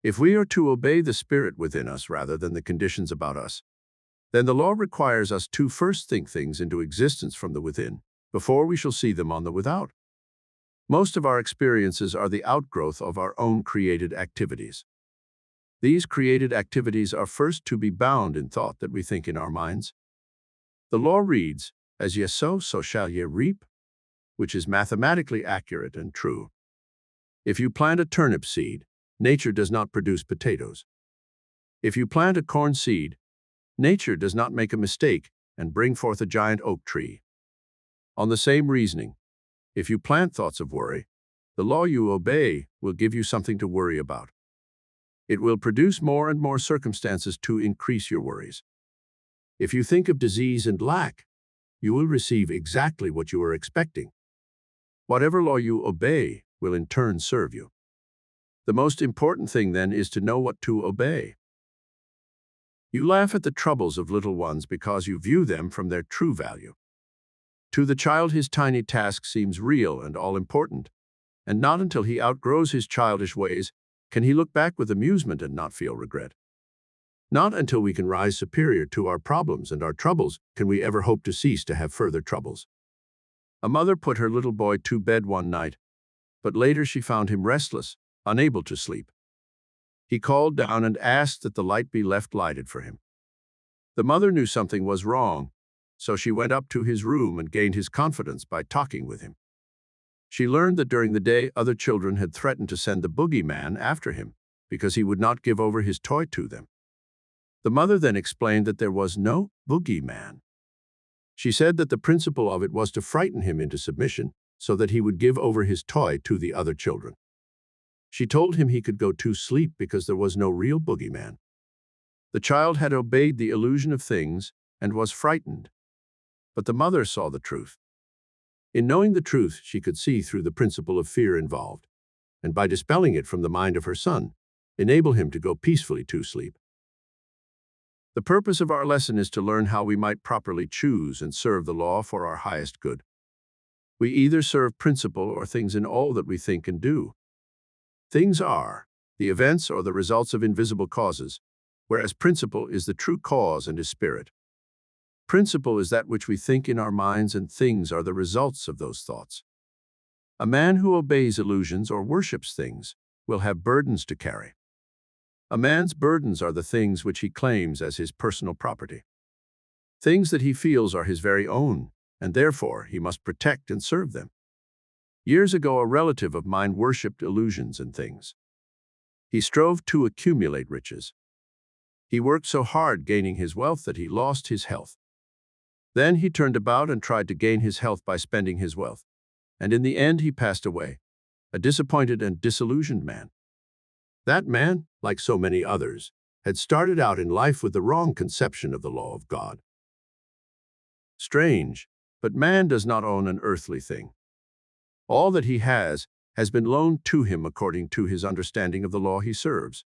If we are to obey the Spirit within us rather than the conditions about us, then the law requires us to first think things into existence from the within, before we shall see them on the without. Most of our experiences are the outgrowth of our own created activities. These created activities are first to be bound in thought that we think in our minds. The law reads, "As ye sow, so shall ye reap," which is mathematically accurate and true. If you plant a turnip seed, nature does not produce potatoes. If you plant a corn seed, nature does not make a mistake and bring forth a giant oak tree. On the same reasoning, if you plant thoughts of worry, the law you obey will give you something to worry about. It will produce more and more circumstances to increase your worries. If you think of disease and lack, you will receive exactly what you are expecting. Whatever law you obey will in turn serve you. The most important thing then is to know what to obey. You laugh at the troubles of little ones because you view them from their true value. To the child, his tiny task seems real and all-important, and not until he outgrows his childish ways can he look back with amusement and not feel regret. Not until we can rise superior to our problems and our troubles can we ever hope to cease to have further troubles. A mother put her little boy to bed one night, but later she found him restless, unable to sleep. He called down and asked that the light be left lighted for him. The mother knew something was wrong, so she went up to his room and gained his confidence by talking with him. She learned that during the day other children had threatened to send the boogeyman after him because he would not give over his toy to them. The mother then explained that there was no boogeyman. She said that the principle of it was to frighten him into submission so that he would give over his toy to the other children. She told him he could go to sleep because there was no real boogeyman. The child had obeyed the illusion of things and was frightened. But the mother saw the truth. In knowing the truth, she could see through the principle of fear involved, and by dispelling it from the mind of her son, enable him to go peacefully to sleep. The purpose of our lesson is to learn how we might properly choose and serve the law for our highest good. We either serve principle or things in all that we think and do. Things are the events or the results of invisible causes, whereas principle is the true cause and is spirit. Principle is that which we think in our minds, and things are the results of those thoughts. A man who obeys illusions or worships things will have burdens to carry. A man's burdens are the things which he claims as his personal property. Things that he feels are his very own, and therefore he must protect and serve them. Years ago, a relative of mine worshipped illusions and things. He strove to accumulate riches. He worked so hard gaining his wealth that he lost his health. Then he turned about and tried to gain his health by spending his wealth, and in the end he passed away, a disappointed and disillusioned man. That man, like so many others, had started out in life with the wrong conception of the law of God. Strange, but man does not own an earthly thing. All that he has been loaned to him according to his understanding of the law he serves.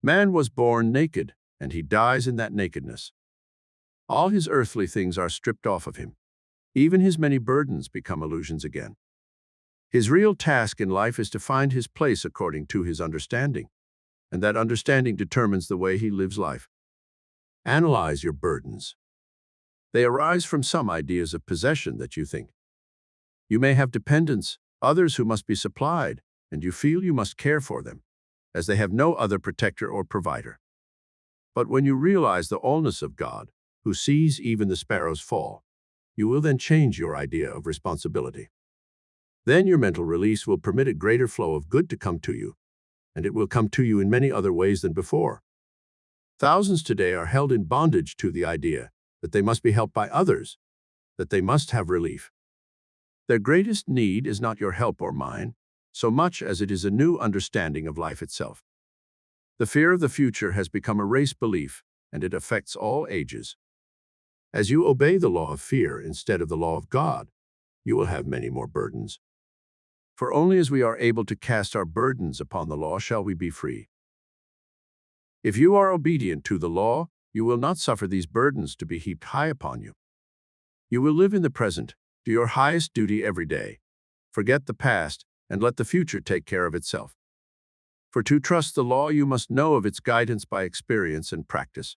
Man was born naked, and he dies in that nakedness. All his earthly things are stripped off of him. Even his many burdens become illusions again. His real task in life is to find his place according to his understanding, and that understanding determines the way he lives life. Analyze your burdens. They arise from some ideas of possession that you think. You may have dependents, others who must be supplied, and you feel you must care for them, as they have no other protector or provider. But when you realize the allness of God, who sees even the sparrows fall, you will then change your idea of responsibility. Then your mental release will permit a greater flow of good to come to you, and it will come to you in many other ways than before. Thousands today are held in bondage to the idea that they must be helped by others, that they must have relief. Their greatest need is not your help or mine, so much as it is a new understanding of life itself. The fear of the future has become a race belief, and it affects all ages. As you obey the law of fear instead of the law of God, you will have many more burdens. For only as we are able to cast our burdens upon the law shall we be free. If you are obedient to the law, you will not suffer these burdens to be heaped high upon you. You will live in the present, do your highest duty every day, forget the past, and let the future take care of itself. For to trust the law, you must know of its guidance by experience and practice.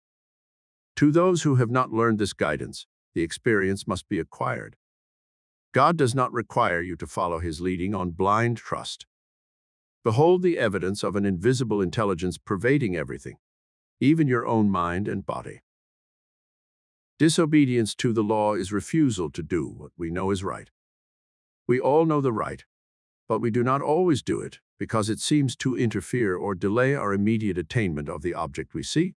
To those who have not learned this guidance, the experience must be acquired. God does not require you to follow his leading on blind trust. Behold the evidence of an invisible intelligence pervading everything, even your own mind and body. Disobedience to the law is refusal to do what we know is right. We all know the right, but we do not always do it because it seems to interfere or delay our immediate attainment of the object we seek.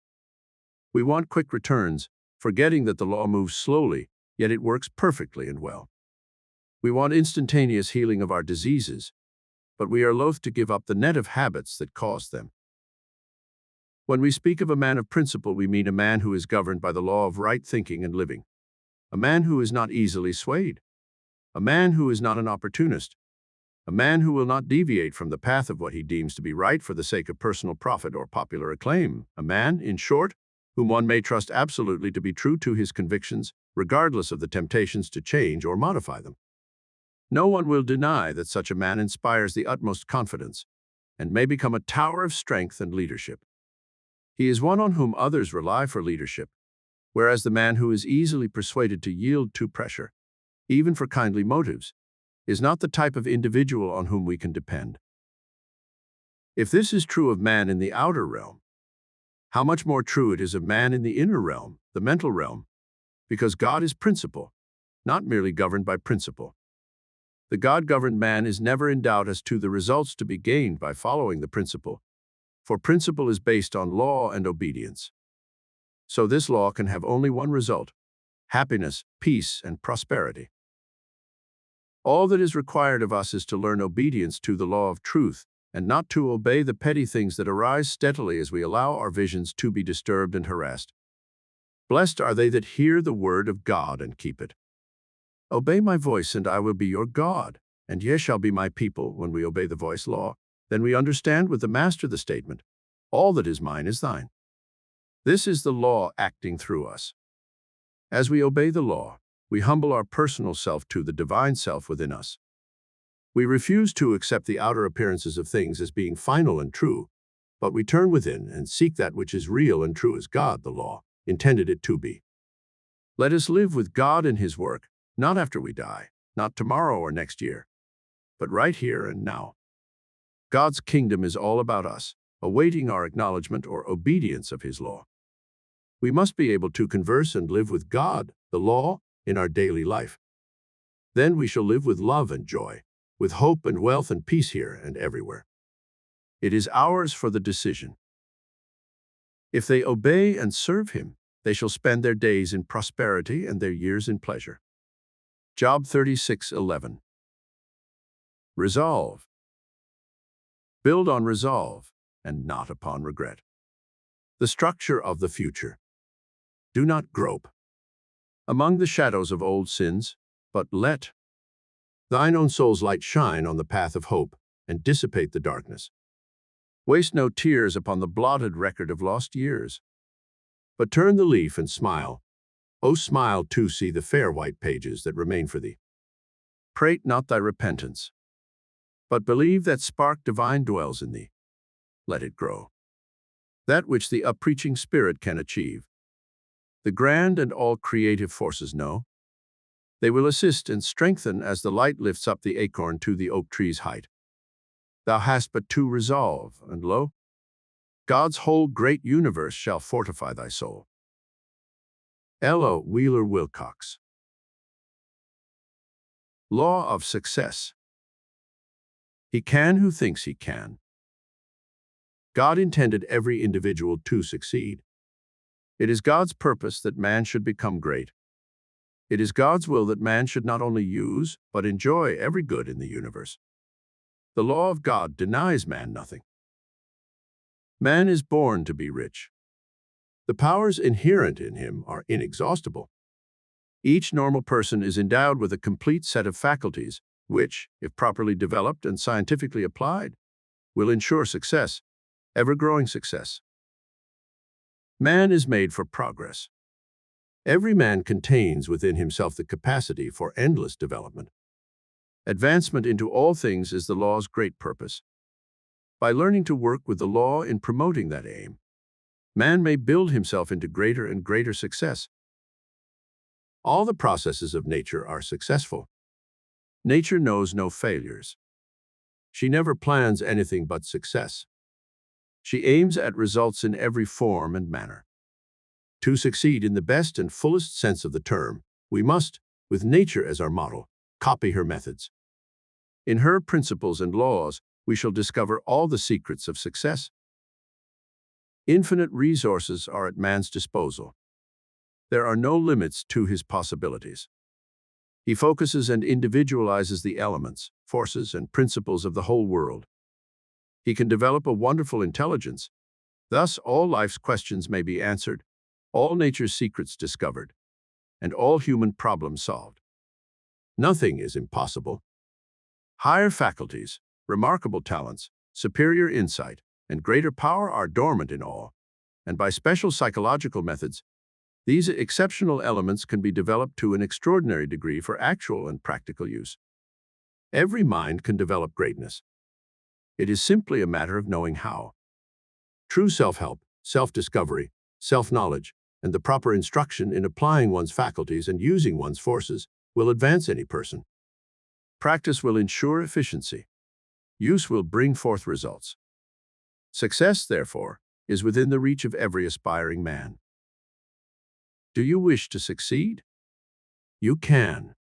We want quick returns, forgetting that the law moves slowly, yet it works perfectly and well. We want instantaneous healing of our diseases, but we are loath to give up the net of habits that cause them. When we speak of a man of principle, we mean a man who is governed by the law of right thinking and living, a man who is not easily swayed, a man who is not an opportunist, a man who will not deviate from the path of what he deems to be right for the sake of personal profit or popular acclaim, a man, in short, whom one may trust absolutely to be true to his convictions, regardless of the temptations to change or modify them. No one will deny that such a man inspires the utmost confidence and may become a tower of strength and leadership. He is one on whom others rely for leadership, whereas the man who is easily persuaded to yield to pressure, even for kindly motives, is not the type of individual on whom we can depend. If this is true of man in the outer realm, how much more true it is of man in the inner realm, the mental realm, because God is principle, not merely governed by principle. The God-governed man is never in doubt as to the results to be gained by following the principle, for principle is based on law and obedience. So this law can have only one result: happiness, peace, and prosperity. All that is required of us is to learn obedience to the law of truth and not to obey the petty things that arise steadily as we allow our visions to be disturbed and harassed. Blessed are they that hear the word of God and keep it. Obey my voice, and I will be your God, and ye shall be my people. When we obey the voice law, then we understand with the master the statement, all that is mine is thine. This is the law acting through us. As we obey the law, we humble our personal self to the divine self within us. We refuse to accept the outer appearances of things as being final and true, but we turn within and seek that which is real and true as God, the law, intended it to be. Let us live with God in His work, not after we die, not tomorrow or next year, but right here and now. God's kingdom is all about us, awaiting our acknowledgement or obedience of His law. We must be able to converse and live with God, the law, in our daily life. Then we shall live with love and joy, with hope and wealth and peace here and everywhere. It is ours for the decision. If they obey and serve Him, they shall spend their days in prosperity and their years in pleasure. Job 36:11. Resolve. Build on resolve and not upon regret. The structure of the future. Do not grope among the shadows of old sins, but let thine own soul's light shine on the path of hope and dissipate the darkness. Waste no tears upon the blotted record of lost years, but turn the leaf and smile. O smile to see the fair white pages that remain for thee. Prate not thy repentance, but believe that spark divine dwells in thee. Let it grow. That which the uppreaching spirit can achieve, the grand and all creative forces know. They will assist and strengthen as the light lifts up the acorn to the oak tree's height. Thou hast but to resolve, and lo, God's whole great universe shall fortify thy soul. L.O. Wheeler Wilcox. Law of Success. He can who thinks he can. God intended every individual to succeed. It is God's purpose that man should become great. It is God's will that man should not only use, but enjoy every good in the universe. The law of God denies man nothing. Man is born to be rich. The powers inherent in him are inexhaustible. Each normal person is endowed with a complete set of faculties, which, if properly developed and scientifically applied, will ensure success, ever-growing success. Man is made for progress. Every man contains within himself the capacity for endless development. Advancement into all things is the law's great purpose. By learning to work with the law in promoting that aim, man may build himself into greater and greater success. All the processes of nature are successful. Nature knows no failures. She never plans anything but success. She aims at results in every form and manner. To succeed in the best and fullest sense of the term, we must, with nature as our model, copy her methods. In her principles and laws, we shall discover all the secrets of success. Infinite resources are at man's disposal. There are no limits to his possibilities. He focuses and individualizes the elements, forces, and principles of the whole world. He can develop a wonderful intelligence, Thus, all life's questions may be answered, all nature's secrets discovered, and all human problems solved. Nothing is impossible. Higher faculties, remarkable talents, superior insight, and greater power are dormant in all, and by special psychological methods, these exceptional elements can be developed to an extraordinary degree for actual and practical use. Every mind can develop greatness. It is simply a matter of knowing how. True self-help, self-discovery, self-knowledge, and the proper instruction in applying one's faculties and using one's forces will advance any person. Practice will ensure efficiency. Use will bring forth results. Success, therefore, is within the reach of every aspiring man. Do you wish to succeed? You can.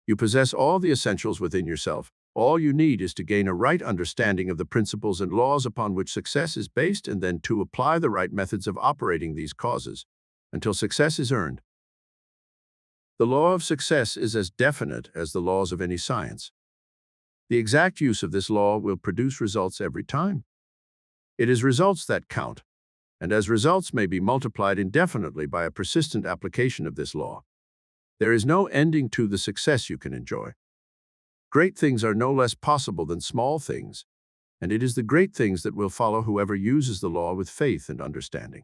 You possess all the essentials within yourself. All you need is to gain a right understanding of the principles and laws upon which success is based and then to apply the right methods of operating these causes until success is earned. The law of success is as definite as the laws of any science. The exact use of this law will produce results every time. It is results that count, and as results may be multiplied indefinitely by a persistent application of this law, there is no ending to the success you can enjoy. Great things are no less possible than small things, and it is the great things that will follow whoever uses the law with faith and understanding.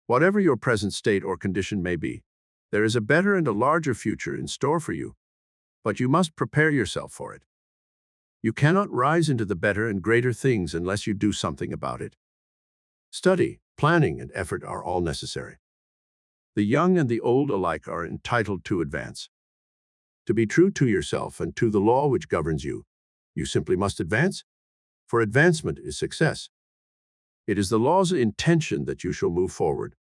Whatever your present state or condition may be, there is a better and a larger future in store for you, but you must prepare yourself for it. You cannot rise into the better and greater things unless you do something about it. Study, planning, and effort are all necessary. The young and the old alike are entitled to advance. To be true to yourself and to the law which governs you, you simply must advance, for advancement is success. It is the law's intention that you shall move forward.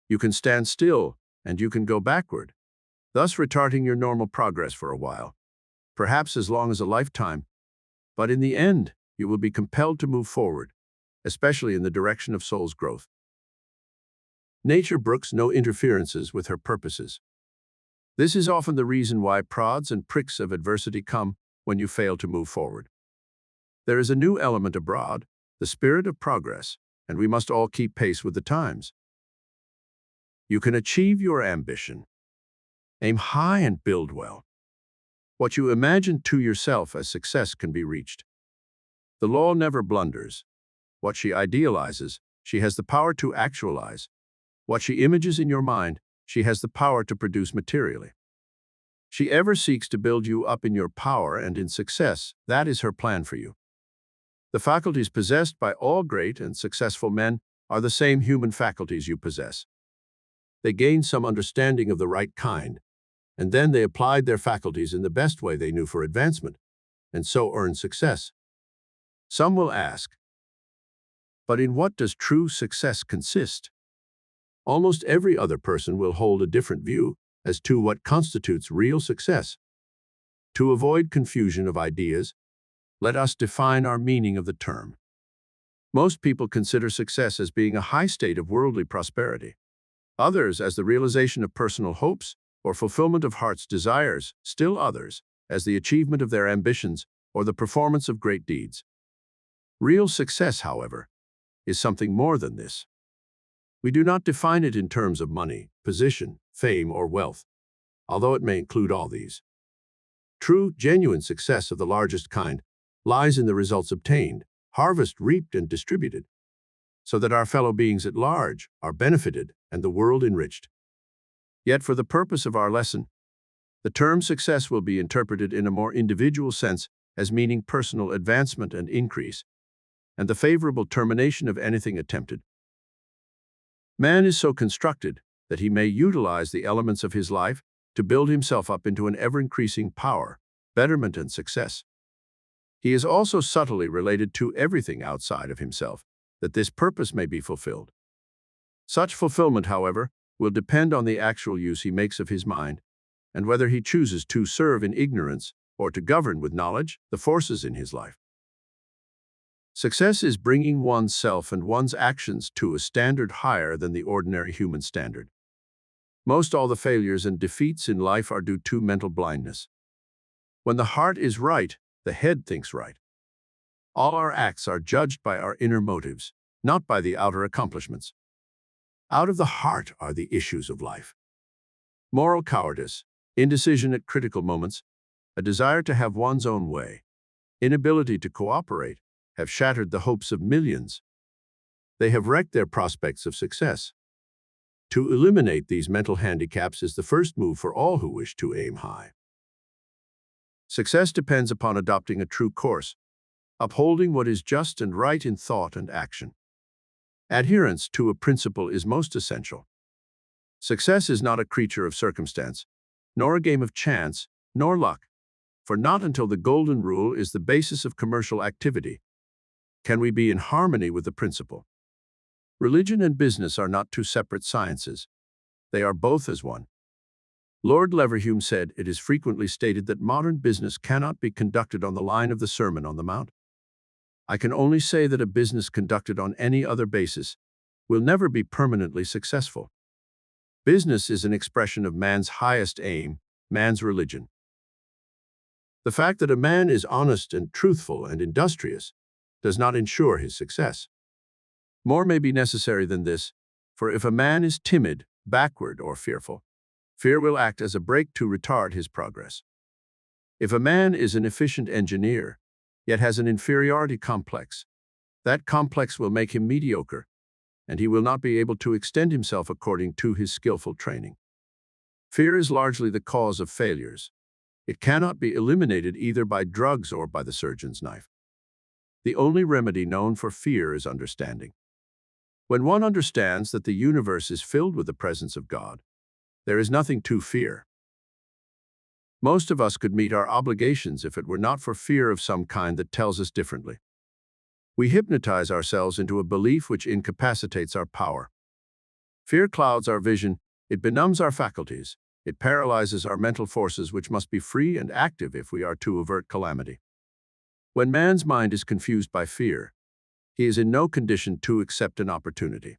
You can stand still, and you can go backward, thus retarding your normal progress for a while, perhaps as long as a lifetime, but in the end, you will be compelled to move forward, especially in the direction of soul's growth. Nature brooks no interferences with her purposes. This is often the reason why prods and pricks of adversity come when you fail to move forward. There is a new element abroad, the spirit of progress, and we must all keep pace with the times. You can achieve your ambition. Aim high and build well. What you imagine to yourself as success can be reached. The law never blunders. What she idealizes, she has the power to actualize. What she images in your mind, she has the power to produce materially. She ever seeks to build you up in your power and in success. That is her plan for you. The faculties possessed by all great and successful men are the same human faculties you possess. They gained some understanding of the right kind, and then they applied their faculties in the best way they knew for advancement, and so earned success. Some will ask, but in what does true success consist? Almost every other person will hold a different view as to what constitutes real success. To avoid confusion of ideas, let us define our meaning of the term. Most people consider success as being a high state of worldly prosperity. Others as the realization of personal hopes or fulfillment of heart's desires, still others as the achievement of their ambitions or the performance of great deeds. Real success, however, is something more than this. We do not define it in terms of money, position, fame, or wealth, although it may include all these. True, genuine success of the largest kind lies in the results obtained, harvest reaped and distributed, so that our fellow beings at large are benefited and the world enriched. Yet for the purpose of our lesson, the term success will be interpreted in a more individual sense as meaning personal advancement and increase, and the favorable termination of anything attempted. Man is so constructed that he may utilize the elements of his life to build himself up into an ever-increasing power, betterment, and success. He is also subtly related to everything outside of himself, that this purpose may be fulfilled. Such fulfillment, however, will depend on the actual use he makes of his mind, and whether he chooses to serve in ignorance or to govern with knowledge the forces in his life. Success is bringing one's self and one's actions to a standard higher than the ordinary human standard. Most all the failures and defeats in life are due to mental blindness. When the heart is right, the head thinks right. All our acts are judged by our inner motives, not by the outer accomplishments. Out of the heart are the issues of life. Moral cowardice, indecision at critical moments, a desire to have one's own way, inability to cooperate, have shattered the hopes of millions. They have wrecked their prospects of success. To eliminate these mental handicaps is the first move for all who wish to aim high. Success depends upon adopting a true course, upholding what is just and right in thought and action. Adherence to a principle is most essential. Success is not a creature of circumstance, nor a game of chance, nor luck, for not until the golden rule is the basis of commercial activity can we be in harmony with the principle. Religion and business are not two separate sciences. They are both as one. Lord Leverhulme said, "It is frequently stated that modern business cannot be conducted on the line of the Sermon on the Mount. I can only say that a business conducted on any other basis will never be permanently successful. Business is an expression of man's highest aim, man's religion. The fact that a man is honest and truthful and industrious does not ensure his success. More may be necessary than this, for if a man is timid, backward, or fearful, fear will act as a brake to retard his progress. If a man is an efficient engineer, yet has an inferiority complex, that complex will make him mediocre, and he will not be able to extend himself according to his skillful training. Fear is largely the cause of failures. It cannot be eliminated either by drugs or by the surgeon's knife. The only remedy known for fear is understanding. When one understands that the universe is filled with the presence of God, there is nothing to fear. Most of us could meet our obligations if it were not for fear of some kind that tells us differently. We hypnotize ourselves into a belief which incapacitates our power. Fear clouds our vision, it benumbs our faculties, it paralyzes our mental forces which must be free and active if we are to avert calamity. When man's mind is confused by fear, he is in no condition to accept an opportunity.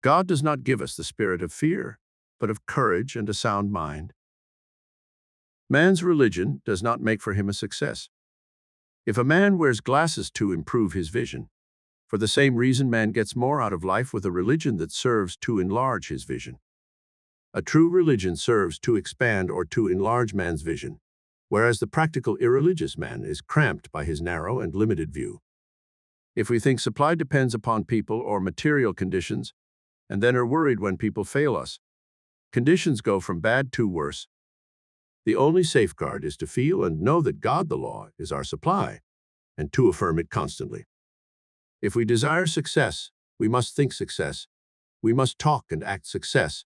God does not give us the spirit of fear, but of courage and a sound mind. Man's religion does not make for him a success. If a man wears glasses to improve his vision, for the same reason man gets more out of life with a religion that serves to enlarge his vision. A true religion serves to expand or to enlarge man's vision, whereas the practical irreligious man is cramped by his narrow and limited view. If we think supply depends upon people or material conditions, and then are worried when people fail us, conditions go from bad to worse. The only safeguard is to feel and know that God, the law, is our supply, and to affirm it constantly. If we desire success, we must think success. We must talk and act success,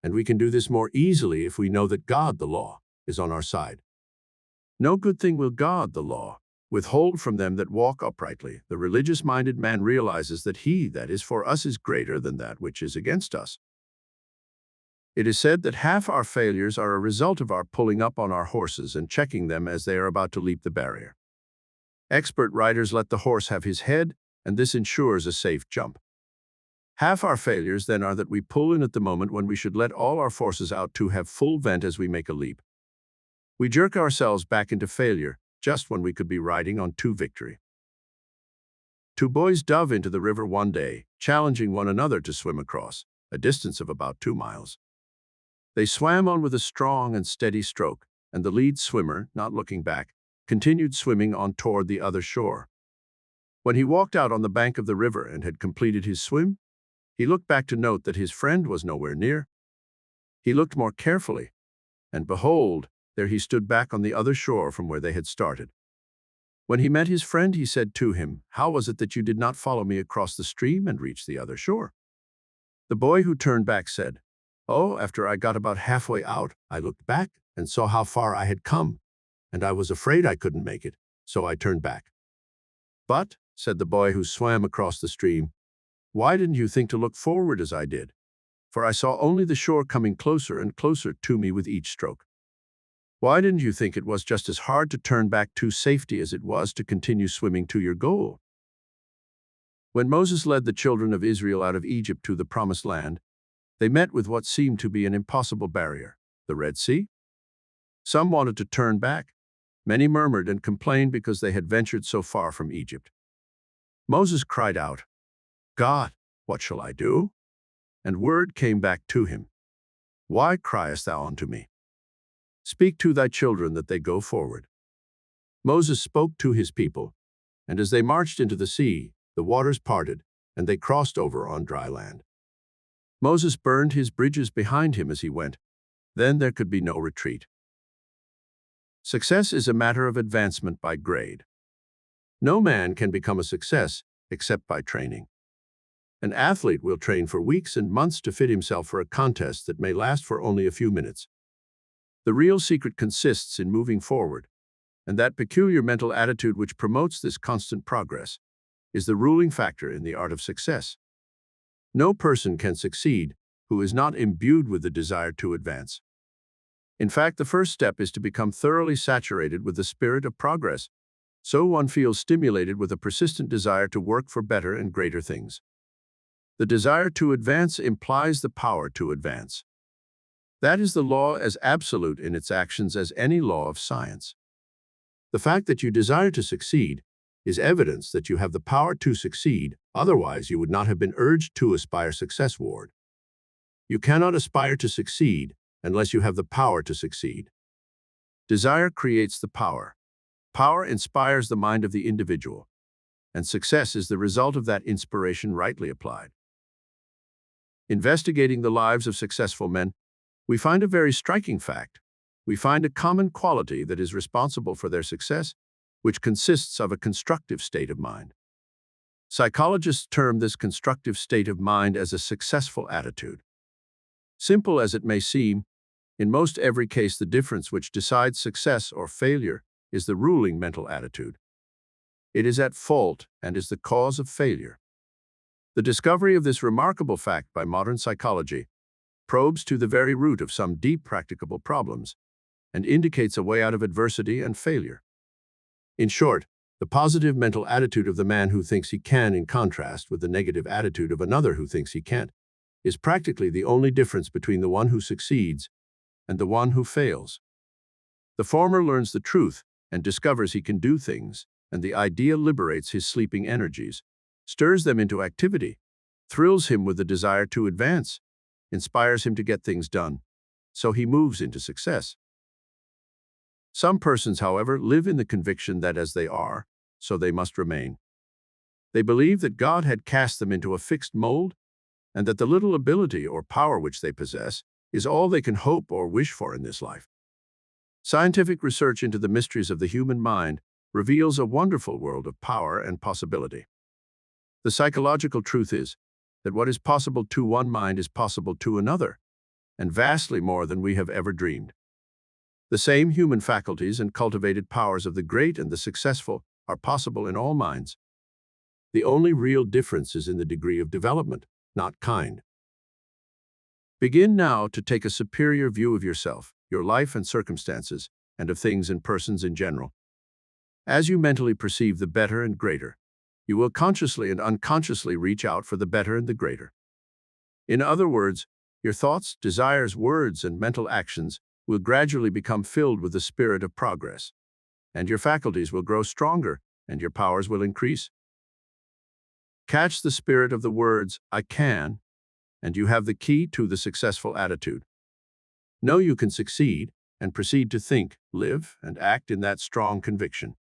and we can do this more easily if we know that God, the law, is on our side. No good thing will God, the law, withhold from them that walk uprightly. The religious-minded man realizes that he that is for us is greater than that which is against us. It is said that half our failures are a result of our pulling up on our horses and checking them as they are about to leap the barrier. Expert riders let the horse have his head, and this ensures a safe jump. Half our failures then are that we pull in at the moment when we should let all our forces out to have full vent as we make a leap. We jerk ourselves back into failure just when we could be riding on to victory. Two boys dove into the river one day, challenging one another to swim across, a distance of about 2 miles. They swam on with a strong and steady stroke, and the lead swimmer, not looking back, continued swimming on toward the other shore. When he walked out on the bank of the river and had completed his swim, he looked back to note that his friend was nowhere near. He looked more carefully, and behold, there he stood back on the other shore from where they had started. When he met his friend, he said to him, "How was it that you did not follow me across the stream and reach the other shore?" The boy who turned back said, "Oh, after I got about halfway out, I looked back and saw how far I had come, and I was afraid I couldn't make it, so I turned back." "But," said the boy who swam across the stream, "why didn't you think to look forward as I did? For I saw only the shore coming closer and closer to me with each stroke. Why didn't you think it was just as hard to turn back to safety as it was to continue swimming to your goal?" When Moses led the children of Israel out of Egypt to the Promised Land, they met with what seemed to be an impossible barrier, the Red Sea. Some wanted to turn back. Many murmured and complained because they had ventured so far from Egypt. Moses cried out, God, what shall I do? And word came back to him, Why criest thou unto me? Speak to thy children that they go forward. Moses spoke to his people, and as they marched into the sea, the waters parted, and they crossed over on dry land. Moses burned his bridges behind him as he went. Then there could be no retreat. Success is a matter of advancement by grade. No man can become a success except by training. An athlete will train for weeks and months to fit himself for a contest that may last for only a few minutes. The real secret consists in moving forward, and that peculiar mental attitude which promotes this constant progress is the ruling factor in the art of success. No person can succeed who is not imbued with the desire to advance. In fact, the first step is to become thoroughly saturated with the spirit of progress, so one feels stimulated with a persistent desire to work for better and greater things. The desire to advance implies the power to advance. That is the law as absolute in its actions as any law of science. The fact that you desire to succeed is evidence that you have the power to succeed, otherwise you would not have been urged to aspire successward. You cannot aspire to succeed unless you have the power to succeed. Desire creates the power. Power inspires the mind of the individual, and success is the result of that inspiration rightly applied. Investigating the lives of successful men, we find a very striking fact. We find a common quality that is responsible for their success, which consists of a constructive state of mind. Psychologists term this constructive state of mind as a successful attitude. Simple as it may seem, in most every case the difference which decides success or failure is the ruling mental attitude. It is at fault and is the cause of failure. The discovery of this remarkable fact by modern psychology probes to the very root of some deep practicable problems and indicates a way out of adversity and failure. In short, the positive mental attitude of the man who thinks he can, in contrast with the negative attitude of another who thinks he can't, is practically the only difference between the one who succeeds and the one who fails. The former learns the truth and discovers he can do things, and the idea liberates his sleeping energies, stirs them into activity, thrills him with the desire to advance, inspires him to get things done, so he moves into success. Some persons, however, live in the conviction that as they are, so they must remain. They believe that God had cast them into a fixed mold, and that the little ability or power which they possess is all they can hope or wish for in this life. Scientific research into the mysteries of the human mind reveals a wonderful world of power and possibility. The psychological truth is that what is possible to one mind is possible to another, and vastly more than we have ever dreamed. The same human faculties and cultivated powers of the great and the successful are possible in all minds. The only real difference is in the degree of development, not kind. Begin now to take a superior view of yourself, your life and circumstances, and of things and persons in general. As you mentally perceive the better and greater, you will consciously and unconsciously reach out for the better and the greater. In other words, your thoughts, desires, words, and mental actions will gradually become filled with the spirit of progress, and your faculties will grow stronger and your powers will increase. Catch the spirit of the words, I can, and you have the key to the successful attitude. Know you can succeed and proceed to think, live, and act in that strong conviction.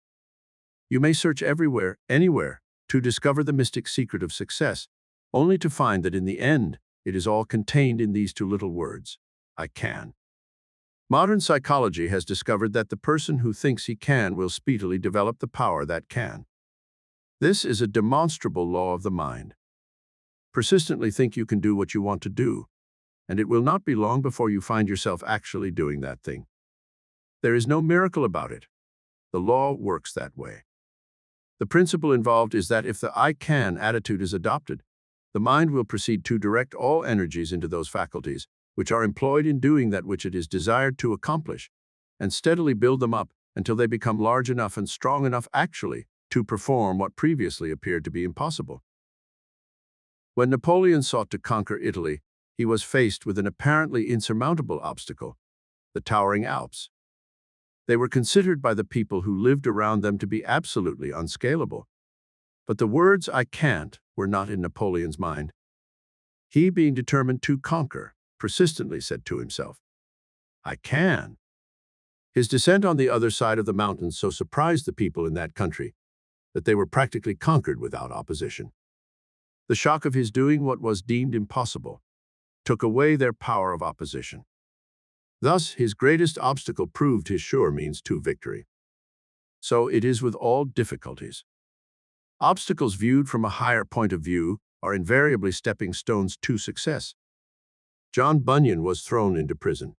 You may search everywhere, anywhere, to discover the mystic secret of success, only to find that in the end, it is all contained in these two little words, I can. Modern psychology has discovered that the person who thinks he can will speedily develop the power that can. This is a demonstrable law of the mind. Persistently think you can do what you want to do, and it will not be long before you find yourself actually doing that thing. There is no miracle about it. The law works that way. The principle involved is that if the I can attitude is adopted, the mind will proceed to direct all energies into those faculties which are employed in doing that which it is desired to accomplish, and steadily build them up until they become large enough and strong enough actually to perform what previously appeared to be impossible. When Napoleon sought to conquer Italy, he was faced with an apparently insurmountable obstacle, the towering Alps. They were considered by the people who lived around them to be absolutely unscalable. But the words I can't were not in Napoleon's mind. He, being determined to conquer, persistently said to himself, "I can." His descent on the other side of the mountains so surprised the people in that country that they were practically conquered without opposition. The shock of his doing what was deemed impossible took away their power of opposition. Thus, his greatest obstacle proved his sure means to victory. So it is with all difficulties. Obstacles viewed from a higher point of view are invariably stepping stones to success. John Bunyan was thrown into prison,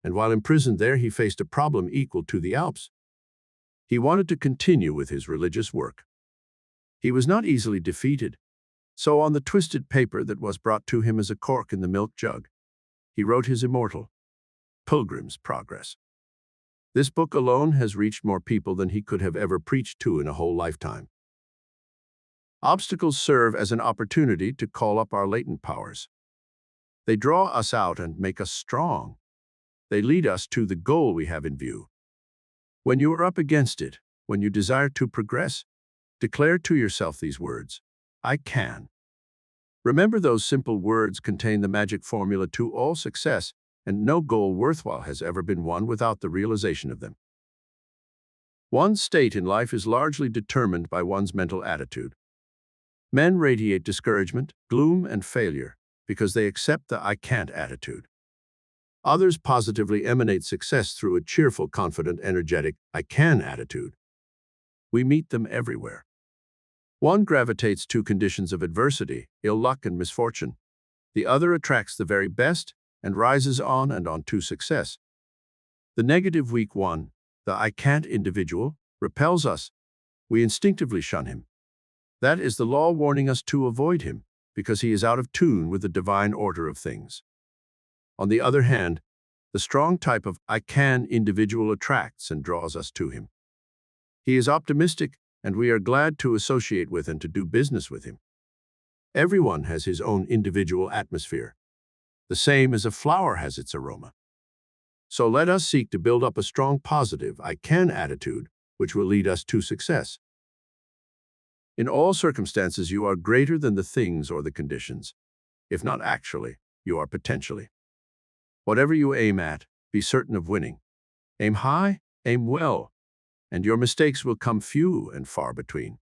and while imprisoned there he faced a problem equal to the Alps. He wanted to continue with his religious work. He was not easily defeated, so on the twisted paper that was brought to him as a cork in the milk jug, he wrote his immortal Pilgrim's Progress. This book alone has reached more people than he could have ever preached to in a whole lifetime. Obstacles serve as an opportunity to call up our latent powers. They draw us out and make us strong. They lead us to the goal we have in view. When you are up against it, when you desire to progress, declare to yourself these words, "I can." Remember, those simple words contain the magic formula to all success, and no goal worthwhile has ever been won without the realization of them. One's state in life is largely determined by one's mental attitude. Men radiate discouragement, gloom, and failure because they accept the "I can't" attitude. Others positively emanate success through a cheerful, confident, energetic "I can" attitude. We meet them everywhere. One gravitates to conditions of adversity, ill luck, and misfortune. The other attracts the very best and rises on and on to success. The negative, weak one, the "I can't" individual, repels us. We instinctively shun him. That is the law warning us to avoid him, because he is out of tune with the divine order of things. On the other hand, the strong type of "I can" individual attracts and draws us to him. He is optimistic, and we are glad to associate with and to do business with him. Everyone has his own individual atmosphere, the same as a flower has its aroma. So let us seek to build up a strong, positive "I can" attitude, which will lead us to success. In all circumstances, you are greater than the things or the conditions. If not actually, you are potentially. Whatever you aim at, be certain of winning. Aim high, aim well, and your mistakes will come few and far between.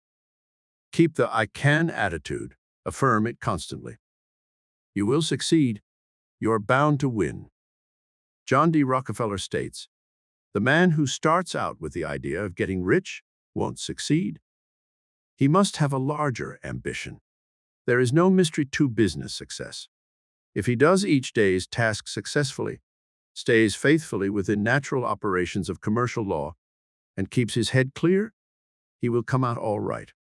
Keep the "I can" attitude, affirm it constantly. You will succeed. You are bound to win. John D. Rockefeller states, "The man who starts out with the idea of getting rich won't succeed. He must have a larger ambition. There is no mystery to business success. If he does each day's task successfully, stays faithfully within natural operations of commercial law, and keeps his head clear, he will come out all right."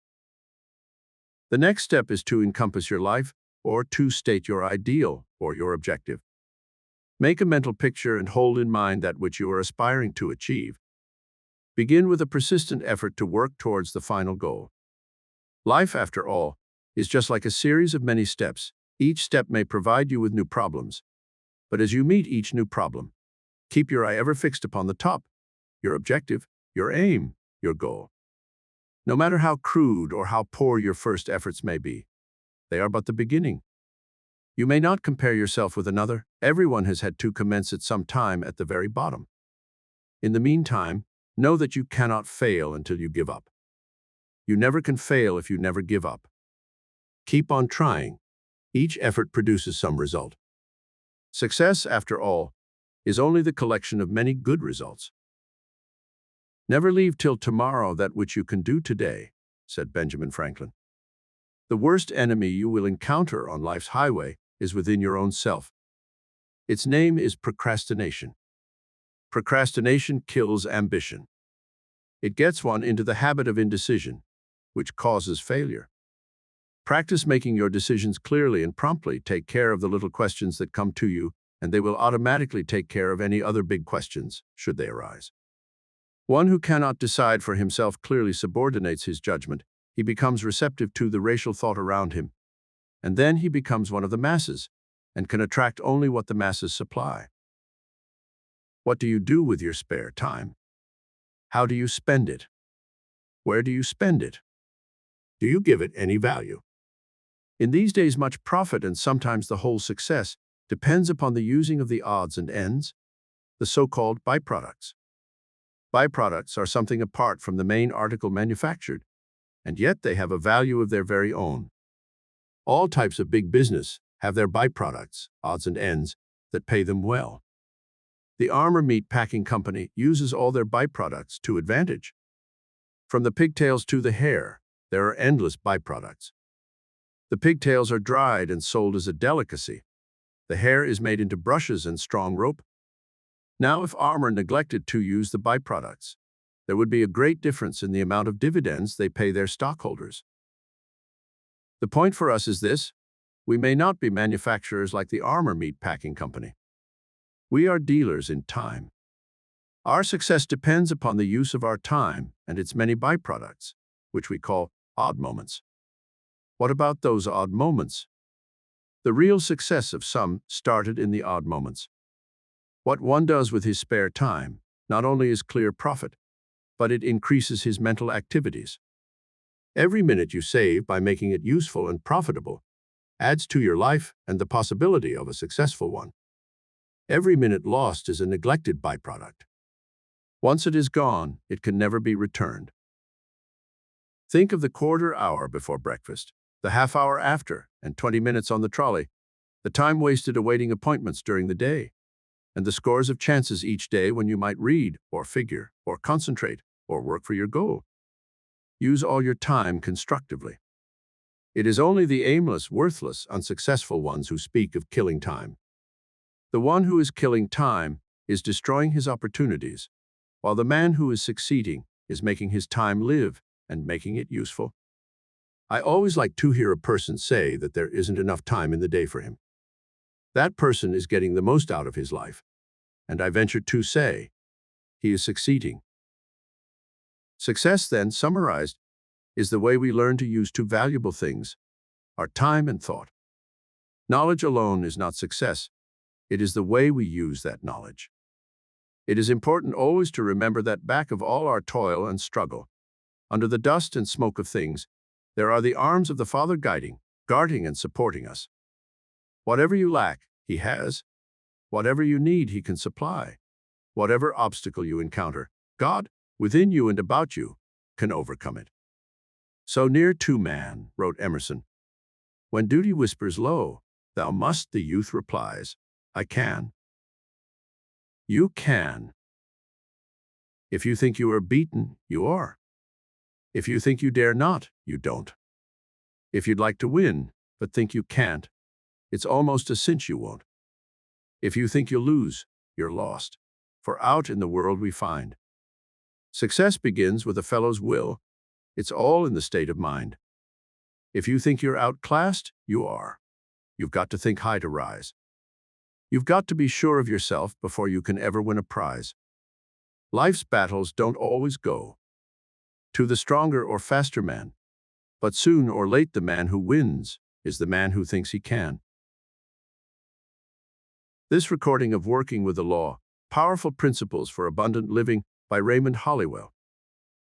The next step is to encompass your life, or to state your ideal or your objective. Make a mental picture and hold in mind that which you are aspiring to achieve. Begin with a persistent effort to work towards the final goal. Life, after all, is just like a series of many steps. Each step may provide you with new problems, but as you meet each new problem, keep your eye ever fixed upon the top, your objective, your aim, your goal. No matter how crude or how poor your first efforts may be, they are but the beginning. You may not compare yourself with another. Everyone has had to commence at some time at the very bottom. In the meantime, know that you cannot fail until you give up. You never can fail if you never give up. Keep on trying. Each effort produces some result. Success, after all, is only the collection of many good results. "Never leave till tomorrow that which you can do today," said Benjamin Franklin. The worst enemy you will encounter on life's highway is within your own self. Its name is procrastination. Procrastination kills ambition. It gets one into the habit of indecision, which causes failure. Practice making your decisions clearly and promptly. Take care of the little questions that come to you, and they will automatically take care of any other big questions, should they arise. One who cannot decide for himself clearly subordinates his judgment. He becomes receptive to the racial thought around him, and then he becomes one of the masses and can attract only what the masses supply. What do you do with your spare time? How do you spend it? Where do you spend it? Do you give it any value? In these days, much profit and sometimes the whole success depends upon the using of the odds and ends, the so-called byproducts. Byproducts are something apart from the main article manufactured, and yet they have a value of their very own. All types of big business have their byproducts, odds and ends, that pay them well. The armor meat packing company uses all their byproducts to advantage. From the pigtails to the hair, there are endless byproducts. The pigtails are dried and sold as a delicacy. The hair is made into brushes and strong rope. Now, if armor neglected to use the byproducts, there would be a great difference in the amount of dividends they pay their stockholders. The point for us is this: we may not be manufacturers like the armor meat packing company. We are dealers in time. Our success depends upon the use of our time and its many byproducts, which we call odd moments. What about those odd moments? The real success of some started in the odd moments. What one does with his spare time not only is clear profit, but it increases his mental activities. Every minute you save by making it useful and profitable adds to your life and the possibility of a successful one. Every minute lost is a neglected byproduct. Once it is gone, it can never be returned. Think of the quarter hour before breakfast, the half hour after, and 20 minutes on the trolley, the time wasted awaiting appointments during the day, and the scores of chances each day when you might read, or figure, or concentrate, or work for your goal. Use all your time constructively. It is only the aimless, worthless, unsuccessful ones who speak of killing time. The one who is killing time is destroying his opportunities, while the man who is succeeding is making his time live and making it useful. I always like to hear a person say that there isn't enough time in the day for him. That person is getting the most out of his life, and I venture to say he is succeeding. Success, then, summarized, is the way we learn to use two valuable things, our time and thought. Knowledge alone is not success. It is the way we use that knowledge. It is important always to remember that back of all our toil and struggle, under the dust and smoke of things, there are the arms of the Father guiding, guarding, and supporting us. Whatever you lack, He has. Whatever you need, He can supply. Whatever obstacle you encounter, God, within you and about you, can overcome it. "So near to man," wrote Emerson, "when duty whispers low, thou must," the youth replies, "I can." You can. If you think you are beaten, you are. If you think you dare not, you don't. If you'd like to win, but think you can't, it's almost a cinch you won't. If you think you'll lose, you're lost. For out in the world we find. Success begins with a fellow's will. It's all in the state of mind. If you think you're outclassed, you are. You've got to think high to rise. You've got to be sure of yourself before you can ever win a prize. Life's battles don't always go to the stronger or faster man, but soon or late the man who wins is the man who thinks he can. This recording of Working with the Law, Powerful Principles for Abundant Living by Raymond Hollywell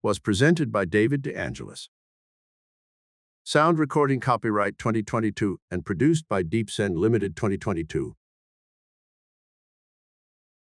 was presented by David DeAngelis. Sound recording copyright 2022 and produced by DeepSend Limited 2022.